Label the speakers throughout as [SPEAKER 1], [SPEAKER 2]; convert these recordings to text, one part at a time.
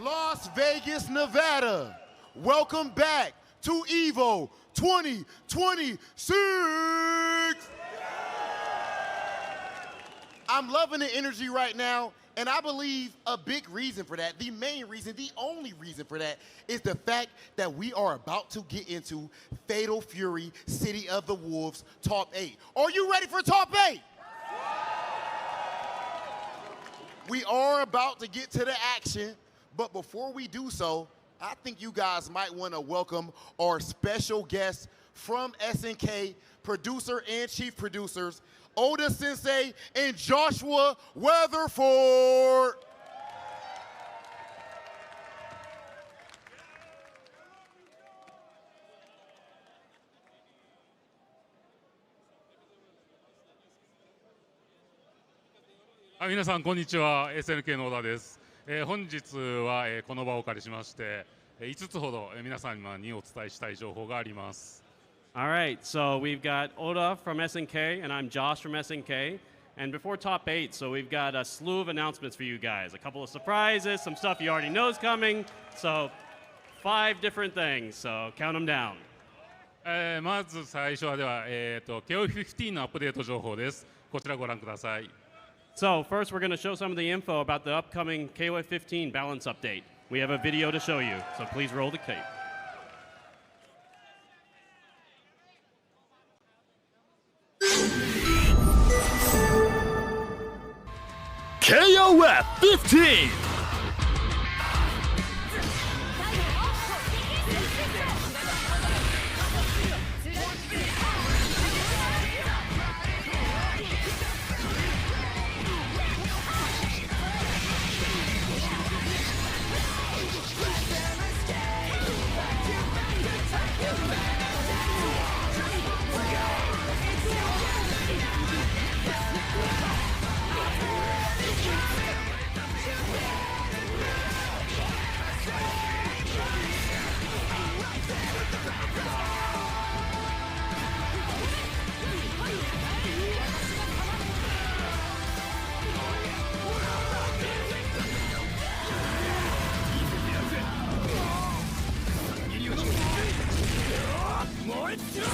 [SPEAKER 1] Las Vegas, Nevada. Welcome back to EVO 2026. I'm loving the energy right now, and I believe a big reason for that, the main reason, the only reason for that, is the fact that we are about to get into Fatal Fury City of the Wolves Top 8. Are you ready for Top 8? We are about to get to the action, but before we do so, I think you guys might want to welcome our special guests from SNK, producer and chief producers, Oda Sensei and Joshua Weatherford.
[SPEAKER 2] 皆さんこんにちは、 SNK の小田です。本日はこの場をお借りしまして5つほど皆さんにお伝えしたい情報があります。
[SPEAKER 3] All right, so we've got Oda from SNK and I'm Josh from SNK. And before top 8, so we've got a slew of announcements for you guys. A couple of surprises, some stuff you already know is coming. So 5 different things, so count them down.
[SPEAKER 2] まず最初はでは、KO15 のアップデート情報です。こちらご覧ください。
[SPEAKER 3] So first, we're going to show some of the info about the upcoming KOF 15 balance update. We have a video to show you, so please roll the tape.
[SPEAKER 4] KOF 15! Let's go!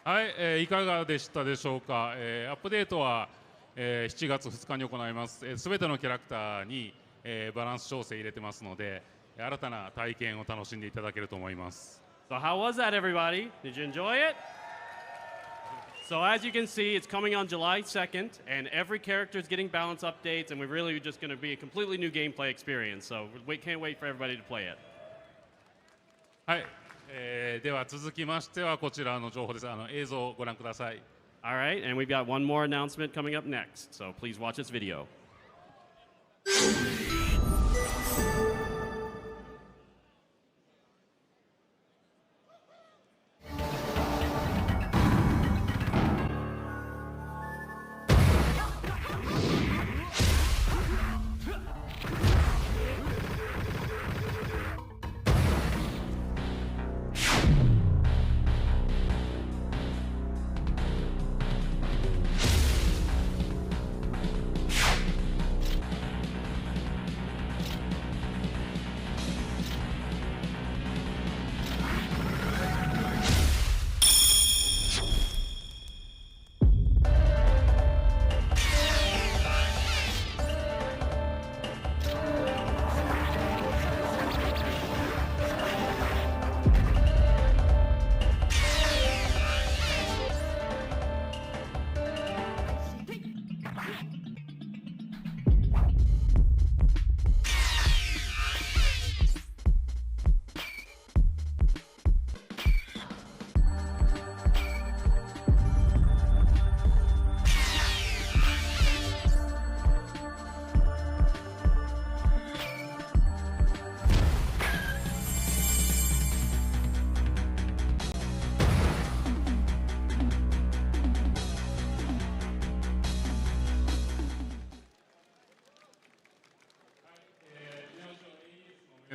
[SPEAKER 2] はい、いかがでしたでしょうか。アップデートは、7月2日に行います。すべてのキャラクターに、バランス調整入れてますので、新たな体験を楽しんでいただけると思います。
[SPEAKER 3] So how was that, everybody? Did you enjoy it? So as you can see, it's coming on July 2nd, and every character is getting balance updates, and we're really just going to be a completely new gameplay experience. So we can't wait for everybody to play it.
[SPEAKER 2] はい、では続きましてはこちらの情報です。映像をご覧ください。
[SPEAKER 3] All right, and we've got one more announcement coming up next. So please watch this video.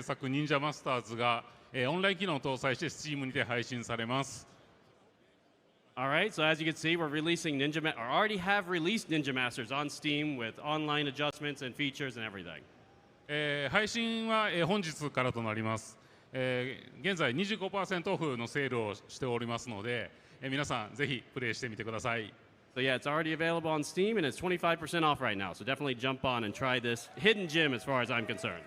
[SPEAKER 2] 作忍者マスターズが、オンライン機能を搭載して Steam にて配信されます。
[SPEAKER 3] All right, so as you can see, we're releasing or already have released Ninja Masters on Steam with online adjustments and features and everything.
[SPEAKER 2] 配信は、本日からとなります。現在 25% オフのセールをしておりますので、皆さんぜひプレイしてみてください。
[SPEAKER 3] So yeah, it's already available on Steam and it's 25% off right now. So definitely jump on and try this hidden gem as far as I'm concerned.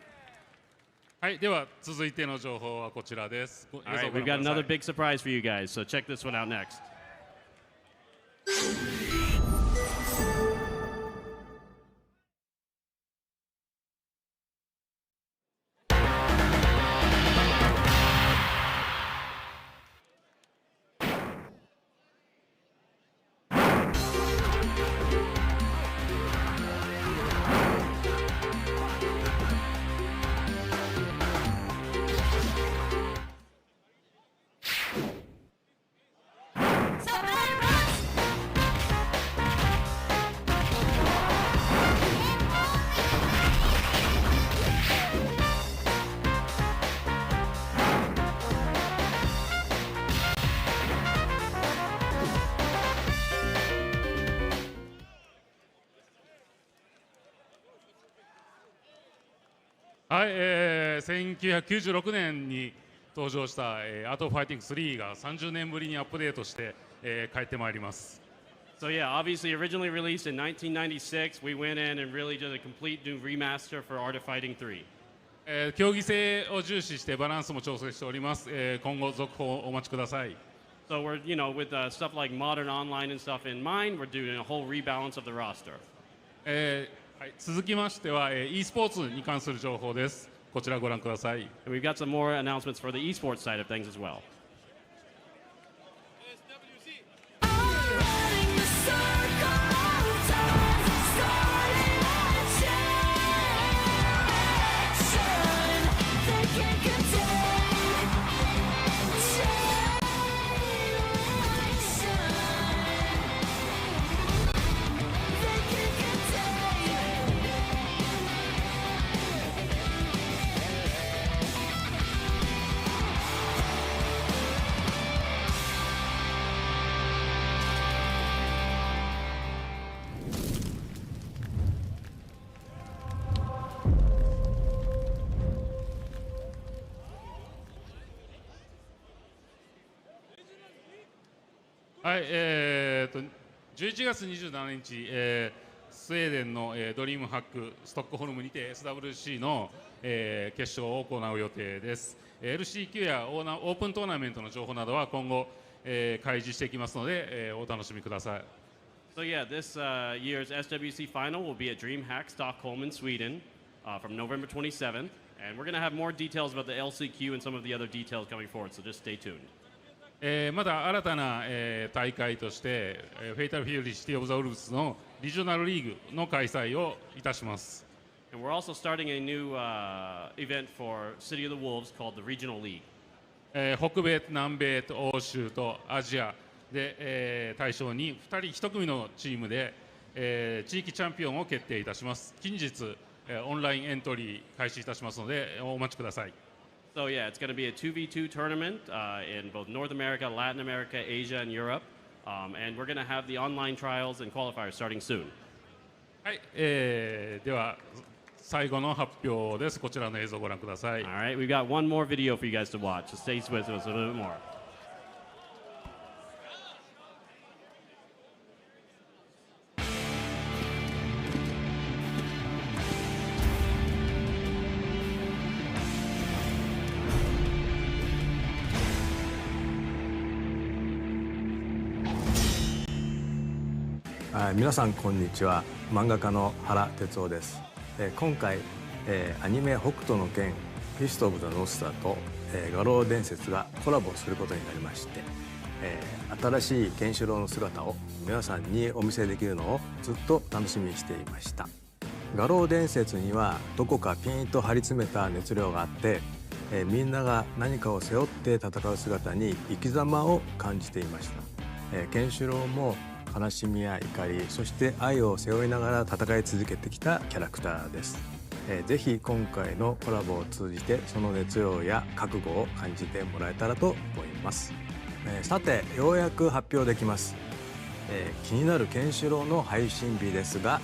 [SPEAKER 2] はい、では続いての情報はこちらです。
[SPEAKER 3] All right, we've got another big surprise for you guys, so check this one out next.
[SPEAKER 2] はい、1996年に登場した、アートファイティング3が30年ぶりにアップデートして、帰ってまいります。
[SPEAKER 3] So yeah, obviously originally released in 1996, we went in and really did a complete new remaster for Art of Fighting 3.
[SPEAKER 2] 競技性を重視してバランスも調整しております。今後続報お待ちください。
[SPEAKER 3] So we're, with stuff like modern online and stuff in mind, we're doing a whole rebalance of the roster.
[SPEAKER 2] はい、続きましては、e スポーツに関する情報です。こちらご覧ください。
[SPEAKER 3] And we've got some more announcements for the esports side of things as well.
[SPEAKER 2] はい、11月27日、スウェーデンの、ドリームハックストックホルムにて SWC の、決勝を行う予定です。LCQ やオープントーナメントの情報などは今後、開示していきますので、お楽しみください。
[SPEAKER 3] So yeah, this year's SWC final will be at DreamHack Stockholm in Sweden from November 27th, and we're going to have more details about the LCQ and some of the other details coming forward, so just stay tuned.
[SPEAKER 2] また新たな、大会として、フェイタルフューリーシティオブザウルブスのリジョナルリーグの開催をいたします。
[SPEAKER 3] And we're also starting a new event for City of the Wolves called the Regional League.
[SPEAKER 2] 北米、南米と欧州とアジアで、対象に1組のチームで、地域チャンピオンを決定いたします。近日、オンラインエントリー開始いたしますのでお待ちください。
[SPEAKER 3] So yeah, it's going to be a 2v2 tournament in both North America, Latin America, Asia, and Europe. And we're going to have the online trials and qualifiers starting soon.
[SPEAKER 2] はい、では最後の発表です。こちらの映像をご覧ください。
[SPEAKER 3] All right, we've got one more video for you guys to watch. So stay with us a little bit more.
[SPEAKER 4] 皆さんこんにちは。漫画家の原哲夫です。今回、アニメ北斗の拳フィスト・オブ・ザ・ノースターと、画廊伝説がコラボすることになりまして、新しいケンシロウの姿を皆さんにお見せできるのをずっと楽しみにしていました。画廊伝説にはどこかピンと張り詰めた熱量があって、みんなが何かを背負って戦う姿に生き様を感じていました。ケンシロウも悲しみや怒り、そして愛を背負いながら戦い続けてきたキャラクターです。ぜひ今回のコラボを通じてその熱量や覚悟を感じてもらえたらと思います。さて、ようやく発表できます。気になるケンシロウの配信日ですが、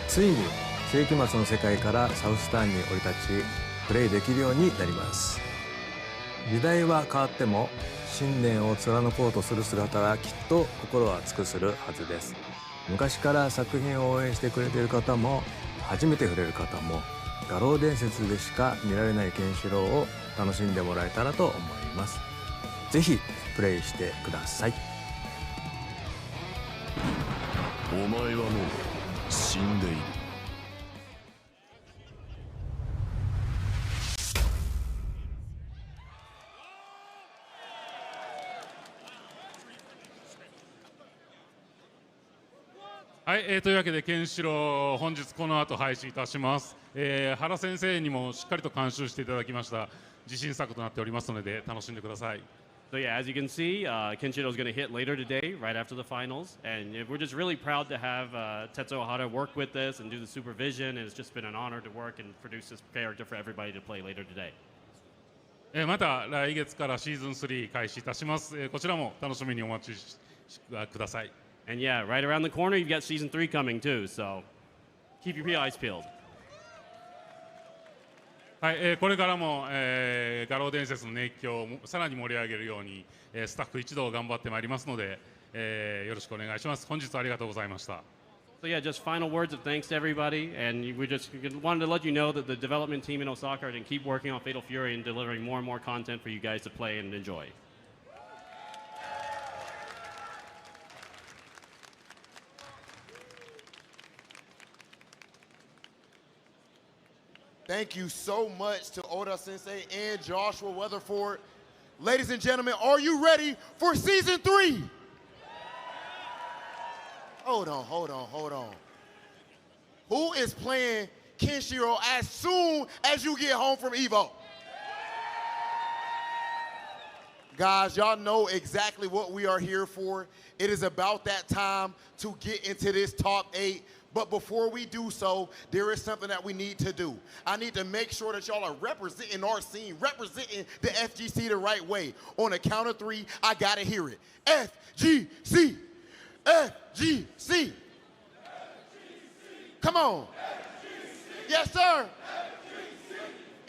[SPEAKER 4] ついに世紀末の世界からサウスターンに降り立ちプレイできるようになります。時代は変わっても信念を貫こうとする姿はきっと心は尽くするはずです。昔から作品を応援してくれている方も初めて触れる方も画廊伝説でしか見られないケンシロウを楽しんでもらえたらと思います。ぜひプレイしてください。
[SPEAKER 5] お前はもう死んでいる。
[SPEAKER 2] はい、というわけでケンシロウ本日この後配信いたします。原先生にもしっかりと監修していただきました自信作となっておりますので楽しんでください。
[SPEAKER 3] So yeah, as you can see, Kenshiro is going to hit later today, right after the finals, and we're just really proud to have Tetsuo Ohara work with this and do the supervision. And it's just been an honor to work and produce this character for everybody to play later today.
[SPEAKER 2] また来月からシーズン3開始いたします。こちらも楽しみにお待ちください。
[SPEAKER 3] And yeah, right around the corner, you've got season 3 coming too. So keep your eyes peeled.
[SPEAKER 2] はい、これからも、画廊伝説の熱狂をさらに盛り上げるように、スタッフ一同頑張ってまいりますので、よろしくお願いします。本日はありがとうございました。
[SPEAKER 3] So yeah, just final words of thanks to everybody, and we just wanted to let you know that the development team in Osaka are going to keep working on Fatal Fury and delivering more and more content for you guys to play and enjoy.
[SPEAKER 1] Thank you so much to Oda Sensei and Joshua Weatherford. Ladies and gentlemen, are you ready for season 3? Hold on. Who is playing Kenshiro as soon as you get home from Evo? Guys, y'all know exactly what we are here for. It is about that time to get into this top 8. But before we do so, there is something that we need to do. I need to make sure that y'all are representing our scene, representing the FGC the right way. On a count of 3, I gotta hear it. FGC! FGC! Come on. FGC. Yes, sir.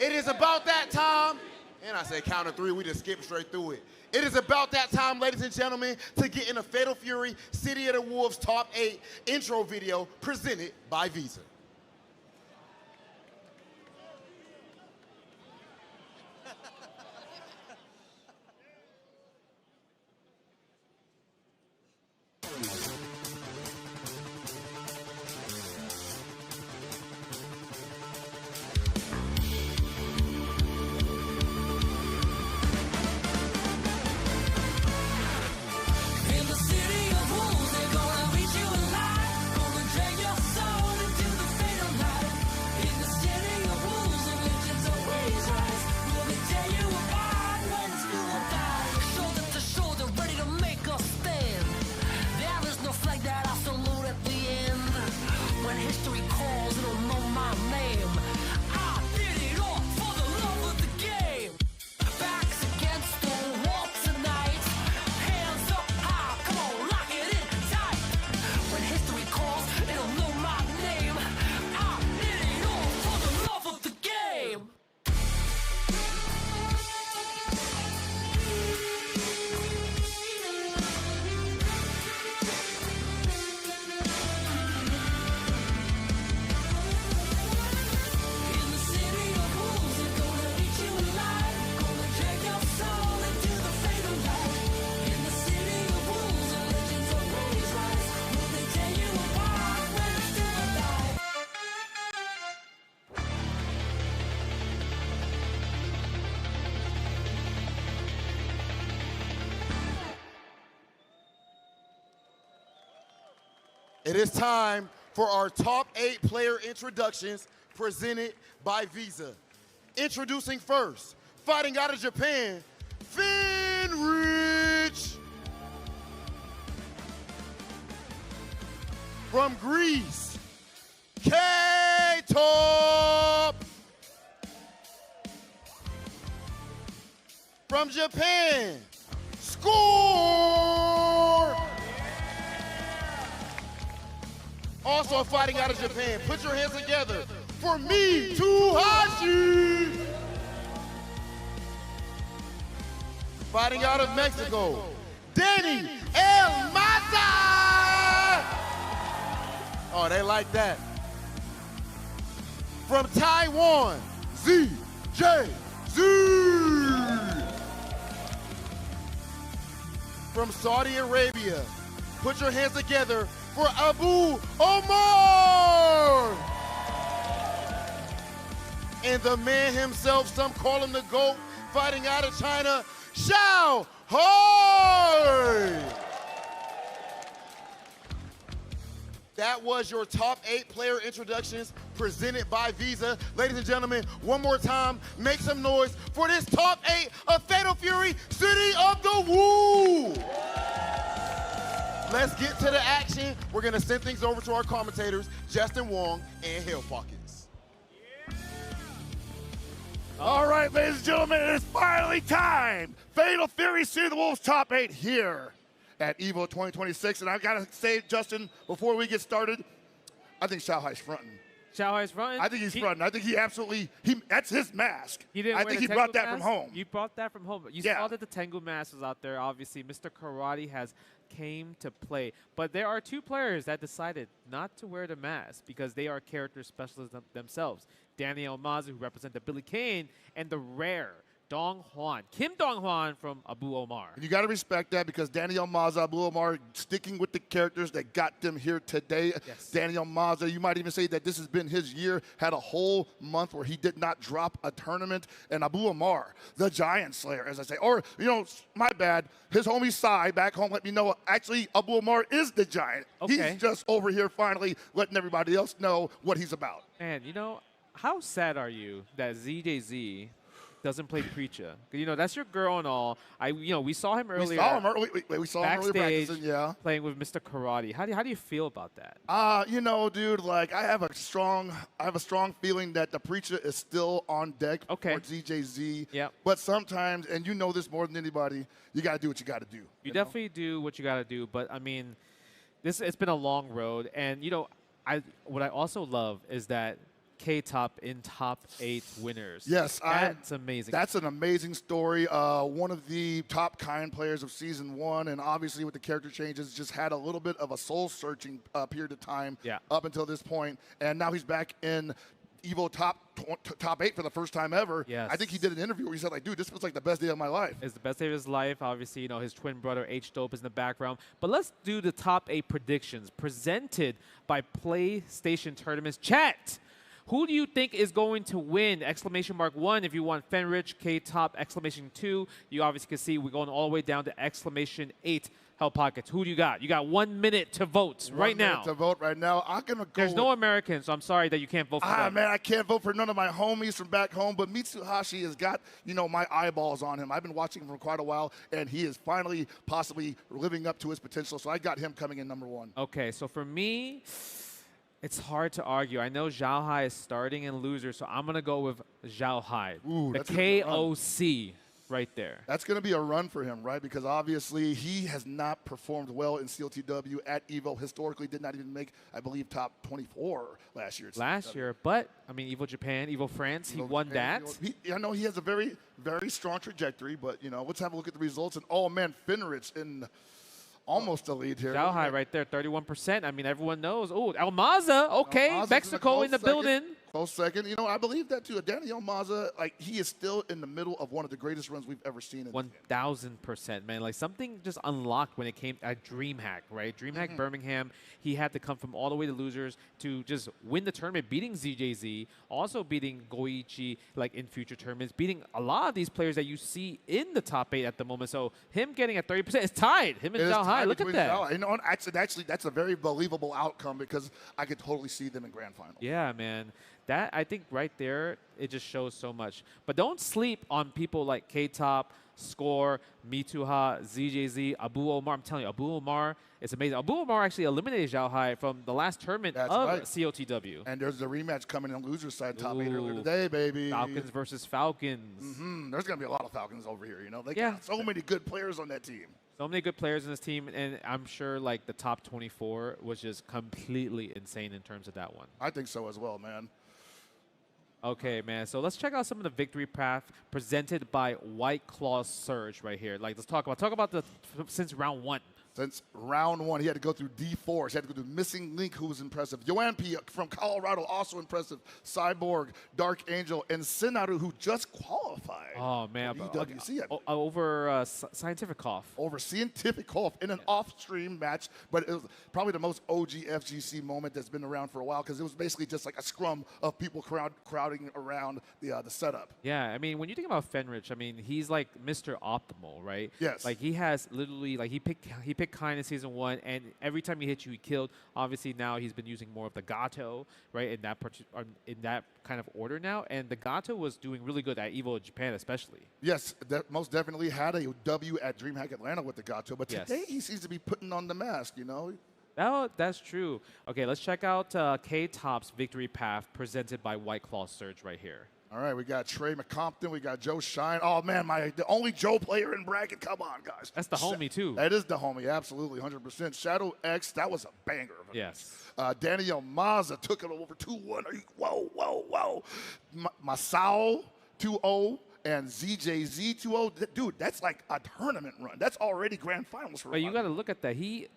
[SPEAKER 1] FGC. It is about that time. And I say count of 3, we just skip straight through it. It is about that time, ladies and gentlemen, to get in a Fatal Fury City of the Wolves Top 8 intro video presented by Visa. It is time for our top 8 player introductions presented by Visa. Introducing first, fighting out of Japan, Finrich. From Greece, K-Top. From Japan, Score. Also fighting out of Japan, put your hands together for me, Hashi. Fighting out of Mexico, Danny El Mata. Oh, they like that. From Taiwan, ZJZ. From Saudi Arabia, put your hands together for Abu Omar. And the man himself, some call him the GOAT, fighting out of China, Xiao Hoi. That was your top 8 player introductions presented by Visa. Ladies and gentlemen, one more time, make some noise for this top 8 of Fatal Fury City of the Woo. Let's get to the action. We're gonna send things over to our commentators, Justin Wong and Hale Pockets.
[SPEAKER 6] All right, ladies and gentlemen, it is finally time. Fatal Fury City of the Wolves Top 8 here at EVO 2026. And I've got to say, Justin, before we get started, I think Xiao Hai's fronting.
[SPEAKER 7] Xiaohai's fronting?
[SPEAKER 6] I think he's fronting. I think he absolutely, that's his mask.
[SPEAKER 7] He didn't
[SPEAKER 6] I
[SPEAKER 7] wear
[SPEAKER 6] think
[SPEAKER 7] the
[SPEAKER 6] he brought
[SPEAKER 7] Tengu
[SPEAKER 6] that from
[SPEAKER 7] mask?
[SPEAKER 6] home.
[SPEAKER 7] You brought that from home. You
[SPEAKER 6] Yeah.
[SPEAKER 7] saw that the Tengu mask was out there. Obviously, Mr. Karate has came to play. But there are 2 players that decided not to wear the mask because they are character specialists themselves. Daniel Mazu, who represent the Billy Kane, and the rare Dong Hwan, Kim Dong Hwan from Abu Omar.
[SPEAKER 6] And you got to respect that because Daniel Maza, Abu Omar, sticking with the characters that got them here today.
[SPEAKER 7] Yes.
[SPEAKER 6] Daniel Maza, you might even say that this has been his year, had a whole month where he did not drop a tournament. And Abu Omar, the Giant Slayer, as I say. Or, you know, my bad, his homie Sai back home let me know, actually, Abu Omar is the Giant.
[SPEAKER 7] Okay.
[SPEAKER 6] He's just over here finally letting everybody else know what he's about.
[SPEAKER 7] And, you know, how sad are you that ZJZ doesn't play Preacher? You know, that's your girl and all. We saw him earlier.
[SPEAKER 6] We saw him earlier
[SPEAKER 7] backstage
[SPEAKER 6] practicing, yeah.
[SPEAKER 7] playing with Mr. Karate. How do you feel about that?
[SPEAKER 6] You know, dude, like I have a strong feeling that the Preacher is still on deck for ZJZ.
[SPEAKER 7] Yep.
[SPEAKER 6] But sometimes, and you know this more than anybody, you got to do what you got to do.
[SPEAKER 7] You definitely do what you got to do. But I mean, it's been a long road, and you know, what I also love is that K-Top in top 8 winners.
[SPEAKER 6] Yes,
[SPEAKER 7] that's amazing.
[SPEAKER 6] That's an amazing story. One of the top kind players of season 1, and obviously with the character changes, just had a little bit of a soul-searching period of time up until this point, and now he's back in Evo top 8 for the first time ever.
[SPEAKER 7] Yes.
[SPEAKER 6] I think he did an interview where he said, like, dude, this feels like the best day of my life.
[SPEAKER 7] It's the best day of his life. Obviously, you know, his twin brother H-Dope is in the background. But let's do the top 8 predictions presented by PlayStation Tournaments. Chat! Who do you think is going to win? Exclamation mark 1 if you want Fenrich, K-Top, exclamation 2. You obviously can see we're going all the way down to exclamation 8. Hell Pockets, who do you got? You got 1 minute to vote right now.
[SPEAKER 6] 1 minute to vote right now. I'm going to go
[SPEAKER 7] There's no Americans, so I'm sorry that you can't vote for them.
[SPEAKER 6] Man, I can't vote for none of my homies from back home, but Mitsuhashi has got, you know, my eyeballs on him. I've been watching him for quite a while, and he is finally possibly living up to his potential, so I got him coming in number 1.
[SPEAKER 7] Okay, so for me, it's hard to argue. I know Zhao Hai is starting in loser, so I'm going to go with Zhao Hai.
[SPEAKER 6] Ooh,
[SPEAKER 7] the
[SPEAKER 6] that's gonna be a run.
[SPEAKER 7] KOC right there.
[SPEAKER 6] That's going to be a run for him, right? Because obviously he has not performed well in COTW at EVO. Historically, did not even make, I believe, top 24 last year.
[SPEAKER 7] Last year, but, I mean, EVO Japan, EVO France, he won that.
[SPEAKER 6] I know he has a very, very strong trajectory, but, you know, let's have a look at the results. And, oh, man, Fenrich in almost the lead here.
[SPEAKER 7] Zhao Hai right there, 31%. I mean, everyone knows. Oh, Almaza, okay.
[SPEAKER 6] Almaza's
[SPEAKER 7] Mexico in the
[SPEAKER 6] second.
[SPEAKER 7] building.
[SPEAKER 6] Close second. You know, I believe that too. Daniel Maza, like, he is still in the middle of one of the greatest runs we've ever seen.
[SPEAKER 7] 1,000%, man. Like, something just unlocked when it came at DreamHack, right? DreamHack Birmingham, he had to come from all the way to losers to just win the tournament, beating ZJZ, also beating Goichi, like, in future tournaments, beating a lot of these players that you see in the top 8 at the moment. So him getting at 30% is tied. Him and Zhao Hai, look at that.
[SPEAKER 6] You know, actually, that's a very believable outcome because I could totally see them in grand final.
[SPEAKER 7] Yeah, man. That, I think, right there, it just shows so much. But don't sleep on people like K-Top, Score, Mituha, ZJZ, Abu Omar. I'm telling you, Abu Omar is amazing. Abu Omar actually eliminated Zhao Hai from the last tournament of COTW.
[SPEAKER 6] And there's the rematch coming on loser side, top 8 earlier today, baby.
[SPEAKER 7] Falcons versus Falcons.
[SPEAKER 6] There's going to be a lot of Falcons over here, you know. They got so many good players on that team.
[SPEAKER 7] So many good players in this team, and I'm sure like the top 24 was just completely insane in terms of that one.
[SPEAKER 6] I think so as well, man.
[SPEAKER 7] Okay, man. So let's check out some of the victory path presented by White Claw Surge right here. Like, let's talk about the since round 1.
[SPEAKER 6] Since round 1, he had to go through D4s. He had to go through Missing Link, who was impressive. Yoan P from Colorado, also impressive. Cyborg, Dark Angel, and Sinaru, who just qualified.
[SPEAKER 7] Oh, man.
[SPEAKER 6] EWC,
[SPEAKER 7] over Scientific Cough.
[SPEAKER 6] Over Scientific Cough in an off-stream match, but it was probably the most OG FGC moment that's been around for a while because it was basically just like a scrum of people crowding around the setup.
[SPEAKER 7] Yeah, I mean, when you think about Fenrich, I mean, he's like Mr. Optimal, right?
[SPEAKER 6] Yes.
[SPEAKER 7] Like, he has literally, like, he picked kind in season 1, and every time he hit you, he killed. Obviously, now he's been using more of the Gato, right, in that kind of order now. And the Gato was doing really good at EVO Japan, especially.
[SPEAKER 6] Yes, that most definitely had a W at DreamHack Atlanta with the Gato, but today he seems to be putting on the mask, you know.
[SPEAKER 7] Oh, that's true. Okay, let's check out K-Top's victory path presented by White Claw Surge right here.
[SPEAKER 6] All right, we got Trey McCompton, we got Joe Shine. Oh man, the only Joe player in bracket. Come on, guys.
[SPEAKER 7] That's the homie too.
[SPEAKER 6] That is the homie, absolutely, 100%. Shadow X, that was a banger.
[SPEAKER 7] Yes.
[SPEAKER 6] Daniel Mazza took it over 2-1. Whoa. Masao 2-0 and ZJZ 2-0. Dude, that's like a tournament run. That's already grand finals for.
[SPEAKER 7] But you got to look at that. He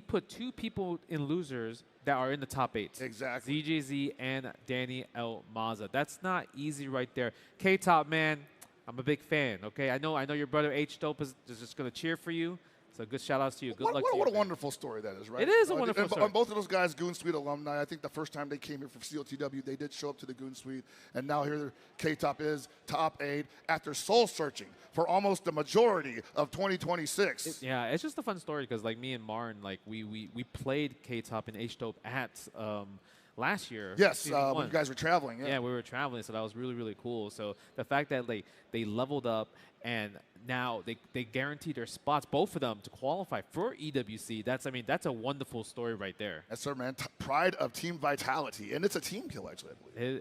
[SPEAKER 7] put 2 people in losers that are in the top 8.
[SPEAKER 6] Exactly.
[SPEAKER 7] ZJZ and Danny L. Mazza. That's not easy right there. K-Top, man, I'm a big fan, okay? I know your brother H-Dope is just going to cheer for you. So good shout-outs to you. Good luck to you.
[SPEAKER 6] What a wonderful story that is, right?
[SPEAKER 7] It is a wonderful story.
[SPEAKER 6] Both of those guys, Goon Suite alumni. I think the first time they came here for COTW, they did show up to the Goon Suite. And now here K-Top is top 8 after soul-searching for almost the majority of 2026.
[SPEAKER 7] It's just a fun story because, like, me and Martin, like, we played K-Top and H-Dope at last year.
[SPEAKER 6] Yes, when you guys were traveling.
[SPEAKER 7] Yeah, we were traveling, so that was really, really cool. So the fact that they leveled up and now they guaranteed their spots, both of them, to qualify for EWC. That's a wonderful story right there.
[SPEAKER 6] Yes, sir, man. Pride of Team Vitality. And it's a team kill, actually,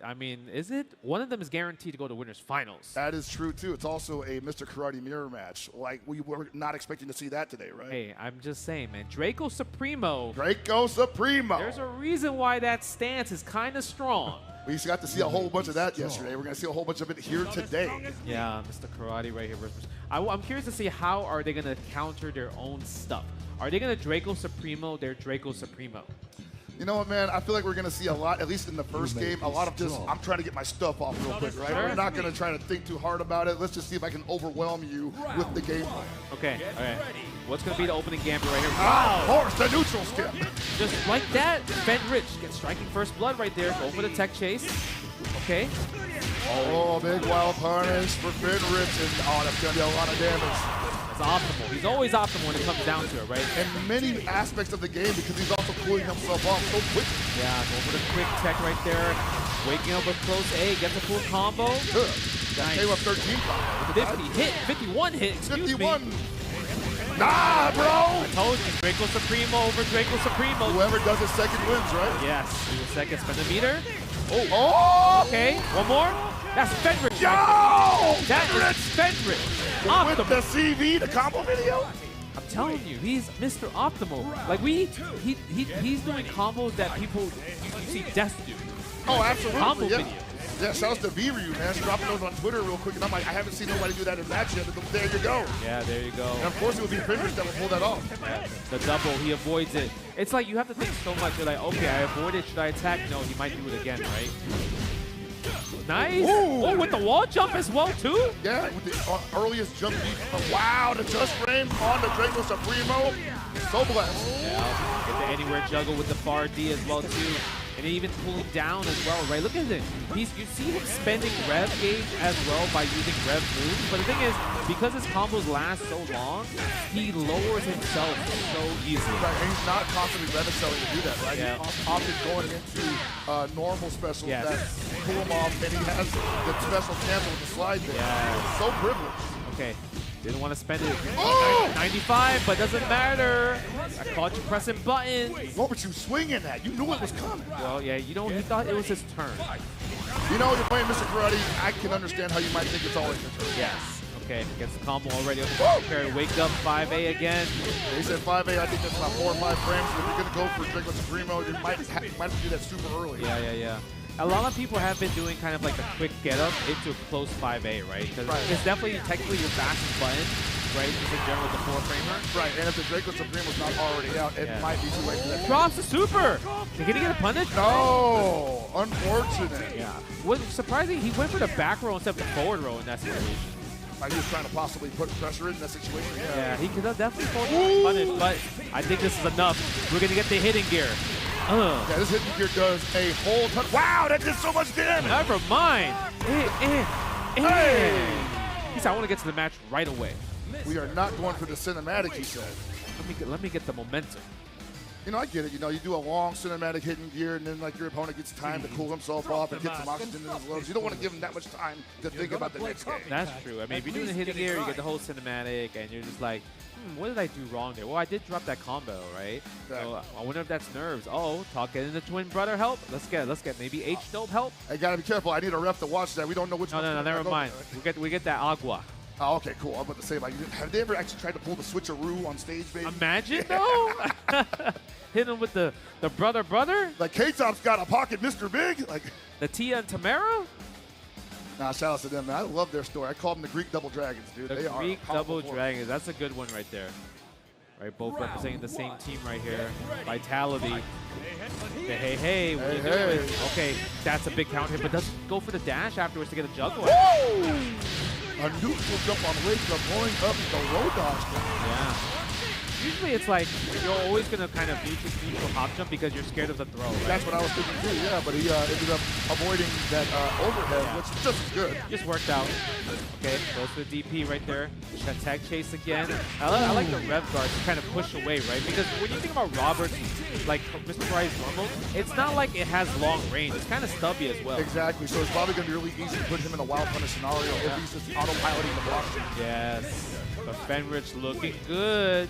[SPEAKER 6] I believe.
[SPEAKER 7] Is it? One of them is guaranteed to go to winners finals.
[SPEAKER 6] That is true, too. It's also a Mr. Karate mirror match. Like, we were not expecting to see that today, right?
[SPEAKER 7] Hey, I'm just saying, man. Draco Supremo.
[SPEAKER 6] There's
[SPEAKER 7] a reason why that stance is kind of strong.
[SPEAKER 6] We got to see a whole bunch of that yesterday. We're going to see a whole bunch of it here today.
[SPEAKER 7] Yeah, Mr. Karate right here. I'm curious to see how are they going to counter their own stuff. Are they going to Draco Supremo their Draco Supremo?
[SPEAKER 6] You know what, man? I feel like we're going to see a lot, at least in the first game, a lot of just, I'm trying to get my stuff off real quick, right? We're not going to try to think too hard about it. Let's just see if I can overwhelm you with the gameplay.
[SPEAKER 7] Okay, all right. What's going to be the opening gambit right here?
[SPEAKER 6] Wow! Of course, the neutral skip.
[SPEAKER 7] Just like that, Fed Rich gets striking first blood right there. Go for the tech chase. Okay.
[SPEAKER 6] Oh, big wild punish for Fed Rich. And, that's going to be a lot of damage.
[SPEAKER 7] It's optimal. He's always optimal when it comes down to it, right?
[SPEAKER 6] And many aspects of the game because he's also cooling himself off so quickly.
[SPEAKER 7] Yeah, go for the quick tech right there. Waking up with close A, gets a full combo.
[SPEAKER 6] Good.
[SPEAKER 7] Nice.
[SPEAKER 6] Came up 13 combo.
[SPEAKER 7] 51 hit, excuse
[SPEAKER 6] 51.
[SPEAKER 7] me.
[SPEAKER 6] Nah, bro!
[SPEAKER 7] I told you, Draco Supremo over Draco Supremo.
[SPEAKER 6] Whoever does it second wins, right?
[SPEAKER 7] Yes, do a second, spin the meter.
[SPEAKER 6] Oh!
[SPEAKER 7] Okay, one more. That's Fenrich.
[SPEAKER 6] Yo!
[SPEAKER 7] That is Fenrich.
[SPEAKER 6] With the CV, the combo video?
[SPEAKER 7] I'm telling you, he's Mr. Optimal. Like he's doing combos that people you see Death do.
[SPEAKER 6] Oh, absolutely.
[SPEAKER 7] Combo
[SPEAKER 6] yeah.
[SPEAKER 7] video.
[SPEAKER 6] Yeah, shouts to V-Ryu, man. Dropping those on Twitter real quick, and I'm like, I haven't seen nobody do that in match yet. There you go.
[SPEAKER 7] Yeah, there you go.
[SPEAKER 6] And of course, it would be Fenrich that would pull that off.
[SPEAKER 7] Yeah, the double, he avoids it. It's like you have to think so much. You're like, okay, I avoided. Should I attack? No, he might do it again, right? Nice.
[SPEAKER 6] Ooh.
[SPEAKER 7] Oh, with the wall jump as well, too?
[SPEAKER 6] Yeah, with the earliest jump beat. Wow, the just frame on the Draco Supremo. So blessed.
[SPEAKER 7] Yeah, get the anywhere juggle with the far D as well, too. And even pulling down as well, right? Look at it. You see him spending rev gauge as well by using rev moves. But the thing is, because his combos last so long, he lowers himself so easily.
[SPEAKER 6] Right, and he's not constantly rev selling to do that, right?
[SPEAKER 7] Yeah.
[SPEAKER 6] He's often going into normal specials
[SPEAKER 7] Yes.
[SPEAKER 6] that pull him off, and he has the special cancel with the slide there.
[SPEAKER 7] Yes.
[SPEAKER 6] So privileged.
[SPEAKER 7] Okay. Didn't want to spend it.
[SPEAKER 6] Oh!
[SPEAKER 7] 95, but doesn't matter. I caught you pressing buttons.
[SPEAKER 6] What were you swinging at? You knew it was coming.
[SPEAKER 7] Well, yeah, he thought it was his turn.
[SPEAKER 6] You know, you're playing Mr. Karate. I can understand how you might think it's always your turn.
[SPEAKER 7] Yes. Okay, gets the combo already on the carry. Wake up 5A again.
[SPEAKER 6] He said 5A. I think that's about 4 or 5 frames. If you're going to go for Draco Supremo, you might have to do that super early.
[SPEAKER 7] Yeah. A lot of people have been doing kind of like a quick get up into a close 5A, right? Because it's definitely technically your fastest button, right? Just in general, the 4-framer.
[SPEAKER 6] Right, and if the Draco Supremo's not already out, it might be too late for that.
[SPEAKER 7] Drops the super! Can he get a punish?
[SPEAKER 6] No! Unfortunate.
[SPEAKER 7] Yeah. What's surprising, he went for the back row instead of the forward row in that situation.
[SPEAKER 6] Like he was trying to possibly put pressure in that situation.
[SPEAKER 7] Yeah, he could have definitely pulled the punish, but I think this is enough. We're going to get the hitting gear.
[SPEAKER 6] Yeah, this hitting gear does a whole ton. Wow, that did so much damage.
[SPEAKER 7] Never mind.
[SPEAKER 6] Hey!
[SPEAKER 7] He said, I want to get to the match right away.
[SPEAKER 6] We are not going for the cinematic, he said.
[SPEAKER 7] Let me get the momentum.
[SPEAKER 6] You know, I get it. You know, you do a long cinematic hidden gear, and then like your opponent gets time to cool himself off and get some oxygen in his lungs. You don't want to give him that much time to think about the next game.
[SPEAKER 7] That's true. I mean, if you're doing a hidden gear, you get the whole cinematic, and you're just like, what did I do wrong there? Well, I did drop that combo, right?
[SPEAKER 6] Exactly.
[SPEAKER 7] So I wonder if that's nerves. Oh, talking in the twin brother help. Let's get maybe H-Dope help.
[SPEAKER 6] I gotta be careful. I need a ref to watch that. We don't know which one.
[SPEAKER 7] No, never mind. We get that agua.
[SPEAKER 6] Oh, okay, cool. I'm about to say, like, have they ever actually tried to pull the switcheroo on stage, baby?
[SPEAKER 7] Imagine though. Hit him with the brother.
[SPEAKER 6] Like K-Top's got a pocket, Mr. Big. Like
[SPEAKER 7] The Tia and Tamara.
[SPEAKER 6] Nah, shout out to them, man. I love their story. I call them the Greek Double Dragons, dude.
[SPEAKER 7] The
[SPEAKER 6] They are
[SPEAKER 7] Greek
[SPEAKER 6] a powerful
[SPEAKER 7] Double
[SPEAKER 6] force.
[SPEAKER 7] Dragons. That's a good one right there. Right, both representing the same team right here. Vitality. Hey, what are you doing? Okay, that's a big count hit, but doesn't go for the dash afterwards to get a juggle.
[SPEAKER 6] A neutral jump on Wake up, going up the road dodge.
[SPEAKER 7] Yeah. Usually it's like you're always going to kind of neutral hop jump because you're scared of the throw, right?
[SPEAKER 6] That's what I was thinking too, yeah, but he ended up avoiding that overhead, which is just as good.
[SPEAKER 7] Just worked out. Okay, goes for the DP right there. That tag chase again. I like the rev guard to kind of push away, right? Because when you think about Robert's, like Mr. Fry's normal, it's not like it has long range. It's kind of stubby as well.
[SPEAKER 6] Exactly, so it's probably going to be really easy to put him in a wild punish scenario if he's just autopiloting the block.
[SPEAKER 7] Yes, but Fenrich looking good.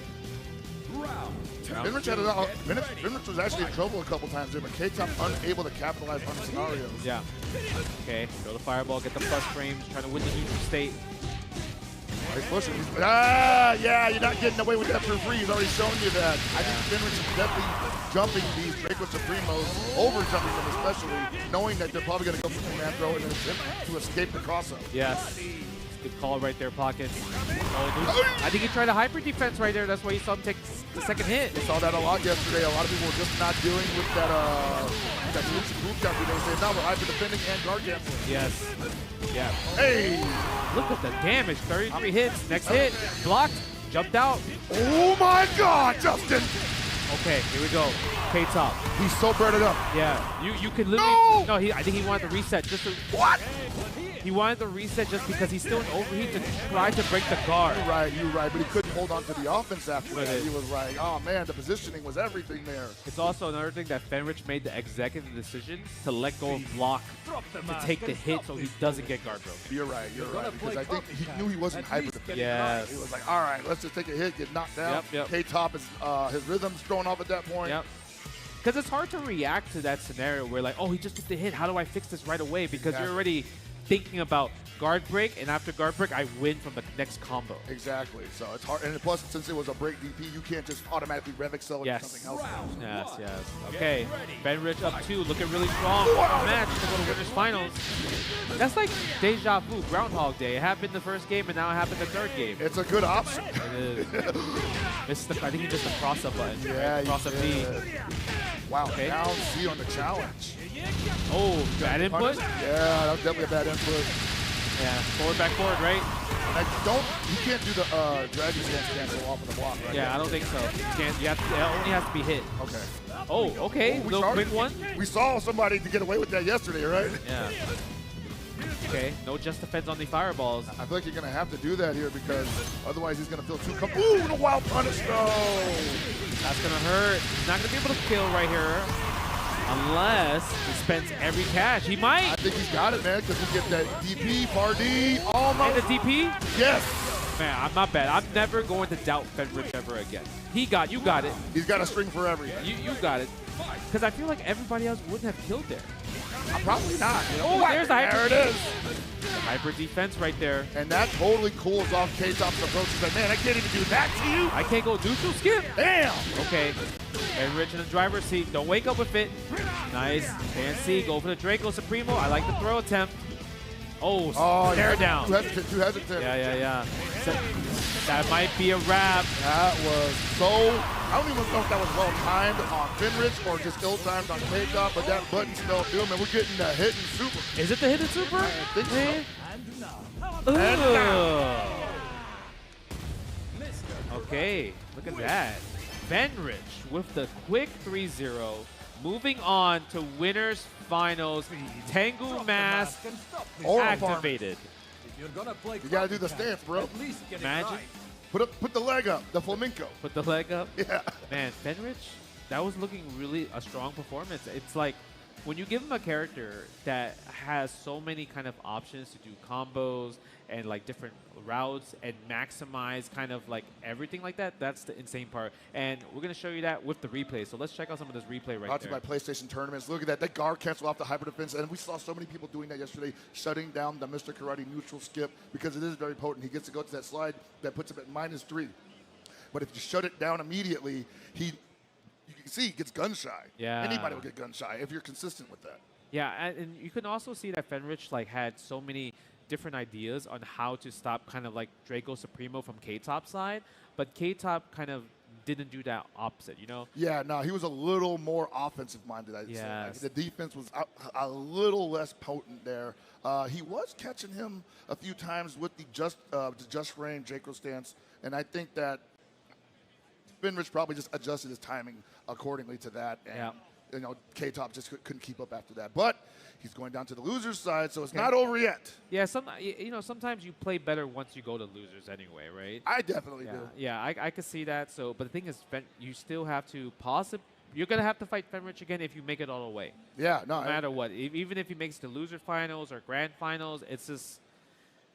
[SPEAKER 6] Fenrich was actually in trouble a couple times there, but K-Top unable to capitalize on the scenarios.
[SPEAKER 7] Yeah. Okay, throw the fireball, get the plus frames, trying to win the neutral state.
[SPEAKER 6] He's pushing. Yeah, you're not getting away with that for free. He's already shown you that. I think Fenrich is definitely jumping these Draco Supremos, over jumping them especially, knowing that they're probably going to go for the command throw and then attempt to escape the cross-up.
[SPEAKER 7] Yes. Good call right there, Pocket. Oh, I think he tried a hyper defense right there. That's why you saw him take the second hit.
[SPEAKER 6] We saw that a lot yesterday. A lot of people were just not dealing with that group capture. They said, now we're hyper defending and guard canceling.
[SPEAKER 7] Yes. Yeah.
[SPEAKER 6] Hey!
[SPEAKER 7] Look at the damage. 33 hits. Next hit. Blocked. Jumped out.
[SPEAKER 6] Oh my God, Justin!
[SPEAKER 7] Okay, here we go. K-Top.
[SPEAKER 6] He's so burdened up.
[SPEAKER 7] Yeah. You can literally.
[SPEAKER 6] No!
[SPEAKER 7] I think he wanted to reset just to.
[SPEAKER 6] What?
[SPEAKER 7] He wanted to reset just because he's still in overheat to try to break the guard.
[SPEAKER 6] You're right, but he couldn't hold on to the offense after that. He was like, oh man, the positioning was everything there.
[SPEAKER 7] It's also another thing that Fenrich made the executive decision to let go of block to take the hit so he doesn't get guard broke.
[SPEAKER 6] You're right, because I think he knew he wasn't hyper defending.
[SPEAKER 7] Yes.
[SPEAKER 6] He was like, all right, let's just take a hit, get knocked down.
[SPEAKER 7] Yep.
[SPEAKER 6] K-Top is his rhythm's thrown off at that point.
[SPEAKER 7] Yep. Because it's hard to react to that scenario where like, oh, he just took the hit. How do I fix this right away? Because you're already thinking about guard break, and after guard break, I win from the next combo.
[SPEAKER 6] Exactly. So it's hard, and plus, since it was a break DP, you can't just automatically rev excel into something else.
[SPEAKER 7] Yes. Okay. Fenrich up 2, looking really strong. Final match to go to winners finals. That's like deja vu, Groundhog Day. It happened the first game, and now it happened the third game.
[SPEAKER 6] It's a good option.
[SPEAKER 7] It is. I think he just a cross-up button.
[SPEAKER 6] Yeah,
[SPEAKER 7] cross-up D.
[SPEAKER 6] Wow. Okay. Down C on the challenge.
[SPEAKER 7] Oh, bad input?
[SPEAKER 6] Yeah, that was definitely a bad input.
[SPEAKER 7] Yeah, forward, back, forward, right?
[SPEAKER 6] And you can't do the dragon stance cancel off of the block, right?
[SPEAKER 7] Yeah, I don't think so. You can't. It only has to be hit.
[SPEAKER 6] Okay.
[SPEAKER 7] Oh, okay. Little quick one.
[SPEAKER 6] We saw somebody to get away with that yesterday, right?
[SPEAKER 7] Yeah. Okay, no just defense on the fireballs.
[SPEAKER 6] I feel like you're going to have to do that here because otherwise he's going to feel too comfortable. Ooh, the wild punish, no!
[SPEAKER 7] That's going to hurt. He's not going to be able to kill right here. Unless he spends every cash. He might.
[SPEAKER 6] I think he's got it, man, because we get that DP, Pardy, almost.
[SPEAKER 7] And the DP?
[SPEAKER 6] Yes.
[SPEAKER 7] Man, I'm not bad. I'm never going to doubt Fenrich ever again. You got it.
[SPEAKER 6] He's got a string for everything.
[SPEAKER 7] You got it. Because I feel like everybody else wouldn't have killed there.
[SPEAKER 6] Probably not. You know?
[SPEAKER 7] Oh, there's the hyper.
[SPEAKER 6] There it is.
[SPEAKER 7] Hyper defense right there.
[SPEAKER 6] And that totally cools off K-Top's approach. He's like, man, I can't even do that to you.
[SPEAKER 7] I can't go neutral skip.
[SPEAKER 6] Damn.
[SPEAKER 7] Okay. And Rich in the driver's seat. Don't wake up with it. Nice. Can't see. Go for the Draco Supremo. I like the throw attempt. Oh, stare down.
[SPEAKER 6] Too hesitant.
[SPEAKER 7] Yeah. That might be a wrap.
[SPEAKER 6] That was so... I don't even know if that was well-timed on Fenrich or just ill-timed on K-Top, but that button still through, man. We're getting the hidden super.
[SPEAKER 7] Is it the hidden super?
[SPEAKER 6] I think so.
[SPEAKER 7] Okay, look at that. Fenrich with the quick 3-0. Moving on to winners finals. Tengu Mask activated.
[SPEAKER 6] You gotta do the stance, bro.
[SPEAKER 7] Imagine.
[SPEAKER 6] Put the leg up, the flamenco.
[SPEAKER 7] Put the leg up.
[SPEAKER 6] Yeah.
[SPEAKER 7] Man, Fenrich, that was looking really a strong performance. It's like when you give him a character that has so many kind of options to do combos and like different routes and maximize kind of like everything like that, that's the insane part. And we're going to show you that with the replay. So let's check out some of this replay right
[SPEAKER 6] Brought to
[SPEAKER 7] there.
[SPEAKER 6] you by PlayStation Tournaments. Look at that. That guard cancel off the hyper defense. And we saw so many people doing that yesterday, shutting down the Mr. Karate neutral skip because it is very potent. He gets to go to that slide that puts him at -3. But if you shut it down immediately, you can see he gets gun shy.
[SPEAKER 7] Yeah.
[SPEAKER 6] Anybody will get gun shy if you're consistent with that.
[SPEAKER 7] Yeah, and you can also see that Fenrich like had so many different ideas on how to stop kind of like Draco Supremo from K-Top side, but K-Top kind of didn't do that opposite, you know?
[SPEAKER 6] Yeah, no, he was a little more offensive-minded, I'd say. Like, the defense was a little less potent there. He was catching him a few times with the just frame Draco stance, and I think that Fenrich probably just adjusted his timing accordingly to that. And, you know, K-Top just couldn't keep up after that. But he's going down to the loser's side, so it's not over yet.
[SPEAKER 7] Yeah, you know, sometimes you play better once you go to losers anyway, right?
[SPEAKER 6] I definitely do.
[SPEAKER 7] Yeah, I could see that. So, but the thing is, you still have to you're going to have to fight Fenrich again if you make it all the way.
[SPEAKER 6] Yeah, no
[SPEAKER 7] matter what. Even if he makes the loser finals or grand finals, it's just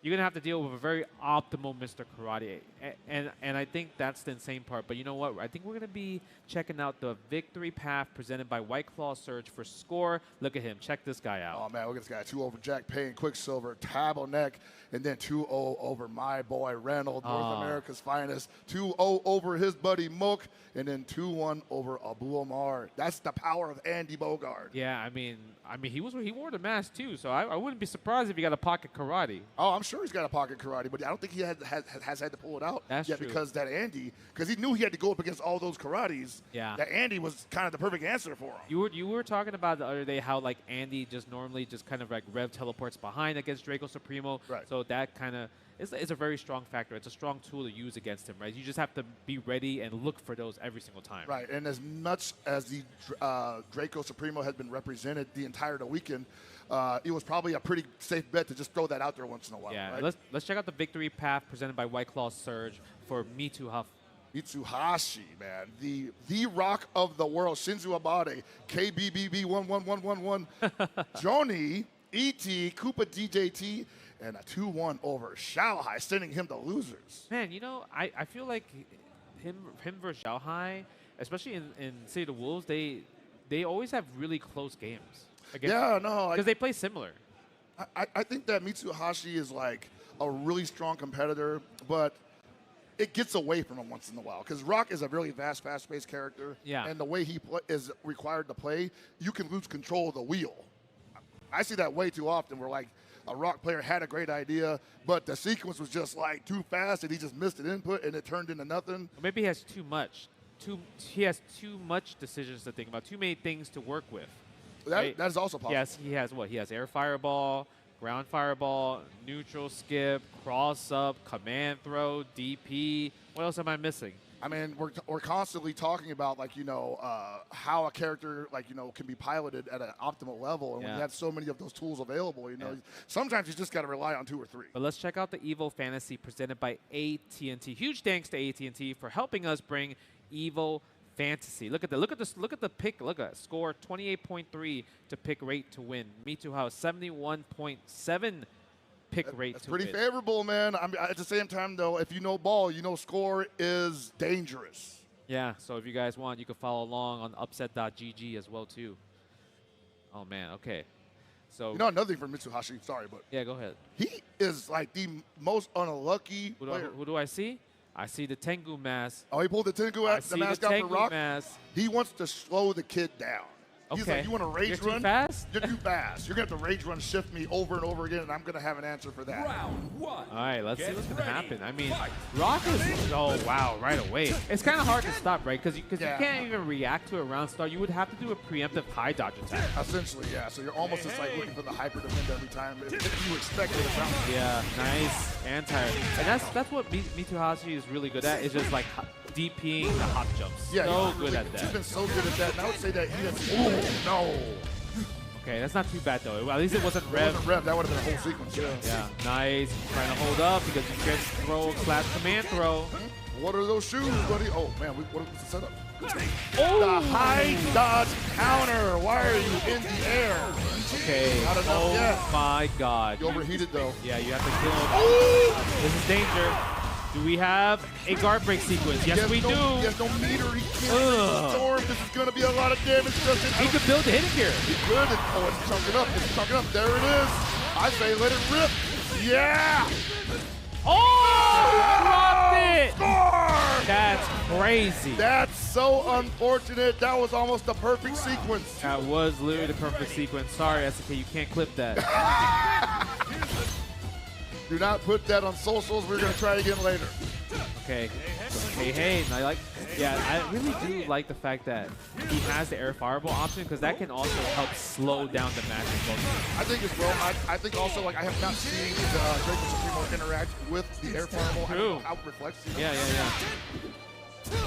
[SPEAKER 7] you're going to have to deal with a very optimal Mr. Karate. And I think that's the insane part. But you know what? I think we're going to be checking out the victory path presented by White Claw Surge for score. Look at him. Check this guy out.
[SPEAKER 6] Oh, man, look at this guy. 2 over Jack Payne, Quicksilver, Tabo Neck, and then 2-0 over my boy Reynold, North America's finest. 2-0 over his buddy Mook, and then 2-1 over Abu Omar. That's the power of Andy Bogard.
[SPEAKER 7] Yeah, I mean, he wore the mask too, so I wouldn't be surprised if he got a pocket karate.
[SPEAKER 6] Oh, I'm sure he's got a pocket karate, but I don't think he has had to pull it out yet because that Andy, because he knew he had to go up against all those karates.
[SPEAKER 7] Yeah,
[SPEAKER 6] that Andy was kind of the perfect answer for him.
[SPEAKER 7] You were talking about the other day how like Andy just normally just kind of like rev teleports behind against Draco Supremo.
[SPEAKER 6] Right.
[SPEAKER 7] So that kind of is a very strong factor. It's a strong tool to use against him, right? You just have to be ready and look for those every single time.
[SPEAKER 6] Right, and as much as the Draco Supremo had been represented the entire weekend, it was probably a pretty safe bet to just throw that out there once in a while.
[SPEAKER 7] Yeah,
[SPEAKER 6] right?
[SPEAKER 7] let's check out the victory path presented by White Claw Surge for
[SPEAKER 6] Mitsuhashi, man, the rock of the world, Shinzu Abade, KBBB 11111, Joni, ET, Koopa DJT, and a 2-1 over Xiaohai, sending him to losers.
[SPEAKER 7] Man, you know, I feel like him versus Xiaohai, especially in City of the Wolves, they always have really close games.
[SPEAKER 6] Yeah, no,
[SPEAKER 7] because they play similar.
[SPEAKER 6] I think that Mitsuhashi is like a really strong competitor, but it gets away from him once in a while because Rock is a really fast-paced character.
[SPEAKER 7] Yeah.
[SPEAKER 6] And the way he is required to play, you can lose control of the wheel. I see that way too often where like a Rock player had a great idea, but the sequence was just like too fast and he just missed an input and it turned into nothing.
[SPEAKER 7] Or maybe he has too much. He has too much decisions to think about, too many things to work with.
[SPEAKER 6] That is also possible.
[SPEAKER 7] Yes, he has what? He has air fireball, ground fireball, neutral skip, cross up, command throw, DP. What else am I missing?
[SPEAKER 6] I mean, we're constantly talking about like, you know, how a character like, you know, can be piloted at an optimal level. And when you have so many of those tools available, you know, sometimes you just got to rely on 2 or 3.
[SPEAKER 7] But let's check out the Evo Fantasy presented by AT&T. Huge thanks to AT&T for helping us bring Evo Fantasy. Look at the pick. Look at score 28.3 to pick rate to win. Mitsuhashi 71.7 pick rate
[SPEAKER 6] That's
[SPEAKER 7] to
[SPEAKER 6] pretty
[SPEAKER 7] win.
[SPEAKER 6] favorable, man. I mean, at the same time, though, if you know ball, you know score is dangerous.
[SPEAKER 7] Yeah, so if you guys want, you can follow along on upset.gg as well, too. Oh, man, okay. So,
[SPEAKER 6] you know another thing for Mitsuhashi, sorry, but
[SPEAKER 7] yeah, go ahead.
[SPEAKER 6] He is like the most unlucky player.
[SPEAKER 7] Who do I see? I see the Tengu mask.
[SPEAKER 6] Oh, he pulled the Tengu mask out for Rock? He wants to slow the kid down. He's like, you want to rage run?
[SPEAKER 7] Too fast?
[SPEAKER 6] You're too fast. You're going to have to rage run shift me over and over again, and I'm going to have an answer for that.
[SPEAKER 5] Round 1.
[SPEAKER 7] All right, let's see what's going to happen. I mean, Rock is, oh, wow, right away. It's kind of hard to stop, right? Because you can't even react to a round start. You would have to do a preemptive high dodge attack.
[SPEAKER 6] Essentially, yeah. So you're almost just like looking for the hyper defend every time if you expect it to round.
[SPEAKER 7] Yeah, nice anti. And that's what Mitsuhashi is really good at, is just like DPing the hop jumps.
[SPEAKER 6] Yeah,
[SPEAKER 7] so good at that.
[SPEAKER 6] He's been so good at that. And I would say that he has. Oh, no.
[SPEAKER 7] Okay, that's not too bad, though. Well, at least it wasn't rev.
[SPEAKER 6] That would have been a whole sequence,
[SPEAKER 7] Yeah, nice. Trying to hold up because you can throw / command throw.
[SPEAKER 6] What are those shoes, buddy? Oh, man, what was the setup?
[SPEAKER 7] Oh!
[SPEAKER 6] The high dodge counter. Why are you in the air?
[SPEAKER 7] Okay.
[SPEAKER 6] Not enough yet.
[SPEAKER 7] My God.
[SPEAKER 6] You overheated, though.
[SPEAKER 7] Yeah, you have to kill him.
[SPEAKER 6] Oh!
[SPEAKER 7] This is danger. Do we have a guard break sequence? Yes, we do.
[SPEAKER 6] He has no meter. He can't storm. This is going to be a lot of damage.
[SPEAKER 7] He could build a hit here.
[SPEAKER 6] He could. Oh, it's chunking up. It's chunking up. There it is. I say let it rip. Yeah.
[SPEAKER 7] Oh, he dropped it.
[SPEAKER 6] Score!
[SPEAKER 7] That's crazy.
[SPEAKER 6] That's so unfortunate. That was almost the perfect sequence.
[SPEAKER 7] That was literally the perfect sequence. Sorry, SNK, you can't clip that.
[SPEAKER 6] Do not put that on socials. We're going to try again later.
[SPEAKER 7] Okay. Hey, and I really do like the fact that he has the air fireball option because that can also help slow down the match.
[SPEAKER 6] I think as well. I think also, like, I have not seen the Draco Supremo interact with the air fireball. I don't know how it reflects.
[SPEAKER 7] Yeah.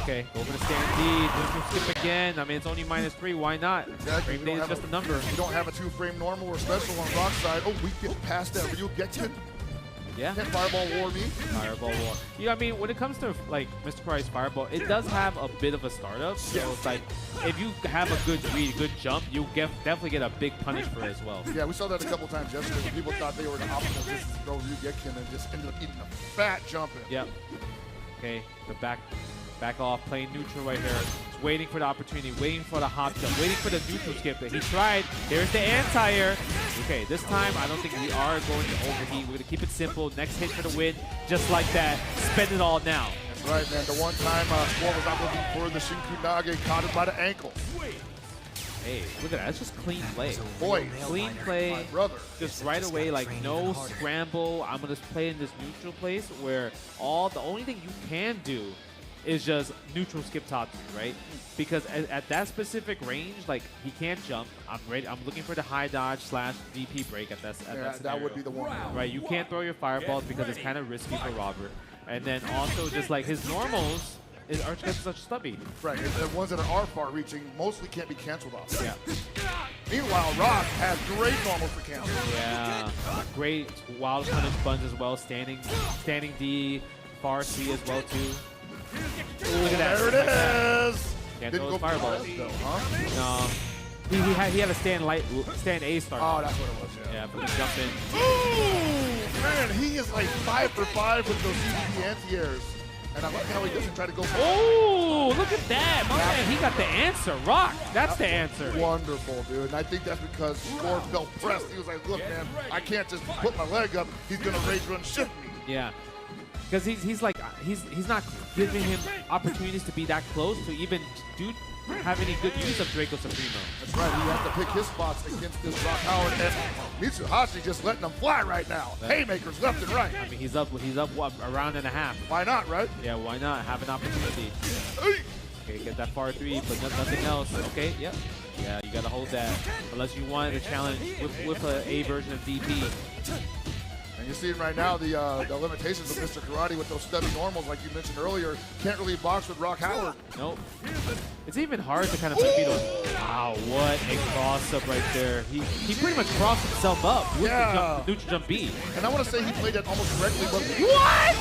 [SPEAKER 7] Okay, go for the stand D. Neutral skip again. I mean, it's only -3. Why not?
[SPEAKER 6] Exactly.
[SPEAKER 7] Frame D is just a number.
[SPEAKER 6] You don't have a 2-frame normal or special on Rock side. Oh, we get past that. Ryu Gekkin.
[SPEAKER 7] Yeah.
[SPEAKER 6] Can't Fireball War me.
[SPEAKER 7] Fireball War. Yeah, I mean, when it comes to, like, Mr. Karai's Fireball, it does have a bit of a startup. So it's like, if you have a good read, good jump, you definitely get a big punish for it as well.
[SPEAKER 6] Yeah, we saw that a couple times yesterday when people thought they were the optimal just to throw Ryu Gekkin and just ended up eating a fat jump in.
[SPEAKER 7] Yep. Okay, the back off, playing neutral right here. Just waiting for the opportunity, waiting for the hop jump, waiting for the neutral skip. He tried. There's the anti-air. Okay, this time I don't think we are going to overheat. We're going to keep it simple. Next hit for the win, just like that. Spend it all now.
[SPEAKER 6] That's right, man. The one time Squall was out looking for the Shinkunage, caught him by the ankle.
[SPEAKER 7] Hey, look at that. That's just clean play.
[SPEAKER 6] Boy,
[SPEAKER 7] clean play.
[SPEAKER 6] my brother.
[SPEAKER 7] Just right away, like no scramble. I'm going to play in this neutral place where the only thing you can do is just neutral skip top 2, right? Because at that specific range, like, he can't jump. I'm looking for the high dodge / DP break at that scenario.
[SPEAKER 6] That would be the one.
[SPEAKER 7] Right, you can't throw your fireballs because it's kind of risky for Robert. And then also just like his normals are just such stubby.
[SPEAKER 6] Right, and the ones that are far-reaching mostly can't be canceled off.
[SPEAKER 7] Yeah.
[SPEAKER 6] Meanwhile, Rock has great normals for cancel.
[SPEAKER 7] Yeah, great wild punish buns as well. Standing D, far C as well too. Look at that.
[SPEAKER 6] There it is.
[SPEAKER 7] Can't
[SPEAKER 6] Didn't
[SPEAKER 7] throw
[SPEAKER 6] go
[SPEAKER 7] his fireballs.
[SPEAKER 6] though, huh?
[SPEAKER 7] No. He had a stand A start.
[SPEAKER 6] Oh, that's what it was,
[SPEAKER 7] Yeah, but he jumped in.
[SPEAKER 6] Ooh, man, he is like 5 for 5 with those CDP anti-airs. And I like how he doesn't try to go for
[SPEAKER 7] Oh, look at that. My man, he got the answer. Rock, that's the answer.
[SPEAKER 6] Wonderful, dude. And I think that's because Score felt pressed. He was like, look, man, I can't just put my leg up. He's going to rage run shift me.
[SPEAKER 7] Yeah. Because he's not giving him opportunities to be that close to even have any good use of Draco Supremo.
[SPEAKER 6] That's right. He has to pick his spots against this Rock Howard. And Mitsuhashi just letting them fly right now. Haymakers left and right.
[SPEAKER 7] I mean, he's up what, a round and a half.
[SPEAKER 6] Why not, right?
[SPEAKER 7] Yeah, why not? Have an opportunity. Okay, get that far 3, but nothing else. Okay, yep. Yeah, you got to hold that. Unless you wanted to challenge with a version of DP.
[SPEAKER 6] And you're seeing right now the limitations of Mr. Karate with those stubby normals, like you mentioned earlier. Can't really box with Rock Howard.
[SPEAKER 7] Nope. It's even hard to kind of beat those. Wow, what a cross-up right there. He pretty much crossed himself up with the neutral jump B.
[SPEAKER 6] And I want to say he played that almost correctly, but
[SPEAKER 7] what?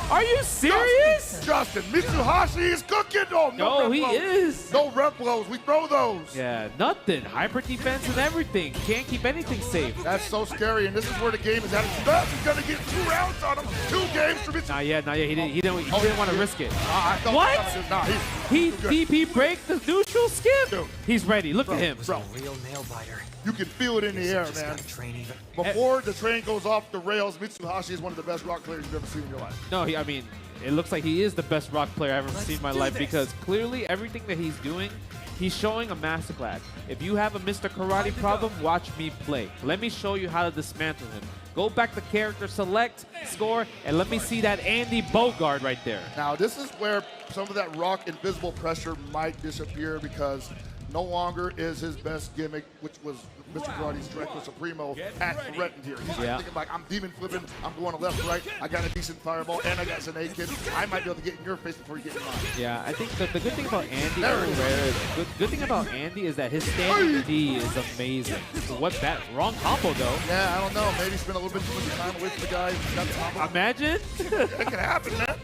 [SPEAKER 7] Are you serious?
[SPEAKER 6] Justin, Mitsuhashi is cooking. Oh,
[SPEAKER 7] no, he is.
[SPEAKER 6] No rep blows. We throw those.
[SPEAKER 7] Yeah, nothing. Hyper defense and everything. Can't keep anything safe.
[SPEAKER 6] That's so scary, and this is where the game is at its best. He's gonna get 2 rounds on him. 2 games for Mitsuhashi.
[SPEAKER 7] Not yet. He didn't want to risk it. What?
[SPEAKER 6] Nah,
[SPEAKER 7] he DP break the neutral skip.
[SPEAKER 6] Dude.
[SPEAKER 7] He's ready. Look at him.
[SPEAKER 6] Bro,
[SPEAKER 5] Real nail biter.
[SPEAKER 6] you can feel it in the air, man. Before the train goes off the rails, Mitsuhashi is one of the best Rock players you've ever seen in your life.
[SPEAKER 7] No, I mean, it looks like he is the best Rock player I've ever seen in my life because clearly everything that he's doing, he's showing a masterclass. If you have a Mr. Karate problem, watch me play. Let me show you how to dismantle him. Go back to character, select, score, and let me see that Andy Bogard right there.
[SPEAKER 6] Now, this is where some of that Rock invisible pressure might disappear because no longer is his best gimmick, which was Mr. Karate's Director Supremo act threatened here. He's like thinking like, I'm demon flipping, I'm going to left, right, I got a decent fireball, and I got an A kid. I might be able to get in your face before you get in mine.
[SPEAKER 7] Yeah, I think the good thing about Andy, good thing about Andy is that his standing D is amazing. So what that wrong combo though?
[SPEAKER 6] Yeah, I don't know. Maybe spend a little bit too much time away from the guy.
[SPEAKER 7] Imagine.
[SPEAKER 6] That can happen, man.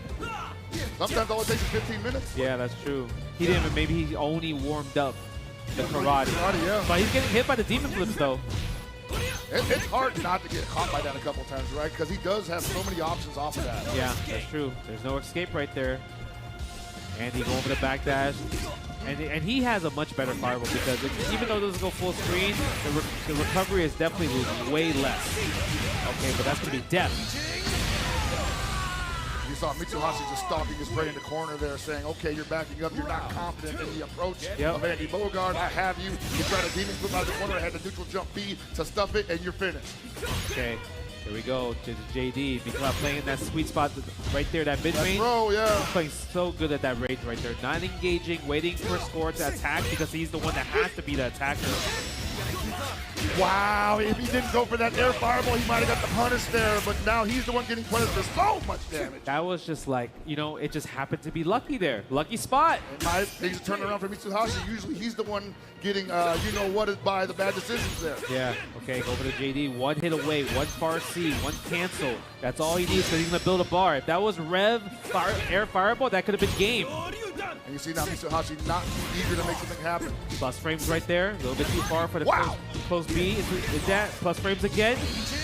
[SPEAKER 6] Sometimes all it takes is 15 minutes.
[SPEAKER 7] Yeah, that's true. He didn't even, maybe he only warmed up the karate.
[SPEAKER 6] Yeah.
[SPEAKER 7] But he's getting hit by the demon flips though.
[SPEAKER 6] It's hard not to get caught by that a couple times, right? Because he does have so many options off of that.
[SPEAKER 7] Yeah, that's true. There's no escape right there. Andy going for the backdash. And he has a much better fireball because even though it doesn't go full screen, the recovery is definitely way less. Okay, but that's going to be depth.
[SPEAKER 6] You saw Mitsuhashi just stopping his brain in the corner there saying, okay, you're backing up, you're not confident in the approach of Andy Bogard, I have you. You tried a demon flip out of the corner, had the neutral jump B to stuff it, and you're finished.
[SPEAKER 7] Okay, here we go to JD. Because playing in that sweet spot right there, that mid-range.
[SPEAKER 6] He's
[SPEAKER 7] playing so good at that range right there. Not engaging, waiting for Score to attack because he's the one that has to be the attacker.
[SPEAKER 6] Wow, if he didn't go for that air fireball, he might have got the punish there, but now he's the one getting punished for so much damage.
[SPEAKER 7] That was just like, you know, it just happened to be lucky there. Lucky spot.
[SPEAKER 6] Things are turning around for Mitsuhashi. Usually he's the one getting, you know what, by the bad decisions there.
[SPEAKER 7] Yeah, okay, go over to JD. One hit away, one far C, one cancel. That's all he needs because he's going to build a bar. If that was Rev air fireball, that could have been game.
[SPEAKER 6] And you see now Mitsuhashi not too eager to make something happen.
[SPEAKER 7] Plus frames right there. A little bit too far for the close B. Is that plus frames again?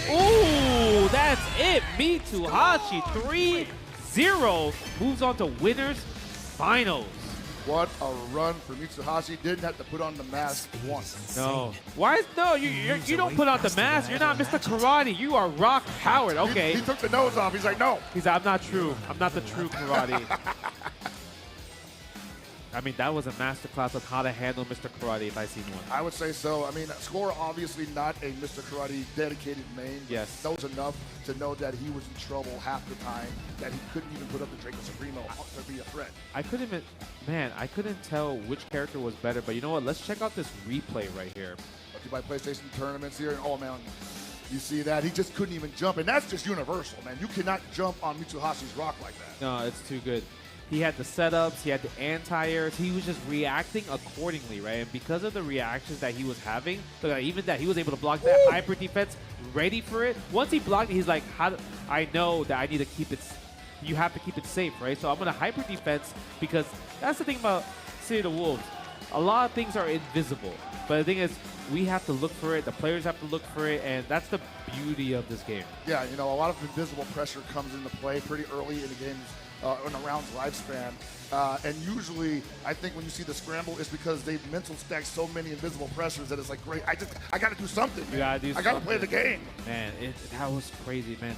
[SPEAKER 7] Ooh, that's it. Mitsuhashi 3-0 moves on to winners finals.
[SPEAKER 6] What a run for Mitsuhashi. Didn't have to put on the mask once.
[SPEAKER 7] No. Why is no? You don't put on the mask. You're not Mr. Karate. You are Rock Howard. Okay.
[SPEAKER 6] He took the nose off. He's like, no.
[SPEAKER 7] He's like, I'm not true. I'm not the true Karate. I mean, that was a masterclass on how to handle Mr. Karate if I've seen one.
[SPEAKER 6] I would say so. I mean, Score obviously not a Mr. Karate dedicated main.
[SPEAKER 7] Yes.
[SPEAKER 6] Knows enough to know that he was in trouble half the time, that he couldn't even put up the Draco Supremo to be a threat.
[SPEAKER 7] I couldn't tell which character was better, but you know what? Let's check out this replay right here.
[SPEAKER 6] By PlayStation tournaments here, and oh man, you see that? He just couldn't even jump, and that's just universal, man. You cannot jump on Mitsuhashi's rock like that.
[SPEAKER 7] No, it's too good. He had the setups, he had the anti-airs, he was just reacting accordingly, right? And because of the reactions that he was having, even that he was able to block that hyper defense, ready for it. Once he blocked it, he's like, I know that I need to keep it, you have to keep it safe, right? So I'm going to hyper defense because that's the thing about City of the Wolves. A lot of things are invisible, but the thing is, we have to look for it, the players have to look for it, and that's the beauty of this game.
[SPEAKER 6] Yeah, you know, a lot of invisible pressure comes into play pretty early in the game's in a round's lifespan. And usually, I think when you see the scramble, it's because they've mental stacked so many invisible pressures that it's like, great, I got to do something.
[SPEAKER 7] You gotta do something.
[SPEAKER 6] I got to play the game.
[SPEAKER 7] Man, that was crazy, man.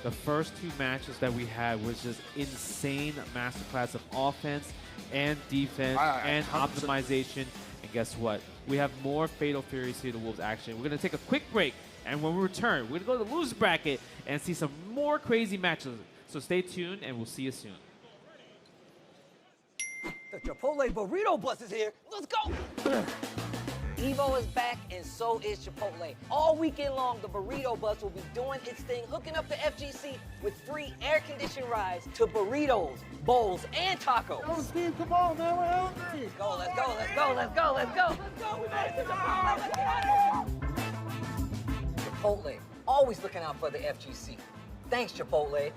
[SPEAKER 7] The first two matches that we had was just insane masterclass of offense and defense and optimization. And guess what? We have more Fatal Fury City of the Wolves action. We're going to take a quick break, and when we return, we're going to go to the loser bracket and see some more crazy matches. So stay tuned, and we'll see you soon.
[SPEAKER 8] The Chipotle Burrito Bus is here. Let's go! Evo is back, and so is Chipotle. All weekend long, the Burrito Bus will be doing its thing, hooking up the FGC with free air-conditioned rides to burritos, bowls, and tacos.
[SPEAKER 6] Oh, Steve, come on, man, we're hungry.
[SPEAKER 8] Let's go, let's go, let's go, let's go, let's go. Let's go, we made it to Chipotle, let's get out of here. Chipotle, always looking out for the FGC. Thanks, Chipotle.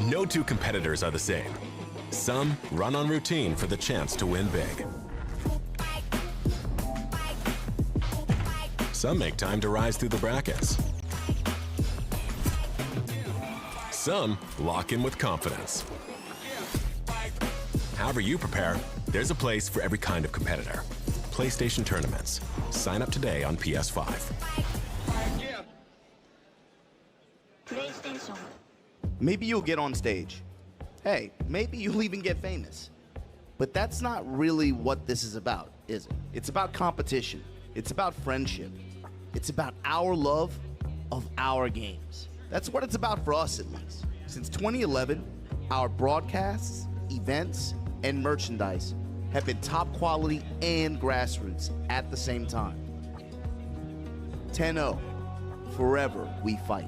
[SPEAKER 5] No two competitors are the same. Some run on routine for the chance to win big. Some make time to rise through the brackets. Some lock in with confidence. However you prepare, there's a place for every kind of competitor. PlayStation Tournaments. Sign up today on PS5.
[SPEAKER 9] Maybe you'll get on stage. Hey, maybe you'll even get famous. But that's not really what this is about, is it? It's about competition. It's about friendship. It's about our love of our games. That's what it's about for us, at least. Since 2011, our broadcasts, events, and merchandise have been top quality and grassroots at the same time. 10-0, forever we fight.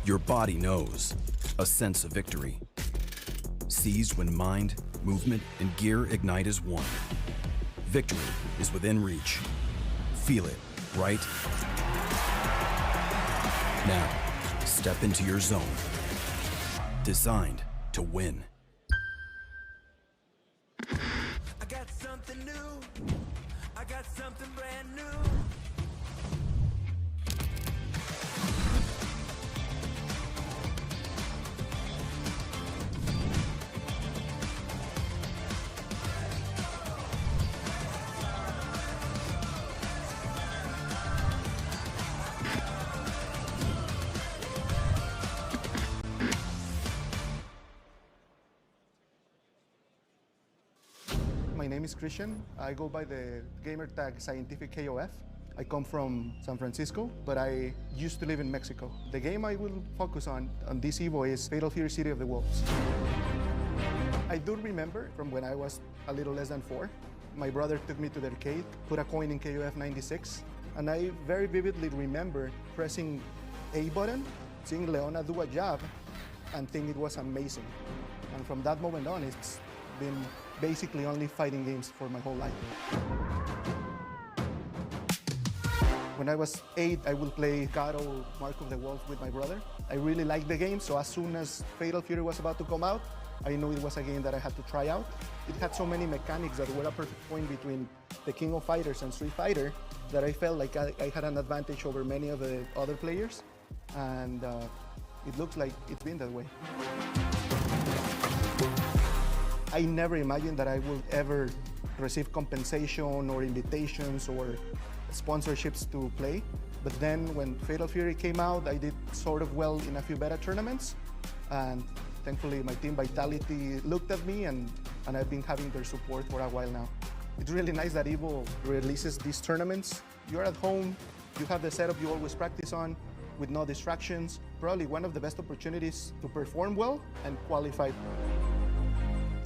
[SPEAKER 10] Your body knows a sense of victory. Seized when mind, movement, and gear ignite as one. Victory is within reach. Feel it, right? Now, step into your zone. Designed to win.
[SPEAKER 11] I got something new. I got something brand new.
[SPEAKER 12] My name is Christian. I go by the gamer tag Scientific KOF. I come from San Francisco, but I used to live in Mexico. The game I will focus on this Evo is Fatal Fury City of the Wolves. I do remember from when I was a little less than 4, my brother took me to the arcade, put a coin in KOF 96, and I very vividly remember pressing A button, seeing Leona do a job, and think it was amazing. And from that moment on, it's been basically only fighting games for my whole life. When I was 8, I would play CotW Mark of the Wolf with my brother. I really liked the game, so as soon as Fatal Fury was about to come out, I knew it was a game that I had to try out. It had so many mechanics that were a perfect point between the King of Fighters and Street Fighter that I felt like I had an advantage over many of the other players, and it looks like it's been that way. I never imagined that I would ever receive compensation or invitations or sponsorships to play. But then when Fatal Fury came out, I did sort of well in a few beta tournaments. And thankfully my team Vitality looked at me and I've been having their support for a while now. It's really nice that Evo releases these tournaments. You're at home, you have the setup you always practice on with no distractions. Probably one of the best opportunities to perform well and qualify.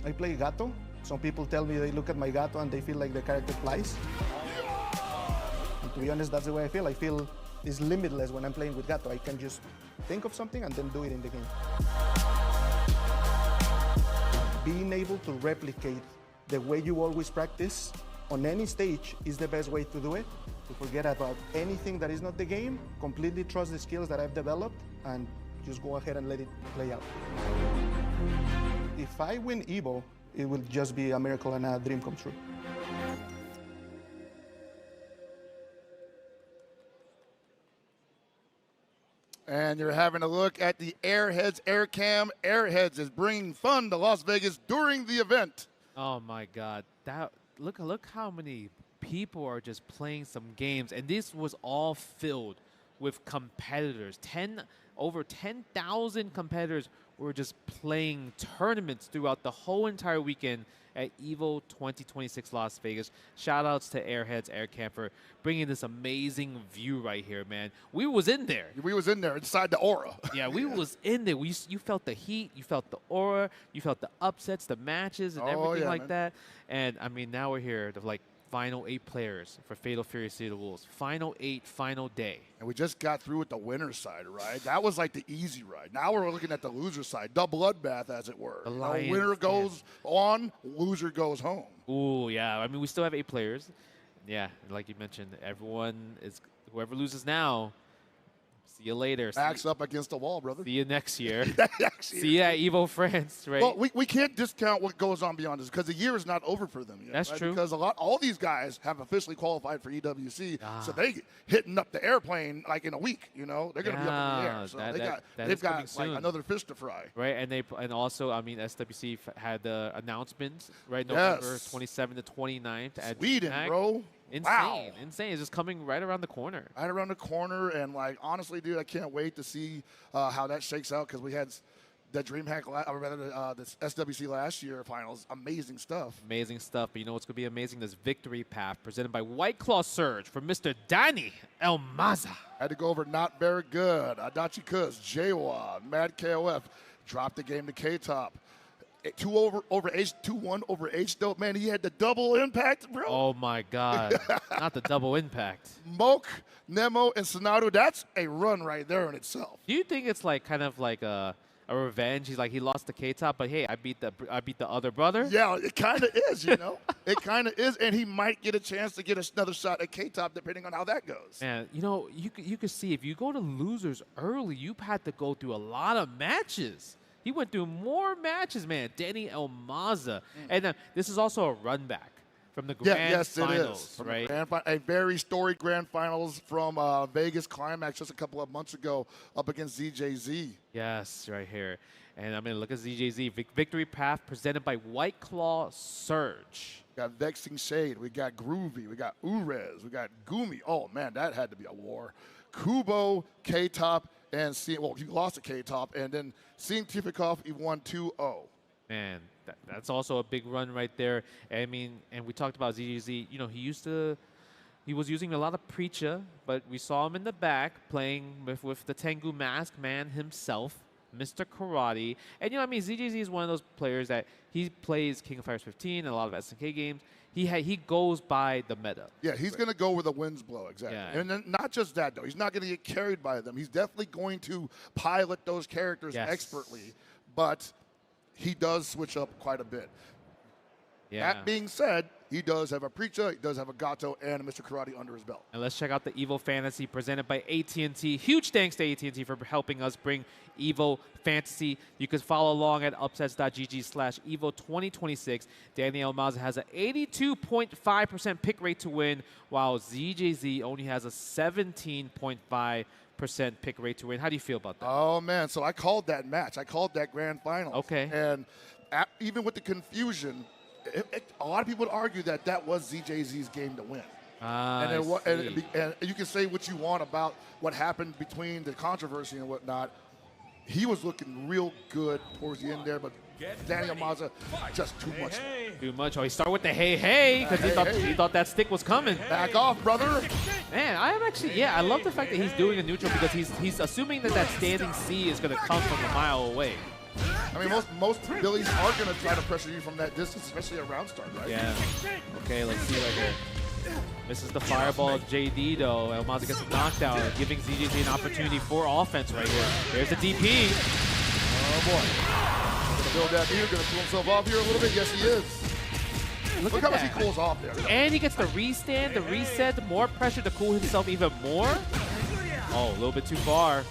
[SPEAKER 12] I play Gato. Some people tell me they look at my Gato and they feel like the character flies. And to be honest, that's the way I feel. I feel it's limitless when I'm playing with Gato. I can just think of something and then do it in the game. Being able to replicate the way you always practice on any stage is the best way to do it. To forget about anything that is not the game, completely trust the skills that I've developed, and just go ahead and let it play out. If I win Evo, it will just be a miracle and a dream come true.
[SPEAKER 6] And you're having a look at the Airheads Air Cam. Airheads is bringing fun to Las Vegas during the event.
[SPEAKER 7] Oh my God! Look how many people are just playing some games, and this was all filled with competitors. Over 10,000 competitors were just playing tournaments throughout the whole entire weekend at EVO 2026 Las Vegas. Shout outs to Airheads Air Camp for bringing this amazing view right here, man. We was in there.
[SPEAKER 6] We was in there inside the aura.
[SPEAKER 7] Yeah, we was in there. You felt the heat, you felt the aura, you felt the upsets, the matches, and everything like that. And I mean, now we're here to like final 8 players for Fatal Fury City of the Wolves. Final 8, final day.
[SPEAKER 6] And we just got through with the winner's side, right? That was like the easy ride. Now we're looking at the loser side, the bloodbath, as it were.
[SPEAKER 7] The
[SPEAKER 6] You know,
[SPEAKER 7] Lions,
[SPEAKER 6] winner goes on, loser goes home.
[SPEAKER 7] Ooh, yeah. I mean, we still have 8 players. Yeah, like you mentioned, whoever loses now, see you later.
[SPEAKER 6] Backs up against the wall, brother.
[SPEAKER 7] See you next year.
[SPEAKER 6] Next year.
[SPEAKER 7] See you at Evo France, right?
[SPEAKER 6] Well, we can't discount what goes on beyond this because the year is not over for them yet.
[SPEAKER 7] That's
[SPEAKER 6] right?
[SPEAKER 7] true.
[SPEAKER 6] Because all these guys have officially qualified for EWC, so they hitting up the airplane like in a week. You know, they're going to be up in the air. So they've got like another fish to fry.
[SPEAKER 7] Right, and also, I mean, SWC had the announcements, right? November 27th to 29th at
[SPEAKER 6] Sweden, bro.
[SPEAKER 7] Insane. It's just coming right around the corner.
[SPEAKER 6] Right around the corner, and like honestly, dude, I can't wait to see how that shakes out because we had the DreamHack, or rather the SWC last year finals. Amazing stuff.
[SPEAKER 7] Amazing stuff. But you know what's going to be amazing? This victory path presented by White Claw Surge from Mr. Danny Elmaza.
[SPEAKER 6] Had to go over Not Very Good, Adachi Kuz, Jawa, Mad KOF, dropped the game to K-Top. 2-1 over H-Dope. Man, he had the double impact, bro.
[SPEAKER 7] Oh, my God. Not the double impact.
[SPEAKER 6] Moke, Nemo, and Sonaru, that's a run right there in itself.
[SPEAKER 7] Do you think it's like kind of like a revenge? He's like, he lost to K-Top, but hey, I beat the other brother?
[SPEAKER 6] Yeah, it kind of is, you know. It kind of is, and he might get a chance to get another shot at K-Top depending on how that goes.
[SPEAKER 7] Man, you know, you could see if you go to losers early, you've had to go through a lot of matches. He went through more matches, man. Danny Elmaza. And this is also a run back from the grand finals,
[SPEAKER 6] from
[SPEAKER 7] right?
[SPEAKER 6] A very storied grand finals from Vegas Climax just a couple of months ago up against ZJZ.
[SPEAKER 7] Yes, right here. And I mean, look at ZJZ. Victory path presented by White Claw Surge.
[SPEAKER 6] We got Vexing Shade. We got Groovy. We got Urez. We got Gumi. Oh, man, that had to be a war. Kubo, K-Top, and he lost to K-Top, and then seeing Tifikov, he won 2-0.
[SPEAKER 7] Man, that's also a big run right there. I mean, and we talked about ZGZ. You know, he was using a lot of Preacher, but we saw him in the back playing with the Tengu Mask man himself, Mr. Karate. And, you know, I mean, ZGZ is one of those players that he plays King of Fighters 15 and a lot of SNK games. He goes by the meta.
[SPEAKER 6] Yeah, he's going to go where the winds blow, exactly.
[SPEAKER 7] Yeah.
[SPEAKER 6] And then not just that, though. He's not going to get carried by them. He's definitely going to pilot those characters expertly, but he does switch up quite a bit.
[SPEAKER 7] Yeah.
[SPEAKER 6] That being said, he does have a Preacher, he does have a Gato, and a Mr. Karate under his belt.
[SPEAKER 7] And let's check out the Evo Fantasy presented by AT&T. Huge thanks to AT&T for helping us bring Evo Fantasy. You can follow along at upsets.gg/Evo2026. Danny Elmaza has an 82.5% pick rate to win, while ZJZ only has a 17.5% pick rate to win. How do you feel about that?
[SPEAKER 6] Oh, man. So I called that match. I called that grand final.
[SPEAKER 7] Okay.
[SPEAKER 6] And even with the confusion, a lot of people would argue that that was ZJZ's game to win. And you can say what you want about what happened between the controversy and whatnot. He was looking real good towards the end there, but Daniel Maza, just too much.
[SPEAKER 7] Too much. Oh, he started with the hey because he thought that stick was coming.
[SPEAKER 6] Back off, brother.
[SPEAKER 7] Man, I am actually, I love the fact that he's doing a neutral because he's assuming that standing C is going to come from a mile away.
[SPEAKER 6] I mean, most Billies are going to try to pressure you from that distance, especially a round start, right?
[SPEAKER 7] Yeah. Okay, let's see right here. This is the fireball of JD, though. Elmaza gets a knockdown, giving ZJZ an opportunity for offense right here. There's the DP.
[SPEAKER 6] Oh, boy. Going to build that meter, going to cool himself off here a little bit. Yes, he is. Look how much he cools off there.
[SPEAKER 7] And he gets the restand, the reset, more pressure to cool himself even more. Oh, a little bit too far.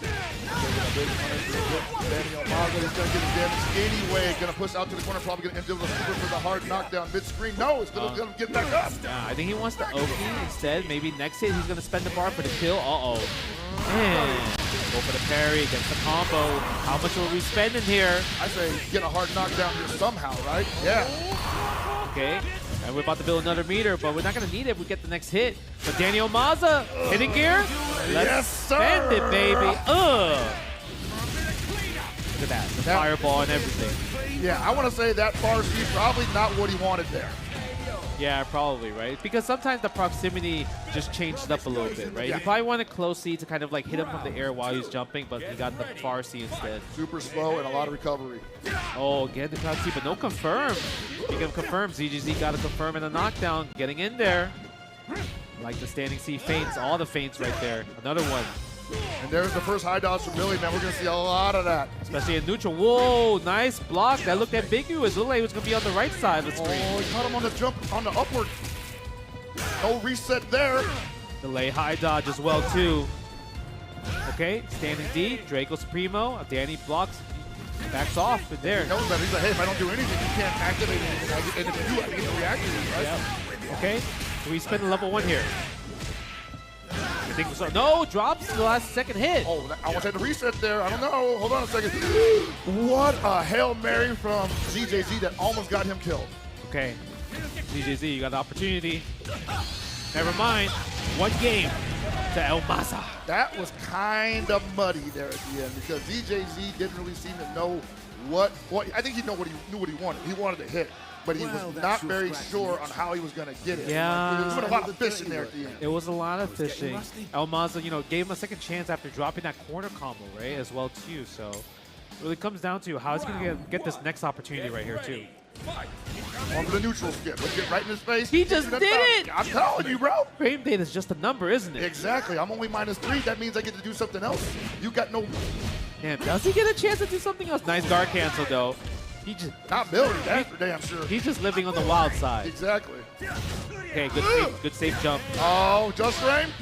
[SPEAKER 6] Daniel Maza is going to get his damage anyway. Going to push out to the corner, probably going to end up with a hard knockdown mid-screen. No, it's going to get back up.
[SPEAKER 7] Yeah, I think he wants the Oki instead. Maybe next hit he's going to spend the bar for the kill. Uh-oh. Man. Go for the parry, gets the combo. How much are we spending here?
[SPEAKER 6] I say get a hard knockdown here somehow, right? Yeah.
[SPEAKER 7] Okay. And we're about to build another meter, but we're not going to need it if we get the next hit. But Daniel Maza, hitting gear. Let's spend it, baby. Look at that, the fireball and everything.
[SPEAKER 6] Yeah, I want to say that bar speed probably not what he wanted there.
[SPEAKER 7] Yeah, probably, right? Because sometimes the proximity just changed up a little bit, right? You probably wanted close C to kind of like hit him from the air while he's jumping, but he got the far C instead.
[SPEAKER 6] Super slow and a lot of recovery.
[SPEAKER 7] Oh, get the crouch C, but no confirm. Speaking of confirm, ZGZ got a confirm and a knockdown, getting in there. Like the standing C feints, all the feints right there. Another one.
[SPEAKER 6] And there's the first high dodge from Billy, man. We're going to see a lot of that.
[SPEAKER 7] Especially in neutral. Whoa, nice block. That looked ambiguous. Looked like it was going to be on the right side of the screen.
[SPEAKER 6] Oh, he caught him on the jump, on the upward. No reset there.
[SPEAKER 7] Delay high dodge as well, too. Okay, standing D, Draco Supremo. Danny blocks, backs off in there.
[SPEAKER 6] He knows that. He's like, hey, if I don't do anything, you can't activate anything. And if you do, I can get the reaction, right?
[SPEAKER 7] Yep. Okay, so we spend level 1 here. I think so. No, drops the last second hit.
[SPEAKER 6] Oh, I almost had to reset there. I don't know. Hold on a second. What a Hail Mary from ZJZ that almost got him killed.
[SPEAKER 7] Okay, ZJZ, you got the opportunity. Never mind. 1 game to El Maza.
[SPEAKER 6] That was kind of muddy there at the end because ZJZ didn't really seem to know what. Well, I think he knew what he wanted. He wanted to hit, but he was not very sure on how he was going to get it.
[SPEAKER 7] Yeah.
[SPEAKER 6] He was doing a lot of fishing there at the end.
[SPEAKER 7] It was a lot of fishing. El Maza, you know, gave him a second chance after dropping that corner combo, right, as well too. So it really comes down to how he's going to get this next opportunity right here too.
[SPEAKER 6] On for the neutral skip. Let's get right in his face.
[SPEAKER 7] He just did it!
[SPEAKER 6] I'm telling you, bro.
[SPEAKER 7] Frame data is just a number, isn't it?
[SPEAKER 6] Exactly. I'm only -3. That means I get to do something else. You got no.
[SPEAKER 7] Damn, does he get a chance to do something else? Nice guard cancel, though. He just
[SPEAKER 6] not Billy. That's for damn sure.
[SPEAKER 7] He's just living on the wild side.
[SPEAKER 6] Exactly.
[SPEAKER 7] Okay, good safe jump.
[SPEAKER 6] Oh, just frame.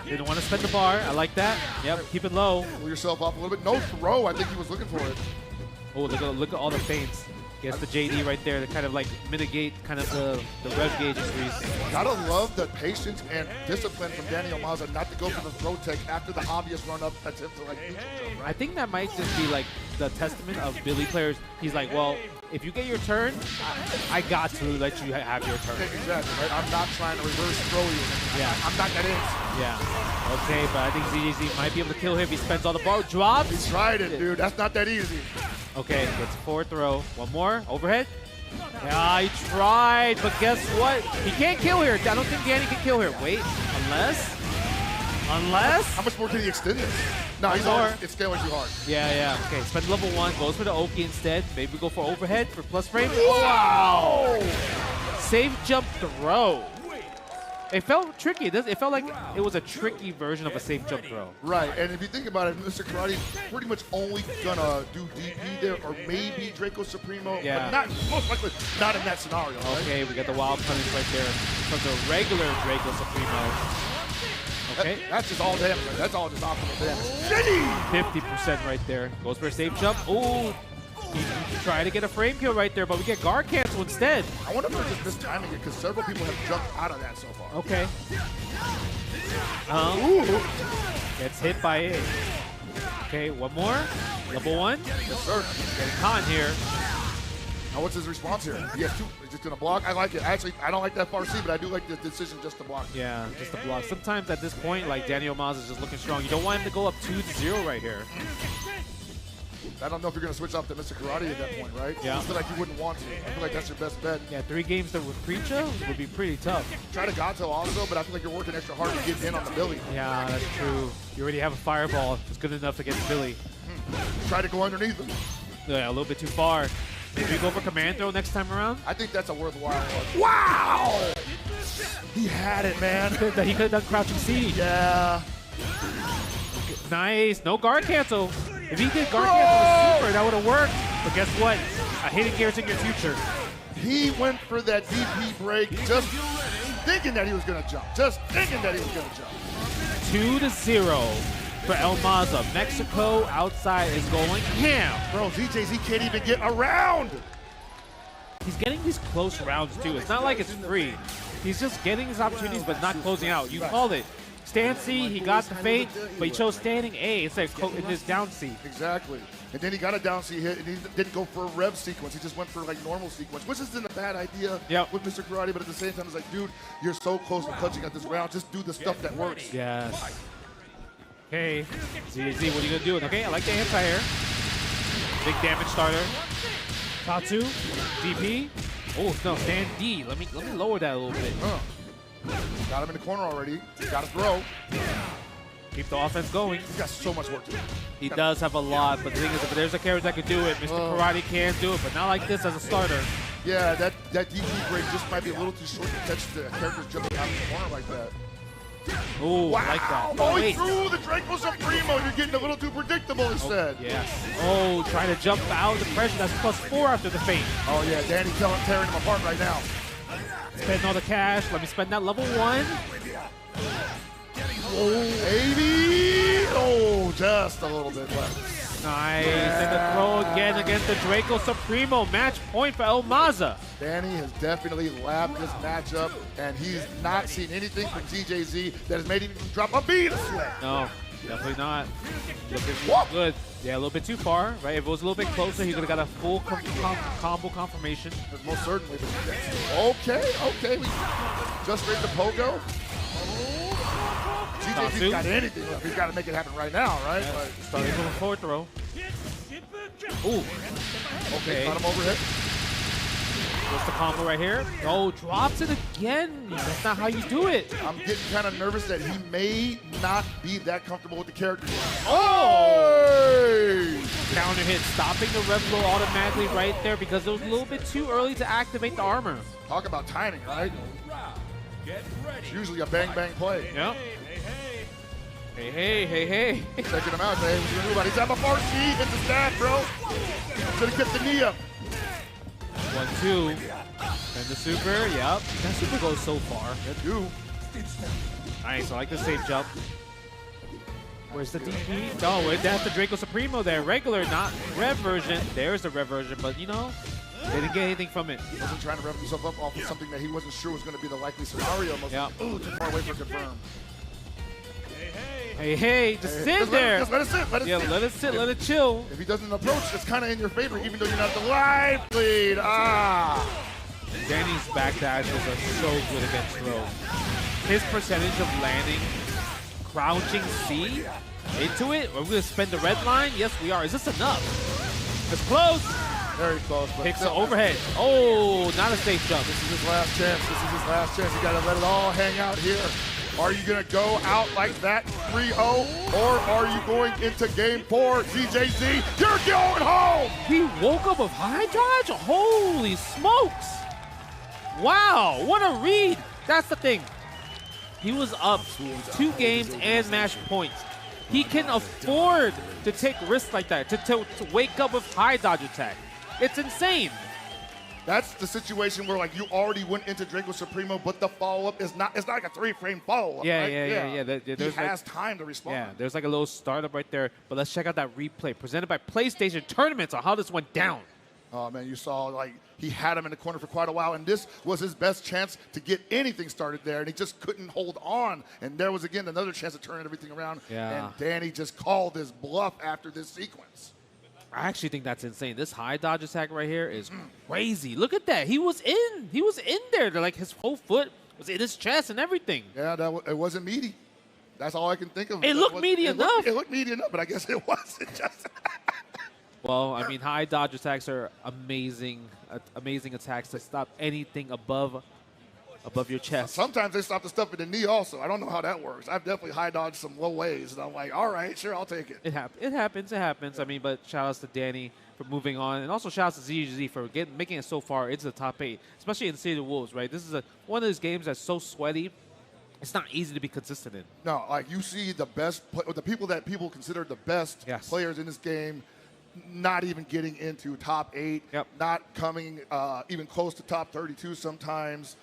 [SPEAKER 7] Didn't want to spend the bar. I like that. Yep, keep it low.
[SPEAKER 6] Pull yourself up a little bit. No throw. I think he was looking for it.
[SPEAKER 7] Oh, look at all the feints. Gets the JD right there to kind of like mitigate kind of the rev gauge increase.
[SPEAKER 6] Gotta love the patience and discipline from Daniel Maza not to go for the throw tech after the obvious run up attempt to like neutral jump, right?
[SPEAKER 7] I think that might just be like the testament of Billy players. He's like, well, if you get your turn, I got to let you have your turn.
[SPEAKER 6] Exactly, right? I'm not trying to reverse throw you.
[SPEAKER 7] Yeah.
[SPEAKER 6] I'm not that in.
[SPEAKER 7] Yeah. Okay, but I think ZGZ might be able to kill him if he spends all the bar. Drops.
[SPEAKER 6] He tried it, dude. That's not that easy.
[SPEAKER 7] Okay, gets a forward throw. One more. Overhead. Yeah, he tried, but guess what? He can't kill here. I don't think Danny can kill here. Wait, unless?
[SPEAKER 6] How much more can he extend this? No, he's already, it's scaling too hard.
[SPEAKER 7] Yeah. Okay, spend level 1. Goes for the Oki instead. Maybe go for overhead for plus frame. Wow! Safe jump throw. It felt tricky. It felt like it was a tricky version of a safe jump throw.
[SPEAKER 6] Right, and if you think about it, Mr. Karate's pretty much only gonna do DP there, or maybe Draco Supremo,
[SPEAKER 7] Yeah.
[SPEAKER 6] but not most likely not in that scenario. Right?
[SPEAKER 7] Okay, we got the wild punish right there from the regular Draco Supremo. Okay,
[SPEAKER 6] That's just all damage. Right? That's all just optimal damage.
[SPEAKER 7] 50% right there. Goes for a safe jump. Ooh, he tried to get a frame kill right there, but we get guard cancel instead.
[SPEAKER 6] I wonder if they're just mistiming it, because several people have jumped out of that so far.
[SPEAKER 7] Okay. Gets hit by it. Okay, one more. Level 1.
[SPEAKER 6] Yes, sir.
[SPEAKER 7] Getting caught here.
[SPEAKER 6] Now, what's his response here? He has 2. He's just gonna block. I like it. Actually, I don't like that far C, but I do like the decision just to block.
[SPEAKER 7] Yeah, just a block. Sometimes at this point, like Daniel Maz is just looking strong. You don't want him to go up 2-0 right here.
[SPEAKER 6] I don't know if you're gonna switch off to Mr. Karate at that point, right?
[SPEAKER 7] Yeah.
[SPEAKER 6] I feel like you wouldn't want to. I feel like that's your best bet.
[SPEAKER 7] Yeah, 3 games with Preacher would be pretty tough.
[SPEAKER 6] Try to Gato also, but I feel like you're working extra hard to get in on the Billy.
[SPEAKER 7] Yeah, that's true. You already have a fireball. It's good enough against Billy.
[SPEAKER 6] Try to go underneath him.
[SPEAKER 7] Yeah, a little bit too far. Maybe you go for command throw next time around?
[SPEAKER 6] I think that's a worthwhile one. Wow! He had it, man.
[SPEAKER 7] He could have done crouching C.
[SPEAKER 6] Yeah.
[SPEAKER 7] Nice. No guard cancel. If he did guard cancel super, that would have worked. But guess what? A hidden gear's in your future.
[SPEAKER 6] He went for that DP break just thinking that he was going to jump. Just thinking that he was going to jump.
[SPEAKER 7] 2-0 for El Maza. Mexico outside is going ham.
[SPEAKER 6] Bro, ZJZ can't even get around.
[SPEAKER 7] He's getting these close rounds, too. It's not like it's free. He's just getting his opportunities, but not closing out. You called it. Stand C, he got the feint, but he chose standing A instead of in his down C.
[SPEAKER 6] Exactly. And then he got a down C hit, and he didn't go for a rev sequence. He just went for like normal sequence, which isn't a bad idea with Mr. Karate, but at the same time, it's like, dude, you're so close to clutching at this round. Just do the stuff that works.
[SPEAKER 7] Yes. Okay, ZZ, what are you going to do? Okay, I like the anti-air. Big damage starter. Tatsu, DP. Oh no, stand D. Let me lower that a little bit.
[SPEAKER 6] Got him in the corner already. Got to throw.
[SPEAKER 7] Keep the offense going.
[SPEAKER 6] He's got so much work to do.
[SPEAKER 7] He does have a lot, but the thing is, if there's a character that could do it, Mr. Karate can do it, but not like this as a starter.
[SPEAKER 6] Yeah, that DP break just might be a little too short to catch the characters jumping out of the corner like that.
[SPEAKER 7] Ooh,
[SPEAKER 6] wow.
[SPEAKER 7] I like that.
[SPEAKER 6] Oh, he threw the Draco Supremo. You're getting a little too predictable instead.
[SPEAKER 7] Yes. Oh, trying to jump out of the pressure. That's +4 after the feint.
[SPEAKER 6] Oh, yeah. Danny tearing him apart right now.
[SPEAKER 7] Spend all the cash. Let me spend that level 1.
[SPEAKER 6] Oh, baby. Oh, just a little bit left.
[SPEAKER 7] Nice. And the throw again against the Draco Supremo. Match point for El Maza.
[SPEAKER 6] Danny has definitely lapped this matchup, and he's not seen anything from TJZ that has made him even drop a beat.
[SPEAKER 7] No, definitely not. Looking good. Yeah, a little bit too far, right? If it was a little bit closer, he would have got a full combo confirmation.
[SPEAKER 6] Most certainly. Okay. We just ready to pogo. TJZ's got anything left. He's got to make it happen right now, right?
[SPEAKER 7] Yeah.
[SPEAKER 6] But
[SPEAKER 7] starting with a forward throw. Ooh. Okay.
[SPEAKER 6] Got him overhead.
[SPEAKER 7] What's the combo right here? Oh, drops it again. That's not how you do it.
[SPEAKER 6] I'm getting kind of nervous that he may not be that comfortable with the character.
[SPEAKER 7] Oh! Counter hit, stopping the rev blow automatically right there because it was a little bit too early to activate the armor.
[SPEAKER 6] Talk about timing, right? It's usually a bang-bang play.
[SPEAKER 7] Yep. Hey.
[SPEAKER 6] Checking him out, man. He's on the far seat. It's a stab, bro. Should have kept the knee up.
[SPEAKER 7] 1-2. And the super, yep. That super goes so far.
[SPEAKER 6] That do.
[SPEAKER 7] Nice, I like the safe jump. Where's the DP? No, that's the Draco Supremo there. Regular, not rev version. There's the rev version, but you know, they didn't get anything from it.
[SPEAKER 6] He wasn't trying to rev himself up off of something that he wasn't sure was going to be the likely scenario.
[SPEAKER 7] Yep.
[SPEAKER 6] Ooh, too far away for confirm.
[SPEAKER 7] Hey, just sit there.
[SPEAKER 6] Just let it sit. Let it sit.
[SPEAKER 7] Let it chill.
[SPEAKER 6] If he doesn't approach, it's kind of in your favor, even though you're not the live lead.
[SPEAKER 7] Danny's back dashes are so good against throw. His percentage of landing, crouching C into it. Are we going to spend the red line? Yes, we are. Is this enough? It's close.
[SPEAKER 6] Very close.
[SPEAKER 7] Picks the overhead. Oh, not a safe jump.
[SPEAKER 6] This is his last chance. You got to let it all hang out here. Are you going to go out like that 3-0, or are you going into game 4? CJZ, you're going home!
[SPEAKER 7] He woke up with high dodge? Holy smokes! Wow, what a read! That's the thing. He was up 2 games and match points. He can afford to take risks like that, to wake up with high dodge attack. It's insane.
[SPEAKER 6] That's the situation where like you already went into Draco Supremo, but the follow-up is not, it's not like a 3-frame follow-up.
[SPEAKER 7] Yeah,
[SPEAKER 6] right?
[SPEAKER 7] yeah.
[SPEAKER 6] He has time to respond.
[SPEAKER 7] Yeah, there's like a little startup right there, but let's check out that replay presented by PlayStation Tournaments on how this went down.
[SPEAKER 6] Oh man, you saw like he had him in the corner for quite a while, and this was his best chance to get anything started there, and he just couldn't hold on. And there was again another chance to turn everything around.
[SPEAKER 7] Yeah.
[SPEAKER 6] And Danny just called his bluff after this sequence.
[SPEAKER 7] I actually think that's insane. This high dodge attack right here is crazy. Look at that. He was in there. Like his whole foot was in his chest and everything.
[SPEAKER 6] Yeah, it wasn't meaty. That's all I can think of.
[SPEAKER 7] It looked meaty enough.
[SPEAKER 6] It looked meaty enough, but I guess it wasn't just.
[SPEAKER 7] Well, I mean, high dodge attacks are amazing attacks to stop anything above your chest.
[SPEAKER 6] Sometimes they stop the stuff in the knee also. I don't know how that works. I've definitely high dodged some low ways, and I'm like, all right, sure, I'll take it.
[SPEAKER 7] It happens. I mean, but shout outs to Danny for moving on, and also shout outs to ZGZ for making it so far into the top 8, especially in the City of Wolves, right? This is one of those games that's so sweaty. It's not easy to be consistent in.
[SPEAKER 6] No, like you see the best, the people that people consider the best players in this game, not even getting into top 8, not coming even close to top 32 sometimes.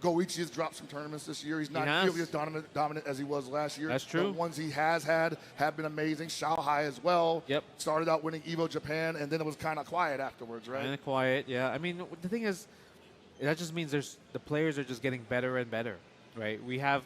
[SPEAKER 6] Goichi has dropped some tournaments this year. He's not nearly as dominant as he was last year.
[SPEAKER 7] That's true.
[SPEAKER 6] The ones he has had have been amazing. Shanghai as well.
[SPEAKER 7] Yep.
[SPEAKER 6] Started out winning Evo Japan, and then it was kind of quiet afterwards, right?
[SPEAKER 7] Kind of quiet, yeah. I mean, the thing is, that just means the players are just getting better and better, right? We have,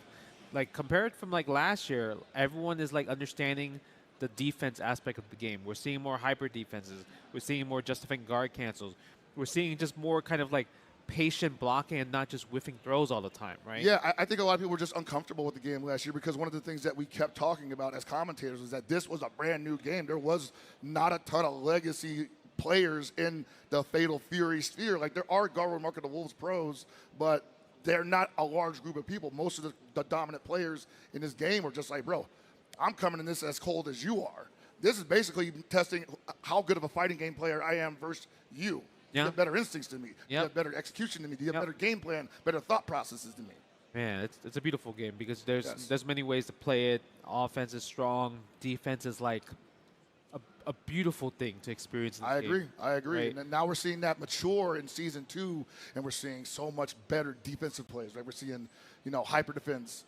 [SPEAKER 7] like, compared from, like, last year, everyone is, like, understanding the defense aspect of the game. We're seeing more hyper defenses. We're seeing more justifying guard cancels. We're seeing just more kind of, like, patient blocking and not just whiffing throws all the time, right?
[SPEAKER 6] Yeah, I think a lot of people were just uncomfortable with the game last year because one of the things that we kept talking about as commentators was that this was a brand new game. There was not a ton of legacy players in the Fatal Fury sphere. Like, there are Garbo Market of Wolves pros, but they're not a large group of people. Most of the dominant players in this game are just like, bro, I'm coming in this as cold as you are. This is basically testing how good of a fighting game player I am versus you. You have better instincts than me. You have better execution than me. You have better game plan, better thought processes than me.
[SPEAKER 7] Man, it's a beautiful game because there's many ways to play it. Offense is strong. Defense is like a beautiful thing to experience in this game.
[SPEAKER 6] I agree.
[SPEAKER 7] Right?
[SPEAKER 6] And now we're seeing that mature in Season 2, and we're seeing so much better defensive plays. Right? We're seeing, hyper defense.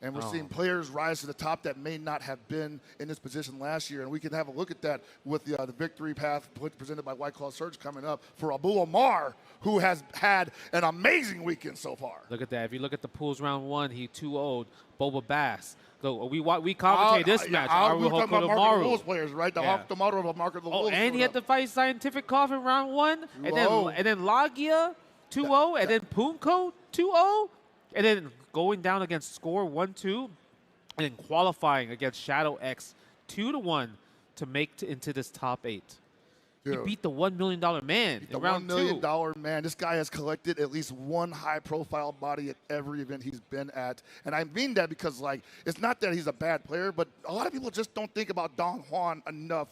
[SPEAKER 6] And we're seeing players rise to the top that may not have been in this position last year. And we can have a look at that with the victory path presented by White Claw Surge coming up for Abu Omar, who has had an amazing weekend so far.
[SPEAKER 7] Look at that. If you look at the pools round 1, he 2-0'd Boba Bass. So we commentate this match.
[SPEAKER 6] We're talking about Market of the Wolves players, right? The model of Market of the Wolves.
[SPEAKER 7] And he had to fight Scientific Cough in round 1. And then Lagia 2-0. And then Punko 2-0. And then going down against Score 1-2, and then qualifying against Shadow X 2-1 to make into this top 8. Dude, he beat the $1 million man in round 2.
[SPEAKER 6] The $1 million man. This guy has collected at least one high-profile body at every event he's been at. And I mean that because, it's not that he's a bad player, but a lot of people just don't think about Don Juan enough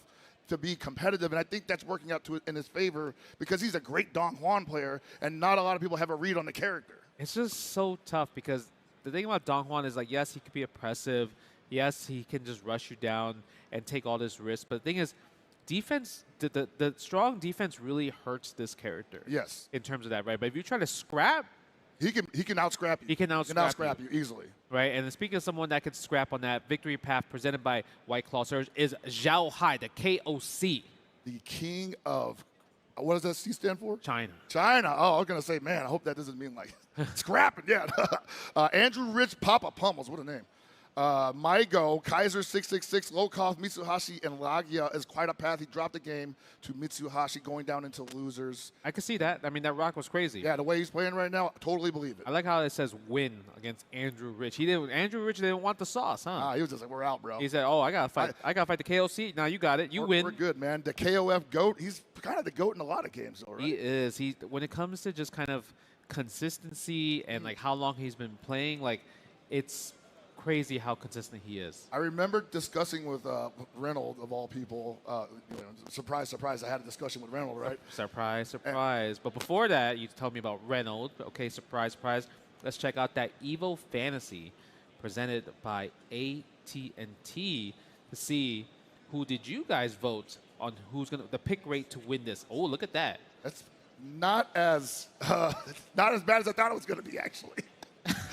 [SPEAKER 6] to be competitive, and I think that's working out in his favor because he's a great Don Juan player, and not a lot of people have a read on the character.
[SPEAKER 7] It's just so tough because the thing about Don Juan is, yes, he could be oppressive. Yes, he can just rush you down and take all this risk. But the thing is, defense, the strong defense really hurts this character.
[SPEAKER 6] Yes.
[SPEAKER 7] In terms of that, right? But if you try to scrap,
[SPEAKER 6] he can out-scrap you.
[SPEAKER 7] He can out-scrap
[SPEAKER 6] you easily.
[SPEAKER 7] Right, and then speaking of someone that could scrap on that victory path presented by White Claw Surge is Zhao Hai, the KOC.
[SPEAKER 6] The king of, what does that C stand for?
[SPEAKER 7] China.
[SPEAKER 6] China. Oh, I was going to say, man, I hope that doesn't mean scrapping. Yeah. Andrew Rich Papa Pummels, what a name. Maigo, Kaiser 666, Lokov, Mitsuhashi, and Lagia is quite a path. He dropped the game to Mitsuhashi going down into losers.
[SPEAKER 7] I could see that. I mean, that rock was crazy.
[SPEAKER 6] Yeah, the way he's playing right now, I totally believe it.
[SPEAKER 7] I like how it says win against Andrew Rich. Andrew Rich didn't want the sauce, huh?
[SPEAKER 6] He was just like, we're out, bro.
[SPEAKER 7] He said, I gotta fight. I gotta fight the KOC. Now you got it. You win.
[SPEAKER 6] We're good, man. The KOF GOAT, he's kind of the GOAT in a lot of games, though, right?
[SPEAKER 7] He is. When it comes to just kind of consistency and how long he's been playing, it's crazy how consistent he is.
[SPEAKER 6] I remember discussing with Reynolds, of all people. Surprise, surprise, I had a discussion with Reynolds, right?
[SPEAKER 7] Surprise, surprise. But before that, you told me about Reynolds. Okay, surprise, surprise. Let's check out that Evo Fantasy presented by AT&T to see who did you guys vote on who's the pick rate to win this. Oh, look at that.
[SPEAKER 6] That's not as bad as I thought it was going to be, actually.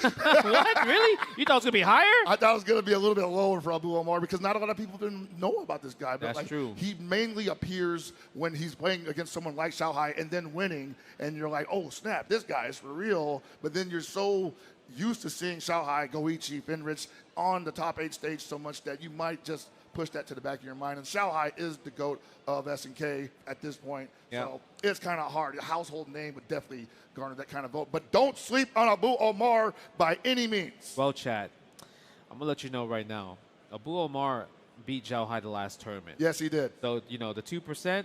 [SPEAKER 7] What? Really? You thought it was going to be higher?
[SPEAKER 6] I thought it was going to be a little bit lower for Abu Omar because not a lot of people didn't know about this guy. But
[SPEAKER 7] That's true.
[SPEAKER 6] He mainly appears when he's playing against someone like Zhao Hai and then winning, and you're like, oh, snap, this guy is for real. But then you're so used to seeing Zhao Hai, Goichi, Finrich on the top 8 stage so much that you might just push that to the back of your mind. And Zhao Hai is the GOAT of SNK at this point.
[SPEAKER 7] Yep.
[SPEAKER 6] So it's kind of hard. A household name would definitely garner that kind of vote. But don't sleep on Abu Omar by any means.
[SPEAKER 7] Well, chat, I'm going to let you know right now. Abu Omar beat Zhao Hai the last tournament.
[SPEAKER 6] Yes, he did.
[SPEAKER 7] So, the 2%,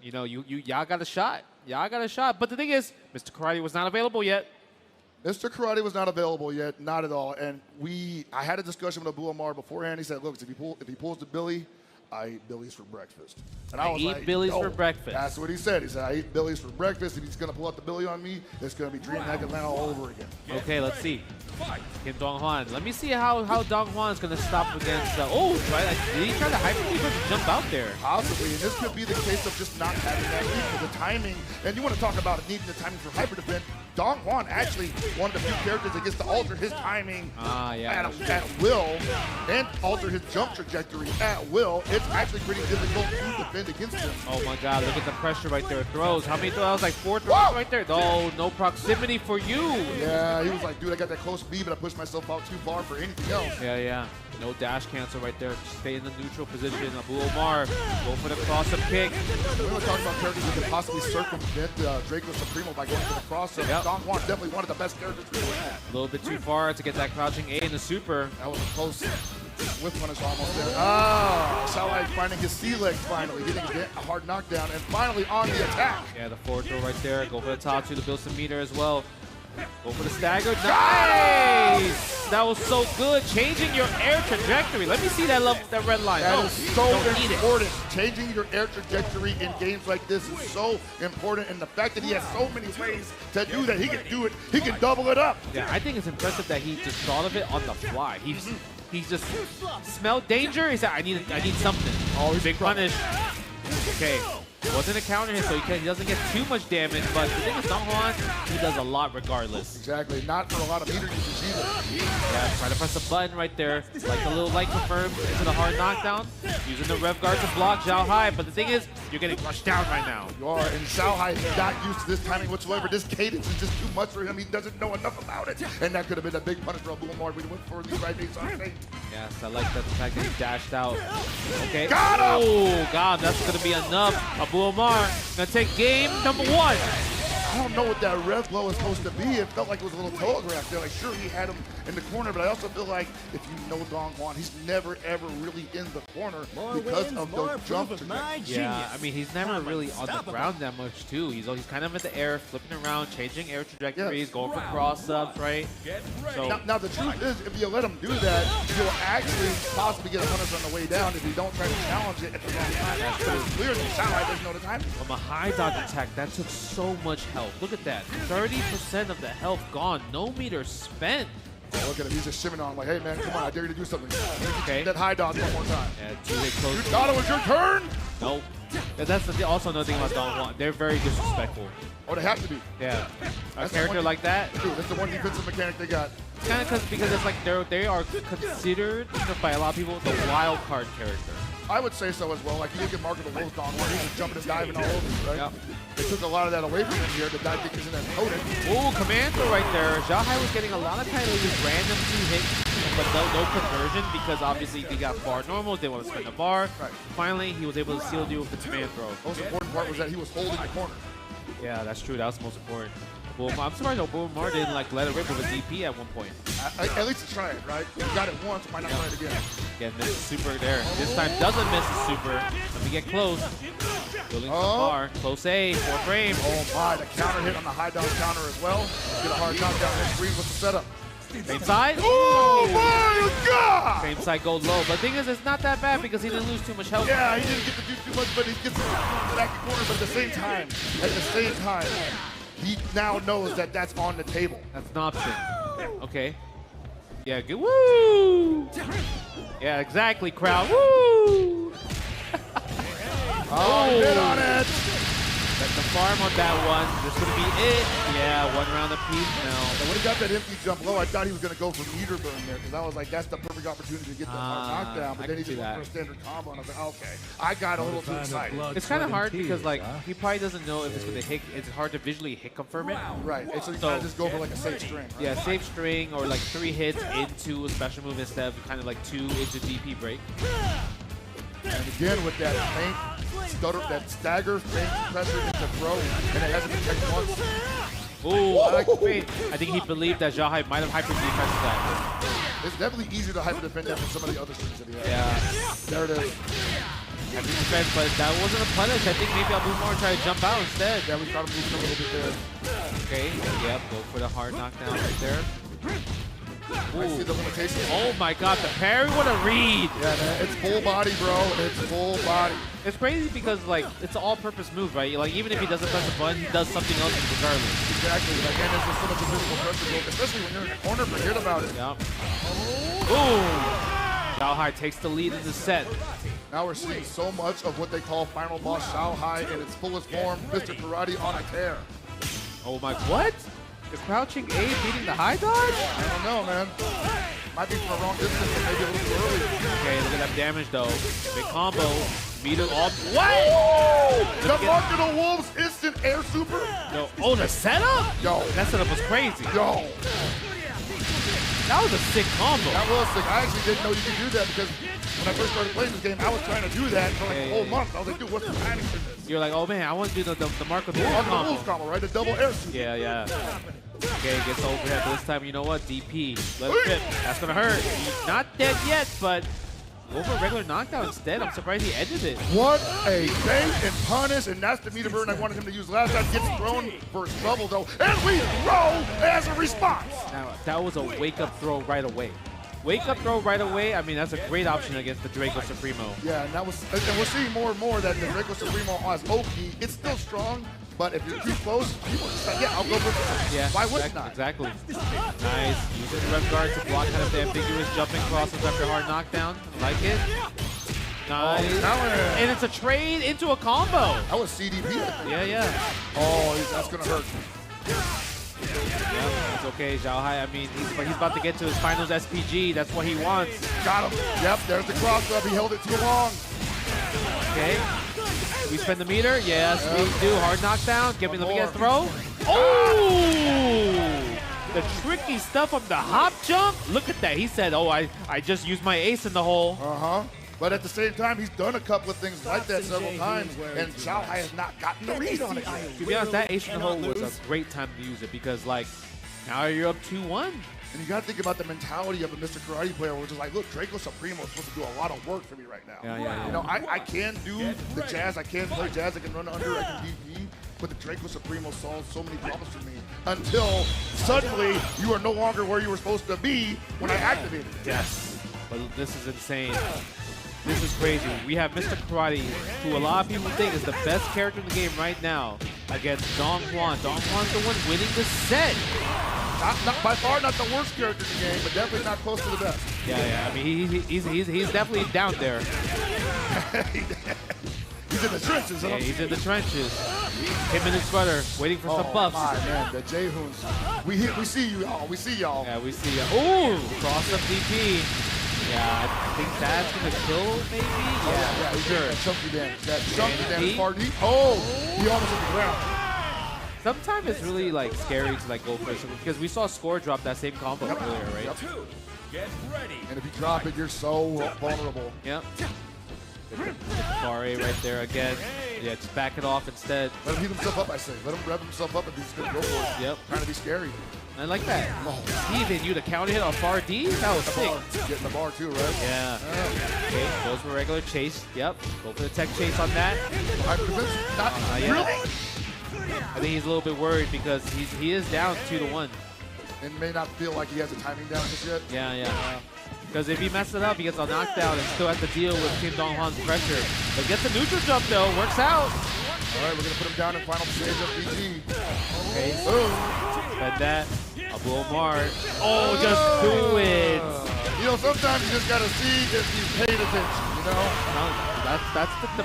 [SPEAKER 7] y'all got a shot. Y'all got a shot. But the thing is, Mr. Karate was not available yet.
[SPEAKER 6] Mr. Karate was not available yet, not at all. And I had a discussion with Abu Omar beforehand. He said, look, if he pulls the Billy, I eat Billy's for breakfast. And I was
[SPEAKER 7] eat
[SPEAKER 6] like,
[SPEAKER 7] Billy's for breakfast.
[SPEAKER 6] That's what he said. He said, I eat Billy's for breakfast. If he's going to pull out the Billy on me, it's going to be Dream Hack Atlanta all over again.
[SPEAKER 7] Okay, let's see. Kim Dong Hwan. Let me see how Dong Hwan is going to stop against. Right? Did he try to hyper defense and jump out there?
[SPEAKER 6] Possibly. And this could be the case of just not having that lead for the timing. And you want to talk about needing the timing for hyper defense. Dong Hwan actually one of the few characters that gets to alter his timing at will and alter his jump trajectory at will. It's actually pretty difficult to defend against him.
[SPEAKER 7] Oh my God, look at the pressure right there. Throws. How many throws? Like 4 throws right there. No proximity for you.
[SPEAKER 6] Yeah, he was like, dude, I got that close speed, but I pushed myself out too far for anything else.
[SPEAKER 7] Yeah. No dash cancel right there. Stay in the neutral position. Abu Omar go for the cross-up kick.
[SPEAKER 6] We were talking about characters who could possibly circumvent Draco Supremo by going for the cross-up.
[SPEAKER 7] Yep.
[SPEAKER 6] Dong Hwan definitely one of the best characters we had.
[SPEAKER 7] A little bit too far to get that crouching A in the super.
[SPEAKER 6] That was a close Whip punish almost there. Ah, Xiaohai finding his C leg finally, getting a hard knockdown, and finally on the attack.
[SPEAKER 7] Yeah, the forward throw right there. Go for the top two to build some meter as well. Go for the stagger. Nice! That was so good. Changing your air trajectory. Let me see that red line.
[SPEAKER 6] That is so
[SPEAKER 7] don't
[SPEAKER 6] important. Changing your air trajectory in games like this is so important. And the fact that he has so many ways to do that, he can do it. He can double it up.
[SPEAKER 7] Yeah, I think it's impressive that he just thought of it on the fly. He just smelled danger. He said, I need something. Oh, big punish. Okay. It wasn't a counter hit, so he doesn't get too much damage, but the thing with Don Juan, he does a lot regardless.
[SPEAKER 6] Exactly, not for a lot of meter usage either.
[SPEAKER 7] Yeah, try to press the button right there, like a little light confirm into the hard knockdown, using the rev guard to block Xiaohai, but the thing is, you're getting crushed down right now.
[SPEAKER 6] You are, and Xiaohai is not used to this timing whatsoever. This cadence is just too much for him. He doesn't know enough about it, and that could have been a big punish for Abumar. We went for the right knees on stage.
[SPEAKER 7] Yes, I like that, the fact that he dashed out. Okay.
[SPEAKER 6] Got him!
[SPEAKER 7] Oh, God, that's going to be enough. Abumar gonna take game number 1.
[SPEAKER 6] I don't know what that rev blow is supposed to be. It felt like it was a little telegraph there. Like, sure, he had him in the corner, but I also feel like if you know Don Juan, he's never, ever really in the corner because of those jump trajectories.
[SPEAKER 7] Yeah, I mean, he's never really on the ground that much, too. He's kind of in the air, flipping around, changing air trajectories, going for cross-ups, right? So,
[SPEAKER 6] now, the truth is, if you let him do that, you'll actually possibly get a punish on the way down if you don't try to challenge it at the wrong time. But it's clear that Xiaohai doesn't know the timing.
[SPEAKER 7] From a high dodge attack, that took so much health. Look at that. 30% of the health gone. No meter spent.
[SPEAKER 6] Oh, look at him. He's just shimming on like, hey, man, come on. I dare you to do something.
[SPEAKER 7] Okay.
[SPEAKER 6] That high dodge one more time.
[SPEAKER 7] Yeah, 2-hit close.
[SPEAKER 6] You thought it was your turn?
[SPEAKER 7] Nope. That's also another thing about Don Juan. They're very disrespectful.
[SPEAKER 6] Oh, they have to be.
[SPEAKER 7] Yeah.
[SPEAKER 6] That's
[SPEAKER 7] A character like that.
[SPEAKER 6] Dude, that's the one defensive mechanic they got.
[SPEAKER 7] It's kind of because it's like they are considered by a lot of people the wild card character.
[SPEAKER 6] I would say so as well. Like, you look at Marco the Wolves Don Juan, he was jumping and diving all over you, right?
[SPEAKER 7] Yep.
[SPEAKER 6] They took a lot of that away from him here. The dive kick isn't as potent.
[SPEAKER 7] Ooh, command throw right there. Xiaohai was getting a lot of kind of just random 2 hits, but no conversion because obviously they got bar normals. They want to spin the bar.
[SPEAKER 6] Right.
[SPEAKER 7] Finally, he was able to seal you with the command throw.
[SPEAKER 6] The most important part was that he was holding the corner.
[SPEAKER 7] Yeah, that's true. That was the most important. I'm surprised Abumar didn't let it rip with a DP at one point.
[SPEAKER 6] At least to try it, right? You got it once, why not try it again?
[SPEAKER 7] Yeah, missed the super there. This time doesn't miss the super. Let me get close. Building some bar. Close A, 4 frame.
[SPEAKER 6] Oh my, the counter hit on the high down counter as well. Get a hard knockdown and freeze with the setup.
[SPEAKER 7] Same side.
[SPEAKER 6] Oh my God!
[SPEAKER 7] Same side goes low. But the thing is, it's not that bad because he didn't lose too much health.
[SPEAKER 6] Yeah, he didn't get to do too much, but he gets the back corner. But at the same time, he now knows that that's on the table.
[SPEAKER 7] That's an option. Okay. Yeah, good. Woo! Yeah, exactly, crowd. Woo!
[SPEAKER 6] Oh, he hit on it.
[SPEAKER 7] That's the farm on that one. This would be it. Yeah, 1 round apiece now.
[SPEAKER 6] And when he got that empty jump low, I thought he was going to go for meter burn there because I was like, that's the perfect opportunity to get the hard knockdown. But then he just went for a standard combo, and I was like, okay, I got a little too excited.
[SPEAKER 7] It's kind of hard because like he probably doesn't know if it's going to hit. It's hard to visually hit confirm it.
[SPEAKER 6] Right, and so you kind of just go for like a safe string. Right?
[SPEAKER 7] Yeah, safe string or like 3 hits into a special move instead of kind of like 2 into DP break.
[SPEAKER 6] And again with that faint stutter, that stagger, faint pressure into throw, and it hasn't been taken once.
[SPEAKER 7] Ooh, I like the feint. I think he believed that Xiaohai might have hyper defended that.
[SPEAKER 6] It's definitely easier to hyper defend that than some of the other strings that he has.
[SPEAKER 7] Yeah.
[SPEAKER 6] There it is.
[SPEAKER 7] Hyper defense, but that wasn't a punish. I think maybe Abumar tried to jump out instead.
[SPEAKER 6] Yeah, we tried to move him a little bit there.
[SPEAKER 7] Okay, yep, go for the hard knockdown right there.
[SPEAKER 6] I see the limitations.
[SPEAKER 7] Oh my God, the parry, what a read!
[SPEAKER 6] Yeah, man, it's full body, bro. It's full body.
[SPEAKER 7] It's crazy because like it's an all-purpose move, right? Like even if he doesn't press the button, he does something else regardless.
[SPEAKER 6] Exactly. Like, and there's just so much physical pressure built, especially when you're in the corner. Forget about it.
[SPEAKER 7] Yep. Boom! Xiaohai takes the lead in the set.
[SPEAKER 6] Now we're seeing so much of what they call final boss Xiaohai in its fullest form, Mr. Karate on a tear.
[SPEAKER 7] Oh my, what? The crouching A beating the high dodge?
[SPEAKER 6] I don't know, man. Might be from the wrong distance, but maybe a little too early.
[SPEAKER 7] Okay, look at that damage though. Big combo. Meter off. What?
[SPEAKER 6] The Market of Wolves instant air super.
[SPEAKER 7] Yo, oh, the setup?
[SPEAKER 6] Yo.
[SPEAKER 7] That setup was crazy.
[SPEAKER 6] Yo.
[SPEAKER 7] That was a sick combo.
[SPEAKER 6] That was sick. I actually didn't know you could do that because when I first started playing this game, I was trying to do that for like a whole month. I was like, dude, what's the timing for this?
[SPEAKER 7] You're like, oh man, I want to do the Mark of the
[SPEAKER 6] Wolves
[SPEAKER 7] combo.
[SPEAKER 6] combo, right? The double air super.
[SPEAKER 7] Yeah, yeah. Okay, gets overhead, but this time, you know what? DP. Let it rip. That's going to hurt. He's not dead yet, but go for a regular knockdown instead. I'm surprised he ended it.
[SPEAKER 6] What a bait and punish, and that's the meter burn I wanted him to use last time. Gets thrown for his trouble, though, and we throw as a response.
[SPEAKER 7] Now, that was a wake-up throw right away. Wake-up throw right away, I mean, that's a great option against the Draco Supremo.
[SPEAKER 6] Yeah, and we're seeing more and more that the Draco Supremo has Oki. It's still strong, but if you're too close, people just like, yeah, I'll go for it.
[SPEAKER 7] Yeah,
[SPEAKER 6] why would not?
[SPEAKER 7] Exactly. Nice. Using the rev guard to block kind of the ambiguous jumping crosses after hard knockdown. Like it. Nice.
[SPEAKER 6] Oh,
[SPEAKER 7] and it's a trade into a combo.
[SPEAKER 6] That was CDP.
[SPEAKER 7] Yeah.
[SPEAKER 6] Oh, that's going to hurt.
[SPEAKER 7] Yep, it's okay, Zhao Hai. I mean, he's about to get to his finals SPG. That's what he wants.
[SPEAKER 6] Got him. Yep, there's the cross up. He held it too long.
[SPEAKER 7] Okay. We spend the meter? Yes, we do. Hard knockdown. Give me the biggest throw. Oh! The tricky stuff from the hop jump. Look at that. He said, oh, I just used my ace in the hole.
[SPEAKER 6] Uh-huh. But at the same time, he's done a couple of things like that several times, and Zhao Hai has not gotten the read on it.
[SPEAKER 7] To be honest, that ace in the hole was a great time to use it because, like, now you're up 2-1.
[SPEAKER 6] And you got to think about the mentality of a Mr. Karate player, which is like, look, Draco Supremo is supposed to do a lot of work for me right now.
[SPEAKER 7] Yeah.
[SPEAKER 6] You know, I can do the jazz, I can play jazz, I can run under, I can DP, but the Draco Supremo solves so many problems for me until suddenly you are no longer where you were supposed to be when I activated it.
[SPEAKER 7] Yes. But this is insane. This is crazy. We have Mr. Karate, who a lot of people think is the best character in the game right now, against Dong Juan. Dong Juan's the one winning the set.
[SPEAKER 6] Not by far not the worst character in the game, but definitely not close to the best.
[SPEAKER 7] Yeah. I mean, he's definitely down there.
[SPEAKER 6] He's in the trenches, huh?
[SPEAKER 7] Yeah, he's in the trenches. Him in his sweater, waiting for some buffs.
[SPEAKER 6] Oh, my man, the J-Hoons. We see you, y'all. We see y'all.
[SPEAKER 7] Yeah, we see y'all. Ooh, cross up DP. Yeah, I think that's going to kill, maybe? Yeah, for sure.
[SPEAKER 6] That chunky damage. That chunky damage part. Oh, he almost hit the ground.
[SPEAKER 7] Sometimes it's really, like, scary to, like, go for it because we saw Score drop that same combo earlier, right?
[SPEAKER 6] Yep. Get ready. And if you drop it, you're so vulnerable.
[SPEAKER 7] Yep. Far A right there again. Yeah, just back it off instead.
[SPEAKER 6] Let him heat himself up, I say. Let him rev himself up if he's going to go for it.
[SPEAKER 7] Yep.
[SPEAKER 6] Trying to be scary.
[SPEAKER 7] I like that. He even used a counter hit on far D. That was sick.
[SPEAKER 6] Getting the bar too, right?
[SPEAKER 7] Yeah. Okay, goes for regular chase. Yep. Go for the tech chase on that.
[SPEAKER 6] Really?
[SPEAKER 7] I think he's a little bit worried because he is down 2-1.
[SPEAKER 6] And may not feel like he has the timing down just yet.
[SPEAKER 7] Yeah. Because if he messes it up, he gets a knockdown and still has to deal with Kim Dong Hwan's pressure. But gets a neutral jump though. Works out.
[SPEAKER 6] All right, we're going to put him down in final stage of BG.
[SPEAKER 7] Okay. Spend that. Abu Omar. Oh, just do it.
[SPEAKER 6] You know, sometimes you just got to see if he's paying attention, you know?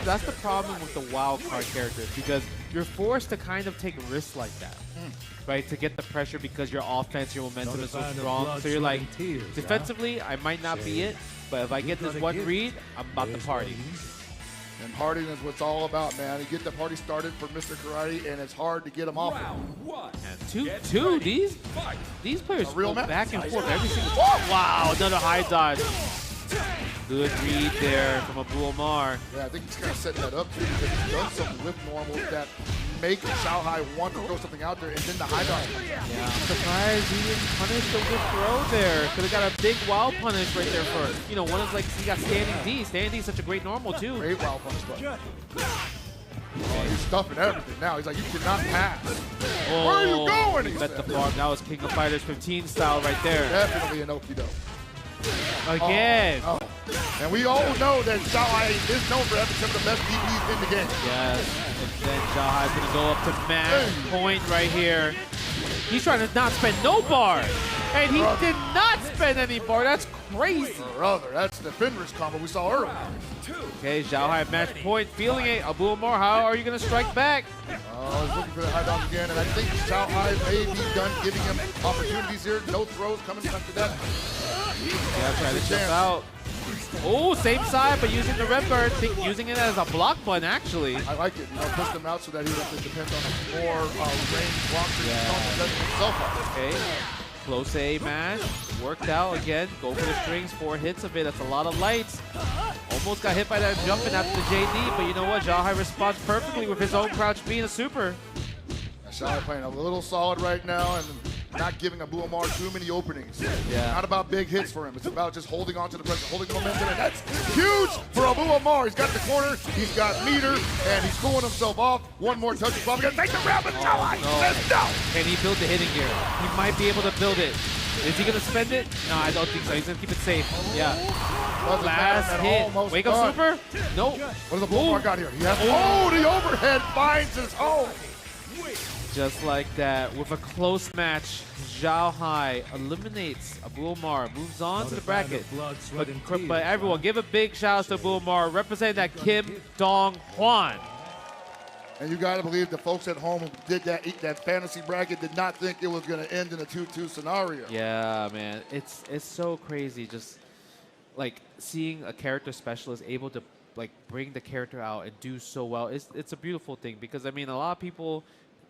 [SPEAKER 7] That's the problem with the wild card characters because you're forced to kind of take risks like that, right? To get the pressure because your offense, your momentum is so strong. So you're like, defensively, I might not be it, but if I get this one read, I'm about to party.
[SPEAKER 6] And partying is what it's all about, man. You get the party started for Mr. Karate, and it's hard to get him off.
[SPEAKER 7] And 2-2, these players go back and forth every single. Wow, another high dodge. Good read there from Abu Omar.
[SPEAKER 6] Yeah, I think he's kind of setting that up too because he's done some whip normals that make Zhao Hai want to throw something out there, and then the high dodge.
[SPEAKER 7] Yeah, I'm surprised he didn't punish the whip throw there. Could have got a big wild punish right there for, you know, one is like, he got standing D. Standing D is such a great normal too.
[SPEAKER 6] Great wild punish, but he's stuffing everything now. He's like, you cannot pass.
[SPEAKER 7] Oh,
[SPEAKER 6] where are you going? He
[SPEAKER 7] bet the farm. That was King of Fighters 15 style right there.
[SPEAKER 6] Definitely an okie doke.
[SPEAKER 7] Again.
[SPEAKER 6] Oh. And we all know that Zhao Hai is known for having some of the best DPs in the game.
[SPEAKER 7] Yes. And then Zhao Hai's going to go up to match point right here. He's trying to not spend no bar. And he did not spend any bar. That's crazy.
[SPEAKER 6] Brother, that's the Fenris combo we saw earlier.
[SPEAKER 7] Okay, Zhao Hai match point, feeling it. Abu Omar, how are you going to strike back?
[SPEAKER 6] Oh, he's looking for the high dodge again, and I think Zhao Hai may be done giving him opportunities here. No throws coming after that.
[SPEAKER 7] Yeah, try to jump out. Oh, same side, but using the red bird, using it as a block button, actually.
[SPEAKER 6] I like it. You know, push them out so that he doesn't depend on a more range blocker. Yeah.
[SPEAKER 7] Okay. Close A match. Worked out again. Go for the strings. 4 hits of it. That's a lot of lights. Almost got hit by that jumping after the JD, but you know what? Zhao Hai responds perfectly with his own crouch being a super.
[SPEAKER 6] Zhao Hai playing a little solid right now, and not giving Abu Omar too many openings.
[SPEAKER 7] Yeah.
[SPEAKER 6] Not about big hits for him. It's about just holding on to the pressure, holding the momentum, and that's huge for Abu Omar. He's got the corner, he's got meter, and he's cooling himself off. One more touch, he's probably gonna take the round, but let's go!
[SPEAKER 7] Can he build the hitting gear? He might be able to build it. Is he gonna spend it? No, I don't think so. He's gonna keep it safe. Yeah. Last hit. Wake up super? Nope.
[SPEAKER 6] What does Abu Omar got here? He has, the overhead finds his home.
[SPEAKER 7] Just like that, with a close match, Zhao Hai eliminates Abu Omar, moves on to the bracket. But everyone, give a big shout out to Abu Omar, representing that Kim Dong Hwan.
[SPEAKER 6] And you got to believe the folks at home who did that fantasy bracket did not think it was going to end in a 2-2 scenario.
[SPEAKER 7] Yeah, man, it's so crazy. Just like seeing a character specialist able to like bring the character out and do so well. It's a beautiful thing because I mean a lot of people,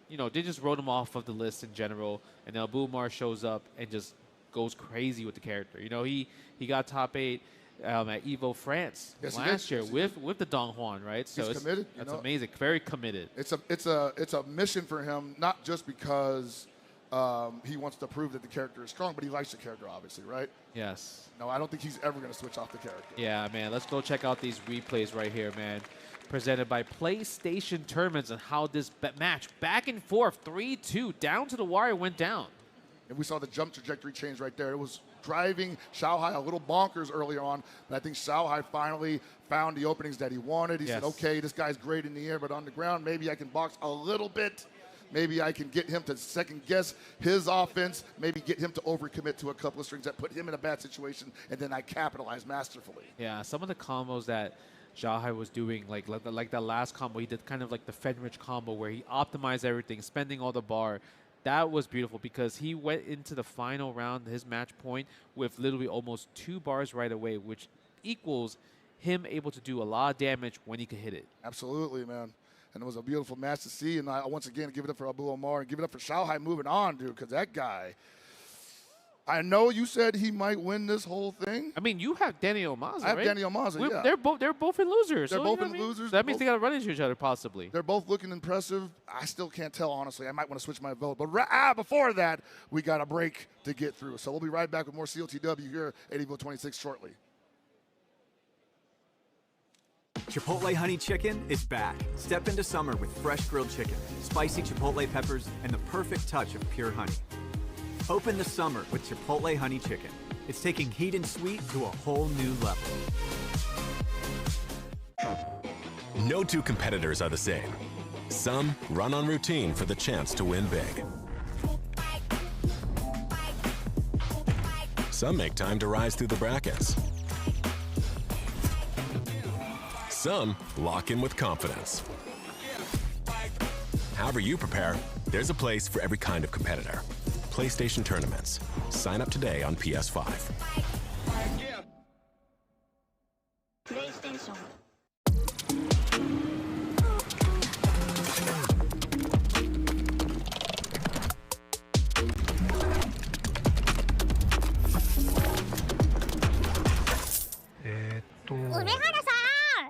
[SPEAKER 7] you know, they just wrote him off of the list in general, and now Abu Omar shows up and just goes crazy with the character. You know, he got top 8 at Evo France last year with the Dong Hwan, right? So
[SPEAKER 6] he's committed.
[SPEAKER 7] That's amazing. Very committed.
[SPEAKER 6] It's a mission for him, not just because he wants to prove that the character is strong, but he likes the character, obviously, right?
[SPEAKER 7] Yes.
[SPEAKER 6] No, I don't think he's ever going to switch off the character.
[SPEAKER 7] Yeah, man. Let's go check out these replays right here, man. Presented by PlayStation Tournaments and how this match back and forth 3-2 down to the wire went down.
[SPEAKER 6] And we saw the jump trajectory change right there. It was driving Zhao Hai a little bonkers earlier on, but I think Zhao Hai finally found the openings that he wanted. He said, okay, this guy's great in the air, but on the ground, maybe I can box a little bit. Maybe I can get him to second guess his offense, maybe get him to overcommit to a couple of strings that put him in a bad situation, and then I capitalize masterfully.
[SPEAKER 7] Yeah, some of the combos that Zhao Hai was doing, like that last combo, he did kind of like the Fenrich combo where he optimized everything, spending all the bar. That was beautiful because he went into the final round, his match point, with literally almost 2 bars right away, which equals him able to do a lot of damage when he could hit it.
[SPEAKER 6] Absolutely, man. And it was a beautiful match to see. And I once again give it up for Abu Omar and give it up for Zhao Hai moving on, dude, because that guy, I know you said he might win this whole thing.
[SPEAKER 7] I mean, you have Daniel Maza,
[SPEAKER 6] I have
[SPEAKER 7] right?
[SPEAKER 6] Daniel Maza, yeah.
[SPEAKER 7] They're both in losers.
[SPEAKER 6] They're
[SPEAKER 7] so
[SPEAKER 6] both
[SPEAKER 7] you know
[SPEAKER 6] in
[SPEAKER 7] what I mean?
[SPEAKER 6] losers.
[SPEAKER 7] So that means they got to run into each other, possibly.
[SPEAKER 6] They're both looking impressive. I still can't tell, honestly. I might want to switch my vote. But before that, we got a break to get through. So we'll be right back with more COTW here at Evo 26 shortly.
[SPEAKER 13] Chipotle Honey Chicken is back. Step into summer with fresh grilled chicken, spicy Chipotle peppers, and the perfect touch of pure honey. Open the summer with Chipotle Honey Chicken. It's taking heat and sweet to a whole new level.
[SPEAKER 5] No two competitors are the same. Some run on routine for the chance to win big. Some make time to rise through the brackets. Some lock in with confidence. However you prepare, there's a place for every kind of competitor. PlayStation Tournaments. Sign up today on PS5.
[SPEAKER 14] PlayStation.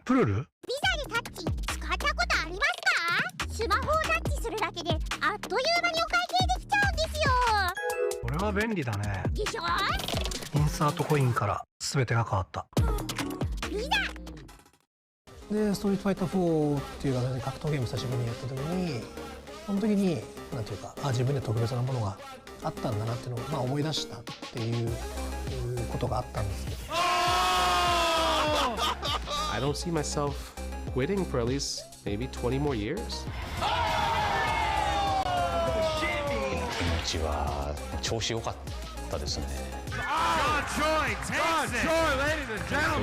[SPEAKER 15] プルル？
[SPEAKER 14] ビザでタッチ使ったことありますか？スマホをタッチするだけであっという間にお会計できちゃうんですよ。
[SPEAKER 15] これは便利だね。
[SPEAKER 14] でしょ？
[SPEAKER 15] インサートコインから全てが変わった。
[SPEAKER 14] ビザ
[SPEAKER 15] で、ストリートファイター4っていう形で格闘ゲーム久しぶりにやった時に、その時になんていうか、自分で特別なものがあったんだなっていうのを思い出したっていうことがあったんですけど。
[SPEAKER 16] I don't see myself quitting for at least maybe 20 more years.
[SPEAKER 17] 気持ちは調子良かったですね。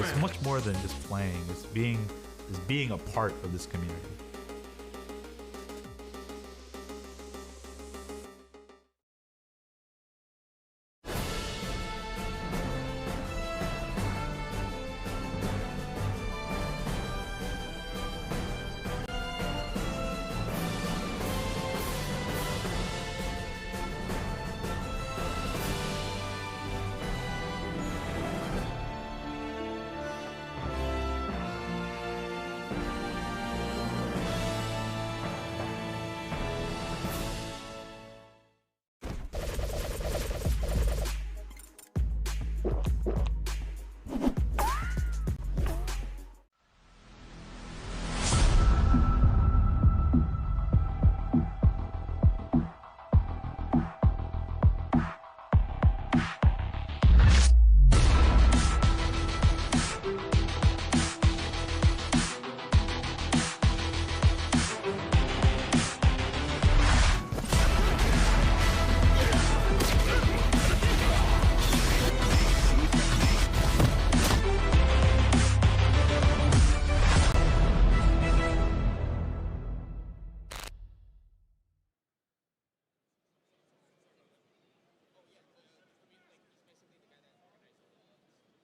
[SPEAKER 18] It's much more than just playing. It's being a part of this community.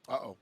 [SPEAKER 6] Uh-oh.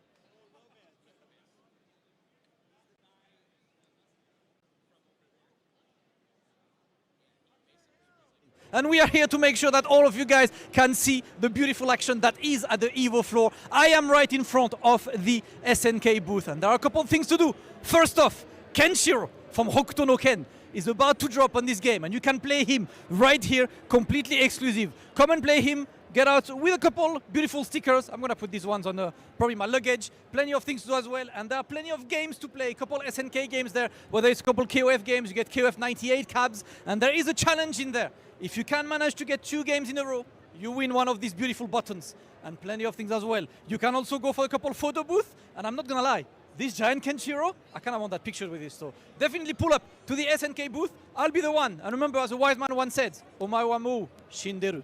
[SPEAKER 19] And we are here to make sure that all of you guys can see the beautiful action that is at the EVO floor. I am right in front of the SNK booth, and there are a couple of things to do. First off, Kenshiro from Hokuto no Ken is about to drop on this game, and you can play him right here, completely exclusive. Come and play him, get out with a couple beautiful stickers. I'm gonna put these ones on probably my luggage. Plenty of things to do as well, and there are plenty of games to play. A couple SNK games there, whether it's a couple KOF games, you get KOF 98 cabs, and there is a challenge in there. If you can manage to get 2 games in a row, you win one of these beautiful buttons, and plenty of things as well. You can also go for a couple photo booth, and I'm not gonna lie, this giant Kenshiro, I kind of want that picture with this, so definitely pull up to the SNK booth. I'll be the one. And remember, as a wise man once said, Omae wa mou shinderu.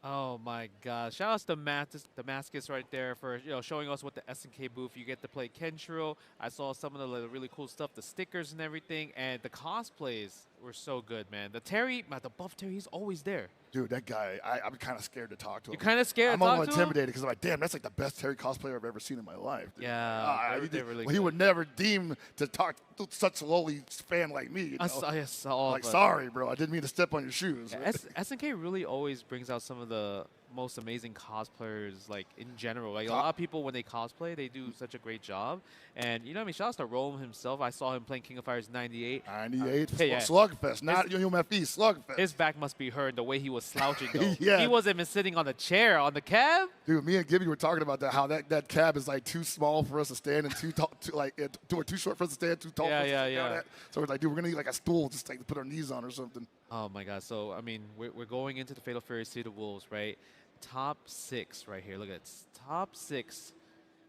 [SPEAKER 7] Oh my God! Shout out to Damascus right there for showing us what the SNK booth. You get to play Kenshiro. I saw some of the really cool stuff, the stickers and everything, and the cosplays were so good, man. The Terry, the buff Terry, he's always there.
[SPEAKER 6] Dude, that guy, I'm kind of scared to talk to him.
[SPEAKER 7] You're kind of scared
[SPEAKER 6] I'm
[SPEAKER 7] to
[SPEAKER 6] a
[SPEAKER 7] talk
[SPEAKER 6] little
[SPEAKER 7] to him?
[SPEAKER 6] intimidated because I'm like, damn, that's like the best Terry cosplayer I've ever seen in my life. Dude.
[SPEAKER 7] Yeah, they're really
[SPEAKER 6] he would never deem to talk to such a lowly fan like me. You know?
[SPEAKER 7] Yes,
[SPEAKER 6] like, sorry, bro, I didn't mean to step on your shoes.
[SPEAKER 7] Yeah, SNK really always brings out some of the most amazing cosplayers, like in general. Like a lot of people, when they cosplay, they do such a great job. And you know what I mean? Shout out to Rome himself. I saw him playing King of Fighters 98.
[SPEAKER 6] 98, Slugfest, not UMFE, Slugfest.
[SPEAKER 7] His back must be hurt the way he was slouching, though.
[SPEAKER 6] Yeah.
[SPEAKER 7] He wasn't even sitting on the chair, on the cab.
[SPEAKER 6] Dude, me and Gibby were talking about that, how that cab is like too small for us to stand and too tall, too short for us to stand, too tall for us to stand at. So we're like, dude, we're going to need like a stool just like to put our knees on or something.
[SPEAKER 7] Oh, my God. So, I mean, we're going into the Fatal Fury City of Wolves, right? Top 6 right here. Look at it. Top 6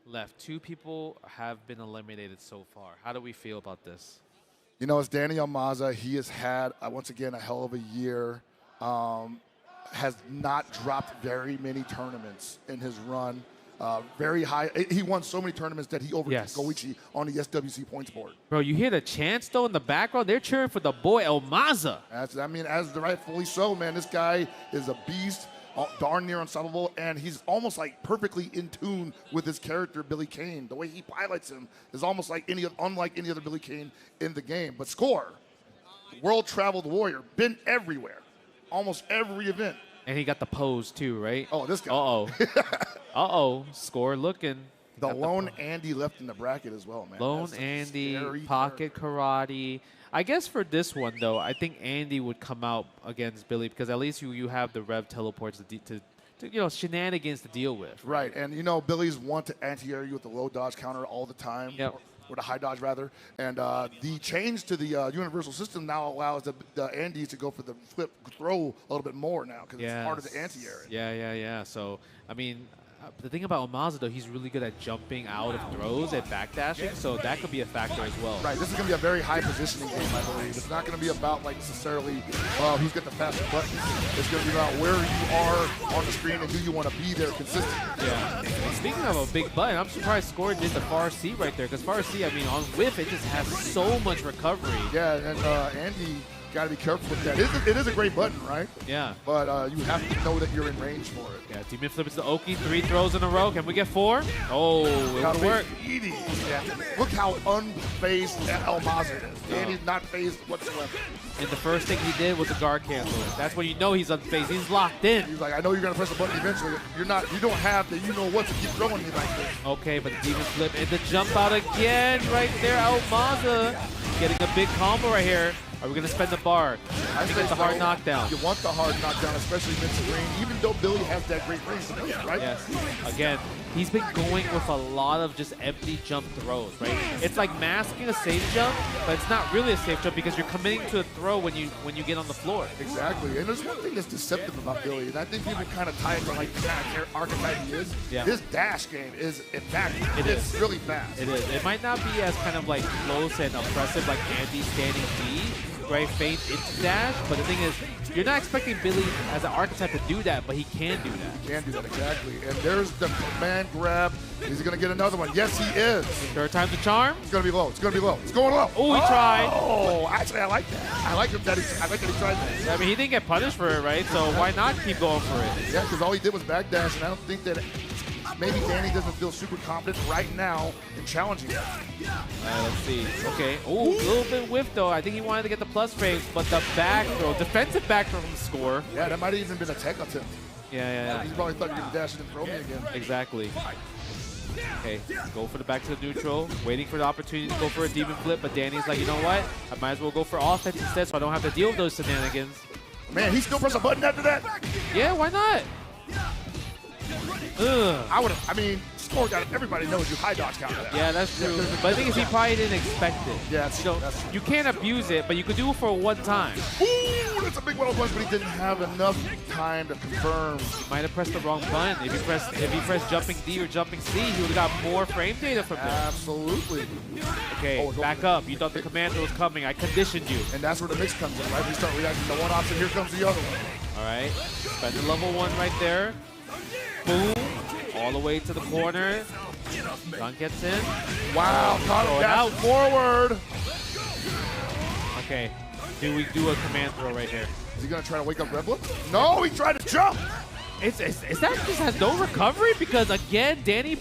[SPEAKER 7] left. 2 people have been eliminated so far. How do we feel about this?
[SPEAKER 6] You know, it's Danny Almaza. He has had, once again, a hell of a year. Has not dropped very many tournaments in his run. Very high. He won so many tournaments that he overtook Goichi on the SWC points board.
[SPEAKER 7] Bro, you hear the chants, though, in the background? They're cheering for the boy Almaza.
[SPEAKER 6] As rightfully so, man. This guy is a beast. Darn near unstoppable, and he's almost like perfectly in tune with his character, Billy Kane. The way he pilots him is almost like unlike any other Billy Kane in the game. But Score, world-traveled warrior, been everywhere, almost every event.
[SPEAKER 7] And he got the pose, too, right?
[SPEAKER 6] Oh, this guy.
[SPEAKER 7] Uh-oh. Uh-oh. Score looking.
[SPEAKER 6] The lone Andy left in the bracket as well, man.
[SPEAKER 7] Lone Andy, pocket karate. I guess for this one, though, I think Andy would come out against Billy because at least you have the Rev teleports to shenanigans to deal with.
[SPEAKER 6] Right, and you know, Billy's want to anti-air you with the low dodge counter all the time.
[SPEAKER 7] Yep.
[SPEAKER 6] Or the high dodge, rather. And the change to the universal system now allows the Andys to go for the flip throw a little bit more now because it's part of the anti-air.
[SPEAKER 7] Yeah. So, I mean, the thing about Almaza, though, he's really good at jumping out of throws and backdashing, so that could be a factor as well.
[SPEAKER 6] Right, this is going to be a very high positioning game, I believe. It's not going to be about, like, necessarily who's got the faster buttons. It's going to be about where you are on the screen and do you want to be there consistently.
[SPEAKER 7] Yeah. Speaking of a big button, I'm surprised Score did the far C right there, because far C, I mean, on whiff, it just has so much recovery.
[SPEAKER 6] Yeah, and Andy got to be careful with that. It is a great button, right?
[SPEAKER 7] Yeah.
[SPEAKER 6] But you have to know that you're in range for it.
[SPEAKER 7] Yeah, Demon Flip is the Oki. 3 throws in a row. Can we get 4? Oh, it would work.
[SPEAKER 6] Yeah. Look how unfazed Almaza is. Andy's not phased whatsoever.
[SPEAKER 7] And the first thing he did was a guard cancel. That's when you know he's unfazed. He's locked in.
[SPEAKER 6] He's like, I know you're going to press the button eventually. You don't have the you-know-what to keep throwing me like this.
[SPEAKER 7] Okay, but the Demon Flip and the jump out again right there. Almaza getting a big combo right here. Are we going to spend the bar? I think it's a hard knockdown.
[SPEAKER 6] You want the hard knockdown, especially mid-range, even though Billy has that great range, right?
[SPEAKER 7] Yes. Again, he's been going with a lot of just empty jump throws, right? It's like masking a safe jump, but it's not really a safe jump because you're committing to a throw when you get on the floor.
[SPEAKER 6] Exactly. And there's one thing that's deceptive about Billy, and I think people kind of tie it to like the kind of archetype he is.
[SPEAKER 7] Yeah.
[SPEAKER 6] His dash game is impeccable. It's really fast.
[SPEAKER 7] It is. It might not be as kind of like close and oppressive like Andy's standing D, right? Feint into dash, but the thing is, you're not expecting Billy as an archetype to do that, but he can do that.
[SPEAKER 6] He can do that, exactly. And there's the command grab. Is he going to get another one? Yes, he is.
[SPEAKER 7] Third time's a charm.
[SPEAKER 6] It's going to be low. It's going to be low. It's going low.
[SPEAKER 7] Oh, he tried.
[SPEAKER 6] Oh, actually, I like that. I like that he tried that.
[SPEAKER 7] I mean, he didn't get punished for it, right? So why not keep going for it?
[SPEAKER 6] Yeah, because all he did was backdash, and I don't think that maybe Danny doesn't feel super confident right now in challenging him.
[SPEAKER 7] Let's see. Okay. Oh, a little bit whiff though. I think he wanted to get the plus frames, but the back throw, defensive back throw from the score.
[SPEAKER 6] Yeah, that might have even been a tech attempt.
[SPEAKER 7] Yeah.
[SPEAKER 6] He probably thought you were going to dash it and throw me again.
[SPEAKER 7] Exactly. Okay, go for the back to the neutral, waiting for the opportunity to go for a demon flip, but Danny's like, you know what? I might as well go for offense instead so I don't have to deal with those shenanigans.
[SPEAKER 6] Man, he still pressed a button after that?
[SPEAKER 7] Yeah, why not? Ugh.
[SPEAKER 6] I mean, score got it. Everybody knows you high dodge counter that.
[SPEAKER 7] Yeah, that's true. But the thing is, he probably didn't expect it.
[SPEAKER 6] Yeah,
[SPEAKER 7] you can't abuse it, but you could do it for one time.
[SPEAKER 6] Ooh, that's a big one punch, but he didn't have enough time to confirm.
[SPEAKER 7] He might have pressed the wrong button. If he pressed jumping D or jumping C, he would have got more frame data from this.
[SPEAKER 6] Absolutely.
[SPEAKER 7] Okay, back up. You thought the commander was coming. I conditioned you.
[SPEAKER 6] And that's where the mix comes in, right? We start reacting to one option, here comes the other one.
[SPEAKER 7] All right, spend the level 1 right there. Boom. All the way to the corner. Gun gets in.
[SPEAKER 6] Wow, caught him down forward.
[SPEAKER 7] Okay, do we do a command throw right here?
[SPEAKER 6] Is he gonna try to wake up Red Blood? No, he tried to jump.
[SPEAKER 7] Is that just has no recovery? Because again, Danny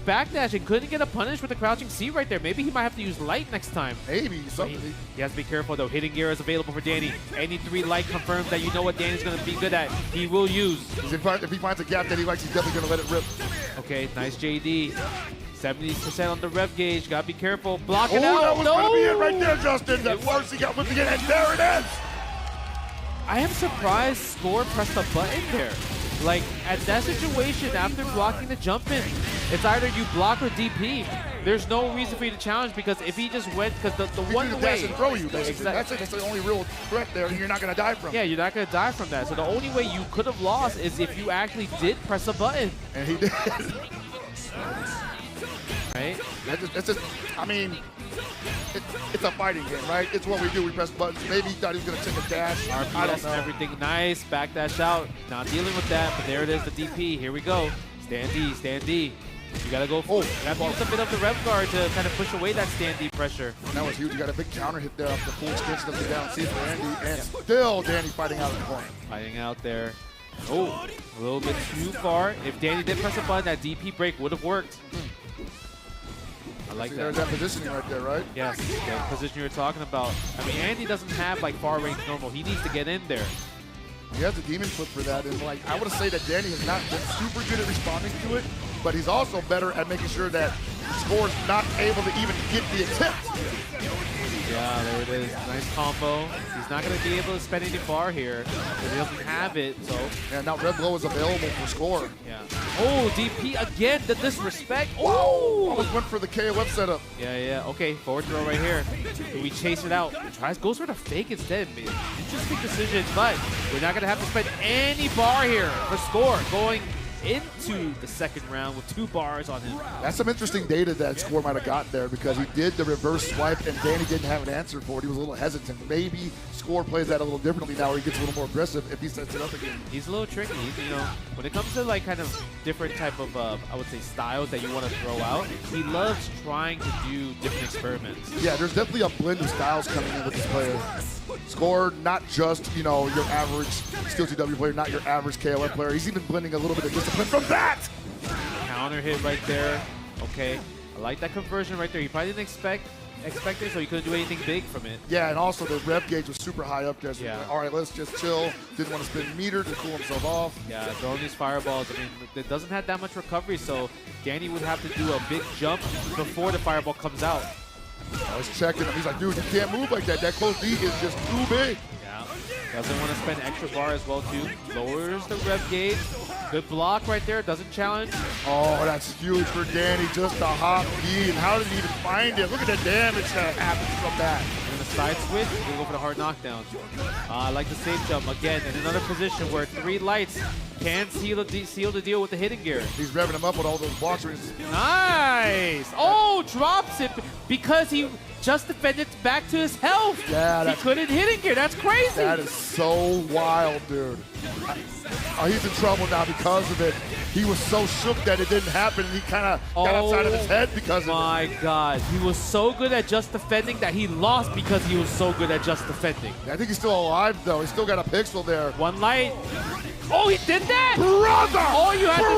[SPEAKER 7] backdashing couldn't get a punish with the crouching C right there. Maybe he might have to use light next time.
[SPEAKER 6] Maybe something.
[SPEAKER 7] He has to be careful though. Hidden gear is available for Danny. Any 3 light confirms that you know what Danny's gonna be good at. He will use.
[SPEAKER 6] If he finds a gap that he likes, he's definitely gonna let it rip.
[SPEAKER 7] Okay, nice JD. 70% on the rev gauge. Gotta be careful. Block it out.
[SPEAKER 6] That was gonna be it right there, Justin. That first he got whipped again, and there it is.
[SPEAKER 7] I am surprised Score pressed a button there. Like, at that situation, after blocking the jump in, it's either you block or DP. There's no reason for you to challenge because if he just went, because the one way...
[SPEAKER 6] dash and throw you, basically.
[SPEAKER 7] Exactly.
[SPEAKER 6] That's it. That's the only real threat there, and you're not going to die from.
[SPEAKER 7] Yeah, you're not going to die from that. So the only way you could have lost is if you actually did press a button.
[SPEAKER 6] And he did.
[SPEAKER 7] Right?
[SPEAKER 6] That's just, I mean, it's a fighting game, right? It's what we do. We press buttons. Maybe he thought he was going to take a dash. I don't know.
[SPEAKER 7] Everything nice. Backdash out. Not dealing with that, but there it is, the DP. Here we go. Stand D, stand D. You got to go for it. You got to use a bit of the rev guard to kind of push away that stand D pressure.
[SPEAKER 6] That was huge. You got a big counter hit there off the full extension of the down C for Andy, and still Danny fighting out in the corner.
[SPEAKER 7] Fighting out there. Oh, a little bit too far. If Danny did press a button, that DP break would have worked. I like that.
[SPEAKER 6] There's that positioning right there, right?
[SPEAKER 7] Yes, the position you were talking about. I mean, Andy doesn't have like far range normal. He needs to get in there.
[SPEAKER 6] He has a demon flip for that, and like I would say that Danny has not been super good at responding to it, but he's also better at making sure that Score's not able to even get the attempt.
[SPEAKER 7] Yeah, there it is. Nice combo. He's not going to be able to spend any bar here because he doesn't have it. So
[SPEAKER 6] yeah, now Red Blow is available for Score.
[SPEAKER 7] Yeah. Oh, DP again. The disrespect.
[SPEAKER 6] Oh, almost went for the KOF setup.
[SPEAKER 7] Yeah. Okay, forward throw right here. Do we chase it out? Goes for the fake instead. Interesting decision, but we're not going to have to spend any bar here for Score going into the second round with 2 bars on him.
[SPEAKER 6] That's some interesting data that Score might have got there because he did the reverse swipe and Danny didn't have an answer for it. He was a little hesitant. Maybe Score plays that a little differently now where he gets a little more aggressive if he sets it up again.
[SPEAKER 7] He's a little tricky. You know, when it comes to like kind of different type of, I would say, styles that you want to throw out, he loves trying to do different experiments.
[SPEAKER 6] Yeah, there's definitely a blend of styles coming in with this player. Score, not just, you know, your average Steel 2W player, not your average KOF player. He's even blending a little bit of discipline from that.
[SPEAKER 7] Counter hit right there. Okay, I like that conversion right there. He probably didn't expect it, so he couldn't do anything big from it.
[SPEAKER 6] Yeah, and also the rev gauge was super high up there. So
[SPEAKER 7] yeah.
[SPEAKER 6] Like, all right, let's just chill. Didn't want to spend meter to cool himself off.
[SPEAKER 7] Yeah, throwing these fireballs. I mean, it doesn't have that much recovery, so Danny would have to do a big jump before the fireball comes out.
[SPEAKER 6] I was checking him. He's like, dude, you can't move like that. That close D is just too big.
[SPEAKER 7] Yeah. Doesn't want to spend extra bar as well, too. Lowers the rev gauge. Good block right there. Doesn't challenge.
[SPEAKER 6] Oh, that's huge for Danny. Just a hop D. And how did he even find it? Look at the damage that happens from that.
[SPEAKER 7] And the side switch. We're going to go for the hard knockdown. I like the safe jump. Again, in another position where 3 lights can seal the deal with the hidden gear.
[SPEAKER 6] He's revving him up with all those blockers.
[SPEAKER 7] Nice! Oh, drops it because he just defended back to his health.
[SPEAKER 6] Yeah,
[SPEAKER 7] he couldn't hidden gear. That's crazy.
[SPEAKER 6] That is so wild, dude. He's in trouble now because of it. He was so shook that it didn't happen, and he kind of got outside of his head because of it.
[SPEAKER 7] My God. He was so good at just defending that he lost because he was so good at just defending.
[SPEAKER 6] I think he's still alive, though. He's still got a pixel there.
[SPEAKER 7] 1 light. Oh, he did that?
[SPEAKER 6] Brother!
[SPEAKER 7] All you had to do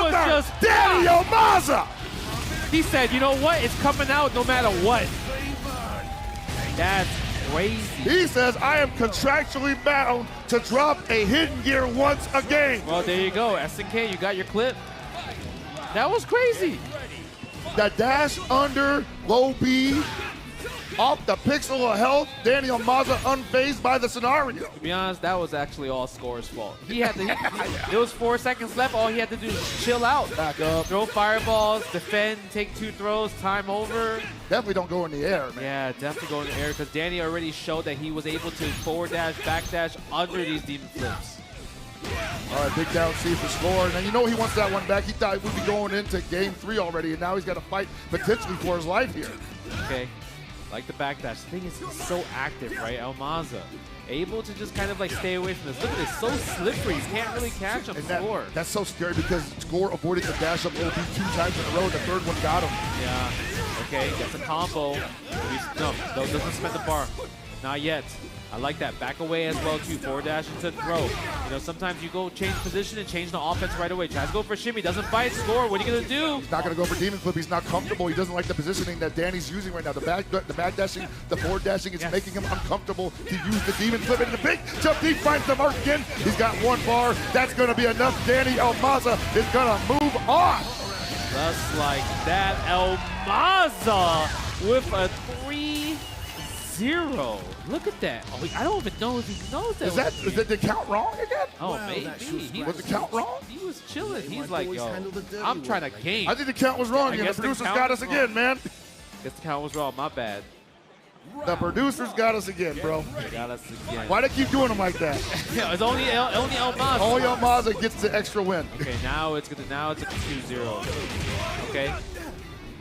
[SPEAKER 7] was just...
[SPEAKER 6] Danny Omaza!
[SPEAKER 7] He said, you know what? It's coming out no matter what. That's crazy.
[SPEAKER 6] He says, I am contractually bound to drop a hidden gear once a game.
[SPEAKER 7] Well, there you go. SNK, you got your clip. That was crazy.
[SPEAKER 6] The dash under low B off the pixel of health. Danny Omaza unfazed by the scenario.
[SPEAKER 7] To be honest, that was actually all Score's fault. He had to. There was 4 seconds left. All he had to do was chill out,
[SPEAKER 6] back up,
[SPEAKER 7] throw fireballs, defend, take 2 throws, time over.
[SPEAKER 6] Definitely don't go in the air, man.
[SPEAKER 7] Yeah, definitely go in the air because Danny already showed that he was able to forward dash, back dash under these demon flips.
[SPEAKER 6] All right, big down C for Score. And you know he wants that one back. He thought we'd be going into game 3 already, and now he's got to fight potentially for his life here.
[SPEAKER 7] Okay, like the backdash. The thing is, he's so active, right? Omaza, able to just kind of like stay away from this. Look at this, so slippery. You can't really catch him. Score.
[SPEAKER 6] That's so scary because Score avoided the dash up OP 2 times in a row. The third one got him.
[SPEAKER 7] Yeah. Okay, gets a combo. No, doesn't spend the bar. Not yet. I like that. Back away as well, too. Forward dash into throw. You know, sometimes you go change position and change the offense right away. Tries to go for a shimmy. Doesn't fight. Score. What are you going to do?
[SPEAKER 6] He's not going to go for demon flip. He's not comfortable. He doesn't like the positioning that Danny's using right now. The back dashing, the forward dashing is making him uncomfortable to use the demon flip. And the big jump deep finds the mark again. He's got 1 bar. That's going to be enough. Danny Omaza is going to move on.
[SPEAKER 7] Just like that, Omaza with a 3-0. Look at that. Oh, I don't even know if he knows that.
[SPEAKER 6] Is the count wrong again?
[SPEAKER 7] Oh, maybe.
[SPEAKER 6] Was the count wrong?
[SPEAKER 7] He was chilling. He's like, yo, I'm trying to game.
[SPEAKER 6] I think the count was wrong. And the producers got us again, man.
[SPEAKER 7] Guess the count was wrong. My bad.
[SPEAKER 6] The producers got us again, bro.
[SPEAKER 7] They got us again.
[SPEAKER 6] Why they keep doing them like that?
[SPEAKER 7] Yeah, it's only Omaza.
[SPEAKER 6] Only Omaza gets the extra win.
[SPEAKER 7] Okay, now it's a 2-0. Okay.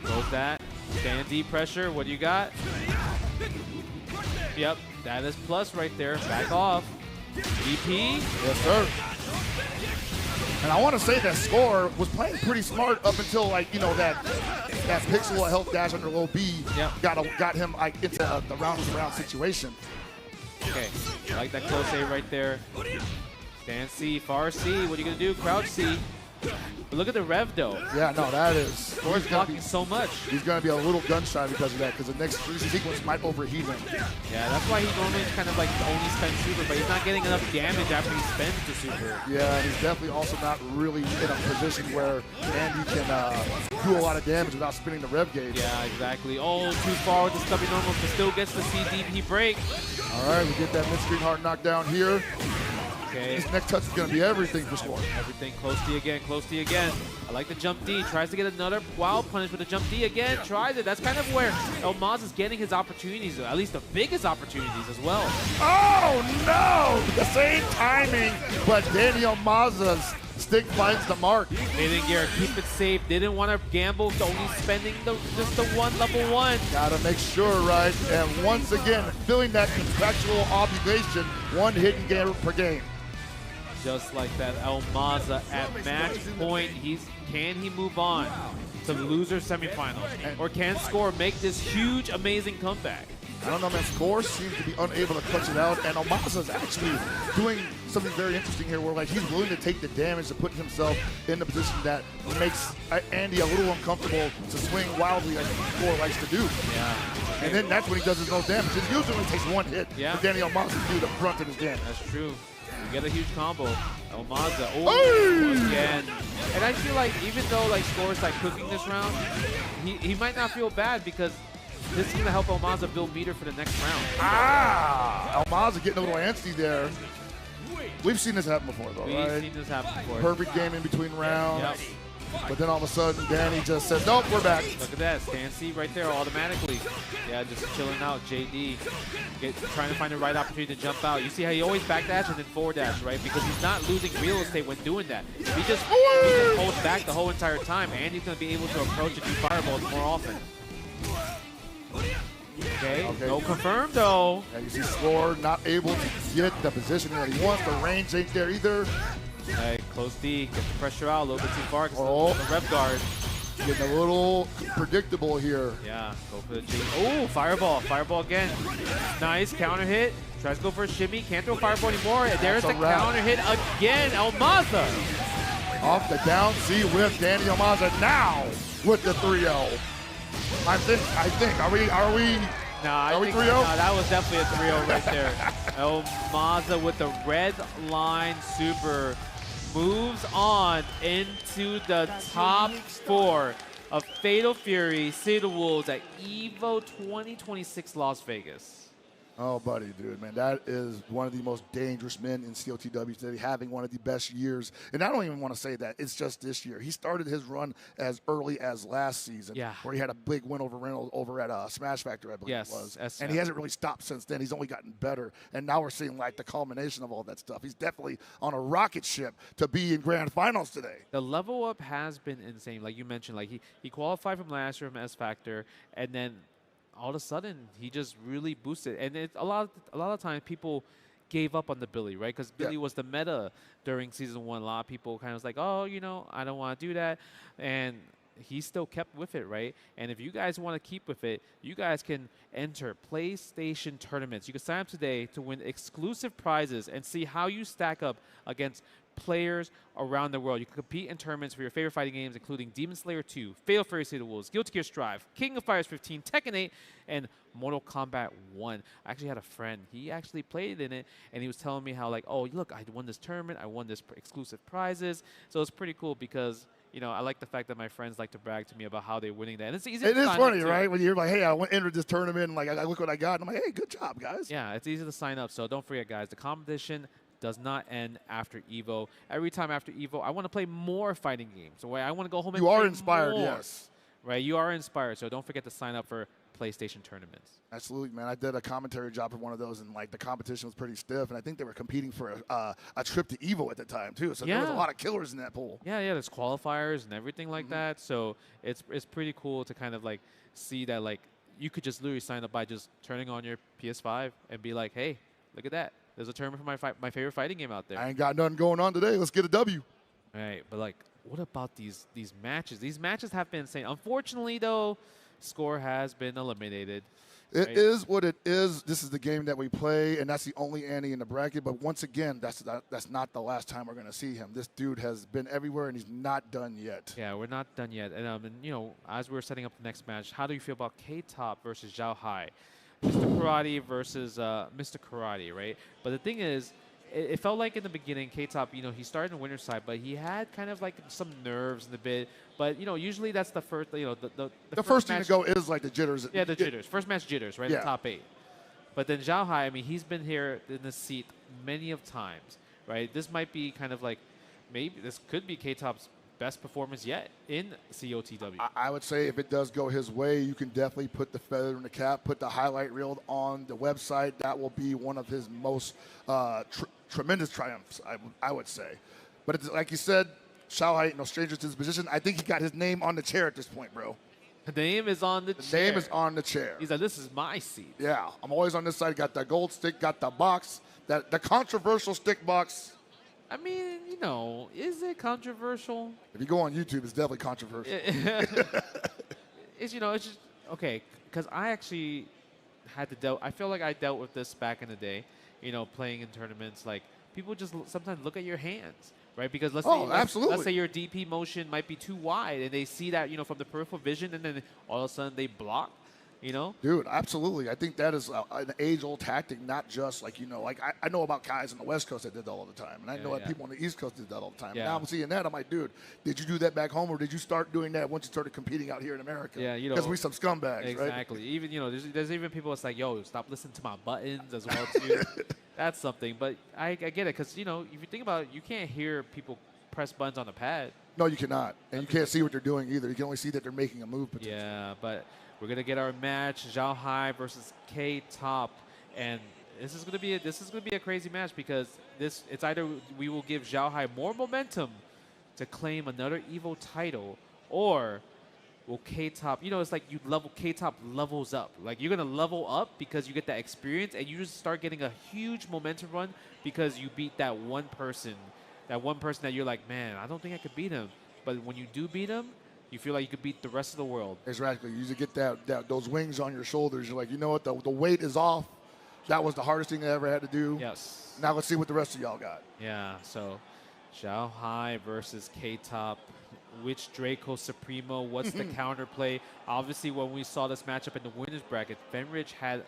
[SPEAKER 7] Goes that. Stand deep pressure. What do you got? Yep, that is plus right there. Back off. DP.
[SPEAKER 6] Yes, sir. And I want to say that Score was playing pretty smart up until, like, you know, that pixel of health dash under low B got him like into the round situation.
[SPEAKER 7] Okay, I like that close A right there. Stand C, far C. What are you gonna do? Crouch C. But look at the rev though.
[SPEAKER 6] Yeah, no, that is.
[SPEAKER 7] Score's blocking so much.
[SPEAKER 6] He's going to be a little gun shy because of that, because the next 3 sequence might overheat him.
[SPEAKER 7] Yeah, that's why he normally kind of like only spends super, but he's not getting enough damage after he spends the super.
[SPEAKER 6] Yeah, he's definitely also not really in a position where Andy can do a lot of damage without spinning the rev gauge.
[SPEAKER 7] Yeah, exactly. Oh, too far with the stubby normals, but still gets the CDP break.
[SPEAKER 6] All right, we get that mid-screen hard knockdown here.
[SPEAKER 7] Okay.
[SPEAKER 6] This next touch is going to be everything for Score.
[SPEAKER 7] Everything. Close D again, close D again. I like the jump D. Tries to get another wild punish with the jump D again. Tries it. That's kind of where Omaza is getting his opportunities, at least the biggest opportunities as well.
[SPEAKER 6] Oh, no! The same timing, but Danny Omaza's stick finds the mark.
[SPEAKER 7] They didn't get keep it safe. They didn't want to gamble with only spending just the one level 1.
[SPEAKER 6] Gotta make sure, right? And once again, filling that contractual obligation, 1 hidden game per game.
[SPEAKER 7] Just like that, Omaza at match point. Can he move on to loser semifinals? Or can Score make this huge, amazing comeback?
[SPEAKER 6] I don't know, man. Score seems to be unable to clutch it out, and Omaza's actually doing something very interesting here where, like, he's willing to take the damage to put himself in the position that makes Andy a little uncomfortable to swing wildly like Score likes to do.
[SPEAKER 7] Yeah.
[SPEAKER 6] And then that's when he does his most damage. It usually only takes 1 hit for Danny Omaza to do the brunt of his damage.
[SPEAKER 7] That's true. You get a huge combo. Omaza, again. And I feel like even though like Score's like cooking this round, he might not feel bad because this is gonna help Omaza build meter for the next round.
[SPEAKER 6] Omaza getting a little antsy there. We've seen this happen before though, right?
[SPEAKER 7] We've seen this happen before.
[SPEAKER 6] Perfect game in between rounds.
[SPEAKER 7] Yep.
[SPEAKER 6] But then all of a sudden, Danny just says, nope, we're back.
[SPEAKER 7] Look at that, stand C right there automatically. Yeah, just chilling out, JD. Trying to find the right opportunity to jump out. You see how he always backdash and then forward dash, right? Because he's not losing real estate when doing that. If he just holds back the whole entire time, Andy's going to be able to approach and do fireballs more often. Okay, no confirm though.
[SPEAKER 6] And you see Score not able to get the position that he wants. The range ain't there either.
[SPEAKER 7] Hey, close D, get the pressure out a little bit too far because the rev guard.
[SPEAKER 6] Getting a little predictable here.
[SPEAKER 7] Yeah, go for the G. Oh, fireball again. Nice, counter hit. Tries to go for a shimmy, can't throw fireball anymore. There's the
[SPEAKER 6] wrap.
[SPEAKER 7] counter hit again, Almaza.
[SPEAKER 6] Off the down C with Danny Almaza now with the 3-0. I think, are we
[SPEAKER 7] Are we
[SPEAKER 6] 3-0?
[SPEAKER 7] No, that was definitely a 3-0 right there. Almaza with the red line super moves on into the top 4 of Fatal Fury City of the Wolves at EVO 2026 Las Vegas.
[SPEAKER 6] Oh, buddy, dude, man, that is one of the most dangerous men in COTW today, having one of the best years. And I don't even want to say that. It's just this year. He started his run as early as last season, where he had a big win over Reynolds over at Smash Factor, I believe it was. And he hasn't really stopped since then. He's only gotten better. And now we're seeing, like, the culmination of all that stuff. He's definitely on a rocket ship to be in grand finals today.
[SPEAKER 7] The level up has been insane. Like you mentioned, like he qualified from last year from S Factor, and then all of a sudden, he just really boosted. And a lot of times, people gave up on the Billy, right? Because Billy was the meta during Season 1. A lot of people kind of was like, oh, you know, I don't want to do that. And he still kept with it, right? And if you guys want to keep with it, you guys can enter PlayStation tournaments. You can sign up today to win exclusive prizes and see how you stack up against players around the world. You can compete in tournaments for your favorite fighting games, including Demon Slayer 2, Fatal Fury City of the Wolves, Guilty Gear Strive, King of Fighters 15, Tekken 8, and Mortal Kombat 1. I actually had a friend. He actually played in it, and he was telling me how, like, oh, look, I won this tournament. I won this exclusive prizes. So it's pretty cool because, you know, I like the fact that my friends like to brag to me about how they're winning that. And it's easy.
[SPEAKER 6] It is funny, right? When you're like, hey, I entered this tournament, and like, I look what I got. And I'm like, hey, good job, guys.
[SPEAKER 7] Yeah, it's easy to sign up. So don't forget, guys, the competition does not end after EVO. Every time after EVO, I want to play more fighting games. So I want to go home and
[SPEAKER 6] You are
[SPEAKER 7] play
[SPEAKER 6] inspired,
[SPEAKER 7] more.
[SPEAKER 6] yes.
[SPEAKER 7] Right, you are inspired. So don't forget to sign up for PlayStation tournaments.
[SPEAKER 6] Absolutely, man. I did a commentary job for one of those, and like the competition was pretty stiff. And I think they were competing for a trip to EVO at the time too. So there was a lot of killers in that pool.
[SPEAKER 7] Yeah, there's qualifiers and everything like that. So it's pretty cool to kind of like see that like you could just literally sign up by just turning on your PS5 and be like, hey, look at that. There's a tournament for my favorite fighting game out there.
[SPEAKER 6] I ain't got nothing going on today. Let's get a W.
[SPEAKER 7] All right, but like, what about these matches? These matches have been insane. Unfortunately, though, score has been eliminated.
[SPEAKER 6] It is what it is. This is the game that we play, and that's the only Annie in the bracket. But once again, that's not the last time we're going to see him. This dude has been everywhere, and he's not done yet.
[SPEAKER 7] Yeah, we're not done yet. And you know, as we're setting up the next match, how do you feel about K-Top versus Zhao Hai? Mr. Karate versus Mr. Karate, right? But the thing is, it felt like in the beginning, K-Top, you know, he started in the winner's side, but he had kind of like some nerves in the bit. But, you know, usually that's the first, you know,
[SPEAKER 6] the first thing to go is like the jitters.
[SPEAKER 7] Yeah, the jitters. First match jitters, right?
[SPEAKER 6] Yeah.
[SPEAKER 7] The top 8. But then Zhao Hai, I mean, he's been here in the seat many of times, right? This might be kind of like, maybe this could be K-Top's best performance yet in COTW.
[SPEAKER 6] I would say if it does go his way, you can definitely put the feather in the cap, put the highlight reel on the website. That will be one of his most tremendous triumphs, I would say. But it's, like you said, Zhao Hai ain't no stranger to his position. I think he got his name on the chair at this point, bro.
[SPEAKER 7] The name is on the chair.
[SPEAKER 6] The name is on the chair.
[SPEAKER 7] He's like, this is my seat.
[SPEAKER 6] Yeah, I'm always on this side. Got the gold stick, got the box, the controversial stick box.
[SPEAKER 7] I mean, you know, is it controversial?
[SPEAKER 6] If you go on YouTube, it's definitely controversial.
[SPEAKER 7] It's, you know, it's just, okay, because I actually had to I feel like I dealt with this back in the day, you know, playing in tournaments. Like, people just sometimes look at your hands, right? Because let's say your DP motion might be too wide, and they see that, you know, from the peripheral vision, and then all of a sudden they block. You know?
[SPEAKER 6] Dude, absolutely. I think that is an age-old tactic, not just like, you know, like I know about guys on the West Coast that did that all the time. And I know that people on the East Coast did that all the time.
[SPEAKER 7] Yeah.
[SPEAKER 6] Now I'm seeing that. I'm like, dude, did you do that back home or did you start doing that once you started competing out here in America?
[SPEAKER 7] Yeah, you know.
[SPEAKER 6] Because we some scumbags, right?
[SPEAKER 7] Exactly. Even, you know, there's even people that's like, yo, stop listening to my buttons as well, too. That's something. But I get it because, you know, if you think about it, you can't hear people press buttons on the pad.
[SPEAKER 6] No, you cannot. And you can't see what they're doing either. You can only see that they're making a move potentially.
[SPEAKER 7] Yeah, but we're gonna get our match, Zhao Hai versus K-Top, and this is gonna be a crazy match because it's either we will give Zhao Hai more momentum to claim another EVO title, or will K-Top, you know, it's like K-Top levels up. Like, you're gonna level up because you get that experience, and you just start getting a huge momentum run because you beat that one person that you're like, man, I don't think I could beat him. But when you do beat him, you feel like you could beat the rest of the world.
[SPEAKER 6] Exactly. You just get those wings on your shoulders. You're like, you know what? The weight is off. That was the hardest thing they ever had to do.
[SPEAKER 7] Yes.
[SPEAKER 6] Now let's see what the rest of y'all got.
[SPEAKER 7] Yeah, so Zhao Hai versus K-Top. Which Draco Supremo? What's the counterplay? Obviously, when we saw this matchup in the winners bracket, Fenrich had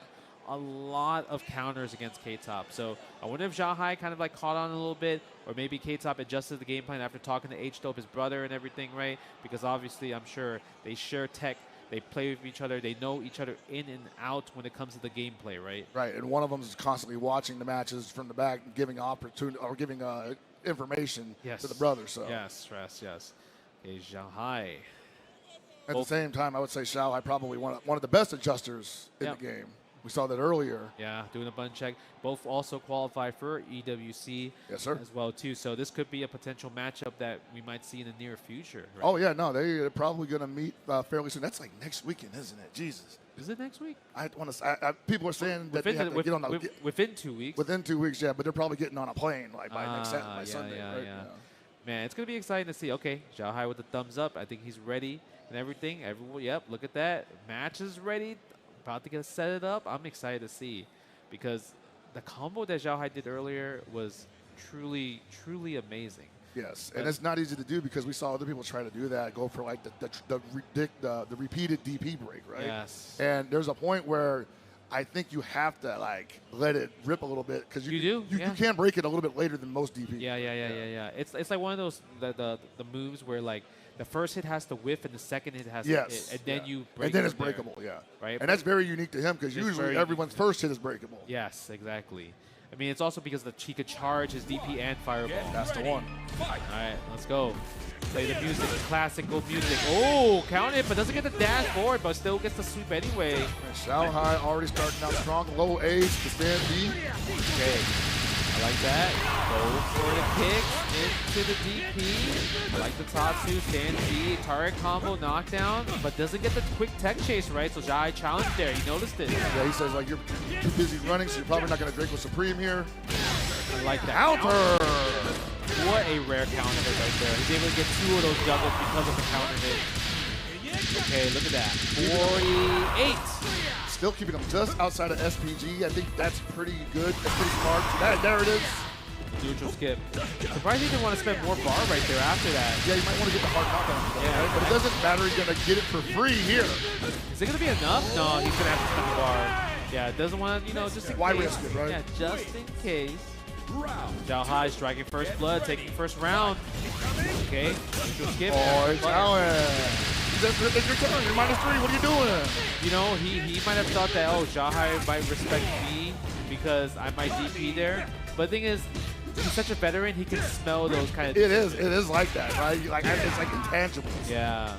[SPEAKER 7] a lot of counters against K-Top. So I wonder if Zhao Hai kind of like caught on a little bit, or maybe K-Top adjusted the game plan after talking to H-Dope, his brother, and everything, right? Because obviously, I'm sure they share tech. They play with each other. They know each other in and out when it comes to the gameplay, right?
[SPEAKER 6] Right, and one of them is constantly watching the matches from the back, and giving opportunity or giving information to the brother. So
[SPEAKER 7] yes. Okay, Zhao Hai.
[SPEAKER 6] At the same time, I would say Zhao Hai probably one of the best adjusters in the game. We saw that earlier.
[SPEAKER 7] Yeah, doing a button check. Both also qualify for EWC
[SPEAKER 6] as
[SPEAKER 7] well, too. So this could be a potential matchup that we might see in the near future. Right?
[SPEAKER 6] Oh, yeah, no, they're probably going to meet fairly soon. That's like next weekend, isn't it? Jesus.
[SPEAKER 7] Is it next week?
[SPEAKER 6] I want to. People are saying that they have to get on
[SPEAKER 7] within 2 weeks.
[SPEAKER 6] Within 2 weeks, yeah, but they're probably getting on a plane like by Sunday. Right?
[SPEAKER 7] Yeah. Man, it's going to be exciting to see. Okay, Zhao Hai with the thumbs up. I think he's ready and everything. Everyone, yep, look at that. Match is ready. About to set it up. I'm excited to see because the combo that Zhao Hai did earlier was truly, truly amazing.
[SPEAKER 6] Yes, and it's not easy to do because we saw other people try to do that, go for like the repeated DP break, right?
[SPEAKER 7] Yes.
[SPEAKER 6] And there's a point where I think you have to like let it rip a little bit because you can break it a little bit later than most DP.
[SPEAKER 7] Yeah. It's like one of those the moves where like the first hit has to whiff and the second hit has to hit, and then you break it.
[SPEAKER 6] And then it's breakable, right? And that's very unique to him because usually everyone's first hit is breakable.
[SPEAKER 7] Yes, exactly. I mean, it's also because he could charge his DP and fireball.
[SPEAKER 6] That's the one.
[SPEAKER 7] All right, let's go. Play the music, classical music. Oh, count it, but doesn't get the dash forward, but still gets the sweep anyway.
[SPEAKER 6] And Zhao Hai already starting out strong, low A's to stand B.
[SPEAKER 7] Okay. I like that. Go for the kicks into the DP. I like the Tatsu, stand B, target combo, knockdown, but doesn't get the quick tech chase, right? So Zhao Hai challenged there. He noticed it.
[SPEAKER 6] Yeah, he says, like, you're too busy running, so you're probably not going to Draco Supreme here.
[SPEAKER 7] I like that.
[SPEAKER 6] Counter!
[SPEAKER 7] What a rare counter hit right there. He's able to get 2 of those juggles because of the counter hit. Okay, look at that. 48.
[SPEAKER 6] Still keeping him just outside of SPG. I think that's pretty good. That's pretty smart. There it is.
[SPEAKER 7] Neutral skip. Surprised he didn't want to spend more bar right there after that.
[SPEAKER 6] Yeah, you might want to get the hard knockdown.
[SPEAKER 7] Yeah,
[SPEAKER 6] right? But it doesn't matter. He's going to get it for free here.
[SPEAKER 7] Is it going to be enough? No, he's going to have to spend the bar. Yeah, doesn't want to, just in
[SPEAKER 6] Why
[SPEAKER 7] case.
[SPEAKER 6] risk it, right?
[SPEAKER 7] Yeah, just in case. Zhao Hai striking first blood, taking first round. Okay, neutral skip.
[SPEAKER 6] Oh, it's Allen. It's your turn. You're -3. What are you doing?
[SPEAKER 7] You know, he might have thought that, oh, Zhao Hai might respect me because I might DP there. But the thing is, he's such a veteran, he can smell those kind of
[SPEAKER 6] It is like that, right? Like it's like intangible.
[SPEAKER 7] Yeah.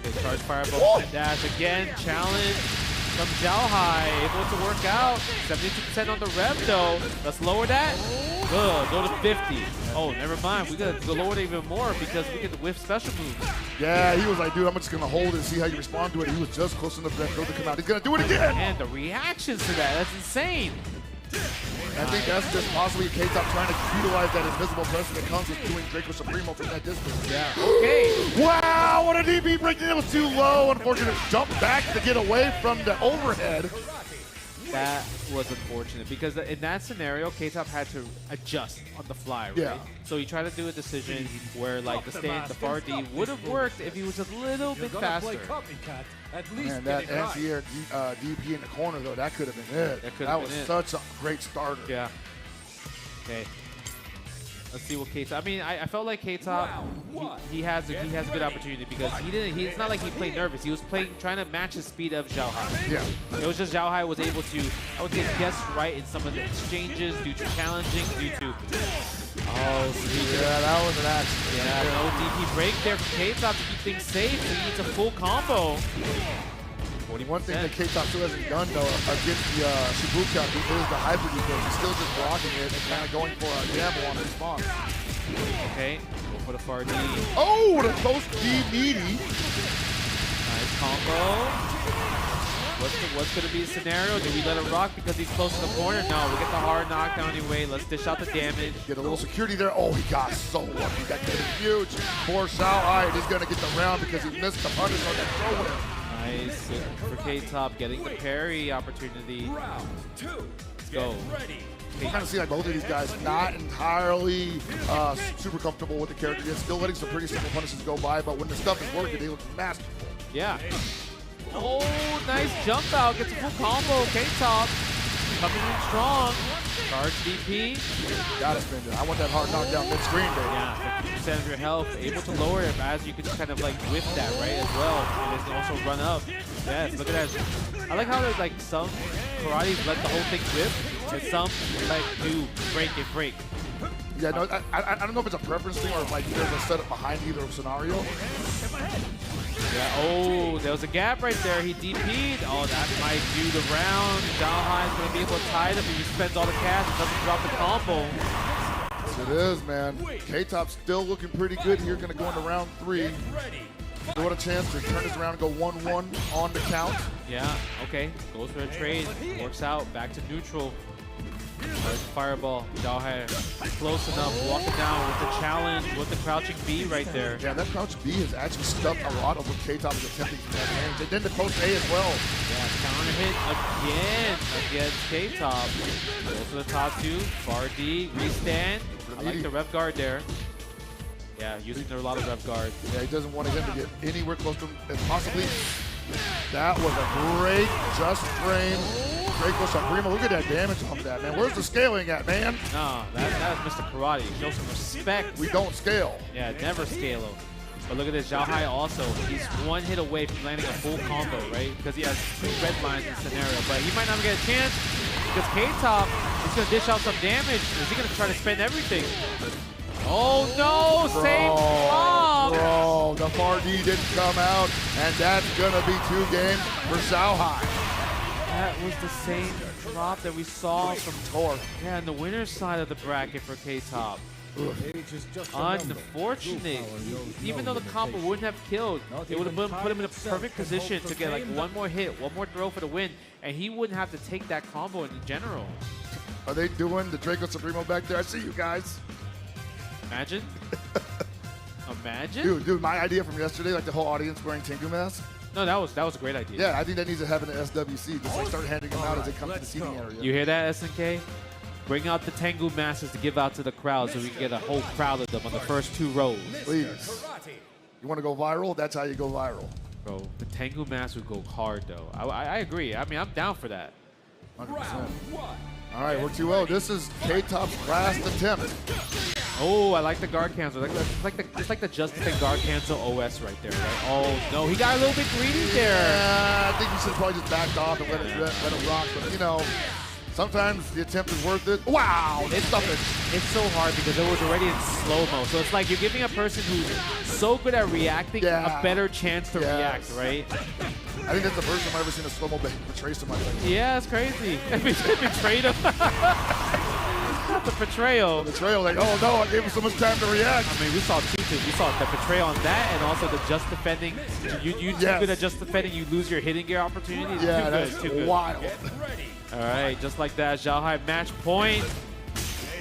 [SPEAKER 7] Okay, charge fireball, dash again, challenge from Zhao Hai, able to work out. 72% on the rev though. Let's lower that. Good, go to 50. Oh, never mind. We gotta lower it even more because we get the whiff special moves.
[SPEAKER 6] Yeah, he was like, dude, I'm just gonna hold it and see how you respond to it. He was just close enough for that throw to come out. He's gonna do it again.
[SPEAKER 7] And the reactions to that, that's insane.
[SPEAKER 6] I think that's just possibly K-Top trying to utilize that invisible presence that comes with doing Draco Supremo from that distance.
[SPEAKER 7] Yeah. Okay.
[SPEAKER 6] Wow, what a DP break. It was too low. Unfortunate jump back to get away from the overhead.
[SPEAKER 7] That was unfortunate because in that scenario, K-Top had to adjust on the fly, right?
[SPEAKER 6] Yeah.
[SPEAKER 7] So he tried to do a decision where like the far D would have worked if he was a little bit faster.
[SPEAKER 6] Man, that anti-air DP in the corner though, that could have been it. That was such a great starter.
[SPEAKER 7] Yeah. Okay. Let's see what K-Top. I mean, I felt like K-Top, he has a good opportunity because it's not like he played nervous. He was trying to match the speed of Zhao Hai.
[SPEAKER 6] Yeah.
[SPEAKER 7] It was just Zhao Hai was able to, I would say, guess right in some of the exchanges due to challenging, due to. Oh, see.
[SPEAKER 6] Yeah, that was an accident.
[SPEAKER 7] Yeah, no DP break there from K-Top to keep things safe. So he needs a full combo.
[SPEAKER 6] One thing that K-Top still hasn't done, though, against the Shibuya is the hybrid defense. He's still just blocking it and kind of going for a gamble on response.
[SPEAKER 7] Okay, go for the far D.
[SPEAKER 6] Oh, the close D needy.
[SPEAKER 7] Nice combo. What's going to be the scenario? Do we let it rock because he's close to the corner? No, we get the hard knockdown anyway. Let's dish out the damage.
[SPEAKER 6] Get a little security there. Oh, he got so lucky. That could have been huge for Zhao Hai. He's going to get the round because he missed the punish on that throw.
[SPEAKER 7] Nice for K-Top getting the parry opportunity. Let's go.
[SPEAKER 6] You kind of see like both of these guys not entirely super comfortable with the character yet, still letting some pretty simple punishes go by, but when the stuff is working, they look masterful.
[SPEAKER 7] Yeah. Oh, nice jump out. Gets a full combo. K-Top coming in strong. Charge DP.
[SPEAKER 6] Gotta spend it. I want that hard knockdown mid-screen, baby.
[SPEAKER 7] Yeah, 50% of your health. Able to lower it as you can just kind of like whip that, right, as well. And then also run up. Yes, look at that. I like how there's like some karates let the whole thing whip, and some like do break and break.
[SPEAKER 6] Yeah, no, I don't know if it's a preference thing or if like there's a setup behind either scenario.
[SPEAKER 7] Yeah, oh, there was a gap right there. He DP'd. Oh, that might do the round. Xiaohai is going to be able to tie it up if he spends all the cash and doesn't drop the combo.
[SPEAKER 6] Yes, it is, man. K-Top still looking pretty good here. Going to go into round 3. Still had a chance to turn this around and go 1-1 on the count.
[SPEAKER 7] Yeah, okay. Goes for a trade. Works out. Back to neutral. Fireball. Xiaohai close enough. Walking down with the challenge, with the crouching B right there.
[SPEAKER 6] Yeah, that crouch B has actually stuck a lot of what K-Top is attempting to that range. And then the post A as well.
[SPEAKER 7] Yeah, counter hit again against K-Top. Goes to the top 2. Bar D, restand. I like the rev guard there. Yeah, using a lot of rev guard.
[SPEAKER 6] Yeah, he doesn't want him to get anywhere close to him as possibly. That was a great just frame. Draco Supremo, look at that damage on that, man. Where's the scaling at, man?
[SPEAKER 7] No, that is Mr. Karate. Show some respect.
[SPEAKER 6] We don't scale.
[SPEAKER 7] Yeah, never scale him. But look at this, Xiaohai also, he's one hit away from landing a full combo, right? Because he has 2 red lines in the scenario. But he might not get a chance because K-Top is going to dish out some damage. Is he going to try to spend everything? Oh no, same flop!
[SPEAKER 6] Bro, the far D didn't come out, and that's going to be 2 games for Xiaohai.
[SPEAKER 7] That was the same drop that we saw from Torque. Yeah, on the winner's side of the bracket for K-Top. Unfortunate. Even though the combo wouldn't have killed, it would have put him in a perfect position to get like 1 more hit, 1 more throw for the win, and he wouldn't have to take that combo in general.
[SPEAKER 6] Are they doing the Draco Supremo back there? I see you guys.
[SPEAKER 7] Imagine. Imagine?
[SPEAKER 6] Dude, my idea from yesterday, like the whole audience wearing Tengu mask.
[SPEAKER 7] No, that was a great idea.
[SPEAKER 6] Yeah, I think that needs to happen in SWC. Just like start handing them out as they come to the seating area.
[SPEAKER 7] You hear that, SNK? Bring out the Tengu masks to give out to the crowd so we can get a whole crowd of them on the first 2 rows.
[SPEAKER 6] Please. You want to go viral? That's how you go viral.
[SPEAKER 7] Bro, the Tengu mask would go hard, though. I agree. I mean, I'm down for that.
[SPEAKER 6] 100%. All right, we're 2-0. This is K-Top's last attempt.
[SPEAKER 7] Oh, I like the guard cancel. It's like the just defend guard cancel OS right there. Right? Oh no, he got a little bit greedy there.
[SPEAKER 6] Yeah, I think he should probably just backed off and let it rock. But you know, sometimes the attempt is worth it. Wow,
[SPEAKER 7] it's so hard because it was already in slow-mo. So it's like you're giving a person who's so good at reacting a better chance to react, right?
[SPEAKER 6] I think that's the first time I've ever seen a slow-mo betray somebody like that.
[SPEAKER 7] Yeah, it's crazy. Betrayed him. Not the betrayal.
[SPEAKER 6] Betrayal, like, oh no, I gave him so much time to react.
[SPEAKER 7] I mean, we saw 2 things. We saw the betrayal on that and also the just defending. You too good at just defending, you lose your hitting gear opportunities.
[SPEAKER 6] Yeah, that's
[SPEAKER 7] too good.
[SPEAKER 6] Wild.
[SPEAKER 7] All right, just like that, Xiaohai match point.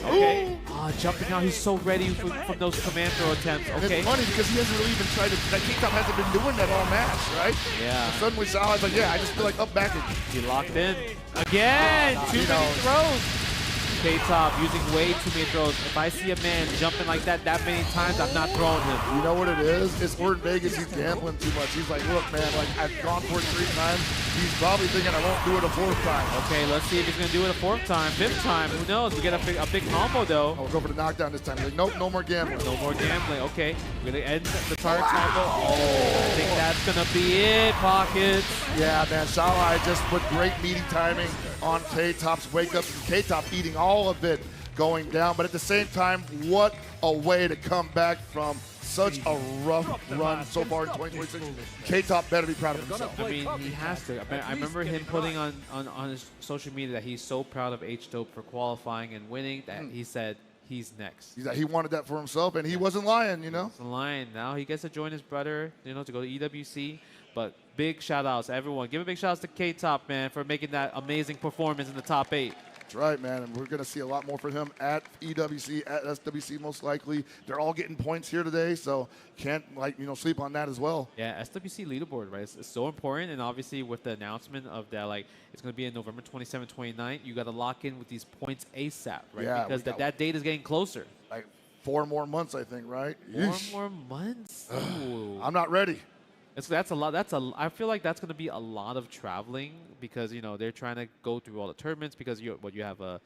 [SPEAKER 7] Okay. Jumping out, he's so ready from those command throw attempts.
[SPEAKER 6] And
[SPEAKER 7] okay.
[SPEAKER 6] it's funny because he hasn't really even tried to, that K-Top hasn't been doing that all match, right?
[SPEAKER 7] Yeah.
[SPEAKER 6] And suddenly Xiaohai's like, yeah, I just feel like up back.
[SPEAKER 7] He locked in. Again, too many throws. K-Top using way too many throws. If I see a man jumping like that many times, I'm not throwing him.
[SPEAKER 6] You know what it is? It's we're in Vegas. He's gambling too much. He's like, look, man, like I've gone for it 3 times. He's probably thinking I won't do it a 4th time.
[SPEAKER 7] Okay, let's see if he's gonna do it a 4th time, 5th time. Who knows? We get a big combo though.
[SPEAKER 6] I'll go for the knockdown this time. He's like, nope, no more gambling.
[SPEAKER 7] No more gambling. Okay, we're gonna end the target combo. Oh, I think that's gonna be it, Pockets.
[SPEAKER 6] Yeah, man, Xiaohai just put great meaty timing on K-Top's wake up. K-Top eating all of it going down, but at the same time, what a way to come back from such a rough run so far in 2026. K-Top better be proud of himself.
[SPEAKER 7] I mean, he has to. I remember him putting on his social media that he's so proud of H-Dope for qualifying and winning that he said he's next.
[SPEAKER 6] He wanted that for himself, and he wasn't lying, you know?
[SPEAKER 7] He wasn't lying. Now he gets to join his brother, you know, to go to EWC. But big shout-outs, everyone. Give a big shout-outs to K-Top, man, for making that amazing performance in the top 8.
[SPEAKER 6] That's right, man, and we're going to see a lot more for him at EWC, at SWC most likely. They're all getting points here today, so can't sleep on that as well.
[SPEAKER 7] Yeah, SWC leaderboard, right? It's so important, and obviously with the announcement of that, like it's going to be in November 27th, 29th, you got to lock in with these points ASAP, right?
[SPEAKER 6] Yeah,
[SPEAKER 7] because that date is getting closer.
[SPEAKER 6] Like 4 more months, I think, right?
[SPEAKER 7] 4 more months. Ooh.
[SPEAKER 6] I'm not ready.
[SPEAKER 7] That's a lot. I feel like that's going to be a lot of traveling because they're trying to go through all the tournaments because you have a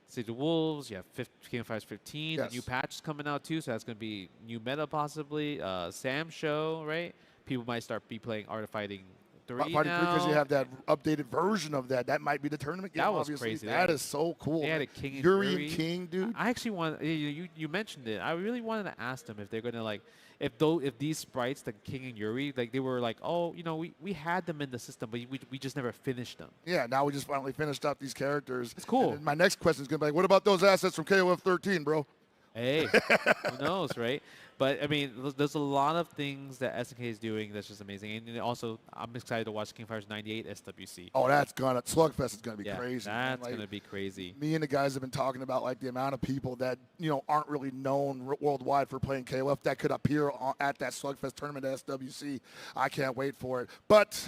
[SPEAKER 7] City of Wolves, you have King of Fighters 15,
[SPEAKER 6] Yes.
[SPEAKER 7] the new patch is coming out too, so that's going to be new meta possibly. Sam show, right? People might start playing Art of Fighting 3
[SPEAKER 6] Party
[SPEAKER 7] now.
[SPEAKER 6] because you have that updated version of that. That might be the tournament game.
[SPEAKER 7] That was
[SPEAKER 6] obviously.
[SPEAKER 7] crazy.
[SPEAKER 6] That is so cool.
[SPEAKER 7] They had a King and
[SPEAKER 6] Yuri and King, dude.
[SPEAKER 7] I actually want you mentioned it. I really wanted to ask them if they're gonna like if these sprites, the King and Yuri, like they were like, oh, we had them in the system, but we just never finished them.
[SPEAKER 6] Yeah, now we just finally finished up these characters.
[SPEAKER 7] It's cool.
[SPEAKER 6] And my next question is gonna be like, what about those assets from KOF 13, bro?
[SPEAKER 7] Hey, who knows, right? But I mean, there's a lot of things that SNK is doing that's just amazing, and also I'm excited to watch King Fighters 98 SWC.
[SPEAKER 6] Oh, Slugfest is gonna be
[SPEAKER 7] Yeah,
[SPEAKER 6] crazy. man.
[SPEAKER 7] that's
[SPEAKER 6] Like,
[SPEAKER 7] gonna be crazy.
[SPEAKER 6] Me and the guys have been talking about like the amount of people that aren't really known worldwide for playing KOF that could appear at that Slugfest tournament at SWC. I can't wait for it. But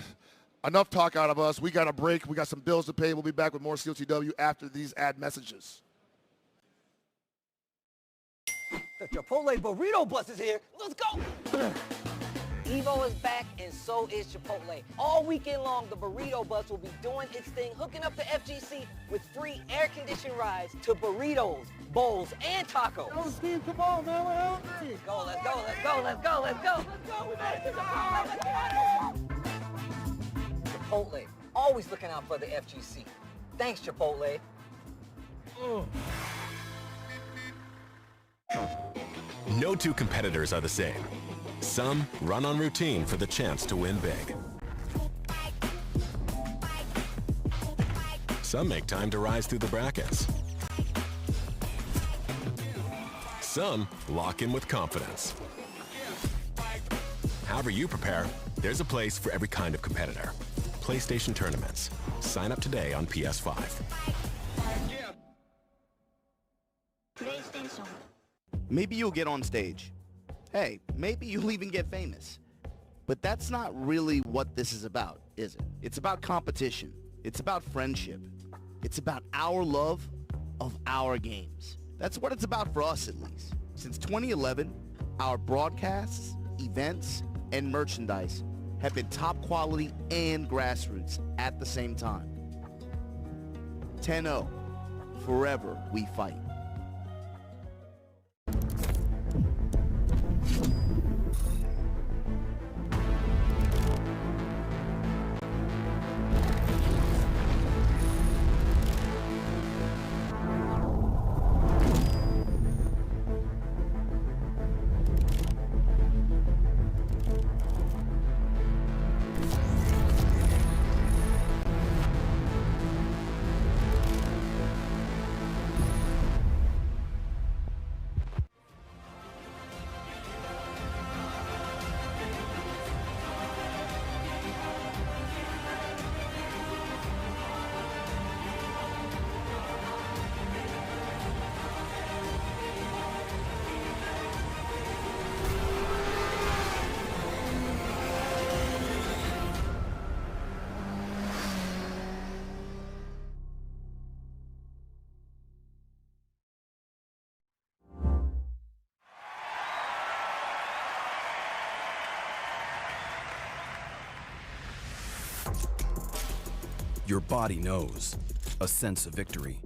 [SPEAKER 6] enough talk out of us. We got a break. We got some bills to pay. We'll be back with more COTW after these ad messages.
[SPEAKER 8] The Chipotle Burrito Bus is here. Let's go! Evo is back, and so is Chipotle. All weekend long, the Burrito Bus will be doing its thing, hooking up the FGC with free air-conditioned rides to burritos, bowls, and tacos.
[SPEAKER 11] Yo, Steve, come on, man. We're hungry.
[SPEAKER 8] Let's go, let's go, let's go, let's go, let's go. Let's go. We made it to the Chipotle, always looking out for the FGC. Thanks, Chipotle.
[SPEAKER 5] No two competitors are the same. Some run on routine for the chance to win big. Some make time to rise through the brackets. Some lock in with confidence. However you prepare, there's a place for every kind of competitor. PlayStation tournaments. Sign up today on PS5.
[SPEAKER 9] Maybe you'll get on stage. Hey, maybe you'll even get famous. But that's not really what this is about, is it? It's about competition. It's about friendship. It's about our love of our games. That's what it's about for us, at least. Since 2011, our broadcasts, events, and merchandise have been top quality and grassroots at the same time. 10-0, forever we fight.
[SPEAKER 10] Your body knows a sense of victory.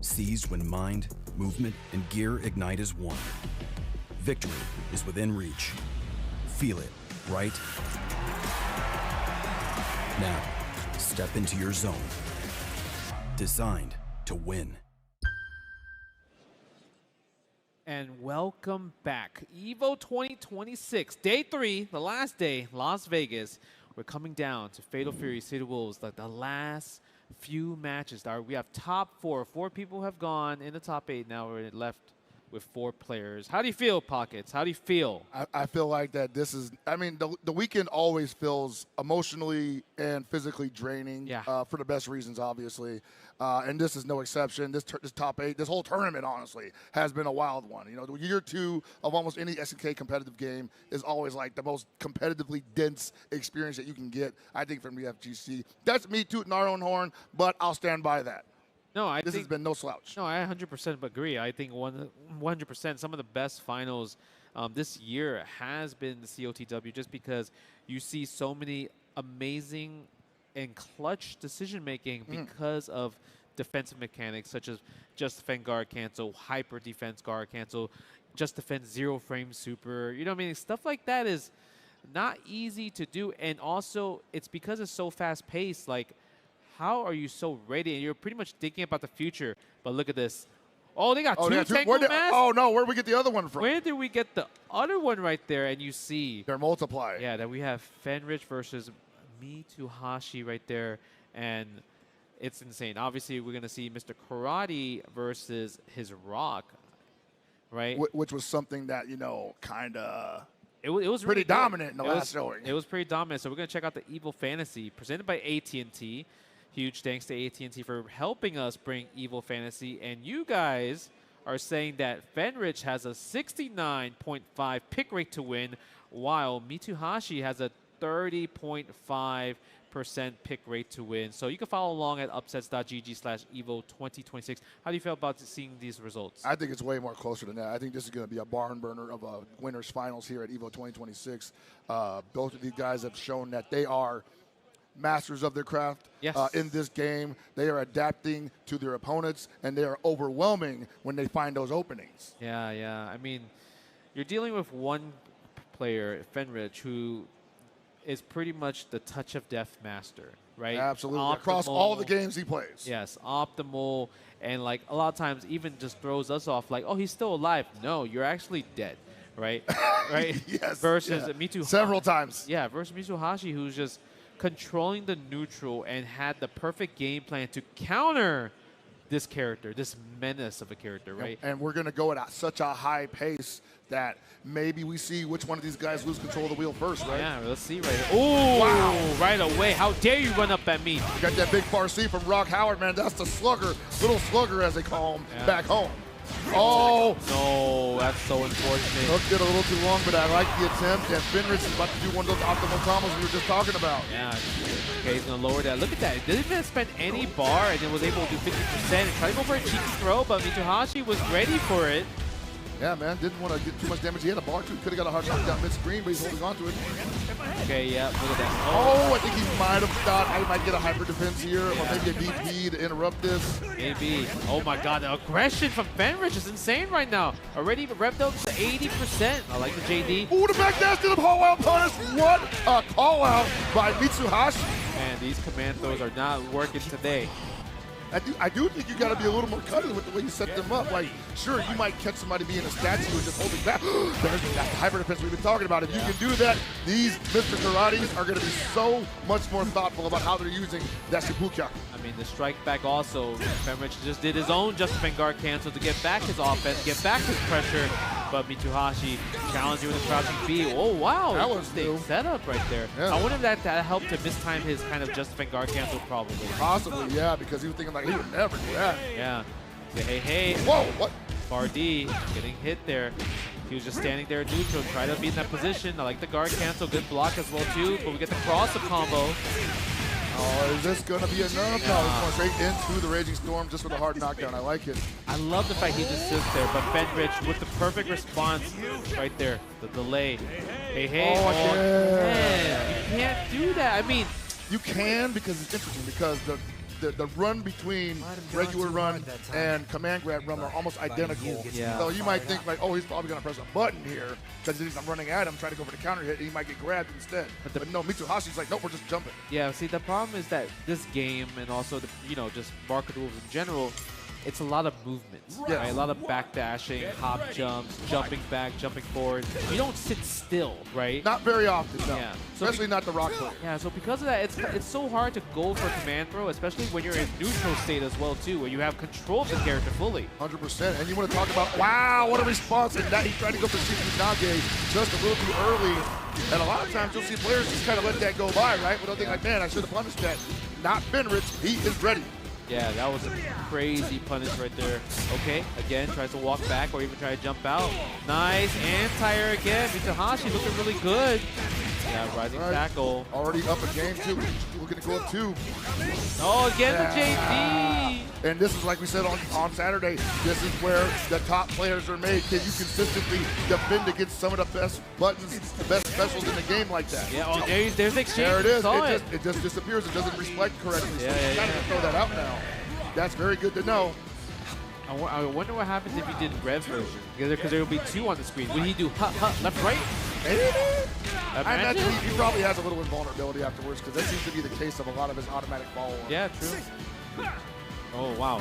[SPEAKER 10] Seized when mind, movement, and gear ignite as one. Victory is within reach. Feel it, right? Now, step into your zone. Designed to win.
[SPEAKER 7] And welcome back. EVO 2026, day 3, the last day, Las Vegas. We're coming down to Fatal Fury, City of Wolves, like the last few matches. We have top 4. 4 people have gone in the top 8. Now we're left with 4 players. How do you feel, Pockets? How do you feel?
[SPEAKER 6] I feel like that this is, I mean, the weekend always feels emotionally and physically draining for the best reasons, obviously. And this is no exception. This top 8, this whole tournament, honestly, has been a wild one. You know, the year 2 of almost any SNK competitive game is always like the most competitively dense experience that you can get, I think, from the FGC. That's me tooting our own horn, but I'll stand by that.
[SPEAKER 7] No,
[SPEAKER 6] this has been no slouch.
[SPEAKER 7] No, I 100% agree. I think 100% some of the best finals this year has been the COTW, just because you see so many amazing and clutch decision making because of defensive mechanics such as just defend guard cancel, hyper defense guard cancel, just defend 0 frame super. You know what I mean? Stuff like that is not easy to do, and also it's because it's so fast paced. Like, how are you so ready? And you're pretty much thinking about the future. But look at this. Oh, they got 2 Tango Mask?
[SPEAKER 6] Oh, no, where'd we get the other one from?
[SPEAKER 7] Where did we get the other one right there? And you see.
[SPEAKER 6] They're multiply.
[SPEAKER 7] Yeah, that we have Fenrich versus Mitsuhashi right there. And it's insane. Obviously, we're going to see Mr. Karate versus his Rock, right?
[SPEAKER 6] Which was something that, you know, kind of...
[SPEAKER 7] It was
[SPEAKER 6] pretty
[SPEAKER 7] really
[SPEAKER 6] dominant in the last showing.
[SPEAKER 7] It was pretty dominant. So we're going to check out the Evil Fantasy presented by AT&T. Huge thanks to AT&T for helping us bring Evil Fantasy. And you guys are saying that Fenrich has a 69.5 pick rate to win, while Mitsuhashi has a 30.5% pick rate to win. So you can follow along at upsets.gg/evo2026. How do you feel about seeing these results?
[SPEAKER 6] I think it's way more closer than that. I think this is going to be a barn burner of a winners finals here at Evo 2026. Both of these guys have shown that they are masters of their craft in this game. They are adapting to their opponents, and they are overwhelming when they find those openings.
[SPEAKER 7] Yeah, yeah. I mean, you're dealing with one player, Fenrich, who is pretty much the touch of death master, right?
[SPEAKER 6] Absolutely.
[SPEAKER 7] Optimal,
[SPEAKER 6] across all the games he plays.
[SPEAKER 7] Yes, optimal, and like a lot of times even just throws us off like, oh, he's still alive. No, you're actually dead, right? Right?
[SPEAKER 6] Yes.
[SPEAKER 7] Versus Mitsuhashi.
[SPEAKER 6] Several times.
[SPEAKER 7] Yeah, versus Mitsuhashi, who's just controlling the neutral and had the perfect game plan to counter this character, this menace of a character, right?
[SPEAKER 6] And we're going to go at such a high pace that maybe we see which one of these guys lose control of the wheel first, right?
[SPEAKER 7] Yeah, let's see right here. Oh, wow. Right away. How dare you run up at me?
[SPEAKER 6] You got that big Farsi from Rock Howard, man. That's the slugger, little slugger as they call him, back home. Oh!
[SPEAKER 7] No, that's so unfortunate.
[SPEAKER 6] Hooked it a little too long, but I like the attempt. And Fenrich is about to do one of those optimal combos we were just talking about.
[SPEAKER 7] Yeah. Okay, he's going to lower that. Look at that. He didn't even spend any bar and then was able to do 50% and try to go for a cheeky throw, but Mitsuhashi was ready for it.
[SPEAKER 6] Yeah, man. Didn't want to get too much damage. He had a bar, too. Could have got a hard knockdown mid-screen, but he's holding on to it.
[SPEAKER 7] Okay, yeah. Look at that.
[SPEAKER 6] Oh, I think he might have thought I might get a hyper defense here, or maybe a DP to interrupt this.
[SPEAKER 7] Maybe. Oh, my God. The aggression from Fenrich is insane right now. Already revved up to 80%. I like the JD.
[SPEAKER 6] Ooh, the back dash to the call-out punish. What a call-out by Mitsuhashi.
[SPEAKER 7] Man, these command throws are not working today.
[SPEAKER 6] I do think you got to be a little more cunning with the way you set them up. Like, sure, you might catch somebody being a statue and just holding back. That's the hyper defense we've been talking about. If you can do that, these Mr. Karates are going to be so much more thoughtful about how they're using that Shibuya.
[SPEAKER 7] I mean, the strike back also, Fenrich just did his own Justifying Guard cancel to get back his offense, get back his pressure, but Mitsuhashi challenging with a crouching B. Oh, wow.
[SPEAKER 6] That was
[SPEAKER 7] a setup right there.
[SPEAKER 6] Yeah.
[SPEAKER 7] I wonder if that helped to mistime his kind of Justifying Guard cancel probably.
[SPEAKER 6] Possibly, yeah, because he was thinking like he would never do that.
[SPEAKER 7] Yeah. Say, hey, hey.
[SPEAKER 6] Whoa, what?
[SPEAKER 7] Fardi getting hit there. He was just standing there neutral, trying to be in that position. I like the guard cancel, good block as well too, but we get the cross-up combo.
[SPEAKER 6] Oh, is this going to be enough? No, he's going straight into the Raging Storm just with a hard knockdown. I like it.
[SPEAKER 7] I love the fact he just sits there, but Fenrich with the perfect response right there. The delay. Hey, hey.
[SPEAKER 6] Oh,
[SPEAKER 7] man. You can't do that. I mean,
[SPEAKER 6] you can because it's interesting because the run between regular run and command grab run are almost identical.
[SPEAKER 7] Yeah.
[SPEAKER 6] So you might think like, oh, he's probably going to press a button here because I'm running at him, trying to go for the counter hit, and he might get grabbed instead. But no, Mitsuhashi's like, nope, we're just jumping.
[SPEAKER 7] Yeah, see, the problem is that this game and also, the, just market rules in general, it's a lot of movement, right? A lot of backdashing, hop jumps, jumping back, jumping forward. You don't sit still, right?
[SPEAKER 6] Not very often, no.
[SPEAKER 7] Yeah.
[SPEAKER 6] Especially not the rock player.
[SPEAKER 7] Yeah, so because of that, it's so hard to go for command throw, especially when you're in neutral state as well, too, where you have control of the character fully.
[SPEAKER 6] 100%. And you want to talk about, wow, what a response. And that he tried to go for Nage just a little too early. And a lot of times you'll see players just kind of let that go by, right? But they'll think like, man, I should have punished that. Not Fenrich, he is ready.
[SPEAKER 7] Yeah, that was a crazy punish right there. Okay, again, tries to walk back or even try to jump out. Nice anti-air again. Mitsuhashi looking really good. Yeah, rising tackle.
[SPEAKER 6] Already up a game, too. Looking to go up 2.
[SPEAKER 7] Oh, again the JD.
[SPEAKER 6] And this is like we said on Saturday, this is where the top players are made. Can you consistently defend against some of the best buttons, the best specials in the game like that?
[SPEAKER 7] Yeah, oh, there's the exchange.
[SPEAKER 6] There it is. It just disappears. It doesn't reflect correctly. So you gotta throw that out now. That's very good to know.
[SPEAKER 7] I wonder what happens if he did Rev version. Because there will be 2 on the screen. Would he do left, right?
[SPEAKER 6] Maybe. I imagine he probably has a little invulnerability afterwards because that seems to be the case of a lot of his automatic follow-up.
[SPEAKER 7] Yeah, true. Oh, wow.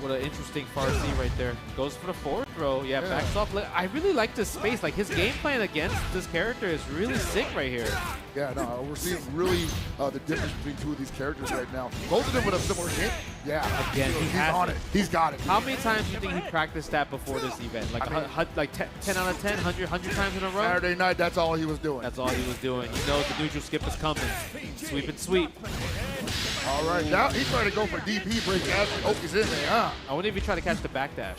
[SPEAKER 7] What an interesting far C right there. Goes for the forward throw. Yeah, backs off. I really like this space. Like, his game plan against this character is really sick right here.
[SPEAKER 6] Yeah, no, we're seeing really the difference between 2 of these characters right now. Both of them with a similar game. Yeah,
[SPEAKER 7] again,
[SPEAKER 6] he's on it. He's got it.
[SPEAKER 7] How many times do you think he practiced that before this event? Like, like 10 out of 10, 100 times in a row?
[SPEAKER 6] Saturday night, that's all he was doing.
[SPEAKER 7] That's all he was doing. You know the neutral skip is coming. Sweep and sweep.
[SPEAKER 6] All right, now he's trying to go for DP break as he's in there, huh?
[SPEAKER 7] I wonder if he tried to catch the backdash.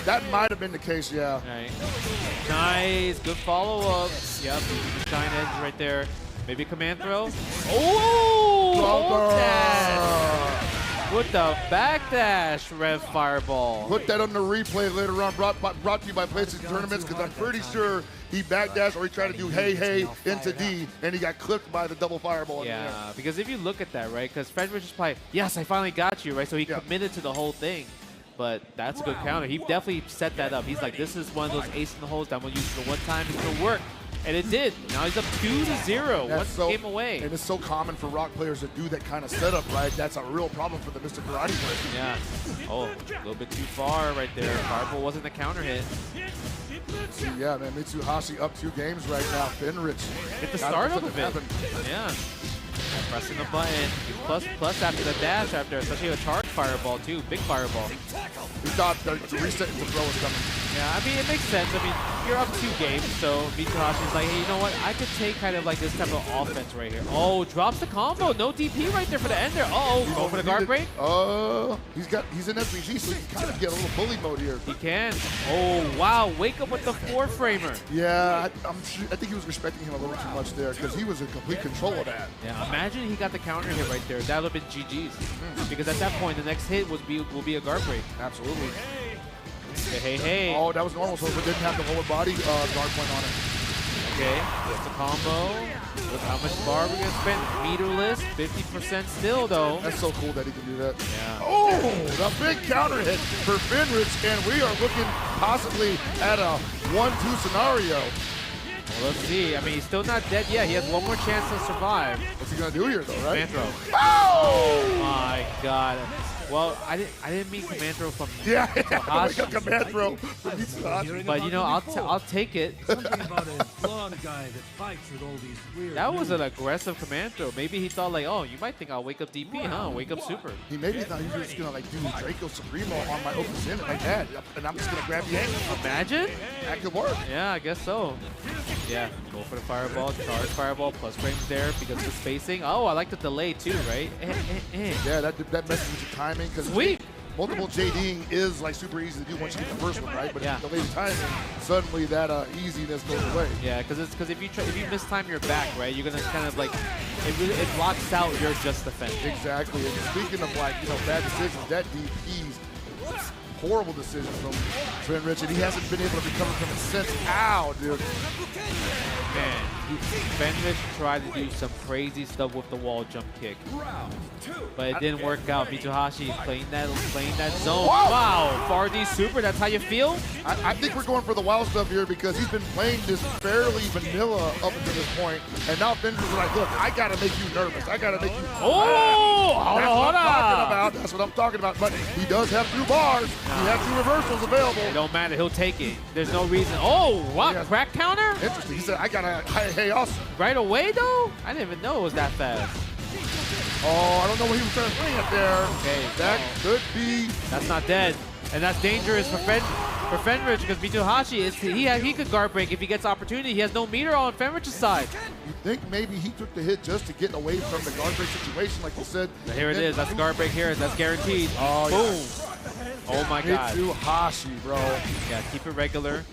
[SPEAKER 6] That might have been the case, yeah.
[SPEAKER 7] Right. Nice, good follow-up. Yep, shine edge right there. Maybe command throw. Oh! With the backdash, Rev Fireball.
[SPEAKER 6] Put that on the replay later on, brought to you by PlayStation Tournaments, because I'm pretty sure he backdashed or he tried to do hey into D, and he got clipped by the double fireball.
[SPEAKER 7] Yeah, because if you look at that, right, because Fenrich is probably, yes, I finally got you, right? So he committed to the whole thing. But that's a good counter. He definitely set that up. He's like, this is one of those ace in the holes that I'm going to use for one time. It's going to work. And it did. Now he's up 2-0. One game away.
[SPEAKER 6] And it's so common for rock players to do that kind of setup, right? That's a real problem for the Mr. Karate player.
[SPEAKER 7] Yeah. Oh, a little bit too far right there. Fireball wasn't the counter hit.
[SPEAKER 6] See, yeah, man, Mitsuhashi up 2 games right now. Fenrich.
[SPEAKER 7] Hit the start of it. Yeah. Pressing the button. Plus after the dash after, especially a charge fireball too. Big fireball.
[SPEAKER 6] He thought the reset to throw was coming.
[SPEAKER 7] Yeah, I mean, it makes sense. I mean, you're up 2 games, so Mitsuhashi's like, hey, you know what? I could take kind of like this type of offense right here. Oh, drops the combo. No DP right there for the ender. Uh-oh, go for the guard break.
[SPEAKER 6] He's in SWG, so he can kind of get a little bully mode here.
[SPEAKER 7] He can. Oh, wow. Wake up with the 4-framer.
[SPEAKER 6] Yeah, I think he was respecting him a little too much there because he was in complete control of that.
[SPEAKER 7] Yeah, imagine he got the counter hit right there. That would have been GG's. Because at that point, the next hit will be a guard break.
[SPEAKER 6] Absolutely.
[SPEAKER 7] Hey.
[SPEAKER 6] Oh, that was normal, so it didn't have the lower body guard point on it.
[SPEAKER 7] Okay, that's a combo. Look how much bar we're going to spend. Meterless, 50% still, though.
[SPEAKER 6] That's so cool that he can do that.
[SPEAKER 7] Yeah.
[SPEAKER 6] Oh, the big counter hit for Fenrich, and we are looking possibly at a 1-2 scenario.
[SPEAKER 7] Well, let's see. I mean, he's still not dead yet. He has one more chance to survive.
[SPEAKER 6] What's he going to do here, though, right?
[SPEAKER 7] Command throw.
[SPEAKER 6] Oh!
[SPEAKER 7] My God. Well, I didn't mean command throw from
[SPEAKER 6] like a command throw from Mitsuhashi.
[SPEAKER 7] But you know, I'll take it.
[SPEAKER 11] Something about a blonde guy that fights with all these weird
[SPEAKER 7] That was an aggressive command throw. Maybe he thought like, oh, you might think I'll wake up DP, huh? Wake up super.
[SPEAKER 6] He maybe thought he was just gonna like do Draco Supremo on my open center like that, and I'm just gonna grab the ankle.
[SPEAKER 7] Imagine?
[SPEAKER 6] That could work.
[SPEAKER 7] Yeah, I guess so. Yeah, go for the fireball, charge fireball, plus frames there because of the spacing. Oh, I like the delay too, right?
[SPEAKER 6] Yeah, that messes with your timing because multiple JDing is like super easy to do once you get the first one, right? But if you delay the timing, suddenly that easiness goes away.
[SPEAKER 7] Yeah, because if you mistime your back, right, you're gonna kind of like it blocks out your just defense.
[SPEAKER 6] Exactly. And speaking of like bad decisions, that DP's horrible decision from Fenrich, and he hasn't been able to recover from it since. Ow, dude.
[SPEAKER 7] Man, Fenrich tried to do some crazy stuff with the wall jump kick, but it didn't work out. Mitsuhashi is playing that zone.
[SPEAKER 6] Whoa!
[SPEAKER 7] Wow, far D super, that's how you feel?
[SPEAKER 6] I think we're going for the wild stuff here because he's been playing this fairly vanilla up until this point, and now Fenrich is like, look, I gotta make you nervous. I gotta make you.
[SPEAKER 7] Oh,
[SPEAKER 6] That's what I'm talking about. But he does have 2 bars. He has 2 reversals available.
[SPEAKER 7] It don't matter. He'll take it. There's no reason. Oh, what?
[SPEAKER 6] Yeah.
[SPEAKER 7] Crack counter?
[SPEAKER 6] Interesting. He said, I gotta. Hey, also.
[SPEAKER 7] Right away, though? I didn't even know it was that fast.
[SPEAKER 6] Oh, I don't know what he was trying to bring up there.
[SPEAKER 7] Okay.
[SPEAKER 6] That could be.
[SPEAKER 7] That's not dead. And that's dangerous for Fenrich because Mitsuhashi, he could guard break if he gets opportunity. He has no meter on Fenrich's side.
[SPEAKER 6] You think maybe he took the hit just to get away from the guard break situation, like you said?
[SPEAKER 7] Now here it is. That's the guard break here. That's guaranteed.
[SPEAKER 6] Oh,
[SPEAKER 7] boom.
[SPEAKER 6] Yeah.
[SPEAKER 7] Oh my God.
[SPEAKER 6] Mitsuhashi, bro.
[SPEAKER 7] Yeah, keep it regular.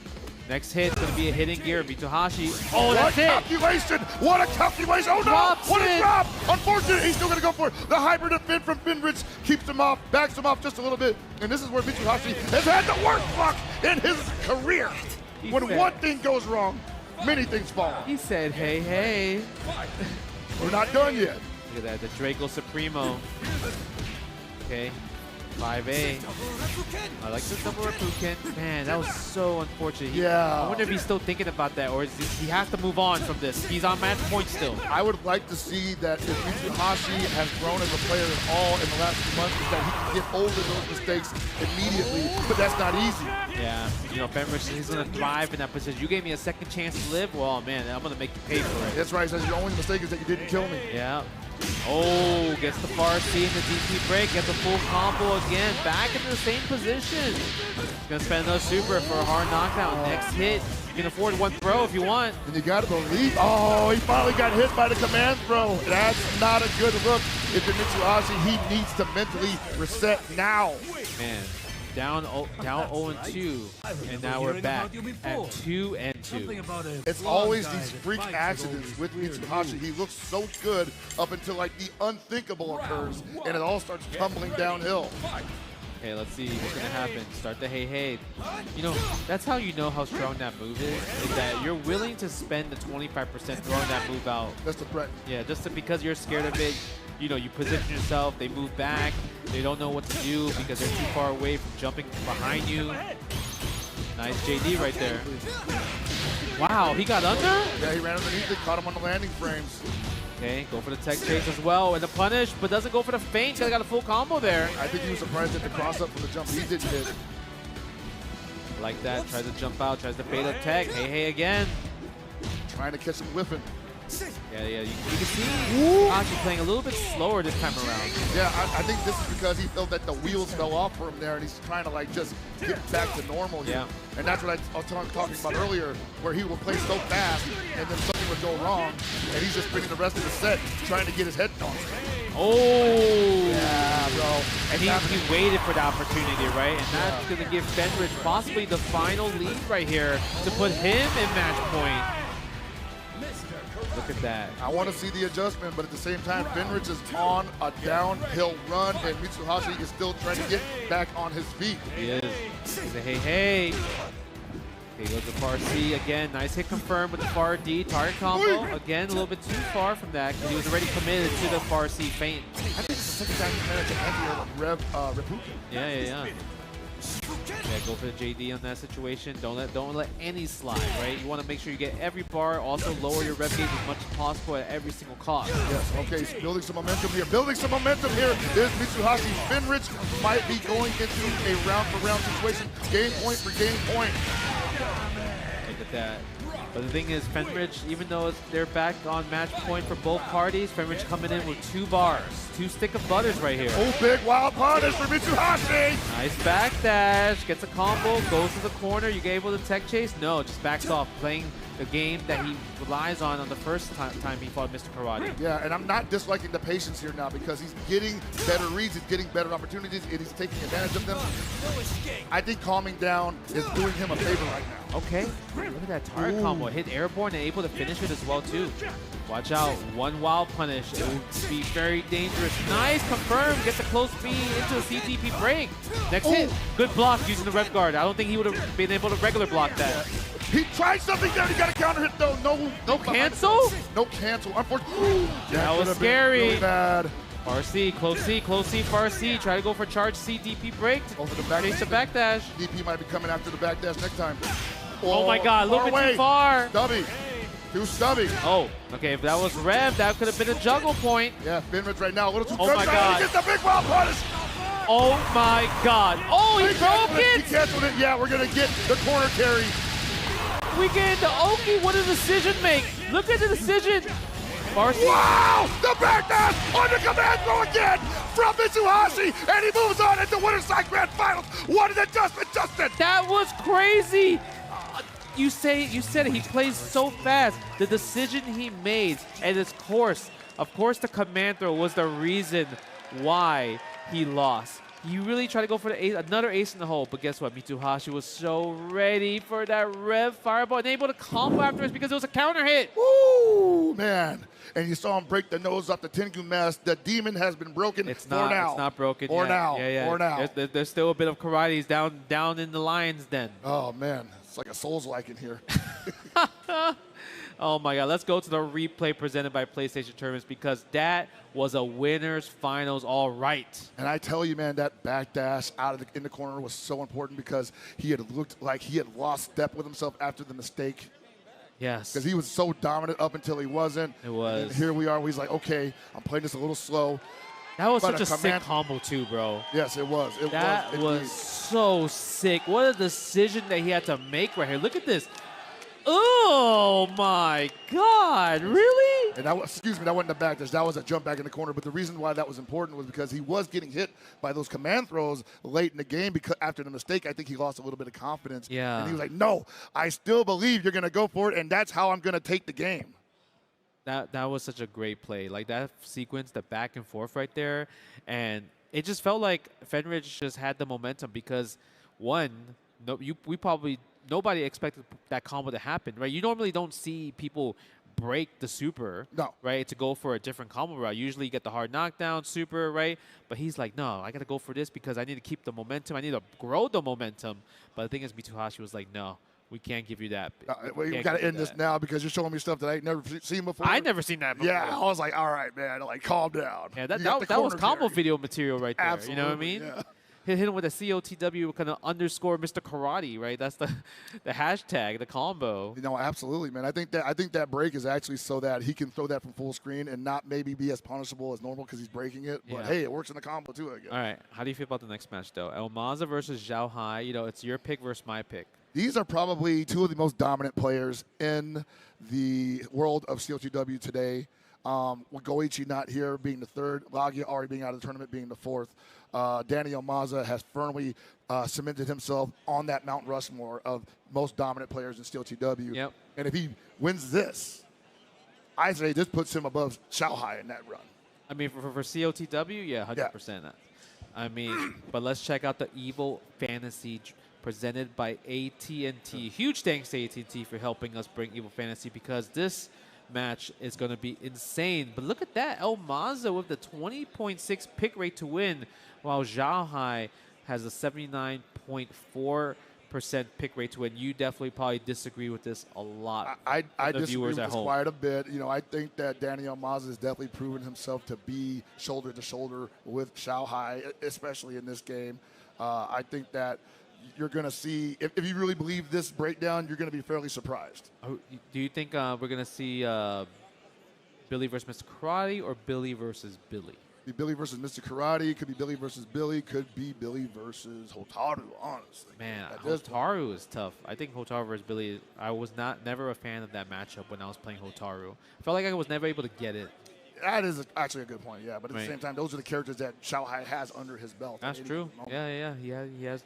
[SPEAKER 7] Next hit's gonna be a hit in gear. Mitsuhashi. Oh, that's it.
[SPEAKER 6] Calculation! What a calculation! Oh no! What a drop! Unfortunately, he's still gonna go for it. The hybrid defend from Fenrich keeps him off, backs him off just a little bit, and this is where Mitsuhashi has had the worst luck in his career. When one thing goes wrong, many things fall.
[SPEAKER 7] He said, hey, hey.
[SPEAKER 6] We're not done yet.
[SPEAKER 7] Look at that, the Draco Supremo. Okay. 5A. I like the double Rapuken. Man, that was so unfortunate.
[SPEAKER 6] Yeah.
[SPEAKER 7] I wonder if he's still thinking about that, or he has to move on from this. He's on match point still.
[SPEAKER 6] I would like to see that if Mitsuhashi has grown as a player at all in the last few months, is that he can get over those mistakes immediately, but that's not easy.
[SPEAKER 7] Yeah, you know, Fenrich, he's going to thrive in that position. You gave me a second chance to live. Well, man, I'm going to make you pay for it.
[SPEAKER 6] That's right. He says your only mistake is that you didn't kill me.
[SPEAKER 7] Yeah. Oh, gets the far C in the DP break, gets a full combo again, back into the same position. He's gonna spend another super for a hard knockdown. Next hit, you can afford 1 throw if you want.
[SPEAKER 6] And you gotta believe, oh, he finally got hit by the command throw. That's not a good look. If you're Mitsuhashi, he needs to mentally reset now.
[SPEAKER 7] Man, down 0-2, and now we're back at 2-2.
[SPEAKER 6] It's always these freak accidents with Mitsuhashi. He looks so good up until like the unthinkable occurs, and it all starts tumbling downhill.
[SPEAKER 7] Okay, let's see what's gonna happen. Start the hey. You know, that's how you know how strong that move is that you're willing to spend the 25% throwing that move out.
[SPEAKER 6] That's the threat.
[SPEAKER 7] Yeah, just because you're scared of it. You know, you position yourself, they move back, they don't know what to do because they're too far away from jumping behind you. Nice JD right there. Wow, he got under?
[SPEAKER 6] Yeah, he ran underneath it, caught him on the landing frames.
[SPEAKER 7] Okay, go for the tech chase as well, and the punish, but doesn't go for the feint. He's got a full combo there.
[SPEAKER 6] I think he was surprised at the cross up from the jump he didn't hit.
[SPEAKER 7] Like that, tries to jump out, tries to bait up tech. Hey again.
[SPEAKER 6] Trying to catch him whiffing.
[SPEAKER 7] Yeah, you can see Ashi playing a little bit slower this time around.
[SPEAKER 6] Yeah, I think this is because he felt that the wheels fell off for him there, and he's trying to like just get back to normal here.
[SPEAKER 7] Yeah.
[SPEAKER 6] And that's what I was talking about earlier, where he would play so fast, and then something would go wrong, and he's just spending the rest of the set trying to get his head on.
[SPEAKER 7] Oh!
[SPEAKER 6] Yeah, bro.
[SPEAKER 7] And he waited for the opportunity, right? And that's going to give Fenrich possibly the final lead right here to put him in match point. Look at that.
[SPEAKER 6] I want to see the adjustment, but at the same time, Fenrich is on a downhill run, and Mitsuhashi is still trying to get back on his feet.
[SPEAKER 7] He is. He's a hey. Okay, goes to far C again. Nice hit confirmed with the far D. Target combo. Again, a little bit too far from that because he was already committed to the far C feint.
[SPEAKER 6] I think it's the second time he managed to enter Rapuken.
[SPEAKER 7] Yeah. Yeah, go for the JD on that situation. Don't let any slide, right? You want to make sure you get every bar. Also lower your rev gauge as much as possible at every single cost.
[SPEAKER 6] Yes, okay, he's building some momentum here. There's Mitsuhashi. Fenrich might be going into a round-for-round situation. Game point for game point.
[SPEAKER 7] Look at that. But the thing is, Fenrich, even though they're back on match point for both parties, Fenrich coming in with 2 bars. 2 stick of butters right here.
[SPEAKER 6] Oh, big wild punish for Mitsuhashi!
[SPEAKER 7] Nice backdash, gets a combo, goes to the corner. You get able to tech chase? No, just backs off, playing the game that he relies on the first time he fought Mr. Karate.
[SPEAKER 6] Yeah, and I'm not disliking the patience here now because he's getting better reads, he's getting better opportunities, and he's taking advantage of them. I think calming down is doing him a favor right now.
[SPEAKER 7] Okay, look at that target combo. Hit airborne and able to finish it as well, too. Watch out. One wild punish. It will be very dangerous. Nice. Confirm. Gets a close speed into a CTP break. Next hit. Good block using the rev guard. I don't think he would have been able to regular block that.
[SPEAKER 6] He tried something there. He got a counter hit though. No
[SPEAKER 7] cancel?
[SPEAKER 6] No cancel. Unfortunately.
[SPEAKER 7] That was scary.
[SPEAKER 6] Really bad.
[SPEAKER 7] RC, close C for RC. Try to go for charge C, DP break.
[SPEAKER 6] Over the back.
[SPEAKER 7] Chase the backdash.
[SPEAKER 6] DP might be coming after the backdash next time.
[SPEAKER 7] Oh my god, a little bit too far.
[SPEAKER 6] Stubby. Too stubby.
[SPEAKER 7] Oh, okay, if that was rev, that could have been a juggle point.
[SPEAKER 6] Yeah, Finridge right now, a little too
[SPEAKER 7] Oh my god.
[SPEAKER 6] He gets the big wild punish.
[SPEAKER 7] Oh my god. Oh, he broke it.
[SPEAKER 6] He canceled it. Yeah, we're going to get the corner carry.
[SPEAKER 7] We get into Oki. What a decision make. Look at the decision. RC.
[SPEAKER 6] Wow! The backdash on the command throw again from Mitsuhashi, and he moves on into Winter Side Grand Finals. What an adjustment, Justin!
[SPEAKER 7] That was crazy. You said it. He plays so fast. The decision he made, and of course, the command throw was the reason why he lost. You really try to go for the ace, another ace in the hole, but guess what? Mitsuhashi was so ready for that rev fireball and able to combo afterwards because it was a counter hit.
[SPEAKER 6] Woo, man. And you saw him break the nose off the Tengu mask. The demon has been broken
[SPEAKER 7] It's
[SPEAKER 6] for now.
[SPEAKER 7] It's not broken
[SPEAKER 6] or
[SPEAKER 7] yet.
[SPEAKER 6] now.
[SPEAKER 7] Yeah.
[SPEAKER 6] Or now.
[SPEAKER 7] There's still a bit of karates down in the lion's den.
[SPEAKER 6] Oh, man. It's like a Souls-like in here.
[SPEAKER 7] Oh my god, let's go to the replay presented by PlayStation Tournaments because that was a winner's finals all right.
[SPEAKER 6] And I tell you, man, that backdash in the corner was so important because he had looked like he had lost step with himself after the mistake.
[SPEAKER 7] Yes.
[SPEAKER 6] Because he was so dominant up until he wasn't.
[SPEAKER 7] It was.
[SPEAKER 6] And here we are. He's like, okay, I'm playing this a little slow.
[SPEAKER 7] That was
[SPEAKER 6] But
[SPEAKER 7] such a sick combo too, bro.
[SPEAKER 6] Yes, it was.
[SPEAKER 7] That was so sick. What a decision that he had to make right here. Look at this. Oh my god, really?
[SPEAKER 6] And that was, excuse me, that wasn't a backdash. That was a jump back in the corner. But the reason why that was important was because he was getting hit by those command throws late in the game because after the mistake, I think he lost a little bit of confidence.
[SPEAKER 7] Yeah.
[SPEAKER 6] And he was like, no, I still believe you're going to go for it, and that's how I'm going to take the game.
[SPEAKER 7] That was such a great play. Like that sequence, the back and forth right there. And it just felt like Fenridge just had the momentum because, one, nobody expected that combo to happen, right? You normally don't see people break the super, right, to go for a different combo route. Usually you get the hard knockdown super, right? But he's like, no, I got to go for this because I need to keep the momentum. I need to grow the momentum. But the thing is, Mitsuhashi was like, no, we can't give you that.
[SPEAKER 6] We got to end this now because you're showing me stuff that I ain't never seen before.
[SPEAKER 7] I never seen that before.
[SPEAKER 6] Yeah, I was like, all right, man, like calm down.
[SPEAKER 7] Yeah, that was combo video material right there.
[SPEAKER 6] Absolutely,
[SPEAKER 7] you know what I mean?
[SPEAKER 6] Yeah.
[SPEAKER 7] Hit him with a COTW kind of underscore Mr. Karate, right? That's the hashtag, the combo.
[SPEAKER 6] You know, absolutely, man. I think that break is actually so that he can throw that from full screen and not maybe be as punishable as normal because he's breaking it. But hey, it works in the combo too, I guess.
[SPEAKER 7] All right, how do you feel about the next match though? El Maza versus Zhao Hai. You know, it's your pick versus my pick.
[SPEAKER 6] These are probably two of the most dominant players in the world of COTW today. With Goichi not here being the third, Lagia already being out of the tournament being the fourth. Daniel Maza has firmly cemented himself on that Mount Rushmore of most dominant players in Steel TW.
[SPEAKER 7] Yep.
[SPEAKER 6] And if he wins this, I say this puts him above Shanghai in that run.
[SPEAKER 7] I mean, for COTW, yeah, 100%. I mean, but let's check out the Evil Fantasy presented by AT&T. Huge thanks to AT&T for helping us bring Evil Fantasy because this match is going to be insane. But look at that. El Maza with the 20.6 pick rate to win, while Zhao Hai has a 79.4% pick rate to win. You definitely probably disagree with this a lot.
[SPEAKER 6] I
[SPEAKER 7] the
[SPEAKER 6] disagree with
[SPEAKER 7] viewers at
[SPEAKER 6] this
[SPEAKER 7] home.
[SPEAKER 6] quite a bit. You know, I think that Daniel Maza has definitely proven himself to be shoulder to shoulder with Zhao Hai, especially in this game. I think that you're going to see, if you really believe this breakdown, you're going to be fairly surprised.
[SPEAKER 7] Do you think we're going to see Billy versus Mr. Karate or Billy versus Billy?
[SPEAKER 6] Be Billy versus Mr. Karate, could be Billy versus Billy, could be Billy versus Hotaru, honestly.
[SPEAKER 7] Man, Hotaru is tough. I think Hotaru versus Billy, I was never a fan of that matchup when I was playing Hotaru. I felt like I was never able to get it.
[SPEAKER 6] That is actually a good point, yeah. But at the same time, those are the characters that Zhao Hai has under his belt.
[SPEAKER 7] That's true. Yeah. He has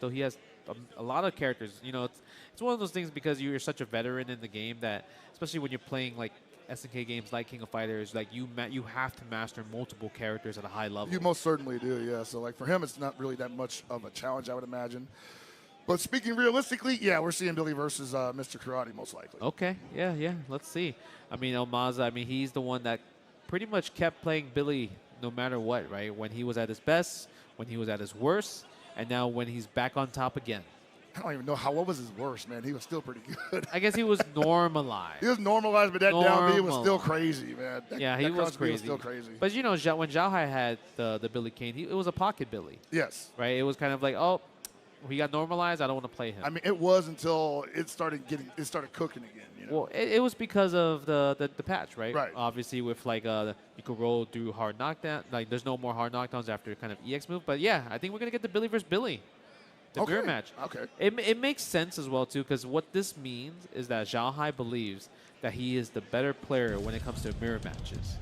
[SPEAKER 7] a lot of characters. You know, it's one of those things because you're such a veteran in the game that, especially when you're playing like SNK games like King of Fighters, like you have to master multiple characters at a high level.
[SPEAKER 6] You most certainly do, yeah. So like for him, it's not really that much of a challenge, I would imagine. But speaking realistically, yeah, we're seeing Billy versus Mr. Karate most likely.
[SPEAKER 7] Okay, yeah. Let's see. I mean, Elmaza, I mean, he's the one that pretty much kept playing Billy no matter what, right? When he was at his best, when he was at his worst, and now when he's back on top again.
[SPEAKER 6] I don't even know what was his worst, man. He was still pretty good.
[SPEAKER 7] I guess he was normalized.
[SPEAKER 6] He was normalized, but that down B was still crazy, man.
[SPEAKER 7] He was crazy.
[SPEAKER 6] Was still crazy.
[SPEAKER 7] But you know, when Xiaohai had the Billy Kane, it was a pocket Billy.
[SPEAKER 6] Yes.
[SPEAKER 7] Right? It was kind of like, oh, he got normalized. I don't want to play him.
[SPEAKER 6] I mean, it was until it started cooking again. You know?
[SPEAKER 7] Well, it was because of the patch, right?
[SPEAKER 6] Right.
[SPEAKER 7] Obviously, with like you could roll through hard knockdown. Like, there's no more hard knockdowns after kind of EX move. But yeah, I think we're gonna get the Billy versus Billy. The mirror match.
[SPEAKER 6] Okay.
[SPEAKER 7] It makes sense as well, too, because what this means is that Xiaohai believes that he is the better player when it comes to mirror matches.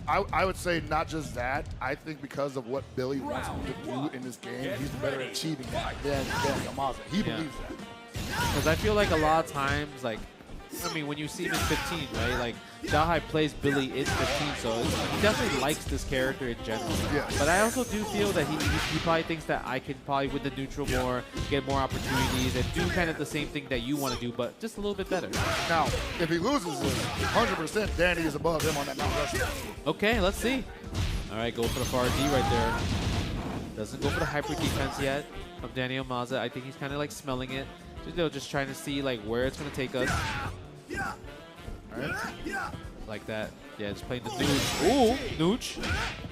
[SPEAKER 6] I would say not just that. I think because of what Billy wants him to do in this game, he's better at achieving that than Elmaza. He believes that.
[SPEAKER 7] Because I feel like a lot of times, like, I mean, when you see him in 15, right? Like, Xiaohai plays Billy in 15, so he definitely likes this character in general.
[SPEAKER 6] Yeah.
[SPEAKER 7] But I also do feel that he probably thinks that I can probably win the neutral more, get more opportunities, and do kind of the same thing that you want to do, but just a little bit better.
[SPEAKER 6] Now, if he loses this, 100% Danny is above him on that Mount Rushmore.
[SPEAKER 7] Okay, let's see. All right, go for the far D right there. Doesn't go for the hyper defense yet from Danny Elmaza. I think he's kind of like smelling it. Just trying to see like where it's going to take us. All right. Like that. Yeah, just playing the nooch. Ooh, nooch.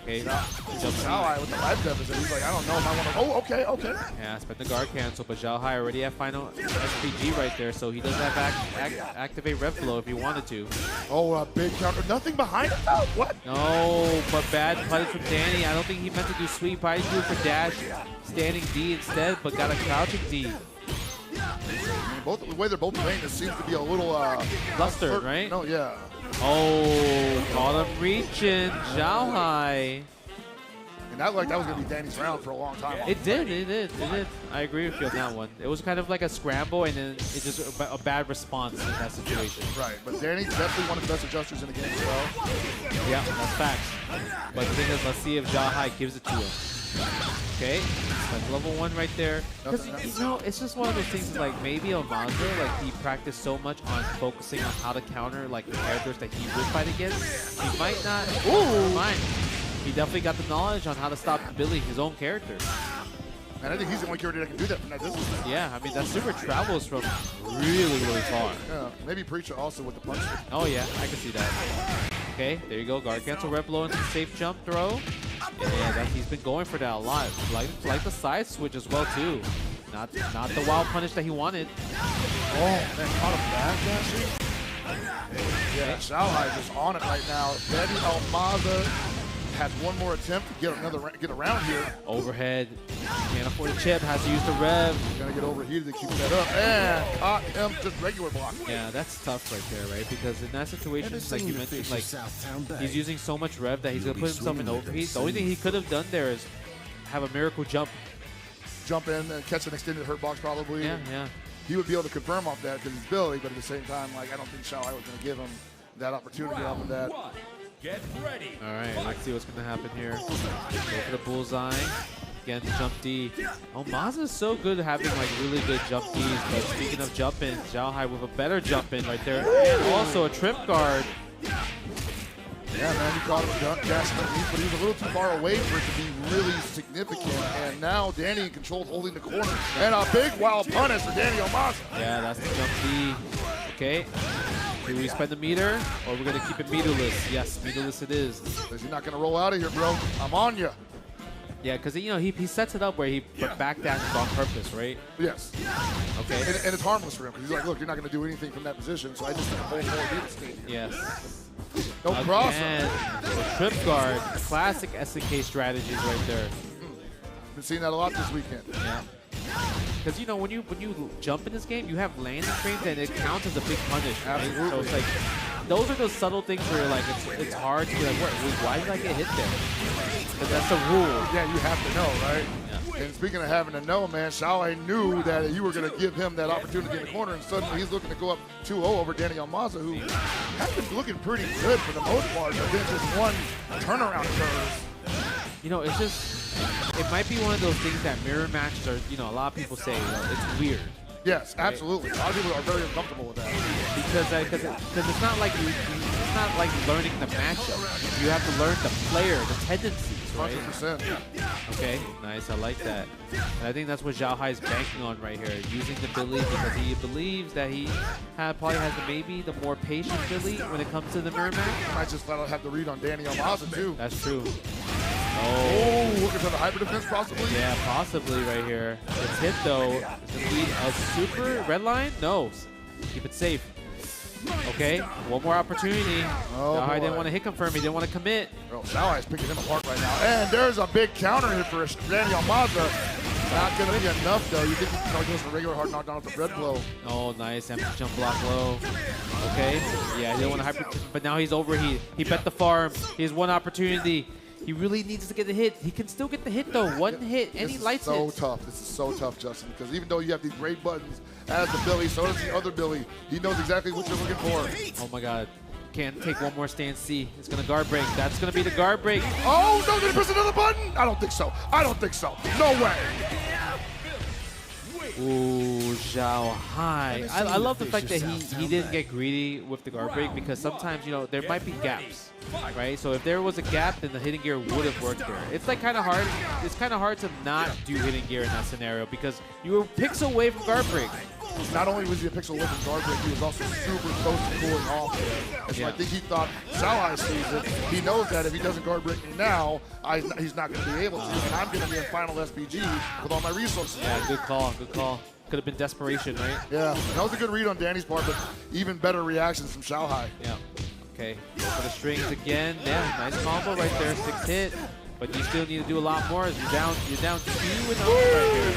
[SPEAKER 7] Okay.
[SPEAKER 6] Xiaohai with the life deficit. He's like, I don't know if I want to. Oh, okay.
[SPEAKER 7] Yeah, spent the guard cancel, but Xiaohai already have final SPG right there, so he doesn't have activate Rev Flow if he wanted to.
[SPEAKER 6] Oh, a big counter. Nothing behind him though? What?
[SPEAKER 7] No, but bad punish from Danny. I don't think he meant to do sweep. Probably do it for dash, standing D instead, but got a crouching D.
[SPEAKER 6] The way they're both playing, this seems to be a little
[SPEAKER 7] flustered, right?
[SPEAKER 6] No, yeah.
[SPEAKER 7] Oh, caught him reaching, Xiaohai.
[SPEAKER 6] And that was going to be Danny's round for a long time.
[SPEAKER 7] It did. I agree with you on that one. It was kind of like a scramble, and then it's just a bad response in that situation.
[SPEAKER 6] Right, but Danny's definitely one of the best adjusters in the game as well.
[SPEAKER 7] Yeah, that's facts. But the thing is, let's see if Xiaohai gives it to him. Okay, that's level 1 right there. Because, you know, it's just one of those things like maybe Elmaza, like he practiced so much on focusing on how to counter like the characters that he would fight against. He might not. Ooh, fine. He definitely got the knowledge on how to stop Billy, his own character.
[SPEAKER 6] And I think he's the only character that can do that from that distance.
[SPEAKER 7] Yeah, I mean, that super travels from really, really far.
[SPEAKER 6] Yeah, maybe Preacher also with the punch.
[SPEAKER 7] Oh, yeah, I can see that. Okay, there you go. Guard cancel, Rev Low into safe jump throw. Yeah, he's been going for that a lot. Like the side switch as well, too. Not the wild punish that he wanted.
[SPEAKER 6] Oh, man, caught him back, actually. Yeah, Xiaohai is just on it right now. Danny Elmaza has one more attempt to get around here.
[SPEAKER 7] Overhead. Can't afford a chip. Has to use the rev.
[SPEAKER 6] Gonna get overheated to keep that up. And caught him just regular block.
[SPEAKER 7] Yeah, that's tough right there, right? Because in that situation, like you mentioned, like he's using so much rev that he's gonna put himself in overheat. The only thing he could have done there is have a miracle jump.
[SPEAKER 6] Jump in and catch an extended hurt box probably.
[SPEAKER 7] Yeah.
[SPEAKER 6] He would be able to confirm off that because he's Billy, but at the same time, like I don't think Xiaohai was gonna give him that opportunity off of that.
[SPEAKER 11] Get ready.
[SPEAKER 7] All right, let's see what's going to happen here. Go for the bullseye. Again, jump D. Oh, Maza is so good at having like really good jump Ds. But speaking of jump in, Xiaohai with a better jump in right there. And also a trip guard.
[SPEAKER 6] Yeah, man, he caught him dashing underneath, but he was a little too far away for it to be really significant. And now Danny in control holding the corner. And a big wild punish for Danny Elmaza.
[SPEAKER 7] Yeah, that's the jump D. Okay. Do we spend the meter, or we're going to keep it meterless? Yes, meterless it is.
[SPEAKER 6] Because you're not going to roll out of here, bro. I'm on you.
[SPEAKER 7] Yeah, because you know he sets it up where he backdashes on purpose, right?
[SPEAKER 6] Yes.
[SPEAKER 7] Okay.
[SPEAKER 6] And it's harmless for him because he's like, look, you're not going to do anything from that position, so I just hold more real estate.
[SPEAKER 7] Yes.
[SPEAKER 6] No problem.
[SPEAKER 7] Trip guard, classic SNK strategies right there.
[SPEAKER 6] Been seeing that a lot this weekend.
[SPEAKER 7] Yeah. Because you know when you jump in this game, you have landing frames and it counts as a big punish. Right?
[SPEAKER 6] Absolutely.
[SPEAKER 7] So it's like those are those subtle things where like it's hard to be like, why did I get hit there? But that's the rule.
[SPEAKER 6] Yeah, you have to know, right?
[SPEAKER 7] Yeah.
[SPEAKER 6] And speaking of having to know, man, Xiaohai knew that you were going to give him that opportunity in the corner, and suddenly he's looking to go up 2-0 over Danny Elmaza, who has been looking pretty good for the most part, but then just one turnaround occurs.
[SPEAKER 7] You know, it's just it might be one of those things that mirror matches are, you know, a lot of people say, you know, it's weird.
[SPEAKER 6] Yes, absolutely. A lot of people are very uncomfortable with that.
[SPEAKER 7] Because it's not like it's not like learning the matchup. You have to learn the player, the tendencies, right?
[SPEAKER 6] 100%.
[SPEAKER 7] Okay, nice. I like that. And I think that's what Zhao Hai is banking on right here, using the Billy because he believes that he probably has maybe the more patient Billy when it comes to the mirror match.
[SPEAKER 6] Might just have the read on Danny Almaza too.
[SPEAKER 7] That's true.
[SPEAKER 6] Oh, looking for the hyper defense possibly?
[SPEAKER 7] Yeah, possibly right here. It's hit though. It's gonna be a super red line? No. Keep it safe. Okay, one more opportunity.
[SPEAKER 6] Oh,
[SPEAKER 7] I didn't want to hit confirm. He didn't want to commit.
[SPEAKER 6] Bro, Zhao is picking him apart right now. And there's a big counter hit for Danny Almaza. Not going to be enough, though. You think he goes for regular hard knockdown with the red blow.
[SPEAKER 7] Oh, nice. Empty jump block low. Okay. Yeah, he didn't want to hyper, but now he's overheat. He bet the farm. He has one opportunity. He really needs to get the hit. He can still get the hit, though. One hit, any lights hit.
[SPEAKER 6] This is so tough. This is so tough, Justin, because even though you have these great buttons as the Billy, so does the other Billy. He knows exactly what you're looking for.
[SPEAKER 7] Oh, my God. Can't take one more stand C. It's going to guard break. That's going to be the guard break.
[SPEAKER 6] Oh, no, did he press another button? I don't think so. I don't think so. No way.
[SPEAKER 7] Ooh, Zhao Hai. I love the fact that he didn't get greedy with the guard break because sometimes, you know, there might be gaps, right? So if there was a gap, then the hidden gear would have worked there. It's like kind of hard. It's kind of hard to not do hidden gear in that scenario because you were picks away from guard break.
[SPEAKER 6] Not only was he a pixel away from guard break, he was also super close to cooling off there. And so I think he thought Zhao Hai sees it. He knows that if he doesn't guard break me now, he's not going to be able to. And I'm going to be in final SPG with all my resources.
[SPEAKER 7] Yeah, good call, good call. Could have been desperation, right?
[SPEAKER 6] Yeah, that was a good read on Danny's part, but even better reactions from Zhao Hai.
[SPEAKER 7] Yeah. Okay, go for the strings again. Yeah, nice combo right there, 6 hit. But you still need to do a lot more as you're down 2 and 0 right here.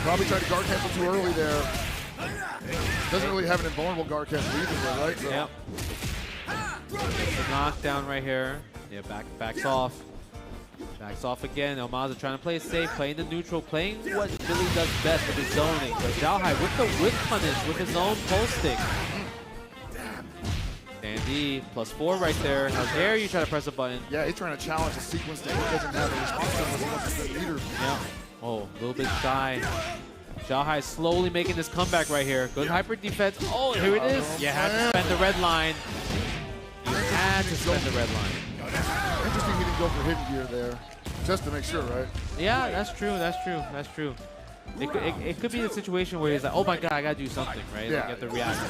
[SPEAKER 6] Probably tried to guard cancel too early there. Doesn't really have an invulnerable guard cancel either, though, right? So.
[SPEAKER 7] Yep. The knockdown right here. Yeah, backs off. Backs off again. Almaza trying to play it safe, playing the neutral, playing what Billy does best with his zoning. But Zhao Hai with the whip punish with his own pulse stick. Dandy, +4 right there. How dare you try to press a button?
[SPEAKER 6] Yeah, he's trying to challenge a sequence that he doesn't have a response to unless he wants to be the leader.
[SPEAKER 7] Yeah. Oh, a little bit shy. Zhao Hai slowly making this comeback right here. Good hyper defense. Oh, here it is. You had to spend the red line. You had to spend the red line.
[SPEAKER 6] Interesting he didn't go for hidden gear there. Just to make sure, right?
[SPEAKER 7] Yeah, that's true. That's true. That's true. It could be the situation where he's like, oh my God, I got to do something, right?
[SPEAKER 6] Yeah.
[SPEAKER 7] Like, you have to react.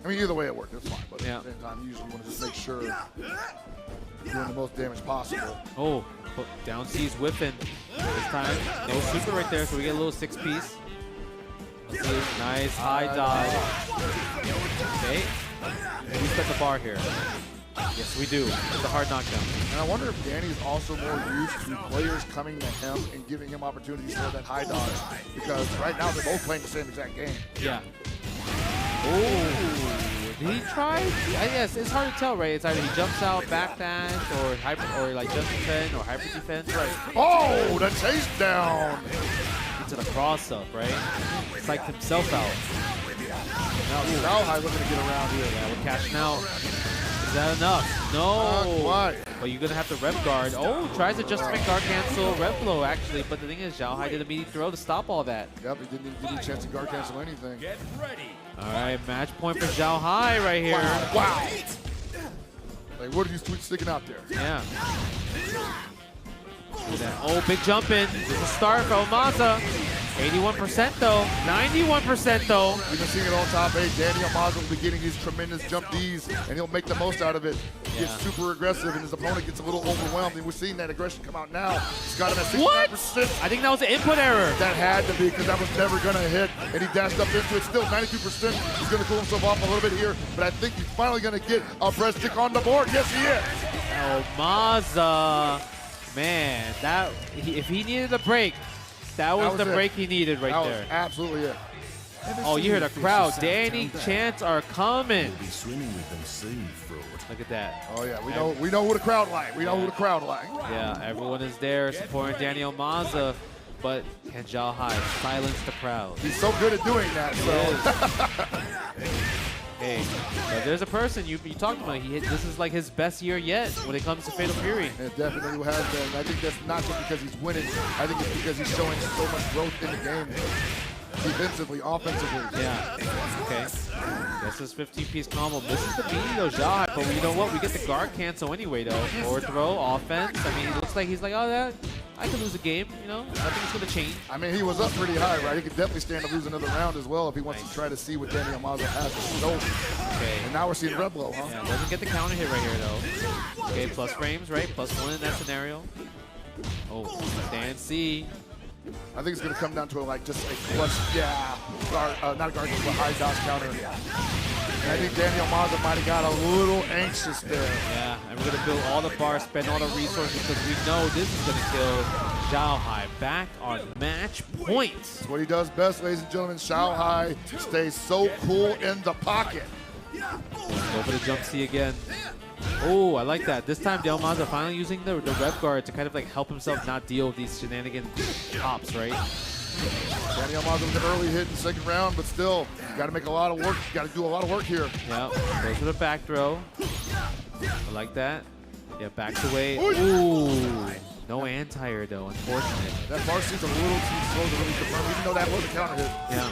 [SPEAKER 6] I mean, either way it worked. It's fine. But
[SPEAKER 7] yeah.
[SPEAKER 6] at the same time, you usually want to just make sure you're doing the most damage possible.
[SPEAKER 7] Oh, down C's whipping. This time, no super right there, so we get a little 6-piece. Nice high dodge. Okay. We set the bar here. Yes, we do. It's a hard knockdown.
[SPEAKER 6] And I wonder if Danny's also more used to players coming to him and giving him opportunities for that high dodge. Because right now they're both playing the same exact game.
[SPEAKER 7] Yeah. Oh, did he try? Yes, it's hard to tell, right? It's either he jumps out, back dash, or like just defend, or hyper defense. Right.
[SPEAKER 6] Oh, the chase down.
[SPEAKER 7] Into the cross up, right? Psyched himself out.
[SPEAKER 6] Now Zhao Hai looking to get around here.
[SPEAKER 7] Yeah, we're cashing out. Is that enough? No. But you're gonna have to rep guard. Oh, tries to just make guard cancel rep blow actually, but the thing is, Zhao Hai did a meaty throw to stop all that.
[SPEAKER 6] Yep, he didn't even give you a chance to guard cancel anything.
[SPEAKER 11] Get ready.
[SPEAKER 7] All right, match point for Zhao Hai right here.
[SPEAKER 6] Wow. Like, what are these tweets sticking out there?
[SPEAKER 7] Yeah. Oh, big jump in. This is a start for Almaza. 81% though, 91% though.
[SPEAKER 6] We've been seeing it on top 8. Danny Almaza will be getting these tremendous jump Ds, and he'll make the most out of it. He gets super aggressive, and his opponent gets a little overwhelmed, and we're seeing that aggression come out now. He's got him at 65%.
[SPEAKER 7] I think that was an input error.
[SPEAKER 6] That had to be, because that was never going to hit, and he dashed up into it. Still 92%. He's going to cool himself off a little bit here, but I think he's finally going to get a press stick on the board. Yes, he is.
[SPEAKER 7] Almaza, man, if he needed a break, that was the break he needed right there.
[SPEAKER 6] That was absolutely it.
[SPEAKER 7] Oh, you hear the crowd. Danny chants are coming. Look at that.
[SPEAKER 6] Oh yeah, we know who the crowd like. We know who the crowd like.
[SPEAKER 7] Yeah, everyone is there supporting Danny Almaza, but can Zhao Hai silence the crowd?
[SPEAKER 6] He's so good at doing that. So.
[SPEAKER 7] Hey, but there's a person you talked about. This is like his best year yet when it comes to Fatal Fury.
[SPEAKER 6] It definitely has been. I think that's not just because he's winning. I think it's because he's showing so much growth in the game. Defensively, offensively.
[SPEAKER 7] Yeah. Okay. This is 15-piece combo. This is the beanie though, Jai. But you know what? We get the guard cancel anyway though. Forward throw, offense. I mean, it looks like he's like, oh, that I could lose a game. You know, nothing's gonna change.
[SPEAKER 6] I mean, he was up pretty high, right? He could definitely stand to lose another round as well if he wants to try to see what Danny Almazo has to show.
[SPEAKER 7] Okay.
[SPEAKER 6] And now we're seeing red blow, huh?
[SPEAKER 7] Yeah, doesn't get the counter hit right here though. Okay, plus frames, right? +1 in that scenario. Oh, stand C.
[SPEAKER 6] I think it's going to come down to like just a clutch, not a guard, but a high dodge counter. And I think Daniel Almazo might have got a little anxious there.
[SPEAKER 7] Yeah, and we're going to build all the bars, spend all the resources because we know this is going to kill Xiao Hai back on match points.
[SPEAKER 6] That's what he does best, ladies and gentlemen. Xiao Hai stays so cool in the pocket.
[SPEAKER 7] Go for the jump C again. Oh, I like that. This time, Del Mazo finally using the rep guard to kind of like help himself not deal with these shenanigan pops, right?
[SPEAKER 6] Danny Almazo with an early hit in the second round, but still, you got to make a lot of work. You got to do a lot of work here.
[SPEAKER 7] Yeah, goes for the back throw. I like that. Yeah, backs away. Ooh, no anti-air though, unfortunate.
[SPEAKER 6] That bar seems a little too slow to really confirm, even though that was a counter hit.
[SPEAKER 7] Yeah.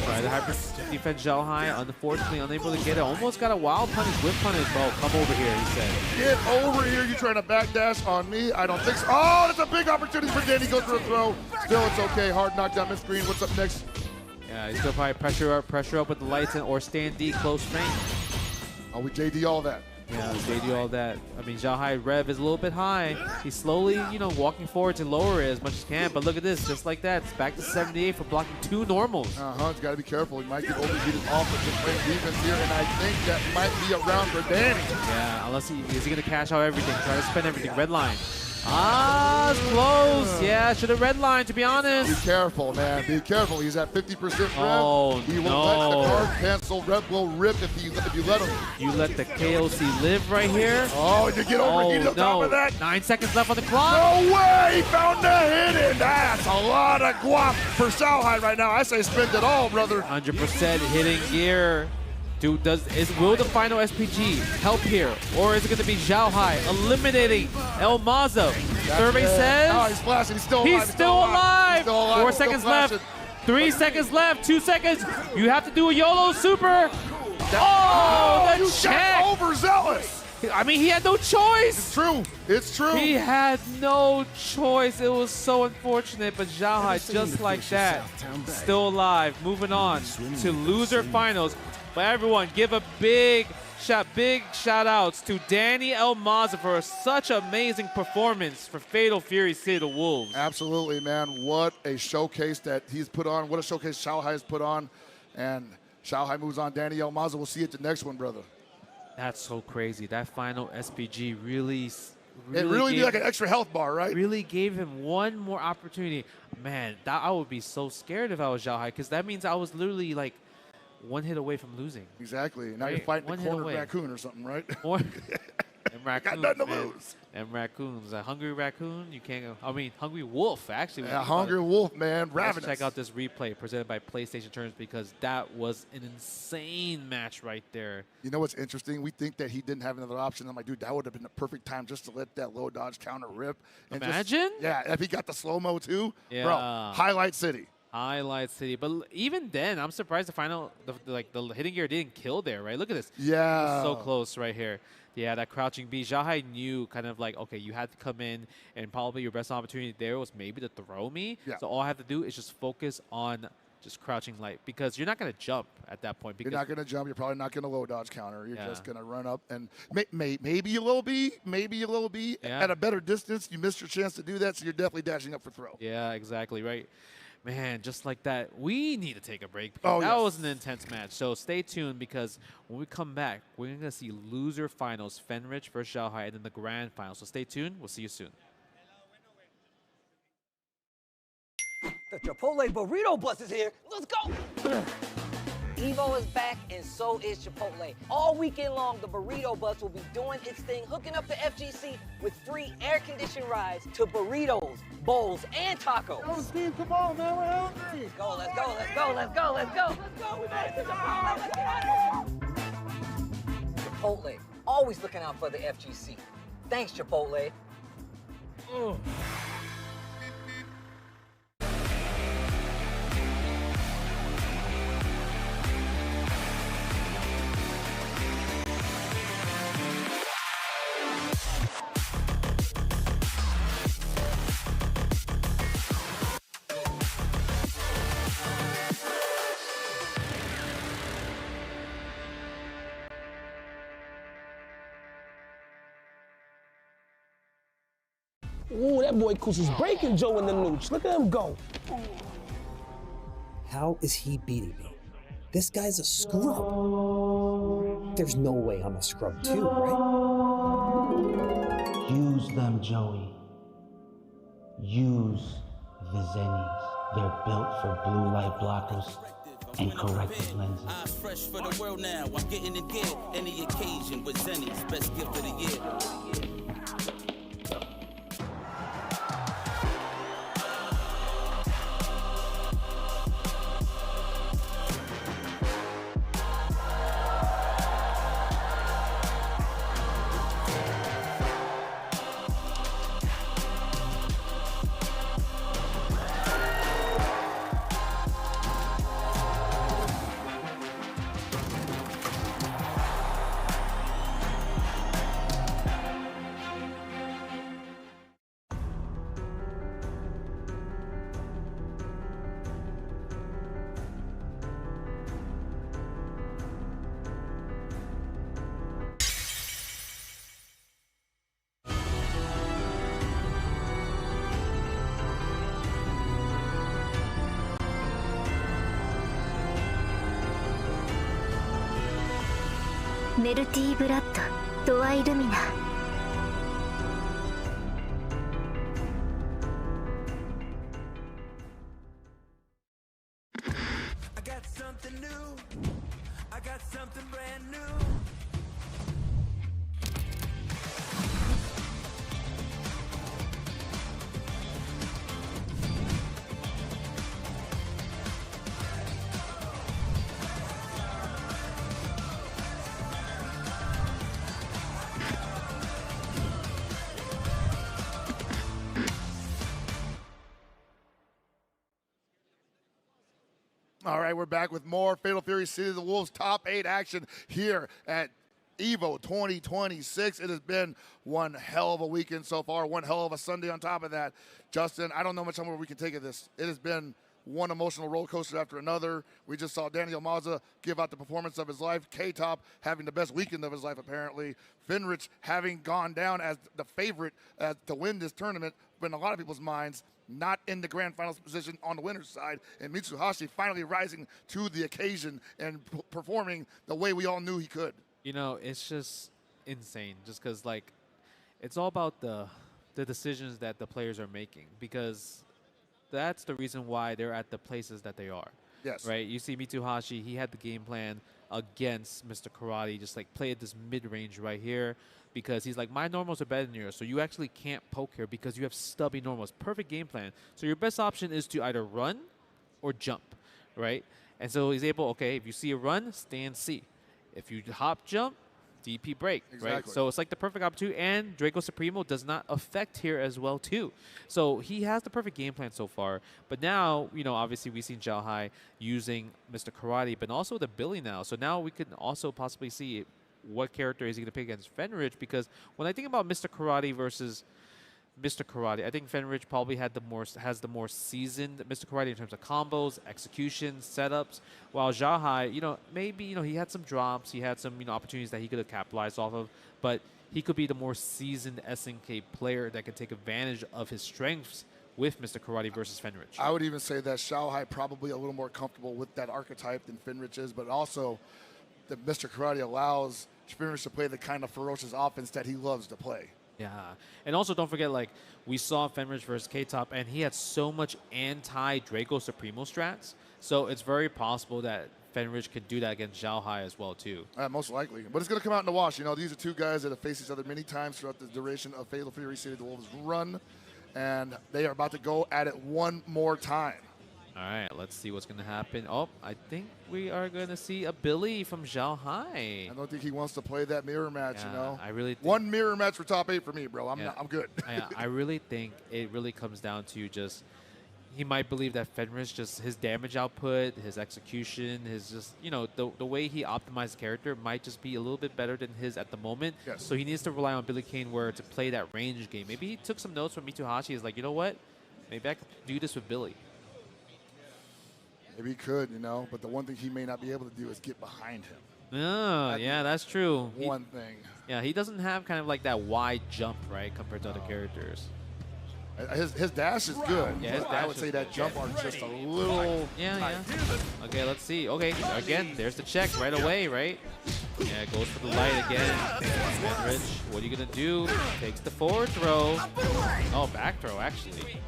[SPEAKER 7] Right, the hyper defense Xiao Hai, unfortunately unable to get it. Almost got a wild punish, whip punish. Oh, come over here, he said.
[SPEAKER 6] Get over here, you trying to backdash on me? I don't think so. Oh, that's a big opportunity for Danny. Goes for a throw. Still, it's okay. Hard knockdown, mid screen. What's up next?
[SPEAKER 7] Yeah, he's gonna probably pressure up with the lights or stand D close range.
[SPEAKER 6] Oh, we JD all that.
[SPEAKER 7] Yeah, JD all that. I mean, Xiao Hai rev is a little bit high. He's slowly, you know, walking forward to lower it as much as he can. But look at this, just like that. It's back to 78 for blocking 2 normals.
[SPEAKER 6] He's got to be careful. He might get overheated off of just playing defense here, and I think that might be a round for Danny.
[SPEAKER 7] Yeah, unless is he going to cash out everything, try to spend everything. Red line. Ah, it's close. Yeah, should have red line, to be honest.
[SPEAKER 6] Be careful, man. Be careful. He's at 50% rev.
[SPEAKER 7] Oh,
[SPEAKER 6] he will let the guard cancel red blow rip if you let him.
[SPEAKER 7] You let the KOC live right here.
[SPEAKER 6] Oh, you get overheated on top of that.
[SPEAKER 7] 9 seconds left on the clock.
[SPEAKER 6] No way! He found the hit, and that's a lot of guap for Xiao Hai right now. I say spend it all, brother.
[SPEAKER 7] 100% hitting gear. Dude, will the final SPG help here? Or is it going to be Xiao Hai eliminating El Mazo? Survey says...
[SPEAKER 6] Oh, he's flashing. He's still alive.
[SPEAKER 7] He's still alive. 4 seconds left. 3 seconds left. 2 seconds. You have to do a YOLO super.
[SPEAKER 6] You
[SPEAKER 7] check.
[SPEAKER 6] Overzealous.
[SPEAKER 7] I mean, he had no choice.
[SPEAKER 6] It's true. It's true.
[SPEAKER 7] He had no choice. It was so unfortunate, but Xiao Hai, just like that, still alive. Moving on to loser finals. But everyone, give a big shout outs to Danny Almazo for such amazing performance for Fatal Fury City of Wolves.
[SPEAKER 6] Absolutely, man. What a showcase that he's put on. What a showcase Xiao Hai has put on. And Xiao Hai moves on. Danny Almazo, we'll see you at the next one, brother.
[SPEAKER 7] That's so crazy. That final SPG really
[SPEAKER 6] it really be like an extra health bar, right?
[SPEAKER 7] Really gave him one more opportunity. Man, I would be so scared if I was Xiao Hai, because that means I was literally like one hit away from losing.
[SPEAKER 6] Exactly. Now you're fighting a cornered raccoon or something, right?
[SPEAKER 7] And raccoons,
[SPEAKER 6] got nothing to lose.
[SPEAKER 7] And raccoons. A hungry raccoon, you can't go. I mean, hungry wolf, actually.
[SPEAKER 6] Yeah, hungry wolf, man. Ravenous.
[SPEAKER 7] Let's check out this replay presented by PlayStation Terms, because that was an insane match right there.
[SPEAKER 6] You know what's interesting? We think that he didn't have another option. I'm like, dude, that would have been the perfect time just to let that low dodge counter rip. And
[SPEAKER 7] Imagine?
[SPEAKER 6] If he got the slow-mo too.
[SPEAKER 7] Yeah.
[SPEAKER 6] Bro, Highlight City.
[SPEAKER 7] Highlight City. But even then, I'm surprised the hitting gear didn't kill there, right? Look at this.
[SPEAKER 6] Yeah.
[SPEAKER 7] So close right here. Yeah, that crouching B. Xiao Hai knew kind of like, okay, you had to come in, and probably your best opportunity there was maybe to throw me.
[SPEAKER 6] Yeah.
[SPEAKER 7] So all I have to do is just focus on just crouching light, because you're not going to jump at that point. Because
[SPEAKER 6] you're not going to jump. You're probably not going to low dodge counter. You're just going to run up and maybe a little B, at a better distance. You missed your chance to do that, so you're definitely dashing up for throw.
[SPEAKER 7] Yeah, exactly, right. Man, just like that, we need to take a break. That was an intense match. So stay tuned, because when we come back, we're going to see loser finals, Fenrich versus Xiao Hai, and then the grand final. So stay tuned. We'll see you soon.
[SPEAKER 8] The Chipotle Burrito Bus is here. Let's go. Evo is back, and so is Chipotle. All weekend long, the Burrito Bus will be doing its thing, hooking up the FGC with free air-conditioned rides to burritos, bowls, and tacos.
[SPEAKER 11] Steve, come on, man. We're hungry.
[SPEAKER 8] Let's go, let's go, let's go, let's go, let's go. Let's go, we made it to Chipotle, let's get out of here. Chipotle, always looking out for the FGC. Thanks, Chipotle.
[SPEAKER 20] Ooh, that boy Kus is breaking Joe in the nooch. Look at him go.
[SPEAKER 21] How is he beating me? This guy's a scrub. There's no way I'm a scrub too, right?
[SPEAKER 22] Use them, Joey. Use the Zennies. They're built for blue light blockers and corrective lenses.
[SPEAKER 23] Eyes fresh for the world now. I'm getting it gear. Any occasion with Zennies. Best gift of the year.
[SPEAKER 14] メルティーブラッド、ドアイルミナ。
[SPEAKER 11] I got something new. I got something brand new.
[SPEAKER 6] All right, we're back with more Fatal Fury City of the Wolves top 8 action here at EVO 2026. It has been one hell of a weekend so far, one hell of a Sunday on top of that. Justin, I don't know much more we can take of this. It has been one emotional roller coaster after another. We just saw Daniel Mazza give out the performance of his life. K-Top having the best weekend of his life, apparently. Finrich having gone down as the favorite to win this tournament, but in a lot of people's minds, not in the grand finals position on the winner's side, and Mitsuhashi finally rising to the occasion and performing the way we all knew he could.
[SPEAKER 7] You know, it's just insane, just because, like, it's all about the decisions that the players are making, because that's the reason why they're at the places that they are.
[SPEAKER 6] Yes.
[SPEAKER 7] Right? You see Mitsuhashi, he had the game plan against Mr. Karate, just like play at this mid-range right here, because he's like, my normals are better than yours, so you actually can't poke here because you have stubby normals. Perfect game plan. So your best option is to either run or jump, right? And so he's able, okay, if you see a run, stand C. If you hop jump, DP break, right?
[SPEAKER 6] Exactly.
[SPEAKER 7] So it's like the perfect opportunity, and Draco Supremo does not affect here as well too. So he has the perfect game plan so far. But now, you know, obviously we've seen Zhao Hai using Mr. Karate, but also the Billy now. So now we can also possibly see what character is he going to pick against Fenrich, because when I think about Mr. Karate versus Mr. Karate, I think Fenrich probably has the more seasoned Mr. Karate in terms of combos, execution, setups, while Zhao Hai, you know, maybe, you know, he had some drops, he had some, you know, opportunities that he could have capitalized off of, but he could be the more seasoned SNK player that can take advantage of his strengths with Mr. Karate versus Fenrich.
[SPEAKER 6] I would even say that Zhao Hai probably a little more comfortable with that archetype than Fenrich is, but also that Mr. Karate allows Fenrich to play the kind of ferocious offense that he loves to play.
[SPEAKER 7] Yeah, and also don't forget, like, we saw Fenrich versus K-Top, and he had so much anti-Draco Supremo strats, so it's very possible that Fenrich could do that against Zhao Hai as well, too.
[SPEAKER 6] Most likely. But it's going to come out in the wash. You know, these are two guys that have faced each other many times throughout the duration of Fatal Fury City of the Wolves' run, and they are about to go at it one more time.
[SPEAKER 7] All right, let's see what's going to happen. Oh, I think we are going to see a Billy from Zhao Hai.
[SPEAKER 6] I don't think he wants to play that mirror match,
[SPEAKER 7] Yeah,
[SPEAKER 6] you know?
[SPEAKER 7] I really think,
[SPEAKER 6] One mirror match for top 8 for me, bro. I'm good.
[SPEAKER 7] I really think it really comes down to just he might believe that Fenris, just his damage output, his execution, his just, you know, the way he optimized character might just be a little bit better than his at the moment.
[SPEAKER 6] Yes.
[SPEAKER 7] So he needs to rely on Billy Kane where to play that range game. Maybe he took some notes from Mitsuhashi. Is like, you know what? Maybe I could do this with Billy.
[SPEAKER 6] Maybe he could, you know, but the one thing he may not be able to do is get behind him.
[SPEAKER 7] Oh, yeah, that's true.
[SPEAKER 6] One thing.
[SPEAKER 7] Yeah, he doesn't have kind of like that wide jump, right, compared to other characters.
[SPEAKER 6] His dash is good.
[SPEAKER 7] Yeah, his
[SPEAKER 6] but
[SPEAKER 7] dash
[SPEAKER 6] I would
[SPEAKER 7] is
[SPEAKER 6] say that
[SPEAKER 7] good.
[SPEAKER 6] jump arc just a little.
[SPEAKER 7] Yeah. Okay, let's see. Okay, again, there's the check right away, right? Yeah, it goes for the light again. Rich, what are you gonna do? Takes the forward throw. Oh, back throw actually.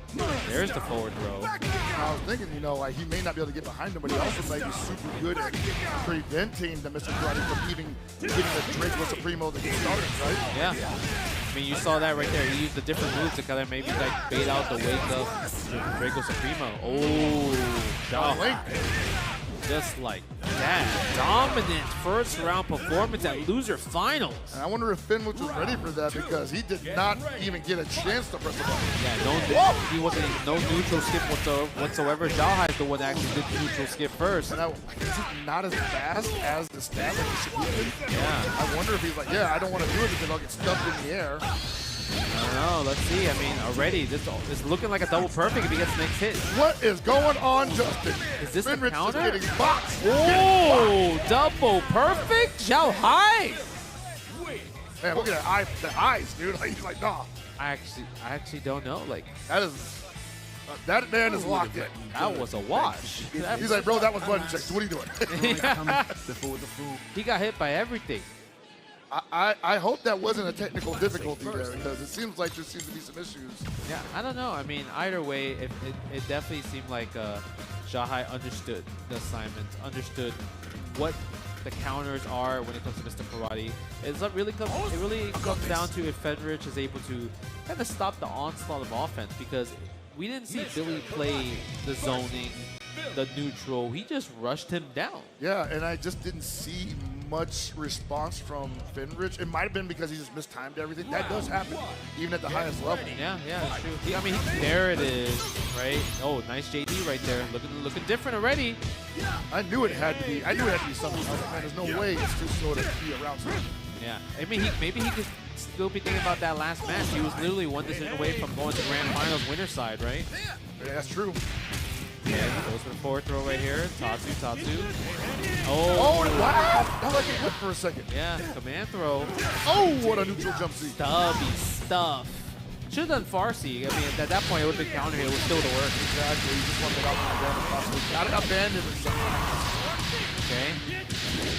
[SPEAKER 7] There's the forward throw.
[SPEAKER 6] I was thinking, you know, like he may not be able to get behind him, but he also might be super good at preventing the Mr. Karate from even getting the Draco Supremo to get started, right?
[SPEAKER 7] Yeah. I mean, you saw that right there. He used the different moves to kind of maybe like bait out the wake of Draco Supremo. Oh, Zhao. Just like that. Dominant first round performance at loser finals.
[SPEAKER 6] And I wonder if Fenwich was ready for that because he did not even get a chance to press the button.
[SPEAKER 7] Yeah, he wasn't no neutral skip whatsoever. Zhao Hai is the one that actually did the neutral skip first.
[SPEAKER 6] And I guess he's not as fast as the stat that he should be.
[SPEAKER 7] Yeah.
[SPEAKER 6] I wonder if he's like, yeah, I don't want to do it because I'll get stuffed in the air.
[SPEAKER 7] I don't know. Let's see. I mean, already this is looking like a double perfect if he gets the next hit.
[SPEAKER 6] What is going on, Justin?
[SPEAKER 7] Is this
[SPEAKER 6] Fenwich
[SPEAKER 7] the counter?
[SPEAKER 6] is getting boxed.
[SPEAKER 7] Oh, double perfect. Zhao Hai.
[SPEAKER 6] Man, look at that the eyes, dude. Like, he's like, nah.
[SPEAKER 7] I actually don't know. Like
[SPEAKER 6] that is. That man is locked in.
[SPEAKER 7] That was a wash.
[SPEAKER 6] He's like, bro, that was button checks. What are you doing?
[SPEAKER 7] He got hit by everything.
[SPEAKER 6] I hope that wasn't a technical difficulty there because it seems like there seems to be some issues.
[SPEAKER 7] Yeah, I don't know. I mean, either way, it definitely seemed like Zhao Hai understood the assignment, understood what the counters are when it comes to Mr. Karate. It really comes down to if Fenrich is able to kind of stop the onslaught of offense because we didn't see Billy play the zoning, the neutral. He just rushed him down.
[SPEAKER 6] Yeah, and I just didn't see much response from Fenrich. It might have been because he just mistimed everything. That does happen, even at the highest level.
[SPEAKER 7] Yeah, that's true. I mean, there it is, right? Oh, nice JD right there. Looking different already.
[SPEAKER 6] I knew it had to be. I knew it had to be something else. Man, there's no way it's too slow to be around something.
[SPEAKER 7] Yeah, I mean, maybe he could still be thinking about that last match. He was literally one decision away from going to Grand Finals winner side, right?
[SPEAKER 6] Yeah, that's true.
[SPEAKER 7] Yeah, he goes for the forward throw right here. Tatsu.
[SPEAKER 6] Oh, wow! I like it for a second.
[SPEAKER 7] Yeah, command throw.
[SPEAKER 6] Oh, what a neutral jump seat.
[SPEAKER 7] Stubby stuff. Should have done Farsi. I mean, at that point, it would have been counter hit. It would still would have worked.
[SPEAKER 6] Exactly. You just want to get out and possibly. Got it abandoned or something.
[SPEAKER 7] Okay.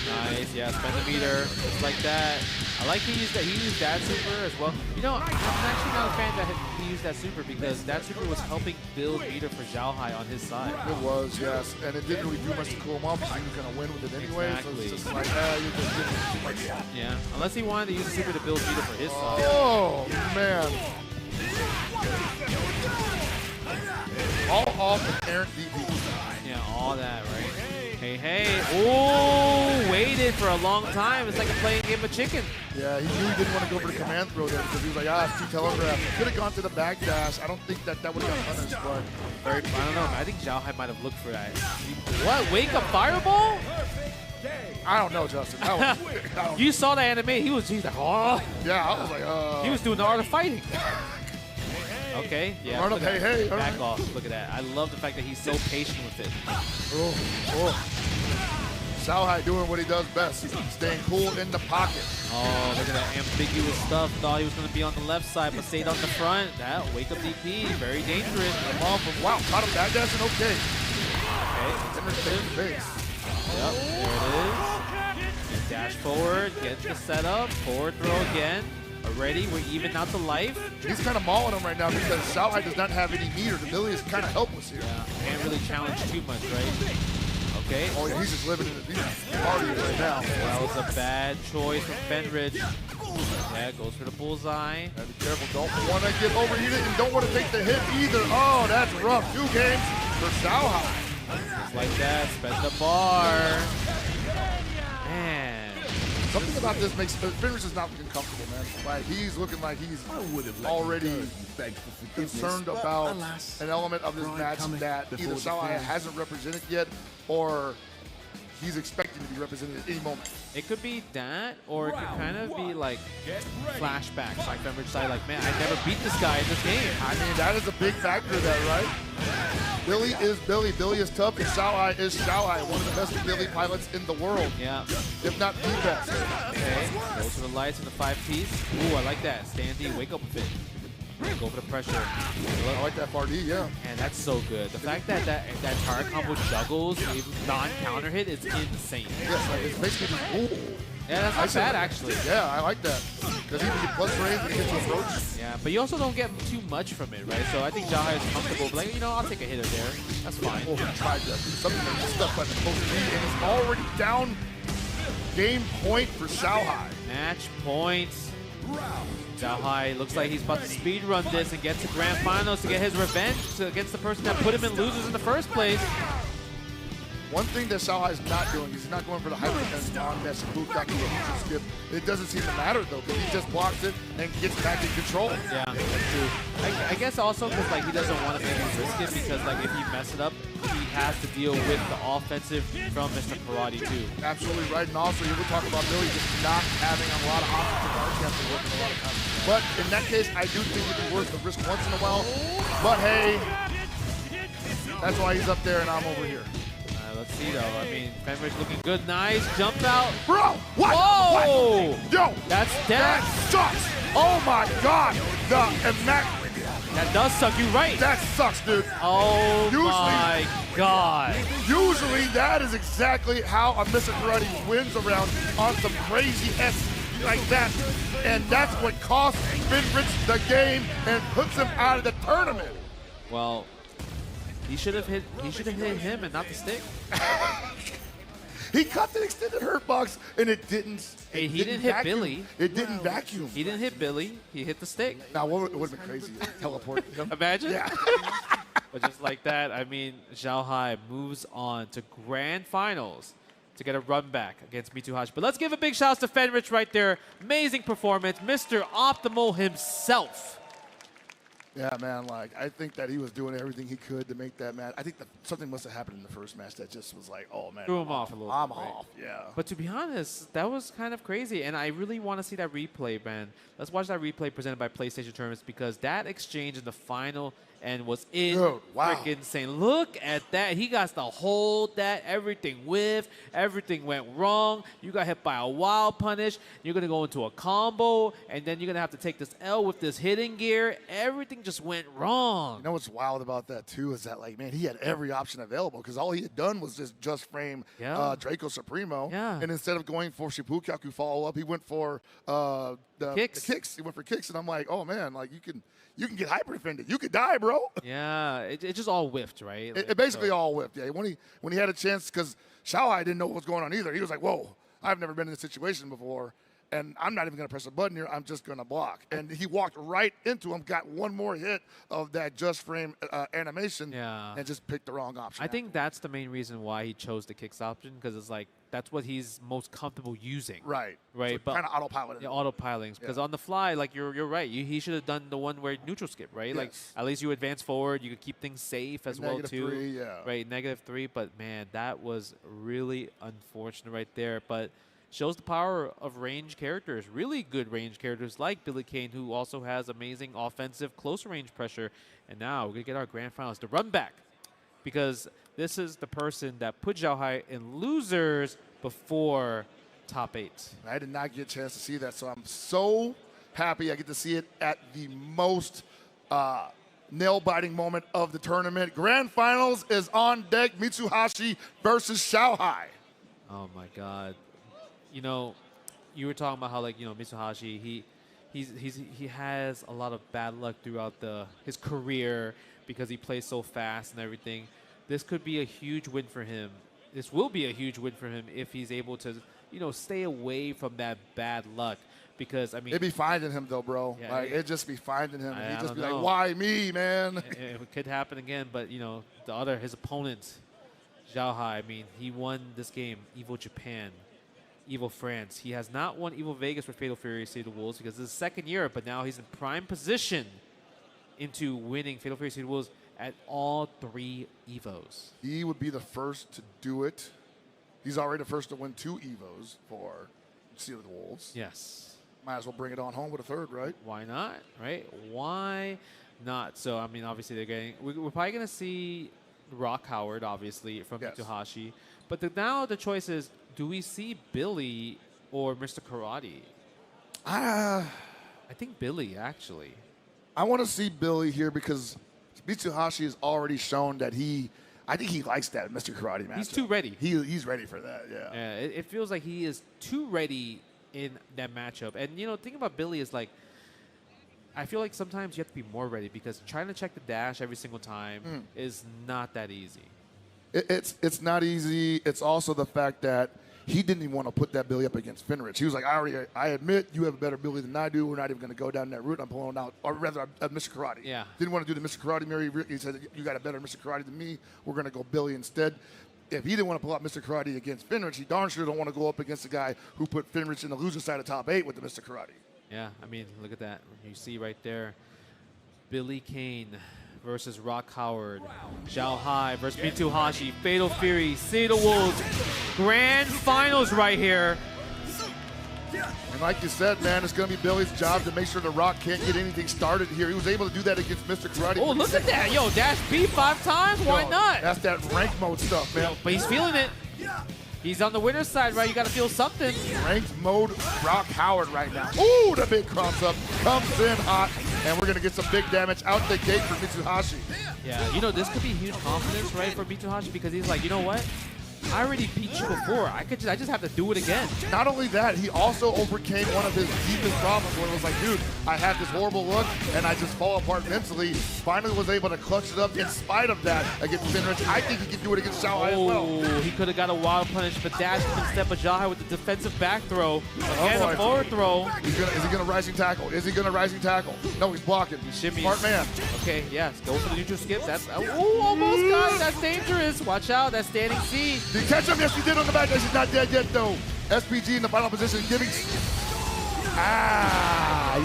[SPEAKER 7] Nice. Yeah, spend the meter. Just like that. I like he used that super as well. You know, I'm actually not a fan that he used that super because that super was helping build meter for Zhao Hai on his side.
[SPEAKER 6] It was, yes. And it didn't really do much to cool him off because he was going to win with it anyway.
[SPEAKER 7] Exactly.
[SPEAKER 6] So it's just like, you're just giving too much.
[SPEAKER 7] Yeah, unless he wanted to use the super to build meter for his side.
[SPEAKER 6] Oh, man. All off of Aaron DP.
[SPEAKER 7] Yeah, all that, right? Hey. Oh, waited for a long time. It's like playing a game of chicken.
[SPEAKER 6] Yeah, he knew he didn't want to go for the command throw there because he was like, it's too telegraphed. He could have gone to the back dash. I don't think that would have got punished, but
[SPEAKER 7] I don't know. I think Zhao Hai might have looked for that. What? Wake up fireball?
[SPEAKER 6] I don't know, Justin.
[SPEAKER 7] You saw the anime. He's like, oh.
[SPEAKER 6] Yeah, I was like,
[SPEAKER 7] He was doing the art of fighting. Okay, yeah.
[SPEAKER 6] Run up, hey.
[SPEAKER 7] Back off. Look at that. I love the fact that he's so patient with it.
[SPEAKER 6] Zhao Hai doing what he does best. He's staying cool in the pocket.
[SPEAKER 7] Oh, look at that ambiguous stuff. Thought he was going to be on the left side, but stayed on the front. That wake up DP, very dangerous.
[SPEAKER 6] Wow, caught him back dancing. Okay.
[SPEAKER 7] Okay. Yep, there it is. And dash forward, get the setup, forward throw again. Already, we're even out the life.
[SPEAKER 6] He's kind of mauling him right now because Zhao Hai does not have any meter. The Billy is kind of helpless here.
[SPEAKER 7] Yeah, can't really challenge too much, right? Okay.
[SPEAKER 6] Oh, yeah, he's just living in the party right now.
[SPEAKER 7] That was a bad choice from Fenrich. Yeah, goes for the bullseye.
[SPEAKER 6] Gotta be careful. Don't want to get overheated and don't want to take the hit either. Oh, that's rough. 2 games. for Xiaohai.
[SPEAKER 7] Just like that, spend the bar. Man.
[SPEAKER 6] Something about this makes Fenris is not looking comfortable, man. Like he's looking like he's already concerned about an element of this match that either Xiaohai hasn't represented yet, or he's expecting to be represented at any moment.
[SPEAKER 7] It could be that, or it could kind of be like flashbacks, like from which side, like, man, I never beat this guy in this game.
[SPEAKER 6] I mean, that is a big factor of that, right? Billy is Billy. Billy is tough, and Xiaohai is Xiaohai, one of the best Billy pilots in the world.
[SPEAKER 7] Yeah.
[SPEAKER 6] If not the best.
[SPEAKER 7] Okay, go to the lights in the 5-piece. Ooh, I like that. Standy, wake up a bit. Go for the pressure.
[SPEAKER 6] I like that 4D, yeah.
[SPEAKER 7] And that's so good. The fact that that entire combo juggles, non-counter hit is insane.
[SPEAKER 6] Yes, like it's basically just, ooh.
[SPEAKER 7] Yeah, that's not bad, actually.
[SPEAKER 6] Yeah, I like that. Because even get plus range and get to approach.
[SPEAKER 7] Yeah, but you also don't get too much from it, right? So I think Xiaohai is comfortable. But like, you know, I'll take a hitter there. That's fine.
[SPEAKER 6] Oh, he tried to do something like stuff like supposed to be, and it's already down game point for Xiaohai.
[SPEAKER 7] Match points. Xiaohai looks like he's about to speedrun this and get to grand finals to get his revenge against the person that put him in losers in the first place.
[SPEAKER 6] One thing that Xiaohai is not doing is he's not going for the hyper defense on that Shibukaku skip. It doesn't seem to matter though, because he just blocks it and gets back in control.
[SPEAKER 7] Yeah, that's true. I guess also because like he doesn't want to make him risk it, because like if he messes it up, he has to deal with the offensive from Mr. Karate too.
[SPEAKER 6] Absolutely right, and also you will talk about Billy just not having a lot of options to guard against and working a lot of times. But in that case, I do think it'd be worth the risk once in a while. But hey, that's why he's up there and I'm over here.
[SPEAKER 7] Let's see though. I mean, Fenris looking good. Nice jump out.
[SPEAKER 6] Bro, what?
[SPEAKER 7] Whoa!
[SPEAKER 6] What? Yo!
[SPEAKER 7] That's death.
[SPEAKER 6] That sucks! Oh my god!
[SPEAKER 7] That does suck, you right.
[SPEAKER 6] That sucks, dude.
[SPEAKER 7] Oh my god.
[SPEAKER 6] Usually that is exactly how a Mr. Karate wins around on some crazy S like that. And that's what costs Fenris the game and puts him out of the tournament.
[SPEAKER 7] Well, he should have hit him and not the stick.
[SPEAKER 6] He cut the extended hurt box and it didn't.
[SPEAKER 7] Hey, he didn't hit Billy.
[SPEAKER 6] It didn't vacuum.
[SPEAKER 7] He didn't hit Billy. He hit the stick.
[SPEAKER 6] Now, it would have been crazy. Teleport him.
[SPEAKER 7] Imagine.
[SPEAKER 6] Yeah.
[SPEAKER 7] But just like that, I mean, Xiaohai moves on to grand finals to get a run back against Mitsuhashi. But let's give a big shout out to Fenrich right there. Amazing performance. Mr. Optimal himself.
[SPEAKER 6] Yeah, man, like, I think that he was doing everything he could to make that match. I think that something must have happened in the first match that just was like, oh, man.
[SPEAKER 7] Threw him off a little bit.
[SPEAKER 6] I'm off, yeah.
[SPEAKER 7] But to be honest, that was kind of crazy, and I really want to see that replay, man. Let's watch that replay presented by PlayStation Tournaments, because that exchange in the final and was freaking insane. Look at that. He got to hold that. Everything whiffed. Everything went wrong. You got hit by a wild punish. You're going to go into a combo, and then you're going to have to take this L with this hidden gear. Everything just went wrong.
[SPEAKER 6] You know what's wild about that, too, is that, like, man, he had every option available, because all he had done was just frame Draco Supremo.
[SPEAKER 7] Yeah.
[SPEAKER 6] And instead of going for Shibukaku follow-up, he went for the kicks. He went for kicks, and I'm like, oh, man, like, you can get hyper defended. You could die, bro.
[SPEAKER 7] Yeah, it just all whiffed, right?
[SPEAKER 6] It basically all whiffed. Yeah, when he had a chance, because Xiaohai didn't know what was going on either. He was like, whoa, I've never been in this situation before, and I'm not even going to press a button here. I'm just going to block. And he walked right into him, got one more hit of that just frame animation, and just picked the wrong option.
[SPEAKER 7] I think that's the main reason why he chose the kicks option, because it's like that's what he's most comfortable using.
[SPEAKER 6] Right.
[SPEAKER 7] Right.
[SPEAKER 6] So kind of autopiloting.
[SPEAKER 7] Yeah, autopiloting. Because on the fly, like you're right. He should have done the one where neutral skip, right?
[SPEAKER 6] Yes.
[SPEAKER 7] Like at least you advance forward. You could keep things safe as well too.
[SPEAKER 6] -3, yeah.
[SPEAKER 7] Right. -3. But man, that was really unfortunate right there. But shows the power of range characters, really good range characters like Billy Kane, who also has amazing offensive close range pressure. And now we're going to get our grand finals to run back, because this is the person that put Xiaohai in losers before top 8.
[SPEAKER 6] I did not get a chance to see that, so I'm so happy I get to see it at the most nail-biting moment of the tournament. Grand finals is on deck. Mitsuhashi versus Xiaohai.
[SPEAKER 7] Oh my God. You know, you were talking about how, like, you know, Mitsuhashi, he has a lot of bad luck throughout his career because he plays so fast and everything. This could be a huge win for him. This will be a huge win for him if he's able to, you know, stay away from that bad luck. because I mean
[SPEAKER 6] it'd be finding him though, bro.
[SPEAKER 7] Yeah,
[SPEAKER 6] like it'd just be finding him, and he'd just be
[SPEAKER 7] know.
[SPEAKER 6] like, "Why me, man?"
[SPEAKER 7] It could happen again, but you know, his opponent, Zhao Hai. I mean, he won this game, Evo Japan, Evo France. He has not won Evo Vegas for Fatal Fury City of the Wolves because this is his second year, but now he's in prime position into winning Fatal Fury City of the Wolves at all 3 Evos.
[SPEAKER 6] He would be the first to do it. He's already the first to win 2 Evos for City of the Wolves.
[SPEAKER 7] Yes.
[SPEAKER 6] Might as well bring it on home with a third, right?
[SPEAKER 7] Why not, right? Why not? So, I mean, obviously they're getting... We're probably going to see Rock Howard, obviously, from Mitsuhashi. But now the choice is, do we see Billy or Mr. Karate? I think Billy, actually.
[SPEAKER 6] I want to see Billy here because Mitsuhashi has already shown that I think he likes that Mr. Karate match.
[SPEAKER 7] He's too ready.
[SPEAKER 6] He's ready for that, yeah.
[SPEAKER 7] It feels like he is too ready in that matchup. And, you know, the thing about Billy is, like, I feel like sometimes you have to be more ready because trying to check the dash every single time is not that easy.
[SPEAKER 6] It's not easy. It's also the fact that he didn't even want to put that Billy up against Finrich. He was like, I admit you have a better Billy than I do. We're not even going to go down that route. I'm pulling out, or rather, Mr. Karate.
[SPEAKER 7] Yeah.
[SPEAKER 6] Didn't want to do the Mr. Karate mirror. He said, you got a better Mr. Karate than me. We're going to go Billy instead. If he didn't want to pull out Mr. Karate against Finrich, he darn sure don't want to go up against the guy who put Finrich in the loser side of top 8 with the Mr. Karate.
[SPEAKER 7] Yeah, I mean, look at that. You see right there, Billy Kane versus Rock Howard. Zhao Hai versus Mitsuhashi. Fatal Fury, City of the Wolves. Grand finals right here.
[SPEAKER 6] And like you said, man, it's going to be Billy's job to make sure the Rock can't get anything started here. He was able to do that against Mr. Karate.
[SPEAKER 7] Oh, look at that. Yo, dash B 5 times. Why not?
[SPEAKER 6] That's that rank mode stuff, man.
[SPEAKER 7] But he's feeling it. He's on the winner's side, right? You got to feel something.
[SPEAKER 6] Ranked mode Rock Howard right now. Ooh, the big cross up comes in hot, and we're going to get some big damage out the gate for Mitsuhashi.
[SPEAKER 7] Yeah, you know, this could be huge confidence, right, for Mitsuhashi because he's like, you know what? I already beat you before. I just have to do it again.
[SPEAKER 6] Not only that, he also overcame one of his deepest problems where it was like, dude, I have this horrible look and I just fall apart mentally. Finally was able to clutch it up in spite of that against Finrich. I think he can do it against Zhao Hai as well.
[SPEAKER 7] He could have got a wild punish, but dash instead of Zhao Hai with the defensive back throw. Again, a forward throw.
[SPEAKER 6] Is he going to rising tackle? Is he going to rising tackle? No, he's blocking. Smart man.
[SPEAKER 7] Okay, yes, go for the neutral skip. That's, ooh, almost got it. That's dangerous. Watch out, that's standing C.
[SPEAKER 6] Did he catch him? Yes, he did on the back. He's not dead yet, though. SPG in the final position, giving...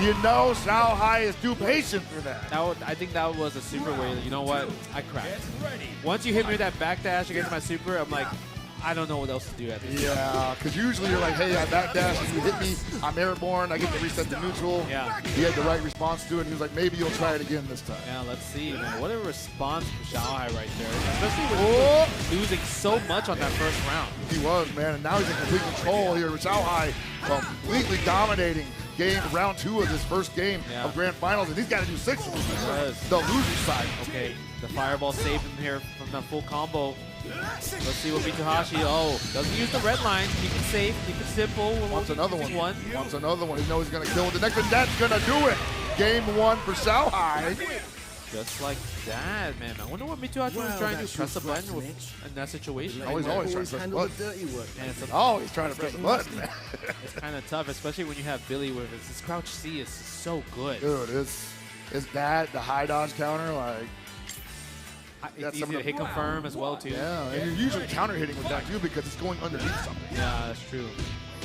[SPEAKER 6] you know, Zhao Hai is too patient for that.
[SPEAKER 7] I think that was a super where, you know what? I cracked. Once you hit me with that backdash against my super, I'm like, I don't know what else to do at this point.
[SPEAKER 6] Yeah, because usually you're like, hey, I backdash, if you hit me, I'm airborne, I get to reset the neutral.
[SPEAKER 7] Yeah.
[SPEAKER 6] He had the right response to it, and he was like, maybe you'll try it again this time.
[SPEAKER 7] Yeah, let's see, man. What a response from Zhao Hai right there. Especially with losing so much on that first round.
[SPEAKER 6] He was, man, and now he's in complete control here with Zhao Hai completely dominating round 2 of this first game of Grand Finals, and he's got to do 6 of them. The loser side.
[SPEAKER 7] Okay, the fireball saved him here from that full combo. Let's see what Mitsuhashi, doesn't use the red line. Keep it safe, keep it simple.
[SPEAKER 6] Wants another one. Wants another one. He knows he's going to kill with the next one. That's going to do it. Game 1 for Zhao Hai.
[SPEAKER 7] Just like that, man. I wonder what Mitsuhashi was trying to do. Press a button in that situation.
[SPEAKER 6] He's always trying to press a button. He's trying to press a button.
[SPEAKER 7] It's kind of tough, especially when you have Billy with his crouch C is so good.
[SPEAKER 6] Dude, it's that, the high dodge counter, like...
[SPEAKER 7] It's easy to hit confirm as well, too.
[SPEAKER 6] Yeah, and you're usually counter hitting with that, too, because it's going underneath something.
[SPEAKER 7] Yeah, that's true.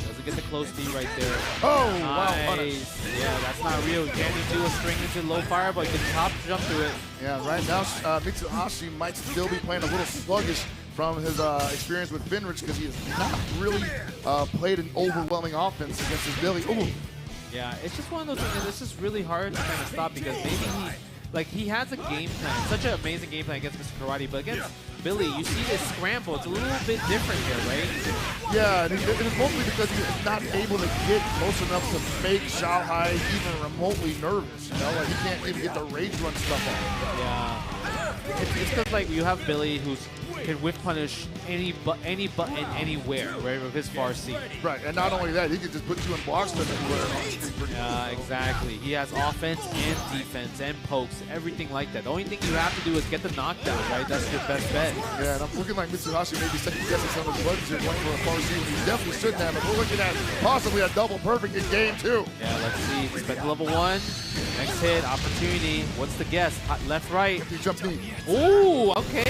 [SPEAKER 7] Doesn't get the close D right there.
[SPEAKER 6] Oh,
[SPEAKER 7] nice.
[SPEAKER 6] wow, punish.
[SPEAKER 7] Yeah, that's not real. You can't even do a string into low fire, but you can top jump to it.
[SPEAKER 6] Yeah, right now, Mitsuhashi might still be playing a little sluggish from his experience with Finrich because he has not really played an overwhelming offense against his Billy. Ooh.
[SPEAKER 7] Yeah, it's just one of those things. This is really hard to kind of stop because maybe he has a game plan, such an amazing game plan against Mr. Karate, but against Billy, you see this scramble. It's a little bit different here, right?
[SPEAKER 6] Yeah, and it's mostly because he's not able to get close enough to make Zhao Hai even remotely nervous. You know, like he can't even get the rage run stuff off.
[SPEAKER 7] Yeah. It's because like you have Billy who's can whiff punish any button anywhere, right, with his far C.
[SPEAKER 6] Right, and not only that, he can just put you in blocks anywhere on the screen.
[SPEAKER 7] Yeah, exactly. He has offense and defense and pokes, everything like that. The only thing you have to do is get the knockdown, right? That's your best bet.
[SPEAKER 6] Yeah, and I'm looking like Mitsuhashi maybe second-guessing some of his buttons here, going for a far C when he definitely shouldn't have. But we're looking at possibly a double perfect in game 2.
[SPEAKER 7] Yeah, let's see. Expect level 1. Next hit, opportunity. What's the guess? Hot, left, right.
[SPEAKER 6] He jumps knee.
[SPEAKER 7] Ooh, okay.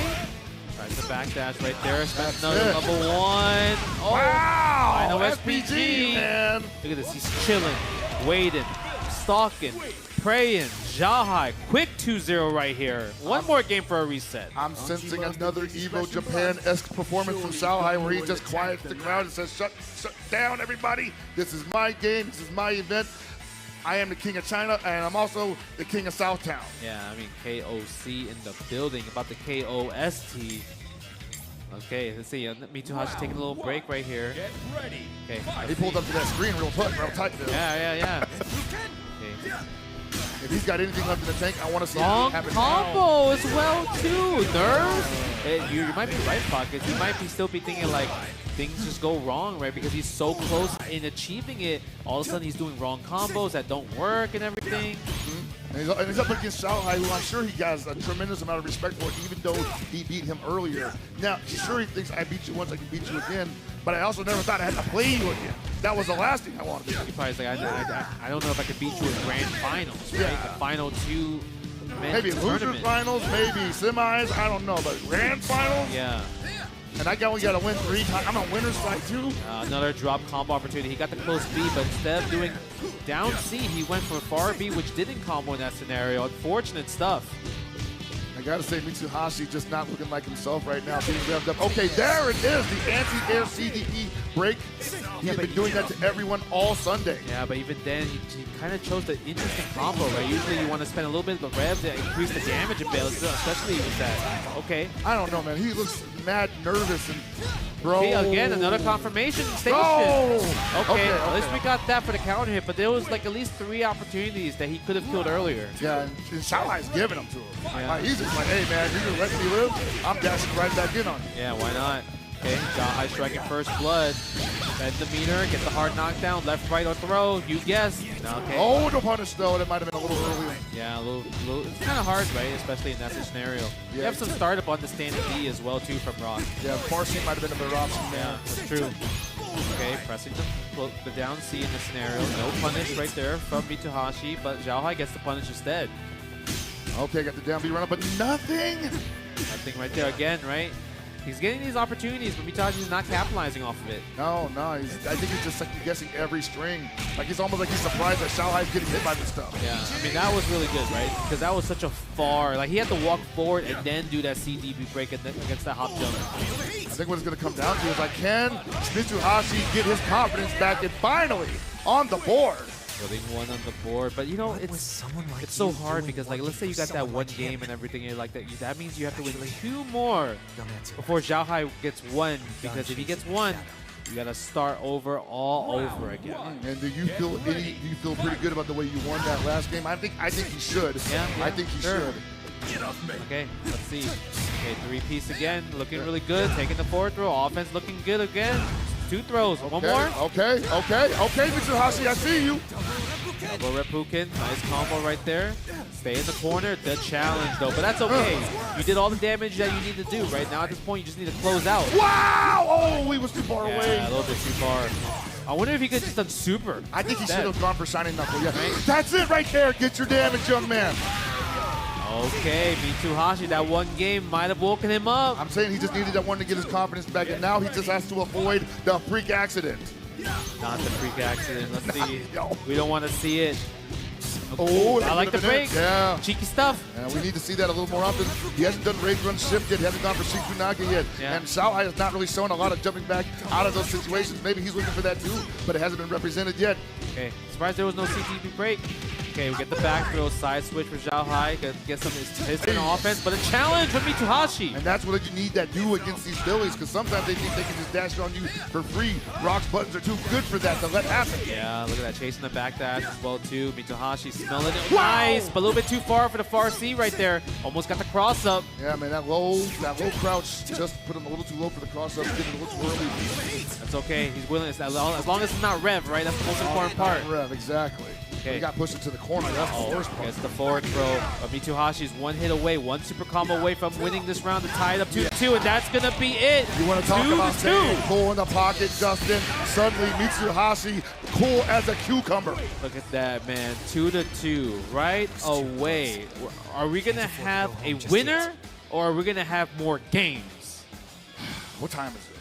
[SPEAKER 7] Tries the backdash right there. Spent another level 1. Oh,
[SPEAKER 6] wow!
[SPEAKER 7] Final SPG.
[SPEAKER 6] Man.
[SPEAKER 7] Look at this. He's chilling, waiting, stalking, praying. Xiaohai, quick 2-0 right here. One more game for a reset.
[SPEAKER 6] I'm sensing another Evo Japan-esque performance from Xiaohai where he just quiets the crowd and says, shut down, everybody. This is my game. This is my event. I am the king of China, and I'm also the king of Southtown.
[SPEAKER 7] Yeah, I mean, KOC in the building, about the KOST. Okay, let's see. Mitsuhashi taking a little break right here. Okay,
[SPEAKER 6] he pulled up to that screen real tight.
[SPEAKER 7] Yeah. Okay.
[SPEAKER 6] If he's got anything left in the tank, I want to see
[SPEAKER 7] Long
[SPEAKER 6] it happen
[SPEAKER 7] combo
[SPEAKER 6] now.
[SPEAKER 7] as well, too. Nerve. You might be right, Pockets. You might still be thinking, like, things just go wrong, right? Because he's so close in achieving it. All of a sudden, he's doing wrong combos that don't work and everything.
[SPEAKER 6] And he's up against Xiaohai, who I'm sure he has a tremendous amount of respect for, even though he beat him earlier. Now, sure, he thinks I beat you once, I can beat you again, but I also never thought I had to play you again. That was the last thing I wanted to do.
[SPEAKER 7] He probably like, I don't know if I could beat you in grand finals, right?
[SPEAKER 6] Yeah.
[SPEAKER 7] The final 2
[SPEAKER 6] maybe loser finals, maybe semis, I don't know, but grand finals?
[SPEAKER 7] Yeah.
[SPEAKER 6] And that guy only got to win 3 times. I'm on winner's side too.
[SPEAKER 7] Another drop combo opportunity. He got the close B, but instead of doing down C, he went for far B, which didn't combo in that scenario. Unfortunate stuff.
[SPEAKER 6] I gotta say, Mitsuhashi just not looking like himself right now, being revved up. Okay, there it is, the anti-air CDP break. He's been doing that to everyone all Sunday.
[SPEAKER 7] Yeah, but even then, he kind of chose the interesting combo, right? Usually you want to spend a little bit of the rev to increase the damage a bit, especially with that. Okay.
[SPEAKER 6] I don't know, man. He looks mad nervous and bro.
[SPEAKER 7] Okay, again, another confirmation station.
[SPEAKER 6] Oh!
[SPEAKER 7] Okay, at least we got that for the counter hit, but there was like at least 3 opportunities that he could have killed earlier.
[SPEAKER 6] Yeah, and Xiaohai's giving them to him.
[SPEAKER 7] Yeah.
[SPEAKER 6] He's just like, hey man, you're gonna let me live? I'm dashing right back in on you.
[SPEAKER 7] Yeah, why not? Okay, Xiaohai striking first blood. Bend the meter, get the hard knockdown, left, right, or throw. You guess. Okay.
[SPEAKER 6] Oh, no punish though. That might have been a little early.
[SPEAKER 7] Yeah, a little. It's kind of hard, right? Especially in that scenario.
[SPEAKER 6] Yeah.
[SPEAKER 7] You have some startup on the standing D as well too from Rock.
[SPEAKER 6] Yeah, Farsi might have been a better option.
[SPEAKER 7] Yeah, that's true. Okay, pressing the down C in the scenario. No punish right there from Mitsuhashi, but Xiaohai gets the punish instead.
[SPEAKER 6] Okay, got the down B run up, but nothing.
[SPEAKER 7] Nothing right there again, right? He's getting these opportunities, but Mitsuhashi's not capitalizing off of it.
[SPEAKER 6] No, I think he's just second guessing every string. Like he's almost like he's surprised that Xiaohai's getting hit by this stuff.
[SPEAKER 7] Yeah, I mean that was really good, right? Because that was such a far, like he had to walk forward and then do that CDB break against that hop jump.
[SPEAKER 6] I think what it's going to come down to is like, can Mitsuhashi get his confidence back and finally on the board?
[SPEAKER 7] Putting one on the board, but you know it's so hard because like let's say you got that one game and everything and like that means you have to win like 2 more before Xiaohai gets 1, because if he gets 1, you gotta start over all over again.
[SPEAKER 6] And do you feel pretty good about the way you won that last game? I think he should.
[SPEAKER 7] Yeah,
[SPEAKER 6] I think he should.
[SPEAKER 7] Okay, let's see. Okay, 3-piece again, looking really good. Taking the forward throw, offense looking good again. 2 throws, one more.
[SPEAKER 6] Okay, Mitsuhashi, I see you.
[SPEAKER 7] Elbow Reppuken, nice combo right there. Stay in the corner, the challenge though, but that's okay. You did all the damage that you need to do. Right now at this point, you just need to close out.
[SPEAKER 6] Wow! Oh, he was too far away.
[SPEAKER 7] Yeah, a little bit too far. I wonder if he could just done super.
[SPEAKER 6] I think he should have gone for Shining Knuckle. Yeah, that's it right there. Get your damage, young man.
[SPEAKER 7] Okay, Mitsuhashi, that one game might have woken him up.
[SPEAKER 6] I'm saying he just needed that one to get his confidence back, and now he just has to avoid the freak accident.
[SPEAKER 7] Not the freak accident. Let's see. We don't want to see it.
[SPEAKER 6] Oh,
[SPEAKER 7] I like the break.
[SPEAKER 6] Yeah.
[SPEAKER 7] Cheeky stuff.
[SPEAKER 6] Yeah, we need to see that a little more often. He hasn't done Rage Run Shift yet. He hasn't gone for Shikunaga yet.
[SPEAKER 7] Yeah.
[SPEAKER 6] And Xiaohai has not really shown a lot of jumping back out of those situations. Maybe he's looking for that too, but it hasn't been represented yet.
[SPEAKER 7] Okay, surprised there was no CTP break. Okay, we get the back throw, side switch for Zhao Hai. Get some of his offense, but a challenge from Mitsuhashi.
[SPEAKER 6] And that's what you need that do against these Phillies, because sometimes they think they can just dash on you for free. Rock's buttons are too good for that to let happen.
[SPEAKER 7] Yeah, look at that, chasing the back dash as well too. Mitsuhashi smelling it. Nice, but a little bit too far for the far C right there. Almost got the cross up.
[SPEAKER 6] Yeah, man, that low crouch just put him a little too low for the cross up, getting a little too early.
[SPEAKER 7] That's okay, he's willing, as long as it's not rev, right? That's the most important part.
[SPEAKER 6] Rev, exactly.
[SPEAKER 7] Okay.
[SPEAKER 6] He got pushed into the corner. That's the worst part.
[SPEAKER 7] It's the forward throw. Mitsuhashi's one hit away, one super combo away from winning this round to tie it up 2-2, and that's gonna be it.
[SPEAKER 6] You want to talk about staying cool in the pocket, Justin? Suddenly, Mitsuhashi cool as a cucumber.
[SPEAKER 7] Look at that, man. 2-2, right away. Are we gonna have a winner, or are we gonna have more games?
[SPEAKER 6] What time is it?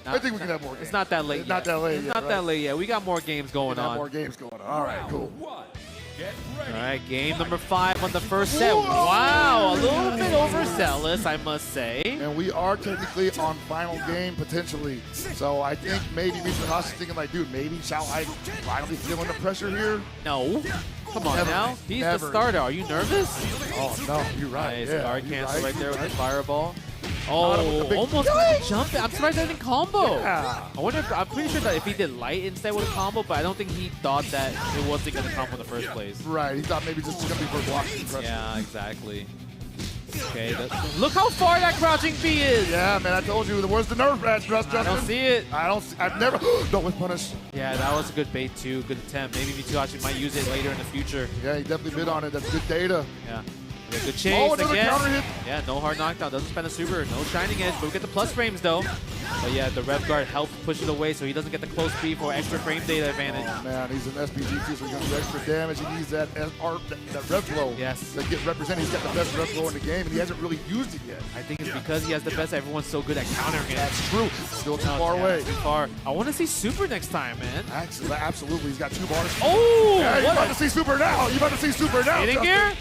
[SPEAKER 6] I think we can have more games.
[SPEAKER 7] It's not that late yet.
[SPEAKER 6] Not that late
[SPEAKER 7] It's
[SPEAKER 6] yet,
[SPEAKER 7] not
[SPEAKER 6] right?
[SPEAKER 7] that late yet. We got more games going on.
[SPEAKER 6] More games going on. All right, cool.
[SPEAKER 7] All right, game number 5 on the first set. Wow, a little bit overzealous, I must say.
[SPEAKER 6] And we are technically on final game, potentially. So I think maybe Mitsuhashi's thinking like, dude, maybe Zhao Hai finally feeling the pressure here?
[SPEAKER 7] No. Come on now. He's the starter. Are you nervous?
[SPEAKER 6] Oh, no, you're right.
[SPEAKER 7] Nice
[SPEAKER 6] Yeah,
[SPEAKER 7] guard
[SPEAKER 6] you're
[SPEAKER 7] cancel right there with the fireball.
[SPEAKER 6] Got him with the big
[SPEAKER 7] Almost got a jump. I'm surprised that didn't combo.
[SPEAKER 6] Yeah.
[SPEAKER 7] I wonder if, I'm pretty sure that if he did light instead with a combo, but I don't think he thought that it wasn't going to combo in the first place.
[SPEAKER 6] Right, he thought maybe just going to be for blocking pressure.
[SPEAKER 7] Yeah, exactly. Okay, look how far that crouching B is.
[SPEAKER 6] Yeah, man, I told you. Where's the nerve patch, Justin?
[SPEAKER 7] I don't see it.
[SPEAKER 6] I've never. Don't with punish.
[SPEAKER 7] Yeah, that was a good bait too. Good attempt. Maybe Mitsuhashi might use it later in the future.
[SPEAKER 6] Yeah, he definitely bid on it. That's good data.
[SPEAKER 7] Yeah. Good chase again.
[SPEAKER 6] Counter hit.
[SPEAKER 7] Yeah, no hard knockdown. Doesn't spend a super. No shining edge, but we get the plus frames though. But yeah, the rev guard helps push it away so he doesn't get the close speed for extra frame data advantage.
[SPEAKER 6] Oh, man, he's an SPG too, so he's going to do extra damage. He needs that rev flow to get represented. He's got the best rev flow in the game, and he hasn't really used it yet.
[SPEAKER 7] I think it's because he has the best. Everyone's so good at countering it.
[SPEAKER 6] That's true. Still too far away.
[SPEAKER 7] Too far. I want to see super next time, man.
[SPEAKER 6] Absolutely. He's got 2 bars.
[SPEAKER 7] Oh!
[SPEAKER 6] Yeah, you're about to see super now. You're about to see super now.
[SPEAKER 7] Hitting gear?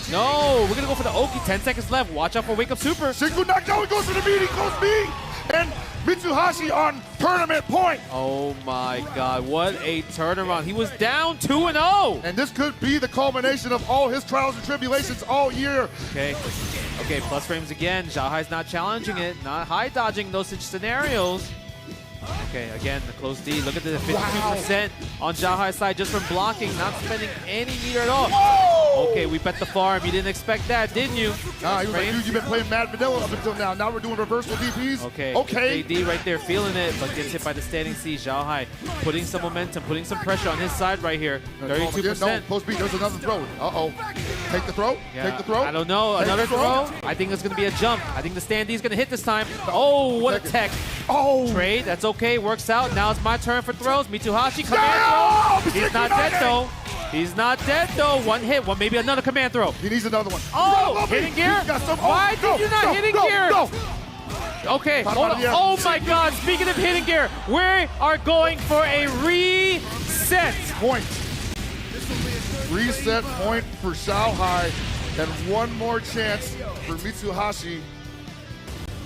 [SPEAKER 7] No, we're going to go for the Oki. 10 seconds left. Watch out for Wake Up Super.
[SPEAKER 6] Shinku knockdown. He goes for the meeting. Close B. And Mitsuhashi on tournament point.
[SPEAKER 7] Oh my God, what a turnaround. He was down 2-0.
[SPEAKER 6] And this could be the culmination of all his trials and tribulations all year.
[SPEAKER 7] Okay, plus frames again. Zhao Hai's not challenging it, not high dodging those scenarios. Okay, again, the close D. Look at the 52% on Zhao Hai's side just from blocking, not spending any meter at all.
[SPEAKER 6] Whoa!
[SPEAKER 7] Okay, we bet the farm. You didn't expect that, didn't you?
[SPEAKER 6] Nah, he was like, dude, you've been playing Mad Vanilla up until now. Now we're doing reversal DPs.
[SPEAKER 7] Okay. AD right there feeling it, but gets hit by the standing C. Zhao Hai putting some momentum, putting some pressure on his side right here. 32%.
[SPEAKER 6] No, post B, there's another throw. Uh-oh. Take the throw?
[SPEAKER 7] Yeah,
[SPEAKER 6] Take the throw?
[SPEAKER 7] I don't know. Another throw? I think it's going to be a jump. I think the stand D is going to hit this time. Oh, what a tech.
[SPEAKER 6] Oh.
[SPEAKER 7] Trade. That's okay. Works out. Now it's my turn for throws. Mitsuhashi, command throw. He's not dead, though. He's not dead, though. One hit. Maybe another command throw.
[SPEAKER 6] He needs another one.
[SPEAKER 7] Oh, hitting gear? Why did you not hitting gear? Okay, hold on. Oh my God, speaking of hitting gear, we are going for a reset.
[SPEAKER 6] Point. Reset point for Zhao Hai, and one more chance for Mitsuhashi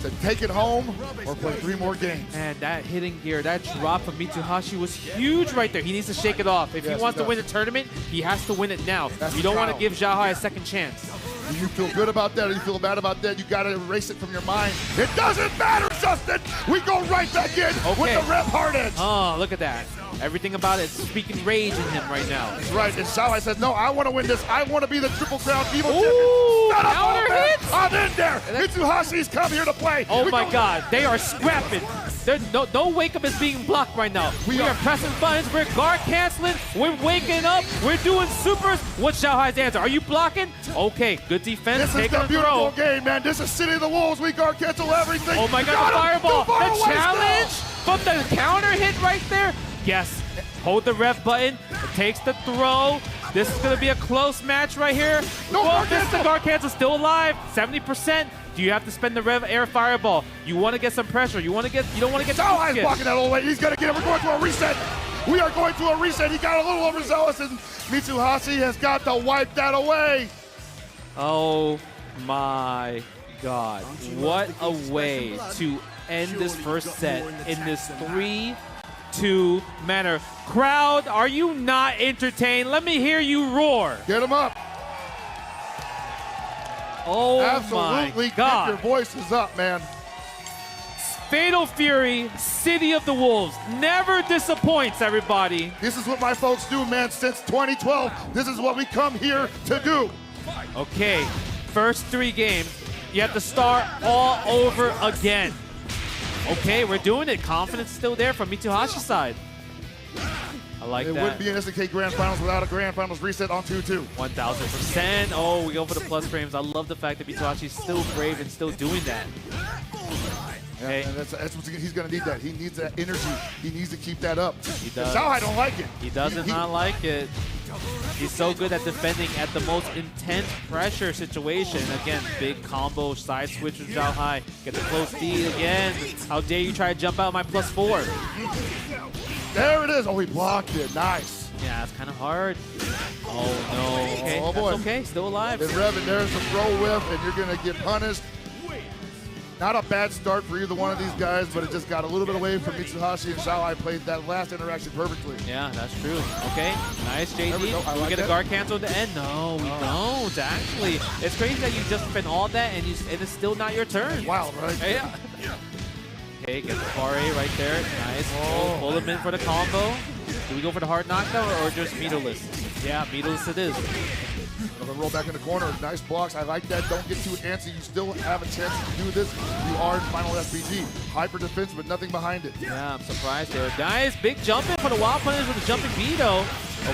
[SPEAKER 6] to take it home or play 3 more games.
[SPEAKER 7] And that hitting gear, that drop from Mitsuhashi was huge right there. He needs to shake it off. If he wants to win the tournament, he has to win it now. You don't want to give Zhao Hai a second chance.
[SPEAKER 6] Do you feel good about that or you feel bad about that? You got to erase it from your mind. It doesn't matter, Justin. We go right back in with the rep hard edge.
[SPEAKER 7] Oh, look at that. Everything about it speaking rage in him right now.
[SPEAKER 6] That's right. And Zhao Hai says, no, I want to win this. I want to be the Triple Crown Evo champion.
[SPEAKER 7] Counter hits.
[SPEAKER 6] I'm in there. Mitsuhashi's come here to play.
[SPEAKER 7] Oh my God, they are scrapping. There's no wake up is being blocked right now. We are pressing buttons. We're guard canceling. We're waking up. We're doing supers. What's Zhao Hai's answer? Are you blocking? Okay, good defense.
[SPEAKER 6] This is the beautiful game, man. This is City of the Wolves. We guard cancel everything.
[SPEAKER 7] Oh my God, the fireball. The challenge from the counter hit right there. Yes. Hold the ref button. It takes the throw. This is going to be a close match right here. No, the guard cancel still alive. 70%. Do you have to spend the rev air fireball? You want to get some pressure. You don't want to get.
[SPEAKER 6] Zhao Hai's blocking that all the way. He's going to get it. We're going to a reset. We are going to a reset. He got a little overzealous, and Mitsuhashi has got to wipe that away.
[SPEAKER 7] Oh my God! What a way to end this first set in this 3 to matter. Crowd, are you not entertained? Let me hear you roar.
[SPEAKER 6] Get him up.
[SPEAKER 7] Oh
[SPEAKER 6] Absolutely
[SPEAKER 7] my God.
[SPEAKER 6] Get your voices up, man.
[SPEAKER 7] Fatal Fury, City of the Wolves. Never disappoints, everybody.
[SPEAKER 6] This is what my folks do, man, since 2012. This is what we come here to do.
[SPEAKER 7] Okay, first 3 games, you have to start all over again. Okay, we're doing it. Confidence still there from Mitsuhashi's side. I like that.
[SPEAKER 6] It wouldn't be an SNK Grand Finals without a Grand Finals reset on 2-2.
[SPEAKER 7] 1000%. Oh, we go for the plus frames. I love the fact that Mitsuhashi's still brave and still doing that.
[SPEAKER 6] Okay. And that's what he's going to need. That he needs that energy. He needs to keep that up.
[SPEAKER 7] He does.
[SPEAKER 6] Xiaohai don't like it.
[SPEAKER 7] He does not like it. He's so good at defending at the most intense pressure situation. Again, big combo side switch with Xiaohai. Get the close D again. How dare you try to jump out my +4?
[SPEAKER 6] There it is. Oh, he blocked it. Nice.
[SPEAKER 7] Yeah, it's kind of hard. Oh no. Okay,
[SPEAKER 6] oh boy.
[SPEAKER 7] That's okay. Still alive.
[SPEAKER 6] And Revan, there's the throw whiff, and you're going to get punished. Not a bad start for either one of these guys, but it just got a little bit away from Mitsuhashi, and Xiaohai played that last interaction perfectly.
[SPEAKER 7] Yeah, that's true. Okay, nice, JD.
[SPEAKER 6] We go.
[SPEAKER 7] We get a guard cancel at the end. No, we don't, actually. It's crazy that you just defend all that, and it's still not your turn.
[SPEAKER 6] Wild, right?
[SPEAKER 7] Yeah. Okay, get the bar A right there. Nice. Pull him in for the combo. Do we go for the hard knockdown or just meterless? Yeah, meterless it is.
[SPEAKER 6] Another roll back in the corner. Nice blocks. I like that. Don't get too antsy. You still have a chance to do this. You are in final SPG. Hyper defense, but nothing behind it.
[SPEAKER 7] Yeah, I'm surprised there. Nice. Big jump in for the Wild Punish with the jumping Vito.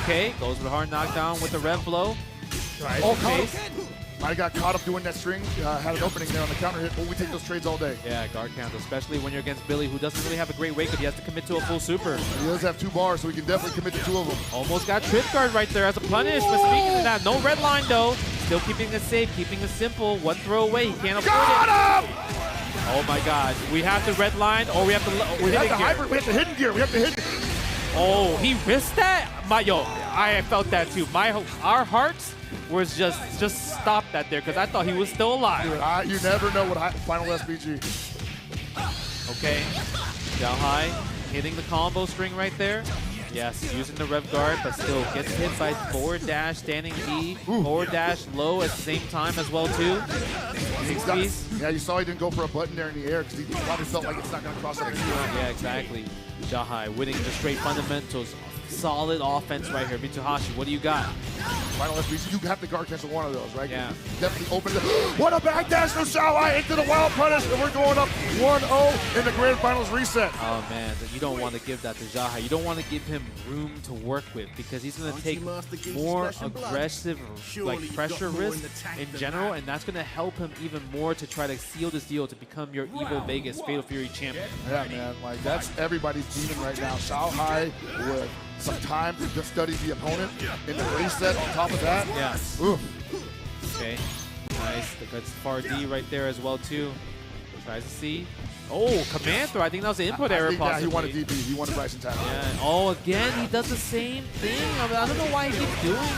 [SPEAKER 7] Okay, goes for the hard knockdown with the rev blow.
[SPEAKER 6] Right.
[SPEAKER 7] Okay.
[SPEAKER 6] I got caught up doing that string, had an opening there on the counter hit, but we take those trades all day.
[SPEAKER 7] Yeah, guard cancel, especially when you're against Billy, who doesn't really have a great wake up. He has to commit to a full super.
[SPEAKER 6] He does have 2 bars, so we can definitely commit to 2 of them.
[SPEAKER 7] Almost got trip guard right there as a punish, but speaking of that, no red line though. Still keeping it safe, keeping it simple. 1 throw away, he can't afford it.
[SPEAKER 6] Got him!
[SPEAKER 7] Oh my God, we have the red line, or we have the
[SPEAKER 6] we have the hybrid, we have the hidden gear, we have the hidden.
[SPEAKER 7] Oh, he risked that? I felt that too. Our hearts was just stopped that there because I thought he was still alive.
[SPEAKER 6] You never know what final SPG.
[SPEAKER 7] Okay, Xiaohai hitting the combo string right there. Yes, using the rev guard, but still gets hit by forward dash, standing B, forward dash low at the same time as well too. 6 piece.
[SPEAKER 6] Yeah, you saw he didn't go for a button there in the air because he probably felt like it's not going to cross up anywhere.
[SPEAKER 7] Yeah, exactly. Xiaohai winning the straight fundamentals. Solid offense right here. Mitsuhashi, what do you got?
[SPEAKER 6] Final SPC, you have to guard cancel one of those, right?
[SPEAKER 7] Yeah.
[SPEAKER 6] Definitely open it. What a backdash from Xiaohai into the Wild Punish, and we're going up 1-0 in the Grand Finals reset.
[SPEAKER 7] Oh man, you don't want to give that to Xiaohai. You don't want to give him room to work with because he's going to take more aggressive like pressure risk in general, and that's going to help him even more to try to seal this deal to become your Evo Vegas Fatal Fury champion.
[SPEAKER 6] Yeah, man, like that's everybody's demon right now. Xiaohai with some time to just study the opponent in the reset on top of that.
[SPEAKER 7] Yeah.
[SPEAKER 6] Ooh.
[SPEAKER 7] Okay. Nice. That's far D right there as well too. Tries to see. Oh, command throw. I think that was the input error possibly.
[SPEAKER 6] Yeah, he wanted DP. He wanted Bryson tackle.
[SPEAKER 7] Yeah. Oh, again, he does the same thing. I don't know why he keeps doing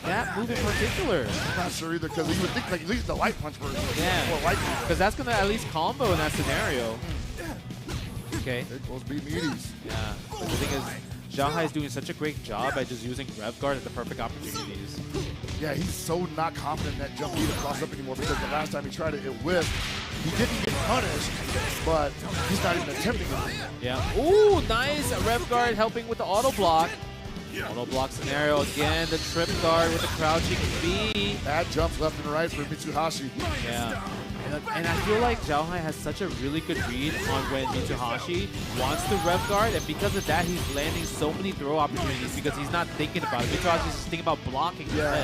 [SPEAKER 7] that move in particular.
[SPEAKER 6] I'm not sure either because you would think like at least the light punch version.
[SPEAKER 7] Yeah. Because that's going to at least combo in that scenario. Okay.
[SPEAKER 6] There goes beat meaties.
[SPEAKER 7] Yeah. But the thing is, Xiaohai is doing such a great job at just using rev guard at the perfect opportunities.
[SPEAKER 6] Yeah, he's so not confident in that jump B to cross up anymore because the last time he tried it, it whiffed. He didn't get punished, but he's not even attempting it.
[SPEAKER 7] Yeah. Ooh, nice rev guard helping with the auto block. Auto block scenario again. The trip guard with the crouching B.
[SPEAKER 6] Bad jumps left and right for Mitsuhashi.
[SPEAKER 7] Yeah. And I feel like Xiaohai has such a really good read on when Mitsuhashi wants to rev guard, and because of that, he's landing so many throw opportunities because he's not thinking about it. Mitsuhashi's just thinking about blocking.
[SPEAKER 6] Yeah,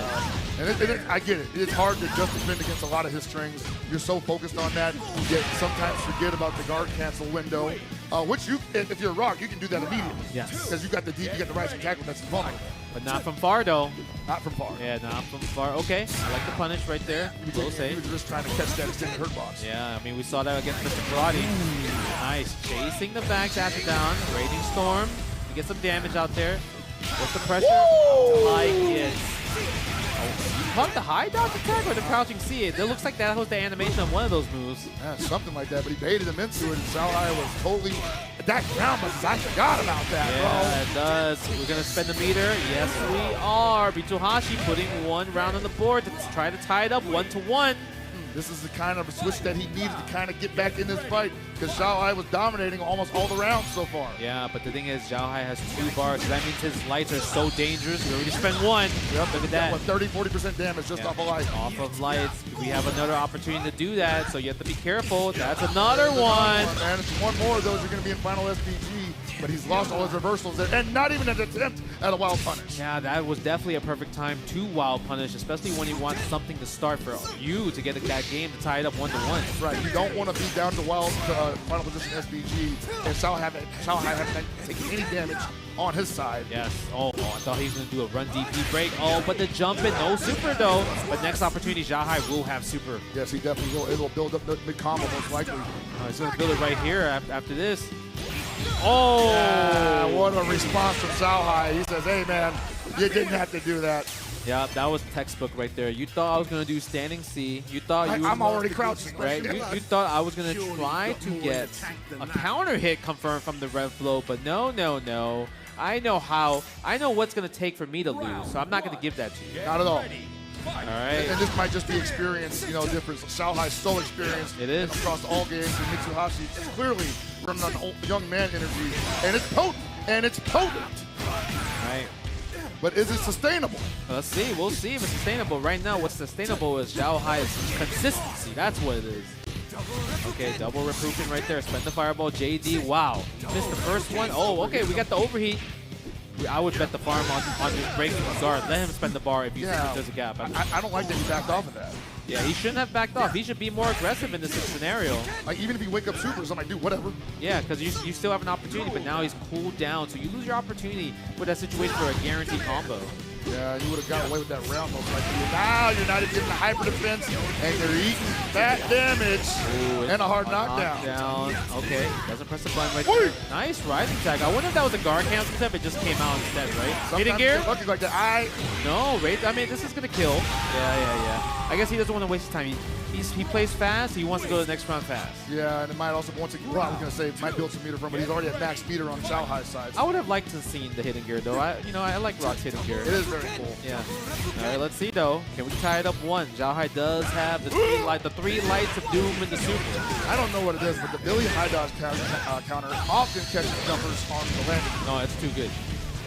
[SPEAKER 6] and I get it. It's hard to just defend against a lot of his strings. You're so focused on that, you get sometimes forget about the guard cancel window, which you, if you're Rock, you can do that immediately.
[SPEAKER 7] Yes.
[SPEAKER 6] Because you got the deep, you got the rising tackle that's vulnerable.
[SPEAKER 7] But not from far, though.
[SPEAKER 6] Not from far.
[SPEAKER 7] Yeah, not from far. Okay, I like the punish right there. Close save.
[SPEAKER 6] He was just trying to catch that extended hurt box.
[SPEAKER 7] Yeah, I mean, we saw that against Mr. Karate. Nice. Chasing the back dash down. Raging Storm. We get some damage out there. What's the pressure? Like it. Oh, you caught the high dodge attack or the crouching C? It looks like that was the animation of one of those moves.
[SPEAKER 6] Yeah, something like that, but he baited him into it, and Xiaohai was totally that ground bust, I forgot about that,
[SPEAKER 7] yeah,
[SPEAKER 6] bro.
[SPEAKER 7] it does. We're going to spend the meter. Yes, we are. Mitsuhashi putting one round on the board to try to tie it up 1-1.
[SPEAKER 6] This is the kind of a switch that he needed to kind of get back in this fight because Xiaohai was dominating almost all the rounds so far.
[SPEAKER 7] Yeah, but the thing is, Xiaohai has 2 bars, so that means his lights are so dangerous. We already spent 1.
[SPEAKER 6] Yep,
[SPEAKER 7] look at that.
[SPEAKER 6] 30-40% damage just off of lights.
[SPEAKER 7] Off of lights. We have another opportunity to do that, so you have to be careful. That's another one.
[SPEAKER 6] And it's one more of those you're going to be in final SPG, but he's lost all his reversals there, and not even an attempt at a wild punish.
[SPEAKER 7] Yeah, that was definitely a perfect time to wild punish, especially when you want something to start for you to get that game to tie it up 1-1.
[SPEAKER 6] Right, you don't want to be down to wild final position SPG, and Xiaohai haven't taken any damage on his side.
[SPEAKER 7] Yes. Oh, I thought he was going to do a run DP break. Oh, but the jump in, no super though. But next opportunity, Xiaohai will have super.
[SPEAKER 6] Yes, he definitely will. It'll build up the mid-combo most likely.
[SPEAKER 7] He's going to build it right here after this. Oh!
[SPEAKER 6] Yeah, what a response from Xiaohai. He says, hey man, you didn't have to do that.
[SPEAKER 7] Yeah, that was textbook right there. You thought I was going to do standing C. You thought
[SPEAKER 6] I'm already crouching.
[SPEAKER 7] Right? You thought I was going to try to get a counter hit confirmed from the rev flow, but no, no, no. I know what's going to take for me to lose, so I'm not going to give that to you.
[SPEAKER 6] Not at all.
[SPEAKER 7] All right.
[SPEAKER 6] And this might just be experience, difference. Xiaohai's so experienced.
[SPEAKER 7] It is.
[SPEAKER 6] Across all games, and Mitsuhashi is clearly from an old, young man energy, and it's potent. And it's potent.
[SPEAKER 7] Right.
[SPEAKER 6] But is it sustainable?
[SPEAKER 7] Let's see. We'll see if it's sustainable. Right now, what's sustainable is Xiaohai's consistency. That's what it is. Okay, double reproofing right there. Spend the fireball. JD, wow. Missed the first one. Oh, okay, we got the overheat. I would bet the farm on breaking the guard. Let him spend the bar if you think there's a gap.
[SPEAKER 6] I don't like that he backed off of that.
[SPEAKER 7] Yeah, he shouldn't have backed off. He should be more aggressive in this scenario.
[SPEAKER 6] Like, even if he wake up supers, I'm like, dude, whatever.
[SPEAKER 7] Yeah, because you still have an opportunity, but now he's cooled down. So you lose your opportunity with that situation for a guaranteed combo.
[SPEAKER 6] Yeah, you would have got away with that round most likely. Now you're not even getting the hyper defense, and you're eating that damage.
[SPEAKER 7] Ooh,
[SPEAKER 6] and a hard knockdown.
[SPEAKER 7] Okay, doesn't press the button right there. Nice rising tag. I wonder if that was a guard cancel step. It just came out instead, right? Hitting gear?
[SPEAKER 6] Lucky like that.
[SPEAKER 7] No, right? I mean, this is going to kill. Yeah. I guess he doesn't want to waste his time. He plays fast. He wants to go to the next round fast.
[SPEAKER 6] Yeah, and it might also, once again, well, I was going to say, it might build some meter from, but he's already at max meter on Xiaohai's side.
[SPEAKER 7] I would have liked to see the hidden gear, though. I like Rock's hidden gear.
[SPEAKER 6] It is very cool.
[SPEAKER 7] Yeah. All right, let's see, though. Can we tie it up 1? Xiaohai does have the three lights of doom in the super.
[SPEAKER 6] I don't know what it is, but the Billy high dodge counter often catches jumpers on the landing.
[SPEAKER 7] No, it's too good.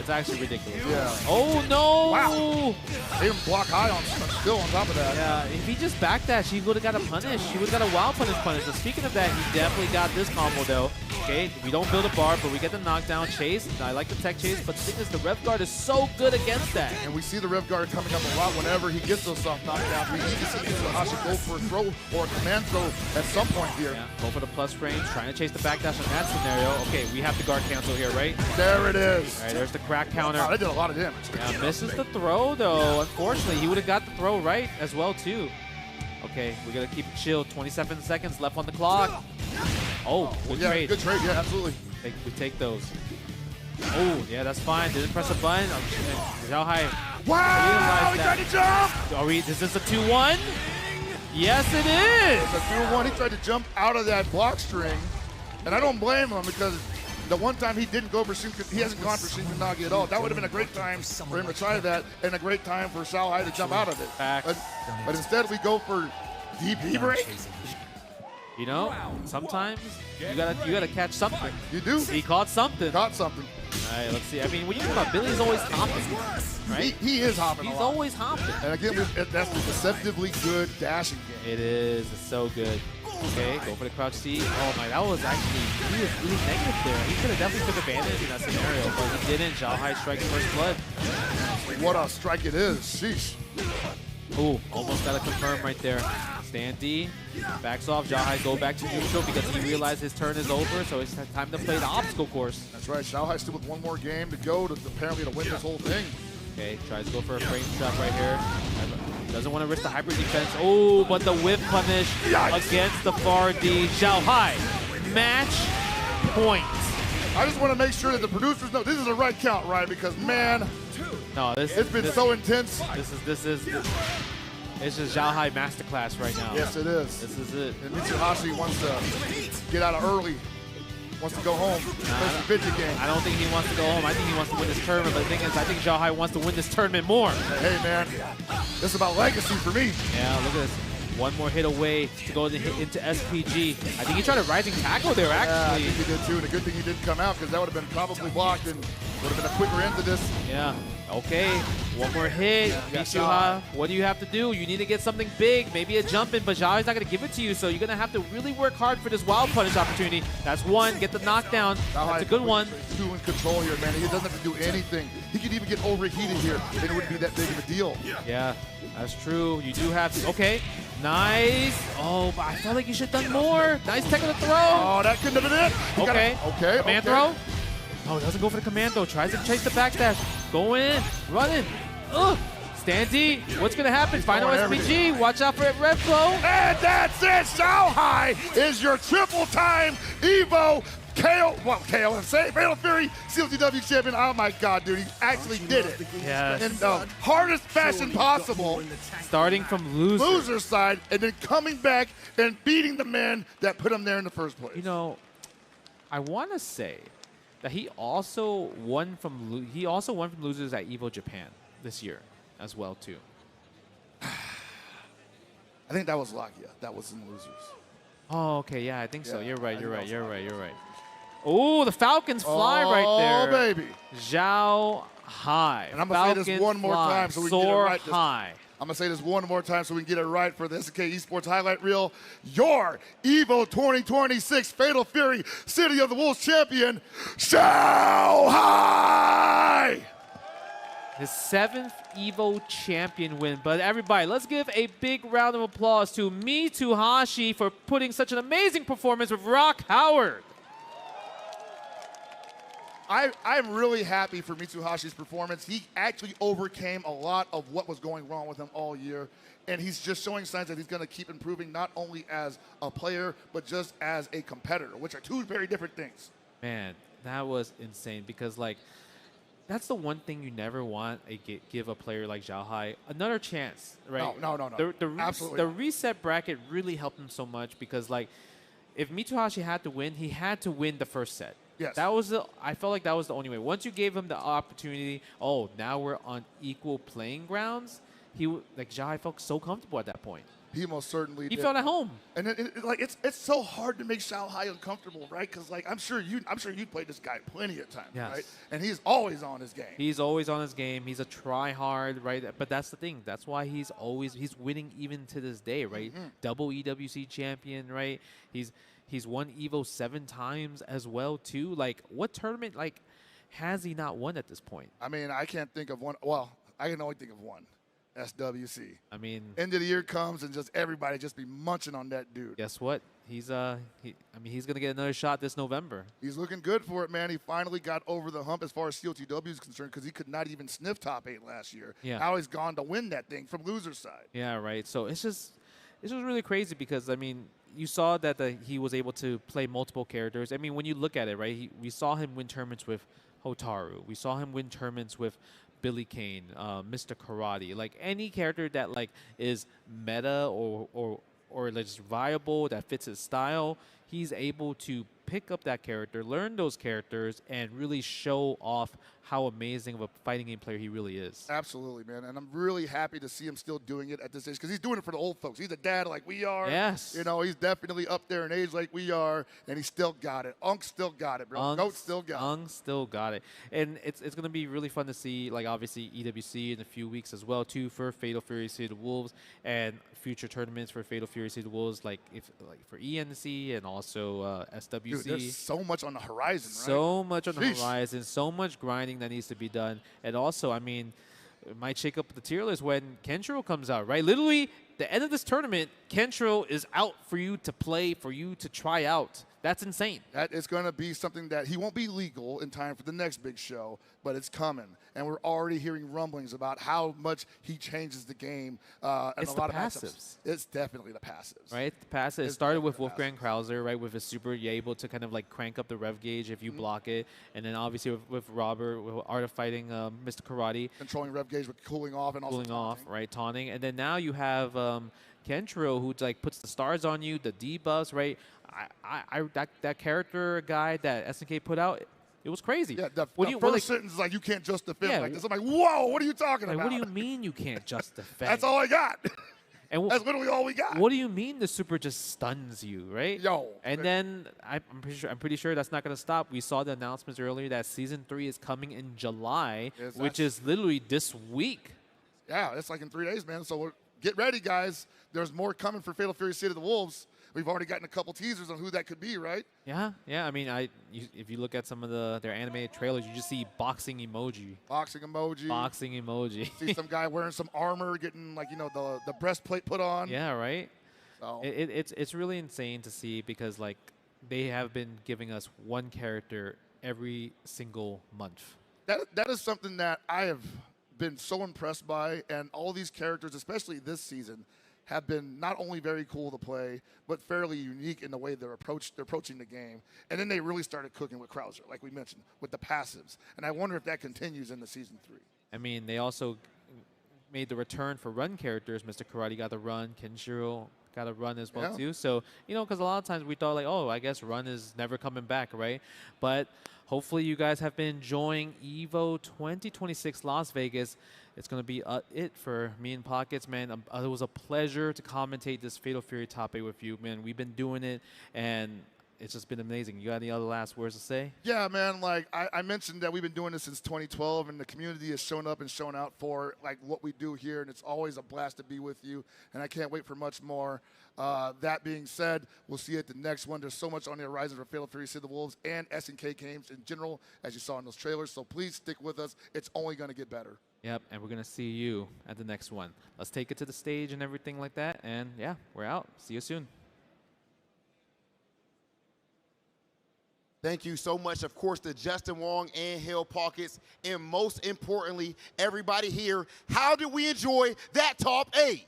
[SPEAKER 7] It's actually ridiculous.
[SPEAKER 6] Yeah.
[SPEAKER 7] Oh, no!
[SPEAKER 6] Wow. They even block high on still on top of that.
[SPEAKER 7] Yeah, if he just backdash, he would have got a punish. He would have got a wild punish. But speaking of that, he definitely got this combo, though. Okay, we don't build a bar, but we get the knockdown chase. I like the tech chase, but the thing is, the rev guard is so good against that.
[SPEAKER 6] And we see the rev guard coming up a lot whenever he gets those soft knockdowns. We need to see Mitsuhashi go for a throw or a command throw at some point here.
[SPEAKER 7] Yeah, go for the plus range, trying to chase the backdash in that scenario. Okay, we have the guard cancel here, right?
[SPEAKER 6] There it is.
[SPEAKER 7] All right, there's the crack counter.
[SPEAKER 6] Wow, that did a lot of damage.
[SPEAKER 7] Yeah, misses the throw, though. Unfortunately, he would have got the throw right as well, too. Okay, we got to keep it chill. 27 seconds left on the clock. Oh, good trade.
[SPEAKER 6] Good trade, yeah, absolutely.
[SPEAKER 7] We take those. Oh, yeah, that's fine. Didn't press a button. Xiaohai.
[SPEAKER 6] Wow, he tried to jump!
[SPEAKER 7] Is this a 2-1? Yes, it is!
[SPEAKER 6] It's a 2-1. He tried to jump out of that block string, and I don't blame him because the one time he didn't go for he hasn't gone for Shinkanagi at all. That would have been a great time for him to try that, and a great time for Xiaohai to jump out of it. But instead, we go for DP break.
[SPEAKER 7] You know, sometimes you gotta catch something.
[SPEAKER 6] You do.
[SPEAKER 7] He caught something.
[SPEAKER 6] Caught something.
[SPEAKER 7] All right, let's see. I mean, when you think about Billy's always hopping, right?
[SPEAKER 6] He is hopping.
[SPEAKER 7] He's always hopping.
[SPEAKER 6] And again, that's the deceptively good dashing game.
[SPEAKER 7] It is. It's so good. Okay, go for the crouch C. Oh my, that was actually, he was really negative there. He could have definitely took advantage in that scenario, but he didn't. Xiaohai striking first blood.
[SPEAKER 6] What a strike it is. Sheesh.
[SPEAKER 7] Ooh, almost got to confirm right there. Stand D, backs off. Xiaohai go back to neutral because he realized his turn is over, so it's time to play the obstacle course.
[SPEAKER 6] That's right. Xiaohai still with one more game to go to apparently to win this whole thing.
[SPEAKER 7] Okay, tries to go for a frame trap right here. Doesn't want to risk the hyper defense. Oh, but the whip punish against the far D. Xiaohai, match point.
[SPEAKER 6] I just want to make sure that the producers know this is a right count, right? Because man,
[SPEAKER 7] no, it's
[SPEAKER 6] been so intense.
[SPEAKER 7] It's just Xiaohai masterclass right now.
[SPEAKER 6] Yes, it is.
[SPEAKER 7] This is it.
[SPEAKER 6] And Mitsuhashi wants to get out of early. wants to go home. It's a video game.
[SPEAKER 7] I don't think he wants to go home. I think he wants to win this tournament. But the thing is, I think Xiaohai wants to win this tournament more.
[SPEAKER 6] Hey, man, this is about legacy for me.
[SPEAKER 7] Yeah, look at this. One more hit away to go into SPG. I think he tried a rising tackle there, actually.
[SPEAKER 6] Yeah, I think he did too. And a good thing he didn't come out because that would have been probably blocked and would have been a quicker end to this.
[SPEAKER 7] Yeah. Okay. One more hit. Mitsuha, what do you have to do? You need to get something big, maybe a jump in, but Xiaohai's not going to give it to you, so you're going to have to really work hard for this wild punish opportunity. That's one. Get the knockdown. That's a good one.
[SPEAKER 6] Two in control here, man. He doesn't have to do anything. He could even get overheated here, and it wouldn't be that big of a deal.
[SPEAKER 7] Yeah, that's true. You do have to. Okay. Nice. Oh, but I felt like you should have done more. Nice tech on the throw.
[SPEAKER 6] Oh, that couldn't have been it.
[SPEAKER 7] Okay. Command throw. Oh, doesn't go for the command throw. Tries to chase the backdash. Going in. Running. Ugh. Standy. What's going to happen? Final SPG. Watch out for it. Red flow.
[SPEAKER 6] And that's it. Xiaohai is your triple-time Evo KOFC, Fatal Fury, COTW champion. Oh my God, dude, he actually did it.
[SPEAKER 7] Yes.
[SPEAKER 6] In the hardest fashion possible.
[SPEAKER 7] Starting from loser's
[SPEAKER 6] side, and then coming back and beating the man that put him there in the first place.
[SPEAKER 7] You know, I want to say that he also won from losers at Evo Japan this year as well too.
[SPEAKER 6] I think that was Lakia. That was in losers.
[SPEAKER 7] Oh, okay, yeah, I think so. You're right. You're right. Oh, the Falcons fly right there.
[SPEAKER 6] Oh, baby.
[SPEAKER 7] Xiaohai.
[SPEAKER 6] And I'm going to say this one more time so we can get it right.
[SPEAKER 7] High.
[SPEAKER 6] I'm going to say this one more time so we can get it right for the SNK Esports Highlight Reel. Your EVO 2026 Fatal Fury City of the Wolves champion, Xiaohai!
[SPEAKER 7] His 7th EVO champion win. But everybody, let's give a big round of applause to Mitsuhashi for putting such an amazing performance with Rock Howard.
[SPEAKER 6] I'm really happy for Mitsuhashi's performance. He actually overcame a lot of what was going wrong with him all year, and he's just showing signs that he's going to keep improving not only as a player, but just as a competitor, which are two very different things.
[SPEAKER 7] Man, that was insane because, like, that's the one thing you never want give a player like Xiaohai another chance, right?
[SPEAKER 6] No. Absolutely.
[SPEAKER 7] The reset bracket really helped him so much because, like, if Mitsuhashi had to win, he had to win the first set.
[SPEAKER 6] Yes.
[SPEAKER 7] I felt like that was the only way. Once you gave him the opportunity, now we're on equal playing grounds. Xiaohai felt so comfortable at that point.
[SPEAKER 6] He most certainly did.
[SPEAKER 7] He felt at home.
[SPEAKER 6] And it's so hard to make Xiaohai uncomfortable, right? Because I'm sure you played this guy plenty of times, right? And he's always on his game.
[SPEAKER 7] He's always on his game. He's a try-hard, right? But that's the thing. That's why he's winning even to this day, right? Double EWC champion, right? He's won EVO 7 times as well too. Like, what tournament has he not won at this point?
[SPEAKER 6] I mean, I can't think of one. Well, I can only think of one. SWC.
[SPEAKER 7] I mean,
[SPEAKER 6] end of the year comes and just everybody just be munching on that dude.
[SPEAKER 7] Guess what? He's gonna get another shot this November.
[SPEAKER 6] He's looking good for it, man. He finally got over the hump as far as COTW is concerned because he could not even sniff top 8 last year.
[SPEAKER 7] Yeah.
[SPEAKER 6] Now he's gone to win that thing from loser side.
[SPEAKER 7] Yeah, right. So it's just really crazy because, I mean, you saw that he was able to play multiple characters. I mean, when you look at it, right, we saw him win tournaments with Hotaru. We saw him win tournaments with Billy Kane, Mr. Karate. Like, any character that is meta or just viable, that fits his style, he's able to pick up that character, learn those characters, and really show off how amazing of a fighting game player he really is.
[SPEAKER 6] Absolutely, man. And I'm really happy to see him still doing it at this age because he's doing it for the old folks. He's a dad like we are.
[SPEAKER 7] Yes.
[SPEAKER 6] You know, he's definitely up there in age like we are, and he still got it. Unk still got it, bro. Goat still got it.
[SPEAKER 7] Unk still got it. And it's going to be really fun to see, obviously, EWC in a few weeks as well, too, for Fatal Fury City of the Wolves, and future tournaments for Fatal Fury City of the Wolves, for ENC and also SWC.
[SPEAKER 6] Dude, there's so much on the horizon, right?
[SPEAKER 7] So much on the horizon, so much grinding that needs to be done. And also, I mean, it might shake up the tier list when Kenshiro comes out, right? Literally, the end of this tournament, Kenshiro is out for you to play, for you to try out. That's insane.
[SPEAKER 6] That is going to be something that he won't be legal in time for the next big show, but it's coming. And we're already hearing rumblings about how much he changes the game. And
[SPEAKER 7] it's
[SPEAKER 6] a lot
[SPEAKER 7] the
[SPEAKER 6] of
[SPEAKER 7] passives.
[SPEAKER 6] matchups. It's definitely the passives.
[SPEAKER 7] Right? The passives. It started with Wolfgang Krauser, right? With his super, you're able to kind of crank up the rev gauge if you block it. And then obviously with Robert, with Art of Fighting, Mr. Karate.
[SPEAKER 6] Controlling rev gauge with cooling off and also
[SPEAKER 7] cooling off, right? Taunting. And then now you have Kenshiro, who like puts the stars on you, the debuffs, right? That character guide that SNK put out, it was crazy.
[SPEAKER 6] Yeah, the first sentence is like, you can't just defend like this. I'm like, whoa, what are you talking about?
[SPEAKER 7] What do you mean you can't just defend?
[SPEAKER 6] That's all I got.
[SPEAKER 7] And
[SPEAKER 6] that's literally all we got.
[SPEAKER 7] What do you mean the super just stuns you, right?
[SPEAKER 6] Yo.
[SPEAKER 7] And then I'm pretty sure that's not going to stop. We saw the announcements earlier that Season 3 is coming in July, which is literally this week.
[SPEAKER 6] Yeah, it's like in 3 days, man. So get ready, guys. There's more coming for Fatal Fury City of the Wolves. We've already gotten a couple teasers on who that could be, right?
[SPEAKER 7] Yeah. I mean, if you look at some of their animated trailers, you just see boxing emoji.
[SPEAKER 6] Boxing emoji.
[SPEAKER 7] See
[SPEAKER 6] some guy wearing some armor, getting like the breastplate put on.
[SPEAKER 7] Yeah, right.
[SPEAKER 6] So
[SPEAKER 7] it's really insane to see because like they have been giving us one character every single month.
[SPEAKER 6] That is something that I have been so impressed by, and all these characters, especially this season, have been not only very cool to play, but fairly unique in the way they're approaching the game. And then they really started cooking with Krauser, like we mentioned, with the passives. And I wonder if that continues into Season 3.
[SPEAKER 7] I mean, they also made the return for run characters. Mr. Karate got the run. Kenshiro got a run as well, too. So, because a lot of times we thought, like, oh, I guess run is never coming back, right? But hopefully you guys have been enjoying EVO 2026 Las Vegas. It's going to be it for me and Pockets, man. It was a pleasure to commentate this Fatal Fury top 8 with you, man. We've been doing it, and it's just been amazing. You got any other last words to say?
[SPEAKER 6] Yeah, man. Like I mentioned that we've been doing this since 2012, and the community has shown up and shown out for like what we do here, and it's always a blast to be with you. And I can't wait for much more. That being said, we'll see you at the next one. There's so much on the horizon for Fatal Fury City of the Wolves and SNK games in general, as you saw in those trailers. So please stick with us. It's only going to get better.
[SPEAKER 7] Yep, and we're going to see you at the next one. Let's take it to the stage and everything like that. And yeah, we're out. See you soon.
[SPEAKER 1] Thank you so much, of course, to Justin Wong and Hale Pockets. And most importantly, everybody here, how did we enjoy that top 8?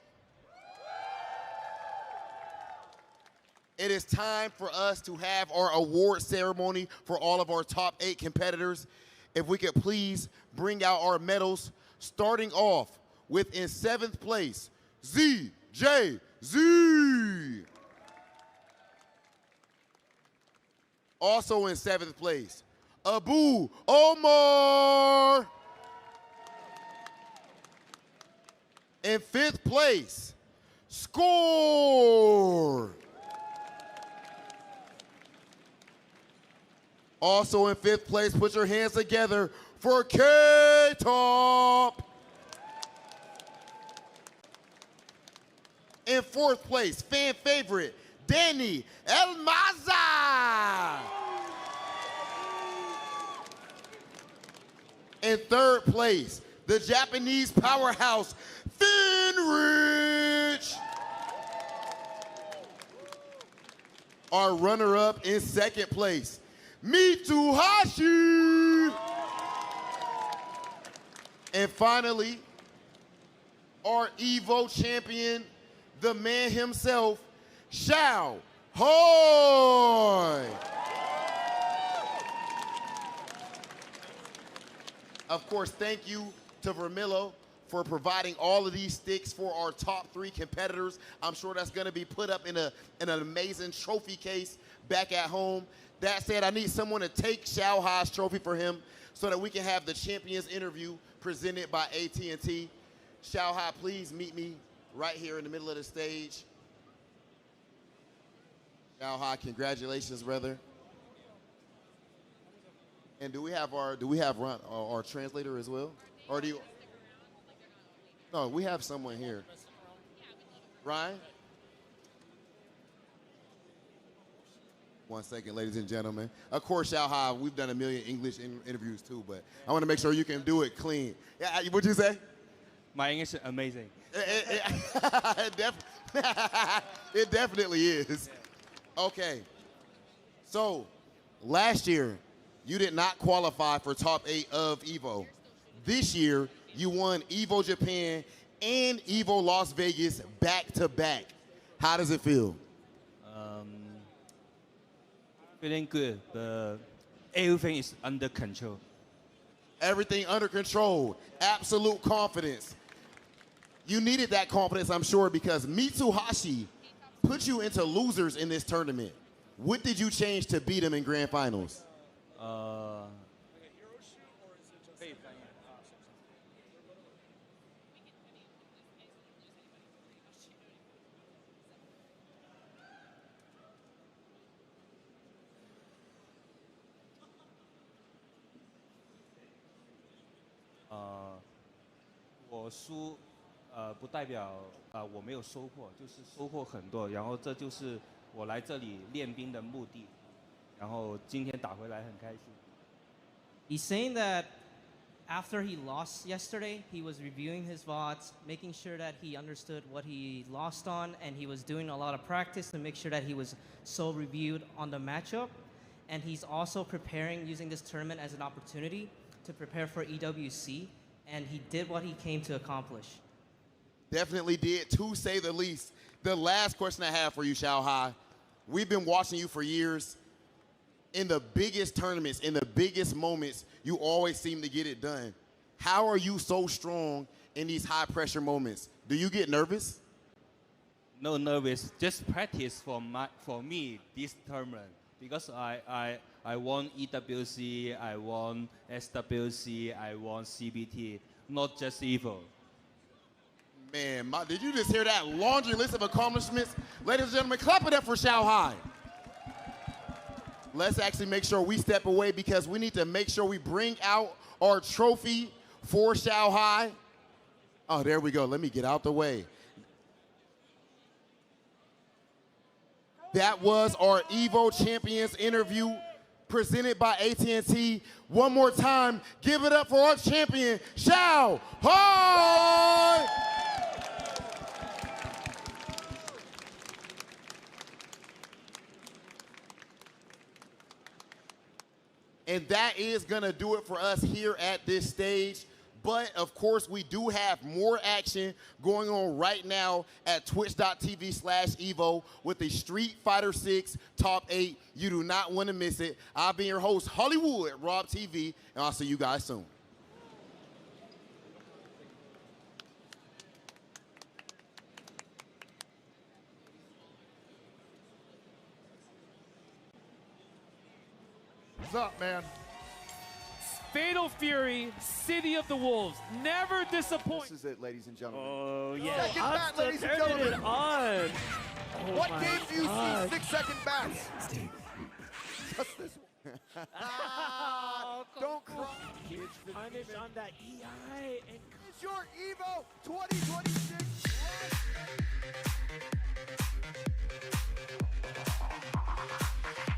[SPEAKER 1] It is time for us to have our award ceremony for all of our top 8 competitors. If we could please bring out our medals, starting off with in 7th place, ZJZ. Also in 7th place, Abu Omar. In 5th place, Score. Also in 5th place, put your hands together for K-Top. In 4th place, fan favorite, Danny Elmaza. In 3rd place, the Japanese powerhouse, Finrich. Our runner-up in 2nd place, Mitsuhashi. And finally, our EVO champion, the man himself, Xiao Hoi. Of course, thank you to Vermillo for providing all of these sticks for our top 3 competitors. I'm sure that's going to be put up in an amazing trophy case back at home. That said, I need someone to take Xiao Hai's trophy for him so that we can have the champions interview presented by AT&T. Xiao Hai, please meet me right here in the middle of the stage. Xiao Hai, congratulations, brother. And do we have our translator as well? Or do you? No, we have someone here. Ryan? 1 second, ladies and gentlemen. Of course, Xiao Hai, we've done a million English interviews too, but I want to make sure you can do it clean. Yeah, what'd you say?
[SPEAKER 2] My English is amazing.
[SPEAKER 1] It definitely is. Okay. So, last year, you did not qualify for top 8 of EVO. This year, you won EVO Japan and EVO Las Vegas back-to-back. How does it feel?
[SPEAKER 2] Feeling good. Everything is under control.
[SPEAKER 1] Everything under control. Absolute confidence. You needed that confidence, I'm sure, because Mitsuhashi put you into losers in this tournament. What did you change to beat him in grand finals?
[SPEAKER 2] Uh, 我输，不代表我没有收获，就是收获很多。然后这就是我来这里练兵的目的。然后今天打回来很开心。
[SPEAKER 3] He's saying that after he lost yesterday, he was reviewing his VODs, making sure that he understood what he lost on, and he was doing a lot of practice to make sure that he was so reviewed on the matchup. And he's also preparing, using this tournament as an opportunity to prepare for EWC, and he did what he came to accomplish.
[SPEAKER 1] Definitely did, to say the least. The last question I have for you, Xiaohai. We've been watching you for years. In the biggest tournaments, in the biggest moments, you always seem to get it done. How are you so strong in these high-pressure moments? Do you get nervous?
[SPEAKER 2] No nervous, just practice for me this tournament because I won EWC, I won SWC, I won CBT, not just EVO.
[SPEAKER 1] Man, did you just hear that laundry list of accomplishments? Ladies and gentlemen, clap it up for Xiaohai. Let's actually make sure we step away because we need to make sure we bring out our trophy for Xiaohai. Oh, there we go. Let me get out the way. That was our EVO Champions interview presented by AT&T. One more time, give it up for our champion, Xiaohai! And that is going to do it for us here at this stage. But, of course, we do have more action going on right now at twitch.tv/evo with the Street Fighter 6 Top 8. You do not want to miss it. I'll be your host, Hollywood, Rob TV, and I'll see you guys soon.
[SPEAKER 6] What's up, man?
[SPEAKER 7] Fatal Fury, City of the Wolves. Never disappoint.
[SPEAKER 6] This is it, ladies and gentlemen.
[SPEAKER 7] Oh,
[SPEAKER 6] yeah. Second bat, ladies and gentlemen.
[SPEAKER 7] On.
[SPEAKER 6] What game do you see 6-second bats? Just this one. Don't cry.
[SPEAKER 7] Punish on that EI. And
[SPEAKER 6] it's your EVO 2026.